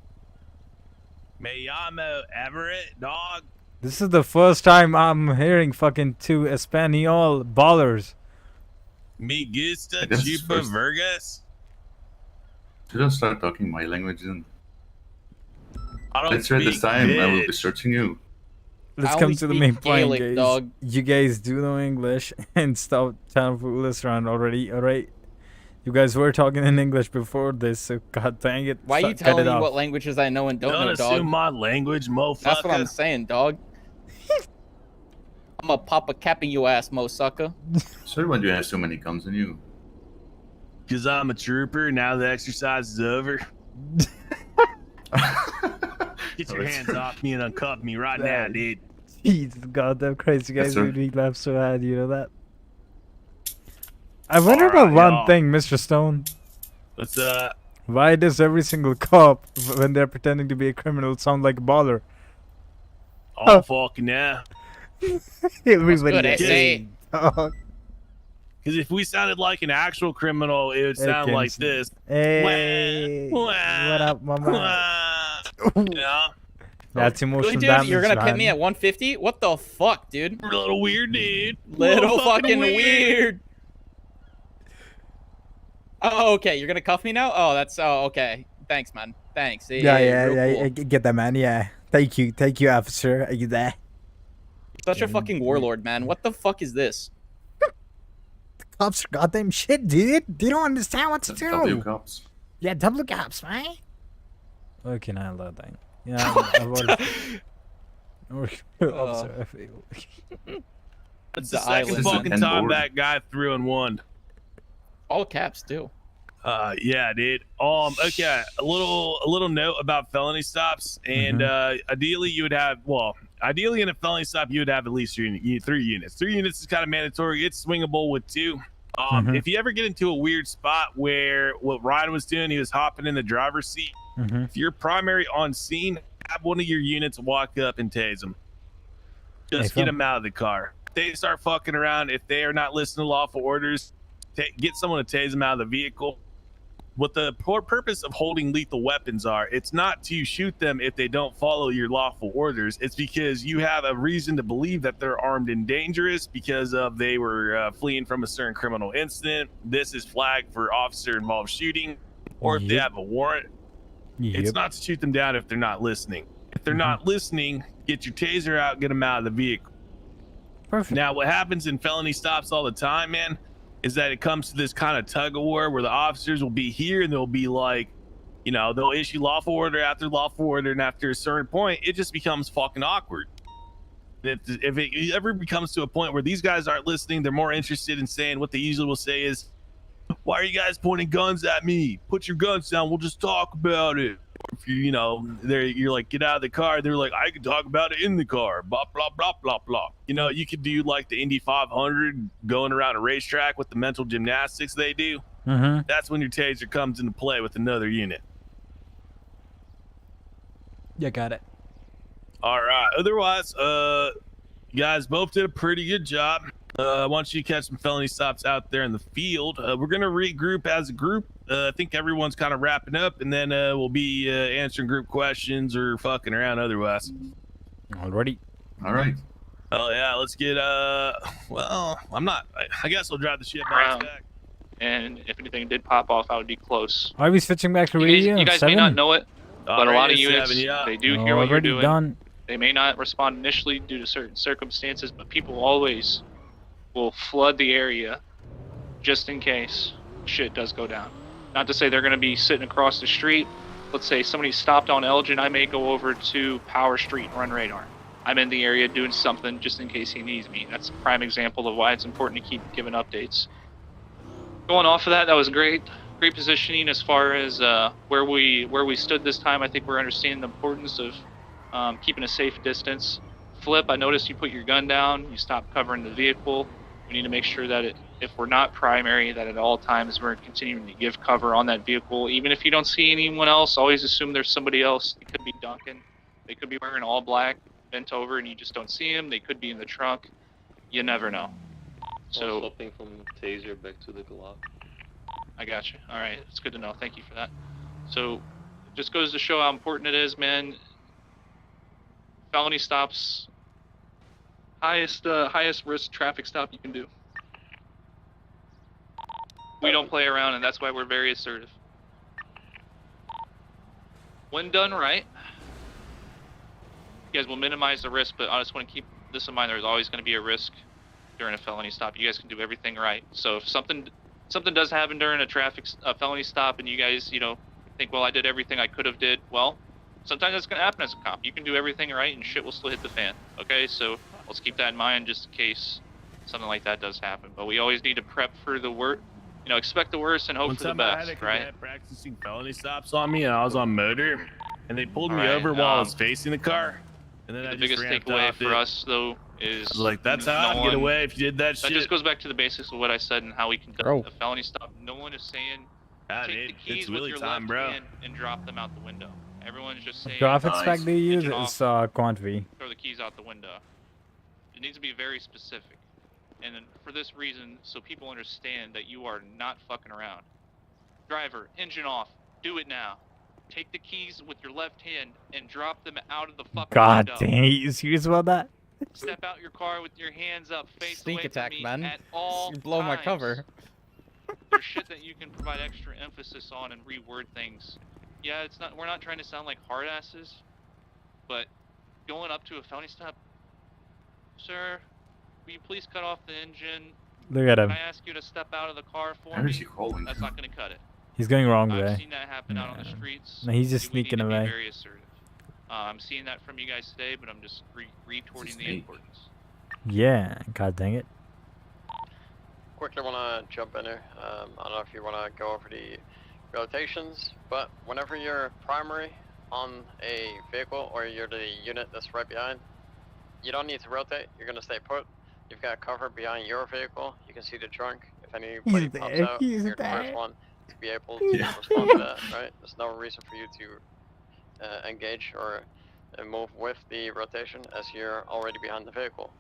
Me llamo Everett, dog. This is the first time I'm hearing fucking 2 Espanol ballers. Me gusta That's chupa first. vergas. So don't start talking my language then. I don't Let's read this speak time, I will be bitch. searching you. Let's I come only to the speak main point, Gaelic, guys. dog. You guys do know English and stop trying to fool us around already, alright? You guys were talking in English before this, so god dang it. Why are you cut telling it me off. what languages I know and don't Don't know, assume dog? my language, motherfucker. That's what I'm saying, dog. I'm a papa capping your ass, mo sucker. Sir, why do you have so many guns on you? Because I'm a trooper, now the exercise is over. Get your hands off me and uncuff me right now, dude. Jesus goddamn Christ, you Yes, guys sir. made me laugh so hard, you know that? I wonder Alright, about one y'all. thing, Mr. Stone. What's Why does every single cop, when they're pretending to be a criminal, sound like a baller? all fucking now? Everybody good, is. eh? Dog. Because if we sounded like an actual criminal, it would Hey, sound like Kenji. this. Hey, Wah, what up, mama? wah. Yeah. That's Really, emotional dude? damage, You're gonna man. pin me at 150? What the fuck, dude? We're a little weird, dude. Little fucking weird. Oh, okay. You're gonna cuff me now? Oh, that's okay. Thanks, man. Thanks. Real cool. Get that, man. Yeah, thank you, officer. Are you there? Such a fucking warlord, man. What the fuck is this? Cops are goddamn shit, dude. They don't understand what to do. W cops. Yeah, double cops, man. Okay, now that thing. Yeah, I've officer, I feel. That's The the second island. fucking And time board. that guy threw in one. All caps, too. Yeah, dude. Okay. A little note about felony stops, and ideally you would have ideally in a felony stop you would have at least 3 units. 3 units is kind of mandatory. It's swingable with 2. If you ever get into a weird spot where what Ryan was doing, he was hopping in the driver's seat. If you're primary on scene, have one of your units walk up and tase him. Just get them out of the car. If they start fucking around, if they are not listening to lawful orders, get someone to tase them out of the vehicle. What the purpose of holding lethal weapons are, it's not to shoot them if they don't follow your lawful orders. It's because you have a reason to believe that they're armed and dangerous because of they were fleeing from a certain criminal incident. This is flagged for officer-involved shooting, or if they have a warrant. It's not to shoot them down if they're not listening. If they're not listening, get your taser out, get them out of the vehicle. Perfect. Now, what happens in felony stops all the time, man, is that it comes to this kind of tug of war where the officers will be here and they'll be like, you know, they'll issue lawful order after lawful order, and after a certain point, it just becomes fucking awkward. If it ever becomes to a point where these guys aren't listening, they're more interested in saying what they usually will say is, why are you guys pointing guns at me? Put your guns down. We'll just talk about it. Or if you're like, get out of the car. They're like, I can talk about it in the car. Blah, blah, blah, blah, blah. You know, you could do like the Indy 500 going around a racetrack with the mental gymnastics they do. That's when your taser comes into play with another unit. Yeah, got it. All right. Otherwise, you guys both did a pretty good job. I want you to catch some felony stops out there in the field. We're going to regroup as a group. I think everyone's kind of wrapping up, and then we'll be answering group questions or fucking around otherwise. Alrighty. All right. Oh, yeah. Let's get, well, I guess I'll drive the shit back. And if anything did pop off, I would be close. Are we switching back to radio? You guys may not know it, but a lot of units, they do hear what you're Already doing. done. They may not respond initially due to certain circumstances, but people always will flood the area just in case shit does go down. Not to say they're going to be sitting across the street. Let's say somebody stopped on Elgin, I may go over to Power Street and run radar. I'm in the area doing something just in case he needs me. That's a prime example of why it's important to keep giving updates. Going off of that, that was great. Great positioning as far as where we stood this time. I think we're understanding the importance of keeping a safe distance. Flip, I noticed you put your gun down. You stopped covering the vehicle. We need to make sure that if we're not primary, that at all times we're continuing to give cover on that vehicle. Even if you don't see anyone else, always assume there's somebody else. It could be Duncan. They could be wearing all black, bent over, and you just don't see them. They could be in the trunk. You never know. So Swapping from taser back to the Glock. I got you. All right, it's good to know. Thank you for that. So it just goes to show how important it is, man. Felony stops, highest risk traffic stop you can do. We don't play around, and that's why we're very assertive. When done right, you guys will minimize the risk, but I just want to keep this in mind. There's always going to be a risk during a felony stop. You guys can do everything right. So if something does happen during a felony stop, and you guys, think, well, I did everything I could have did. Well, sometimes that's going to happen as a cop. You can do everything right, and shit will still hit the fan. Okay, so let's keep that in mind just in case something like that does happen. But we always need to prep for the worst. Expect the worst and hope for the best, I had a right? cadet practicing felony stops on me, and I was on motor, and they pulled me over while I was facing the car, and then The I just biggest ramped takeaway off for it. us, though, is I was like, that's how I'd get away if you did that shit. That just goes back to the basics of what I said and how we conduct a felony stop. No one is saying take the keys with your left hand and drop them out the window. Everyone's just saying Traffic spec they use engine is off, Quant V. throw the keys out the window. It needs to be very specific. And then for this reason, so people understand that you are not fucking around. Driver, engine off. Do it now. Take the keys with your left hand and drop them out of the fucking God window. dang it, you serious about that? Step out your car with your hands up, face Sneak away attack, from me man. at all You blow my times. cover. There's shit that you can provide extra emphasis on and reword things. Yeah, we're not trying to sound like hard asses, but going up to a felony stop, sir, will you please cut off the engine? Look at him. Can I ask you to step out of the car for Where me? is he crawling That's to? not going to cut it. He's going wrong I've way. seen that happen out on the streets. No, he's just We need sneaking to be away. very assertive. I'm seeing that from you guys today, but I'm just retorting the importance. Yeah, god dang it. Quickly want to jump in here. I don't know if you want to go over the rotations, but whenever you're primary on a vehicle or you're the unit that's right behind, you don't need to rotate. You're going to stay put. You've got cover behind your vehicle. You can see the trunk. If anybody pops out, you're the first one to be able to respond to that, right? There's no reason for you to engage or move with the rotation as you're already behind the vehicle.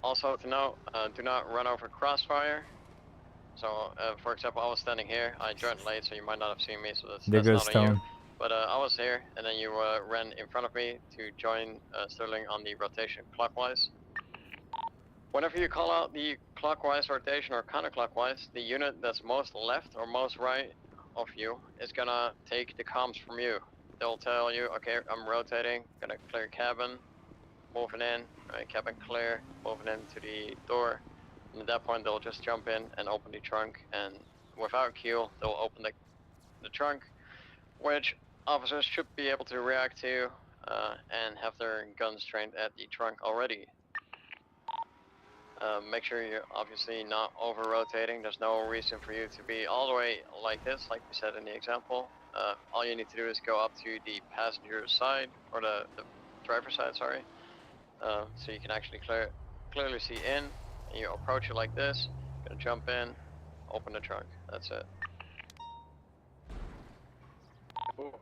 Also to note, do not run over crossfire. So, for example, I was standing here. I joined late, so you might not have seen me, so that's There goes not on you. Stone. But I was here, and then you ran in front of me to join Sterling on the rotation clockwise. Whenever you call out the clockwise rotation or counterclockwise, the unit that's most left or most right of you is gonna take the comms from you. they'll tell you, okay, I'm rotating, gonna clear cabin, moving in, right, cabin clear, moving into the door. And at that point, they'll just jump in and open the trunk, and without Q, they'll open the trunk, which officers should be able to react to and have their guns trained at the trunk already. Make sure you're obviously not over-rotating. There's no reason for you to be all the way like this, like we said in the example. All you need to do is go up to the passenger side, or the driver's side, sorry. So you can actually clearly see in, and you approach it like this, gonna jump in, open the trunk, that's it. Ooh.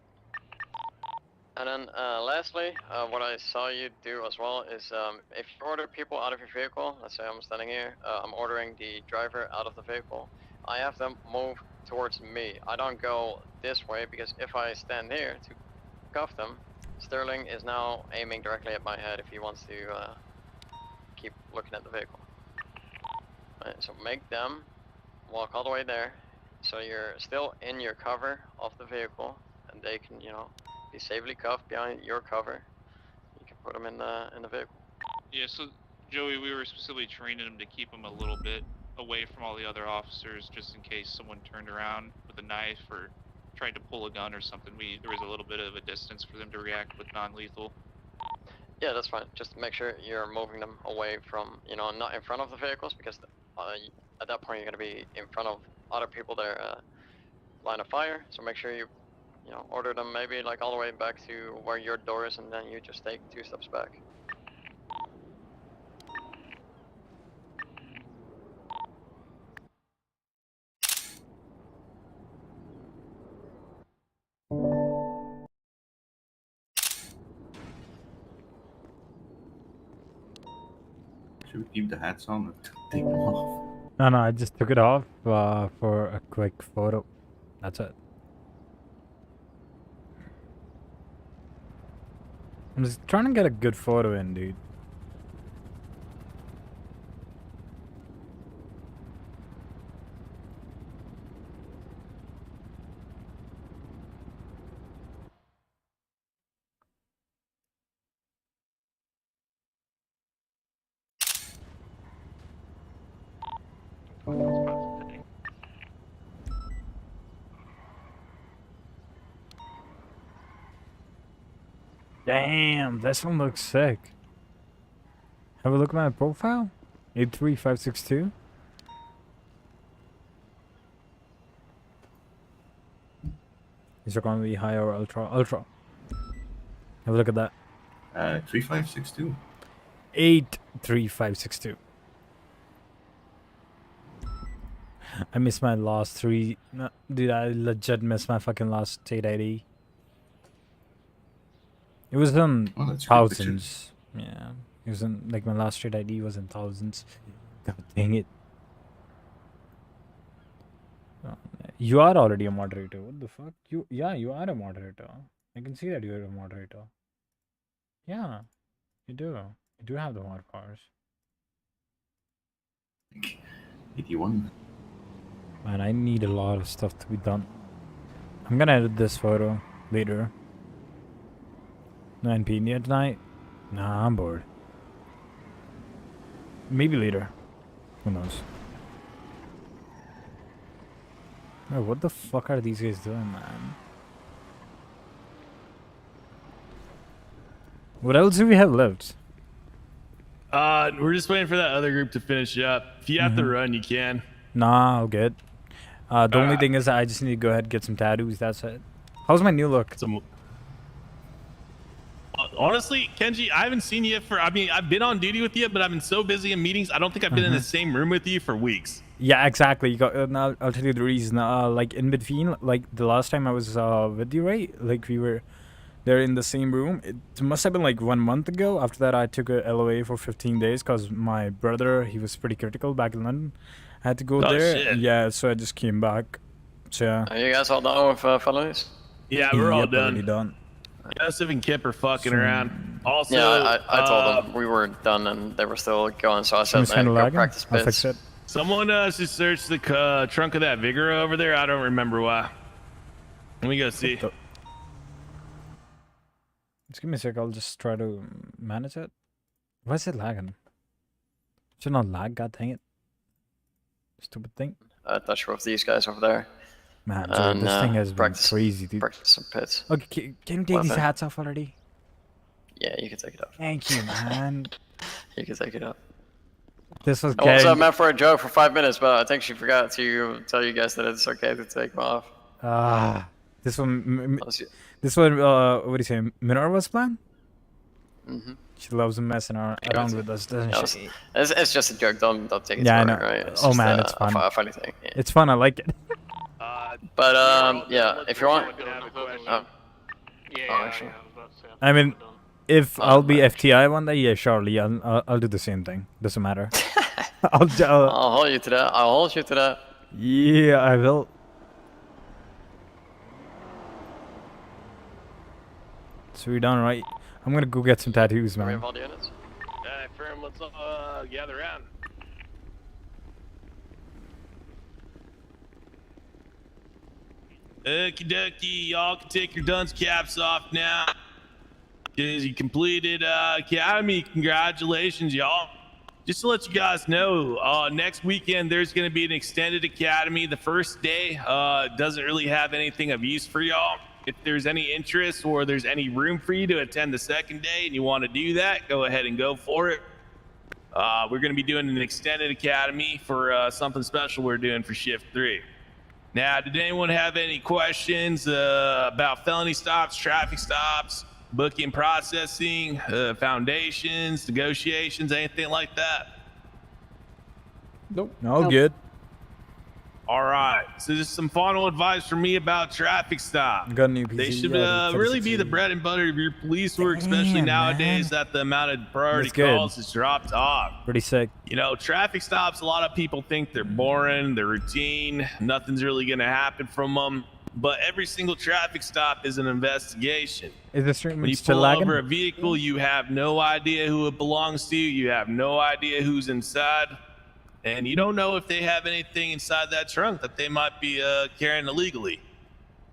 And then lastly, what I saw you do as well is if you order people out of your vehicle, let's say I'm standing here, I'm ordering the driver out of the vehicle, I have them move towards me. I don't go this way, because if I stand here to cuff them, Sterling is now aiming directly at my head if he wants to keep looking at the vehicle. Right, so make them walk all the way there, so you're still in your cover of the vehicle, and they can, you know, be safely cuffed behind your cover. You can put them in the vehicle. Yeah, so Joey, we were specifically training them to keep them a little bit away from all the other officers, just in case someone turned around with a knife or tried to pull a gun or something. There was a little bit of a distance for them to react with non-lethal. Yeah, that's fine. Just make sure you're moving them away from, you know, not in front of the vehicles, because at that point you're going to be in front of other people there, line of fire. So make sure you know, order them maybe like all the way back to where your door is, and then you just take 2 steps back. Should we keep the hats on or take them off? No, I just took it off for a quick photo. That's it. I'm just trying to get a good photo in, dude. Damn, this one looks sick. Have a look at my profile. 83562. Is it going to be high or ultra? Ultra. Have a look at that. 3562. 83562. I missed my last 3. No, dude, I legit missed my fucking last state ID. It was in thousands. Yeah. It was in, like, my last state ID was in thousands. God dang it. You are already a moderator. What the fuck? Yeah, you are a moderator. I can see that you're a moderator. Yeah, you do. You do have the mod powers. 81. Man, I need a lot of stuff to be done. I'm gonna edit this photo later. 9 p.m. tonight? Nah, I'm bored. Maybe later. Who knows? Oh, what the fuck are these guys doing, man? What else do we have left? We're just waiting for that other group to finish up. If you have to run, you can. Nah, I'll get. The only thing is I just need to go ahead and get some tattoos, that's it. How's my new look? Honestly, Kenji, I haven't seen you for, I mean, I've been on duty with you, but I've been so busy in meetings, I don't think I've been in the same room with you for weeks. Yeah, exactly. You got, I'll tell you the reason. Like, in between, like, the last time I was with you, right? Like, we were there in the same room. It must have been, like, 1 month ago. After that, I took a LOA for 15 days because my brother, he was pretty critical back in London. I had to go there. Shit. Yeah, so I just came back. So, yeah. Are you guys all done with felonies? Yeah, we're all Yep, already done. Joseph and Kip are fucking around. Also, yeah, I told them we were done and they were still going, so I said, Someone's kinda go lagging? practice I'll bits. fix it. someone should search the trunk of that Vigoro over there. I don't remember why. Let me go see. Just give me a sec. I'll just try to manage it. Why is it lagging? Should not lag. God dang it! Stupid thing. Touch with these guys over there. Man, dude, And, this thing has been practice, crazy, dude. Practice some pits. Okay, can you take these Weapon. hats off already? Yeah, you can take it off. Thank you, man. You can take it off. This was It was getting... meant for a joke for 5 minutes, but I think she forgot to tell you guys that it's okay to take them off. This one... This one, what do you say? Minerva's plan? Mm-hmm. She loves messing around with us, doesn't Yeah, she? it's just a joke. Don't take it Yeah, I to know. heart, right? It's Oh just man, a, it's fun. a funny thing. Yeah. It's fun. I like it. But yeah, if you want. Actually. I mean, if I'll be FTI one day, yeah, surely I'll do the same thing. Doesn't matter. I'll hold you to that. I'll hold you to that. Yeah, I will. So we're done, right? I'm gonna go get some tattoos, We man. have all the units. Alright, firm, let's gather around. Okie dokie, y'all can take your dunce caps off now. Because you completed Academy. Congratulations, y'all. Just to let you guys know, next weekend there's going to be an extended Academy. The first day doesn't really have anything of use for y'all. If there's any interest or there's any room for you to attend the second day and you want to do that, go ahead and go for it. We're going to be doing an extended Academy for something special we're doing for Shift 3. Now, did anyone have any questions about felony stops, traffic stops, booking processing, foundations, negotiations, anything like that? Nope. No, good. All right. So just some final advice from me about traffic stop. Got a new PC. They should yeah, really be the bread and butter of your police work, especially Damn, nowadays man. that the amount of priority That's good. calls has dropped off. Pretty sick. You know, traffic stops, a lot of people think they're boring, they're routine, nothing's really going to happen from them. But every single traffic stop is an investigation. Is the stream When you still pull lagging? over a vehicle, you have no idea who it belongs to, you have no idea who's inside, and you don't know if they have anything inside that trunk that they might be carrying illegally.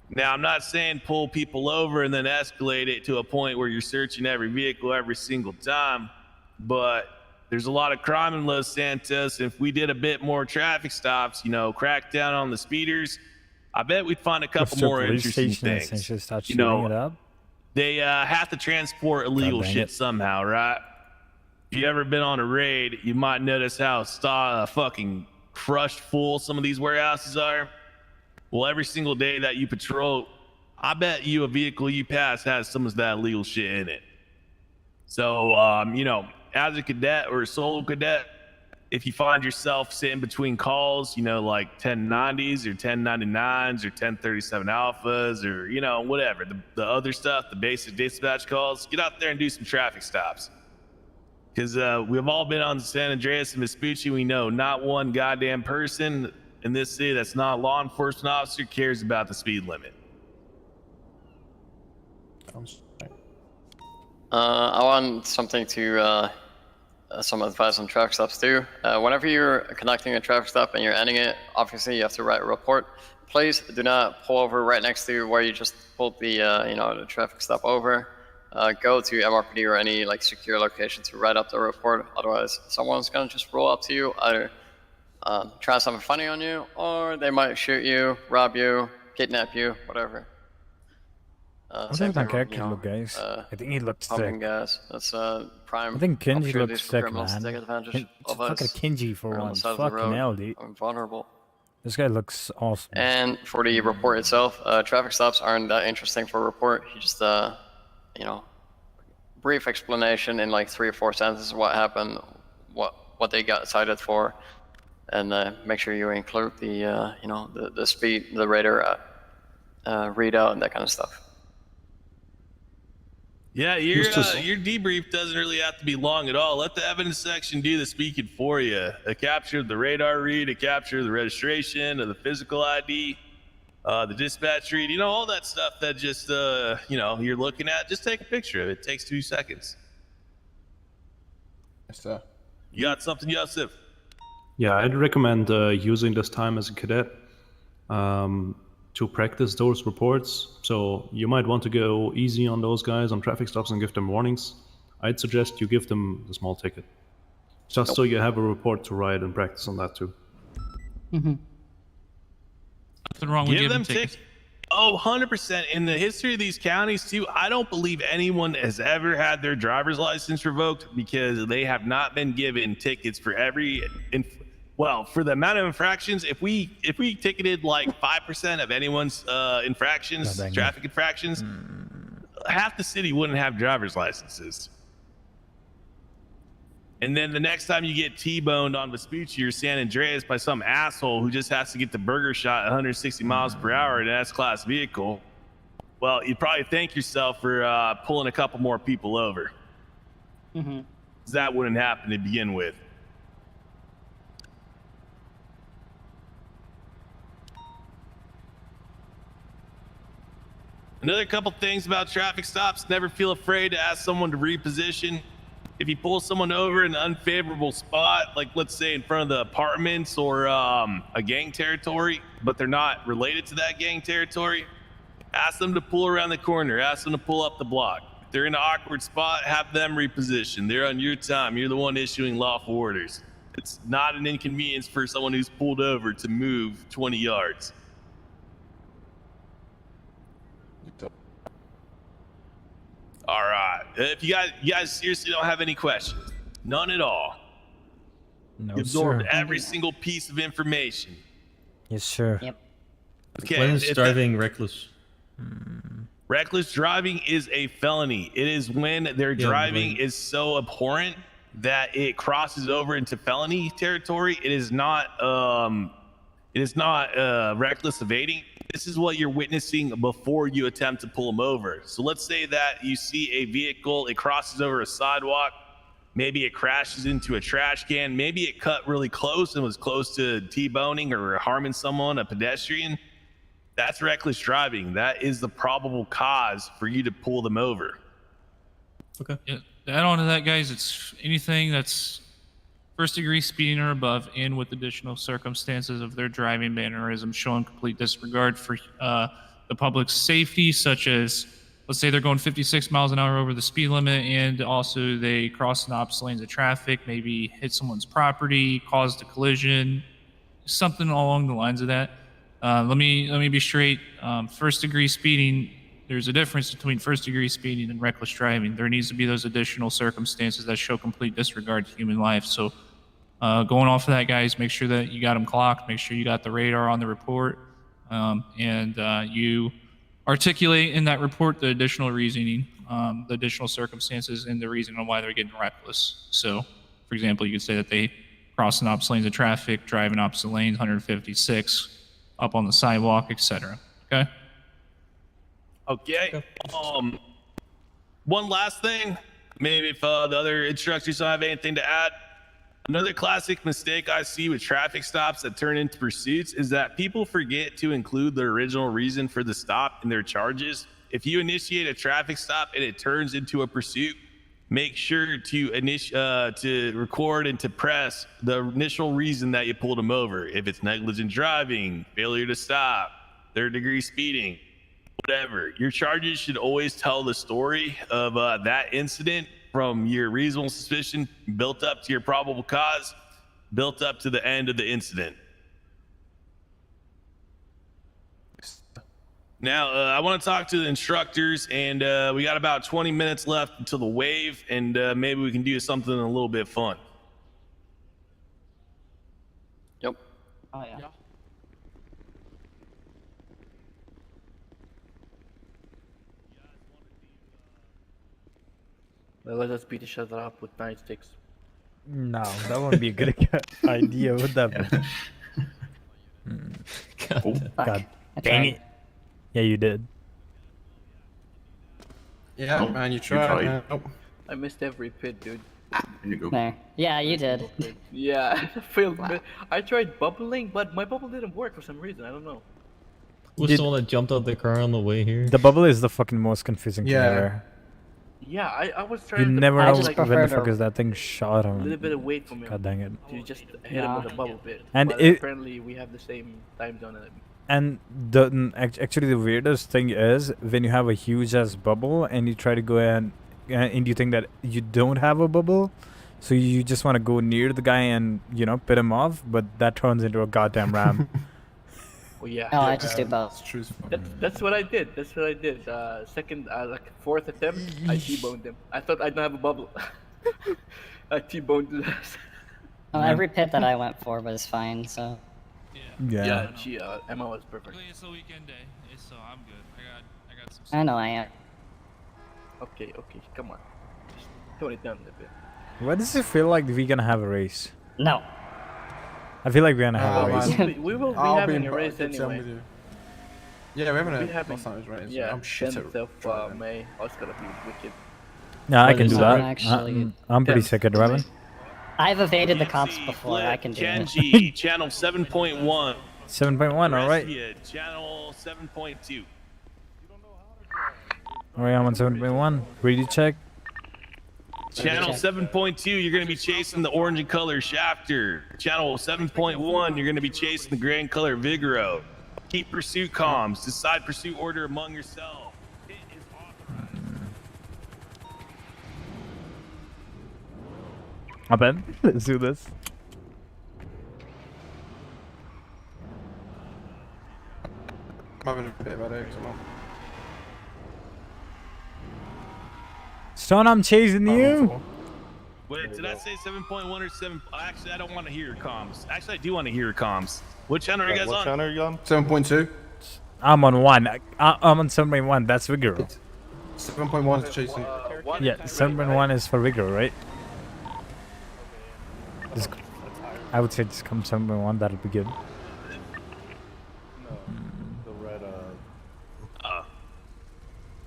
Now, I'm not saying pull people over and then escalate it to a point where you're searching every vehicle every single time, but there's a lot of crime in Los Santos. If we did a bit more traffic stops, you know, crack down on the speeders, I bet we'd find a couple more interesting things. Start You shooting know, it up. they have to transport illegal dang shit it. somehow, right? If you ever been on a raid, you might notice how fucking crushed full some of these warehouses are. Well, every single day that you patrol, I bet you a vehicle you pass has some of that illegal shit in it. So, you know, as a cadet or a solo cadet, if you find yourself sitting between calls, you know, like 1090s or 1099s or 1037 alphas or, you know, whatever, the other stuff, the basic dispatch calls, get out there and do some traffic stops. Because we've all been on San Andreas and Vespucci. We know not one goddamn person in this city that's not a law enforcement officer cares about the speed limit. I want something to some advice on traffic stops too. Whenever you're conducting a traffic stop and you're ending it, obviously you have to write a report. Please do not pull over right next to where you just pulled the the traffic stop over. Go to MRPD or any like secure location to write up the report. Otherwise, someone's gonna just roll up to you, either try something funny on you, or they might shoot you, rob you, kidnap you, whatever. How Same does that thing, character look, guys? I think he looks pumping sick. gas. That's prime. I think Kenji opportunities looks for sick, criminals man. to take advantage It's of fucking us. Kenji for We're on the once. side of the Fucking road. hell, dude. I'm vulnerable. This guy looks awesome. And for the report itself, traffic stops aren't that interesting for a report. You just, brief explanation in like 3 or 4 sentences what happened, what they got cited for, and make sure you include the, the speed, the radar readout, and that kind of stuff. Yeah, your debrief doesn't really have to be long at all. Let the evidence section do the speaking for you. A capture of the radar read, a capture of the registration, of the physical ID, the dispatch read, all that stuff that just, you're looking at. Just take a picture of it. It takes 2 seconds. Yes, sir. You got something, Yosef? Yeah, I'd recommend using this time as a cadet to practice those reports. So you might want to go easy on those guys on traffic stops and give them warnings. I'd suggest you give them the small ticket, just so you have a report to write and practice on that too. Nothing wrong with Give giving them tickets. Oh, 100%. In the history of these counties, too, I don't believe anyone has ever had their driver's license revoked because they have not been given tickets for for the amount of infractions. If we ticketed like 5% of anyone's infractions, traffic infractions, half the city wouldn't have driver's licenses. And then the next time you get T-boned on Vespucci or San Andreas by some asshole who just has to get the burger shot at 160 miles per hour in an S-Class vehicle, well, you'd probably thank yourself for pulling a couple more people over. That wouldn't happen to begin with. Another couple things about traffic stops: never feel afraid to ask someone to reposition. If you pull someone over in an unfavorable spot, like let's say in front of the apartments or a gang territory, but they're not related to that gang territory, ask them to pull around the corner, ask them to pull up the block. If they're in an awkward spot, have them reposition. They're on your time. You're the one issuing lawful orders. It's not an inconvenience for someone who's pulled over to move 20 yards. All right. If you guys seriously don't have any questions, none at all. No, You absorbed sir. every single piece of information. Yes, sir. Yep. Okay. When is driving reckless? Reckless driving is a felony. It is when their driving is so abhorrent that it crosses over into felony territory. It is not reckless evading. This is what you're witnessing before you attempt to pull them over. So let's say that you see a vehicle, it crosses over a sidewalk, maybe it crashes into a trash can, maybe it cut really close and was close to T-boning or harming someone, a pedestrian. That's reckless driving. That is the probable cause for you to pull them over. Okay. Yeah, to add on to that, guys, it's anything that's first degree speeding or above, and with additional circumstances of their driving mannerisms showing complete disregard for the public's safety, such as, let's say they're going 56 miles an hour over the speed limit, and also they cross the opposite lanes of traffic, maybe hit someone's property, caused a collision, something along the lines of that. Let me be straight. First degree speeding, there's a difference between first degree speeding and reckless driving. There needs to be those additional circumstances that show complete disregard to human life. So going off of that, guys, make sure that you got them clocked, make sure you got the radar on the report, and you articulate in that report the additional reasoning, the additional circumstances, and the reason on why they're getting reckless. So, for example, you could say that they crossed in opposite lanes of traffic, driving opposite lanes, 156, up on the sidewalk, etc. Okay? Okay. One last thing, maybe if the other instructors don't have anything to add. Another classic mistake I see with traffic stops that turn into pursuits is that people forget to include the original reason for the stop in their charges. If you initiate a traffic stop and it turns into a pursuit, make sure to record and to press the initial reason that you pulled them over. If it's negligent driving, failure to stop, third degree speeding, whatever. Your charges should always tell the story of that incident from your reasonable suspicion built up to your probable cause, built up to the end of the incident. Now, I want to talk to the instructors, and we got about 20 minutes left until the wave, and maybe we can do something a little bit fun. Yep. Oh, yeah. Well, let us beat each other up with nightsticks. No, that wouldn't be a good idea, would that be? God dang it. Yeah, you did. Yeah, Oh, man, you you tried. tried. Man. Oh. I missed every pit, dude. There you go. There. Yeah, you did. Yeah, I failed. I tried bubbling, but my bubble didn't work for some reason. I don't know. Was the one that jumped out the car on the way here? The bubble is the fucking most confusing thing ever. Yeah, I was You trying to. never know like, when the fuck is that thing shot a on. little bit of weight from him. God dang it. To just hit him with a bubble bit. And but it- apparently we have the same time zone. And actually the weirdest thing is when you have a huge ass bubble and you try to go and you think that you don't have a bubble, so you just want to go near the guy and pit him off, but that turns into a goddamn ram. Oh yeah. No, I just do both. That's what I did. That's what I did. Second, like fourth attempt, I T-boned him. I thought I don't have a bubble. I T-boned his ass. Well, every pit that I went for was fine, so. Yeah. She, Emma was perfect. It's a weekend day, so I'm good. I got some. I know I am. Okay, come on. Just tone it down a bit. What does it feel like we're gonna have a race? No. I feel like we're gonna have a race. We will be having a race anyway. Yeah, we're having We'll a be having, last time it was raining, so yeah, I'm shit at 10th of May. Oh, it's gonna be wicked. Yeah, I What can is do that? that. Actually, I'm pretty 10th sick at driving. I've evaded the cops before. I can do it. Kenji, channel 7.1. 7.1, alright. Restia, channel 7.2. Alright, I'm on 7.1. Ready to check? Channel 7.2, you're going to be chasing the orange and color Shafter. Channel 7.1, you're going to be chasing the gray and color Vigoro. Keep pursuit comms. Decide pursuit order among yourself. I bet. Let's do this. I'm having a bit of a headache, so Stone, I'm chasing you. Wait, did I say 7.1 or 7? Actually, I don't want to hear your comms. Actually, I do want to hear your comms. What channel are you guys on? What channel are you on? 7.2. I'm on 1. I'm on 7.1. That's Vigoro. 7.1 is chasing. Yeah, 7.1 is for Vigoro, right? Just, I would say just come 7.1. That'll be good. The red,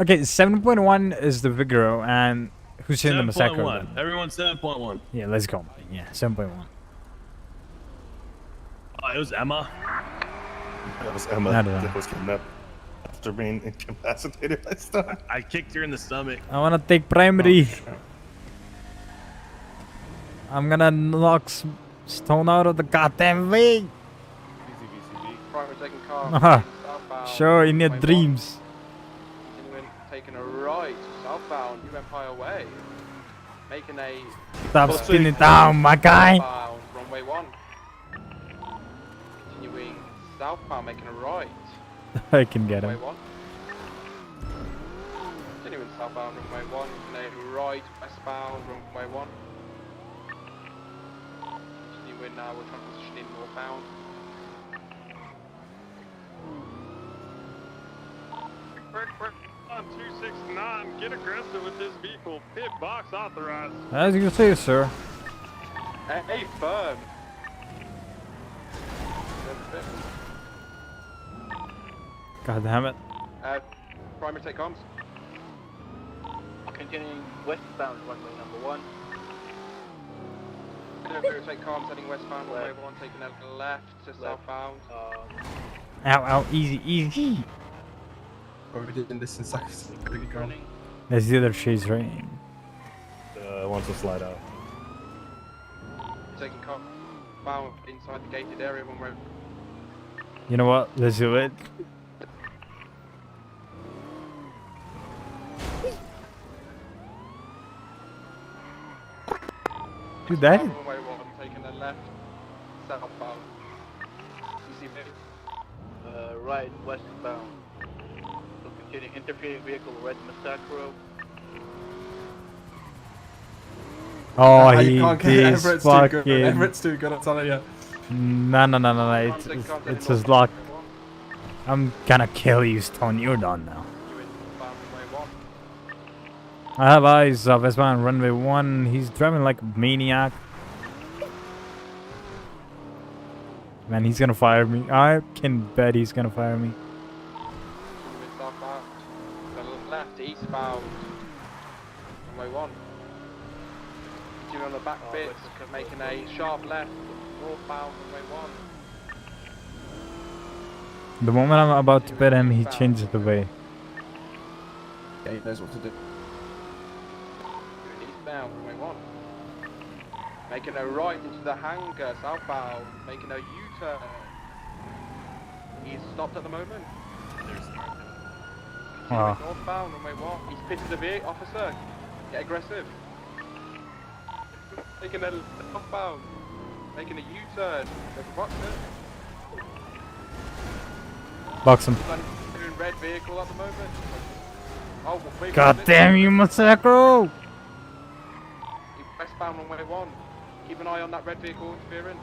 Okay, 7.1 is the Vigoro, and who's in the massacre? 7.1. Everyone 7.1. Yeah, let's go. Yeah, 7.1. Oh, it was Emma. That was Emma I don't know. that was kidnapped after being incapacitated by Stone. I kicked her in the stomach. I wanna take primary. I'm gonna knock Stone out of the goddamn way. Primary taking car. Haha. Southbound. Sure, in your Way dreams. one. Continuing, taking a right. Southbound. New Empire Way. Making a. Stop spinning down, my guy. Southbound. Runway 1. Continuing southbound, making a right. I can get Runway him. 1. Continuing southbound, runway 1. Making a right. Westbound, runway 1. Continuing now, we're transitioning northbound. Quick, on 269, get aggressive with this vehicle. Pit box authorized. As you say, sir. Hey, firm. God damn it. Primary take comms. Continuing westbound, runway number 1. Primary take comms, heading westbound, runway 1, taking a left to southbound. Ow, easy, easy. Probably did this in seconds. That's the other chase, right? Wants to slide out. Taking comms bound inside the gated area when we're. You know what? Let's do it. Dude, that. Runway 1, taking a left southbound. You see me? Right, westbound. So continuing, interfering vehicle, red Massacro. Oh, you he can't get is Everett's too good. fucking. Everett's too good, I'm telling you. No. It's his luck. I'm gonna kill you, Stone. You're done now. I have eyes of westbound runway 1. He's driving like a maniac. Man, he's gonna fire me. I can bet he's gonna fire me. Southbound. To the left, eastbound. Runway 1. Continuing on the back bit, making a sharp left, northbound, runway 1. The moment I'm about to pit him, he changes the way. Yeah, he knows what to do. Eastbound, runway 1. Making a right into the hangar, southbound, making a U-turn. He's stopped at the moment. Oh. Northbound, runway 1. He's pitted the vehicle, officer. Get aggressive. Taking a northbound. Making a U-turn. Go for Boxer. Box him. He's in red vehicle at the moment. Oh, wait, God damn you, Masacro! He's westbound runway 1. Keep an eye on that red vehicle interfering.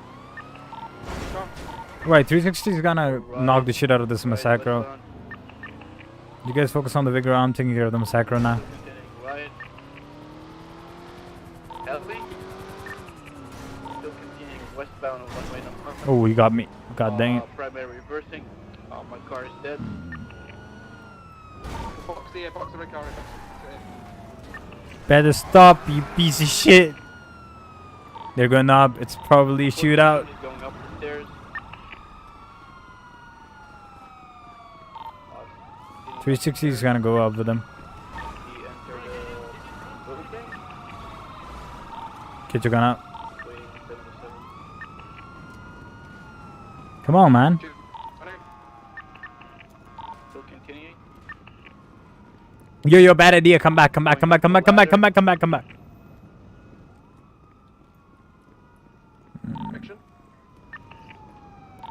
Right, 360 is gonna knock the shit out of this Masacro. You guys focus on the Vigor. I'm taking care of the Masacro now. Right. Healthy. Still continuing westbound on one-way number. Oh, he got me. God dang it. Primary reversing. My car is dead. Boxer here, Boxer red car. Better stop, you piece of shit. They're going up. It's probably a shootout. Going up the stairs. 360 is gonna go up with him. Get your gun out. Come on, man. Still continuing. Yo, bad idea. Come back.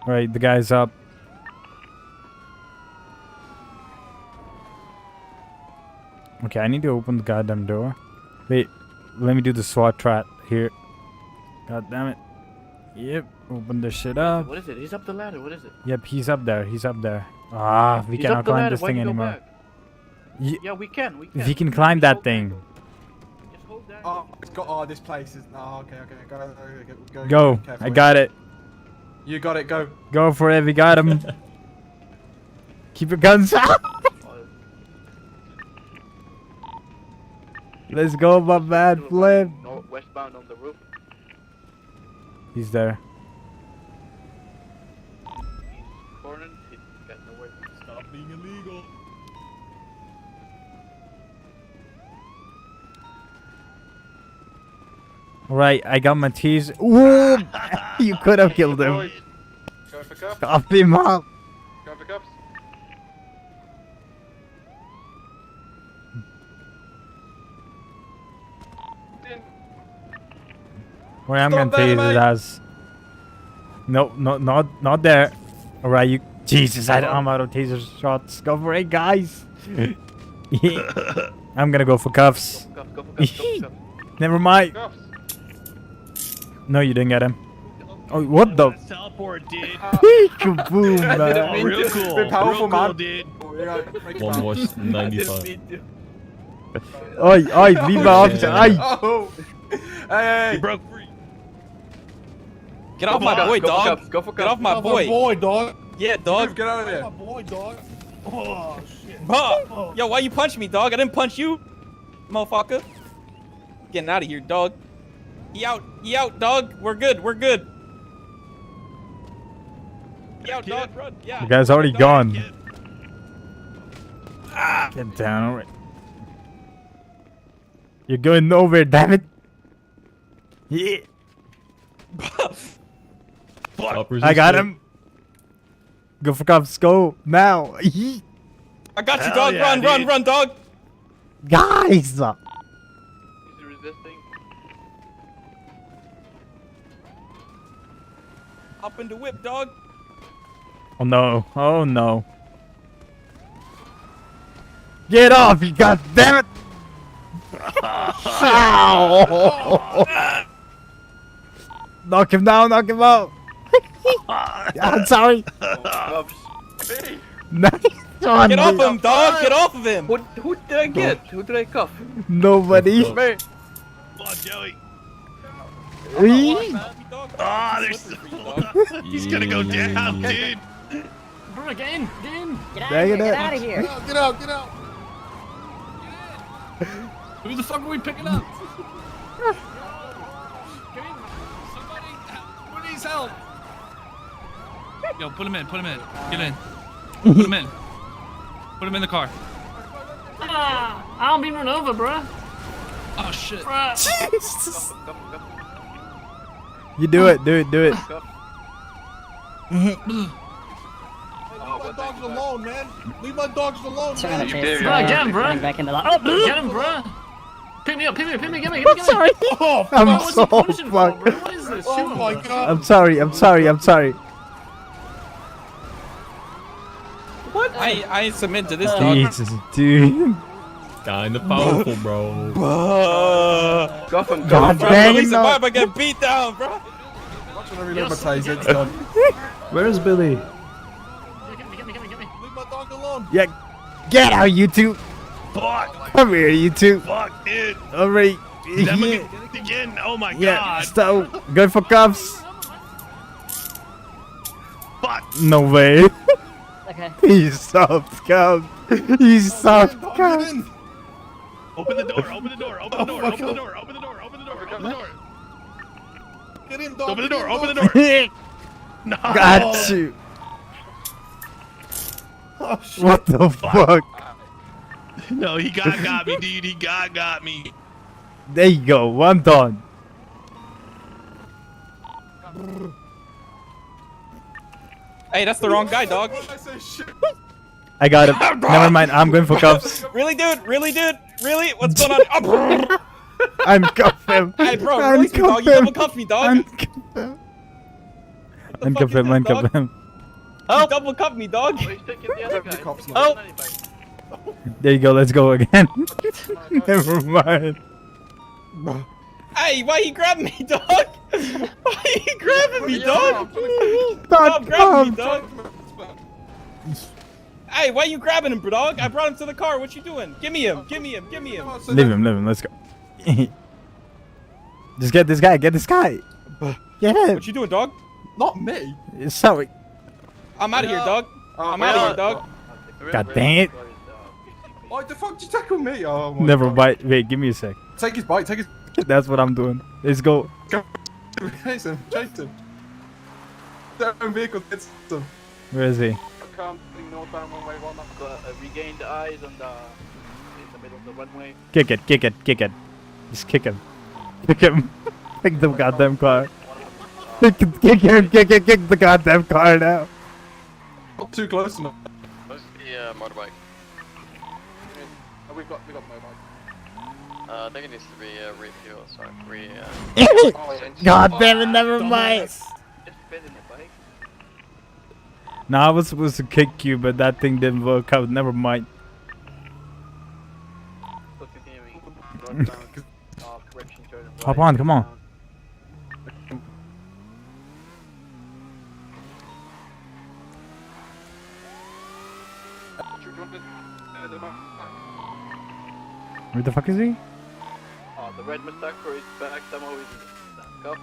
Right, the guy's up. Okay, I need to open the goddamn door. Wait, let me do the SWAT trap here. God damn it. Yep, open this shit up. What is it? He's up the ladder. What is it? Yep, he's up there. Ah, we He's cannot up the climb ladder. this Why thing you go anymore. back? Yeah, we can. We We can climb that thing. Oh, it's got. Oh, this place is. Oh, okay. Go. I got it. You got it. Go. Go for it. We got him. Keep your guns out. Let's go, my bad flip. Westbound on the roof. He's there. Cornered. He's got nowhere. Stop being illegal. Right, I got my tees. Ooh, you could have killed him. Going for cuffs. Stop him up. Going for cuffs. Where I'm gonna tase his ass. No, not there. Alright, you. Jesus, I'm out of taser shots. Go for it, guys. I'm gonna go for cuffs. Go for cuffs. Never mind. No, you didn't get him. Oh, what the? Teleport, dude. Kaboom, man. Oh, real cool. Bit powerful, real cool, man. dude. One was 95. Oi, leave my officer. Oi. Oh. Hey. He broke free. Get off my boy, dog. Go for Get off my boy. dog. Yeah, dog. Get out of there. Boy, dog. Oh, shit. Huh. Yo, why you punch me, dog? I didn't punch you, motherfucker. Getting out of here, dog. He out, dog. We're good. He out, dog. Run. Yeah. The guy's already gone. Get down. Alright. You're going nowhere, damn it. Yeah. I got him. Go for cuffs. Go now. I got you, dog. Yeah, Run, dog. Guys. He's resisting. Hop in the whip, dog. Oh no. Get off, you goddamn it. Ow. Knock him down, knock him out. I'm sorry. Nice one. Get off him, dog. Get off of him. Who did I get? Who did I cuff? Nobody. Come on, Joey. Ah, there's. He's gonna go down, dude. Bro, get in. Dang Get out of here. Get out. Who the fuck are we picking up? Somebody, who needs help? Yo, put him in. Get in. Put him in. Put him in the car. I'm being run over, bruh. Oh shit. Jesus. You do it. my dogs alone, man. Leave my dogs alone, Trying man. to chase Get him, bro. running back into the. Oh, Get him, bro. Pick me up, get me, get me. Sorry. Oh, I'm What's so he punching for, fucked. bro? What is this? Oh Shoot him, my bro. god. I'm sorry. What? I submit to this dog. Jesus, dude. Kinda powerful, bro. God God dang it, no. Why am I getting beat down, bro? Watch when I remember it's done. Where's Billy? Leave my dog alone. Yeah, get out, you two. Fuck. Come here, you two. Fuck, dude. Alright. Never Yeah. get it again. Oh my Yeah, god. stop. Go for cuffs. Fuck. No way. Okay. He's soft cuffs. He's soft cuffs. Open the door. Open the door. Open the door. Open the door. Open the door. Open the door. Open the door. Get in, dog. Open the door. Get in, Open the dog. door. No. Got you. Oh, shit. What the fuck? No, he got me, dude. He got me. There you go. I'm done. Hey, that's the wrong guy, dog. I got him. Never mind. I'm going for cuffs. Really, dude? Really, dude? Really? What's going on? Oh, Uncuff him. hey, bro, release me, dog. You double cuffed me, dog. Uncuff him. Uncuff him. You double cuffed me, dog. Oh. There you go. Let's go again. Never mind. Hey, why you grabbing me, dog? Why you grabbing me, dog? Stop grabbing me, dog. Hey, why you grabbing him, dog? I brought him to the car. What you doing? Give me him. Give me him. Give me him. Leave him. Let's go. Just get this guy. Get this guy. Get him. What you doing, dog? Not me. Sorry. I'm out of here, dog. I'm out of here, dog. God dang it. Why the fuck did you tackle me? Oh my Never god. mind. Wait. Give me a sec. Take his bike. Take his. That's what I'm doing. Let's go. Chase him. Chase him. Their own vehicle hits him. Where is he? Regain the eyes on the in the middle of the runway. Kick it. Just kick him. Kick him. Kick the goddamn car. Kick the goddamn car now. Not too close enough. Where's the motorbike? We've got motorbike. I think it needs to be refuel. Sorry, God damn it, never mind. No, I was supposed to kick you, but that thing didn't work out. Never mind. Hop on, come on. Where the fuck is he? The red Mustang is back. Somehow is cuffed.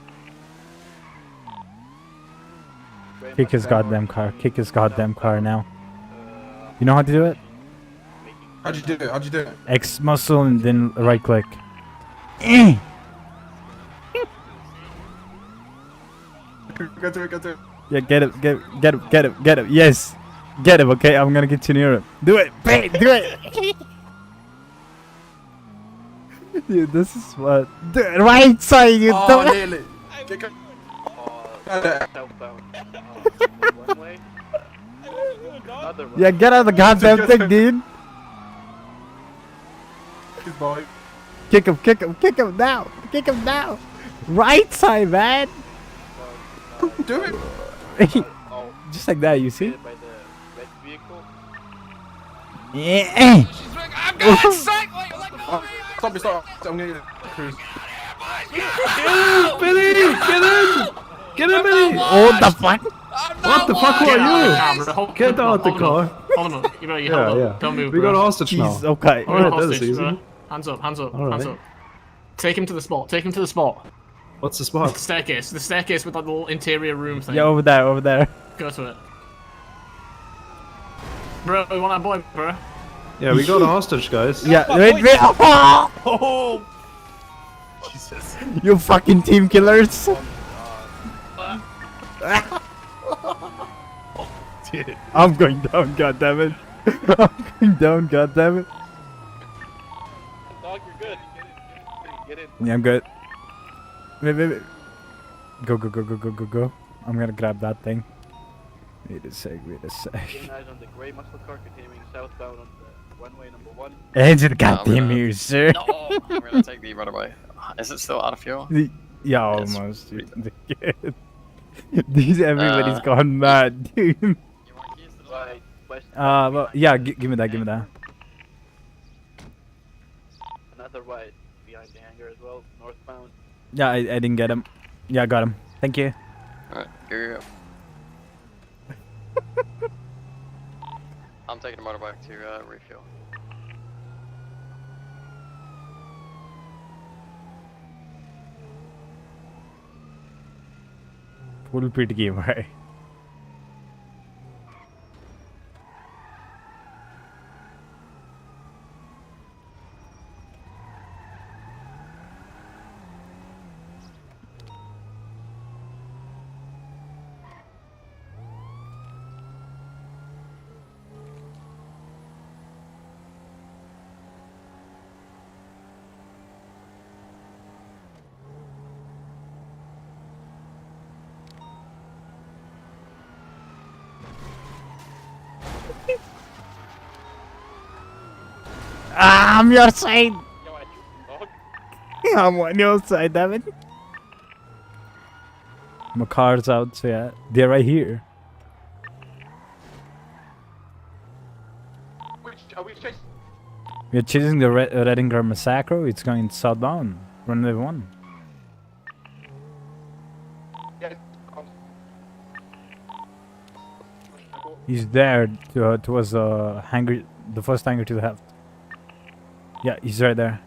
Kick his goddamn car. Kick his goddamn car now. You know how to do it? How'd you do it? How'd you do it? X muscle and then right click. Go to it. Yeah, get him. Yes. Get him, okay? I'm gonna get you near him. Do it. Bang, do it. Dude, this is what. Dude, right side, you don't. Nearly. Yeah, get out of the goddamn thing, dude. His bike. Kick him now. Right side, man. Do it. Just like that, you see? Yeah. Stop. I'm gonna cruise. Billy, get in! Get in, Billy! What the fuck? What the fuck are you? Get out the car. Hold on. You hold on. Yeah. Don't move, We bro. got a hostage now. Jeez, okay. Hold on, Alright, that's hostage, easy. bro. Hands up. Alright. Take him to the spot. What's the spot? The staircase with that little interior room thing. Yeah, over there. Go to it. Bro, we want that boy, bro. Yeah, we got a hostage, guys. Yeah, wait. Oh, Jesus. You fucking team killers. Dude. I'm going down, goddammit. I'm going down, goddammit. Dog, you're good. Get in. Yeah, I'm good. Wait. Go. I'm gonna grab that thing. Wait a sec. Keep eyes on the grey muscle car continuing southbound on the runway number 1. Answer the goddamn mirror, sir. No, I'm gonna take the runaway. Is it still out of fuel? Yeah, almost. Dude. These everybody's gone mad, dude. Right, west. Well, yeah, give me that. Another right behind the hangar as well, northbound. Yeah, I didn't get him. Yeah, I got him. Thank you. Alright, here you go. I'm taking the motorbike to refuel. Full pit game, right? I'm your side. I'm on your side, damn it. My car's out, so yeah, they're right here. Are we chasing? We're chasing the Reddinger Massacre. It's going southbound. Runway 1. Yes. He's there towards the hangar, the first hangar to the left. Yeah, he's right there.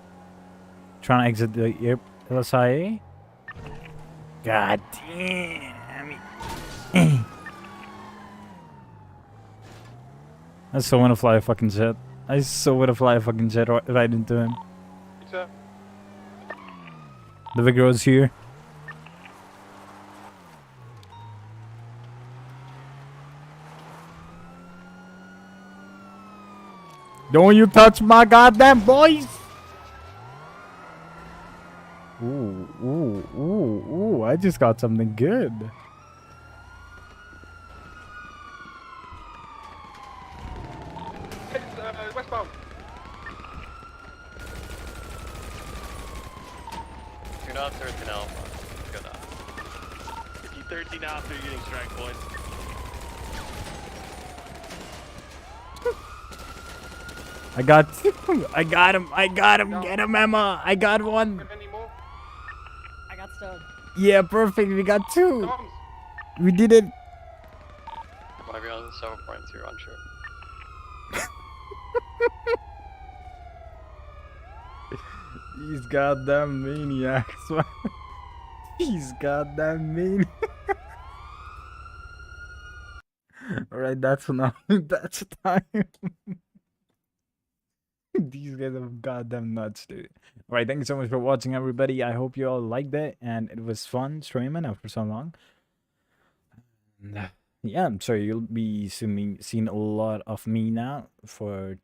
Trying to exit the LSIA. God damn it. I so wanna fly a fucking jet. I so wanna fly a fucking jet right into him. Sir. The Vigro's here. Don't you touch my goddamn boys! Ooh, I just got something good. Westbound. You're not 13 alpha. Good enough. If you 13 alpha, you're getting strike points. I got him, get him, Emma. I got one. I got stoned. Yeah, perfect, we got 2. We did it. Might be on 7.2, unsure. These goddamn maniacs, man. These goddamn maniacs. Alright, that's enough. That's time. These guys are goddamn nuts, dude. Alright, thank you so much for watching, everybody. I hope you all liked it, and it was fun streaming after so long. Yeah, I'm sorry, you'll be seeing a lot of me now for 2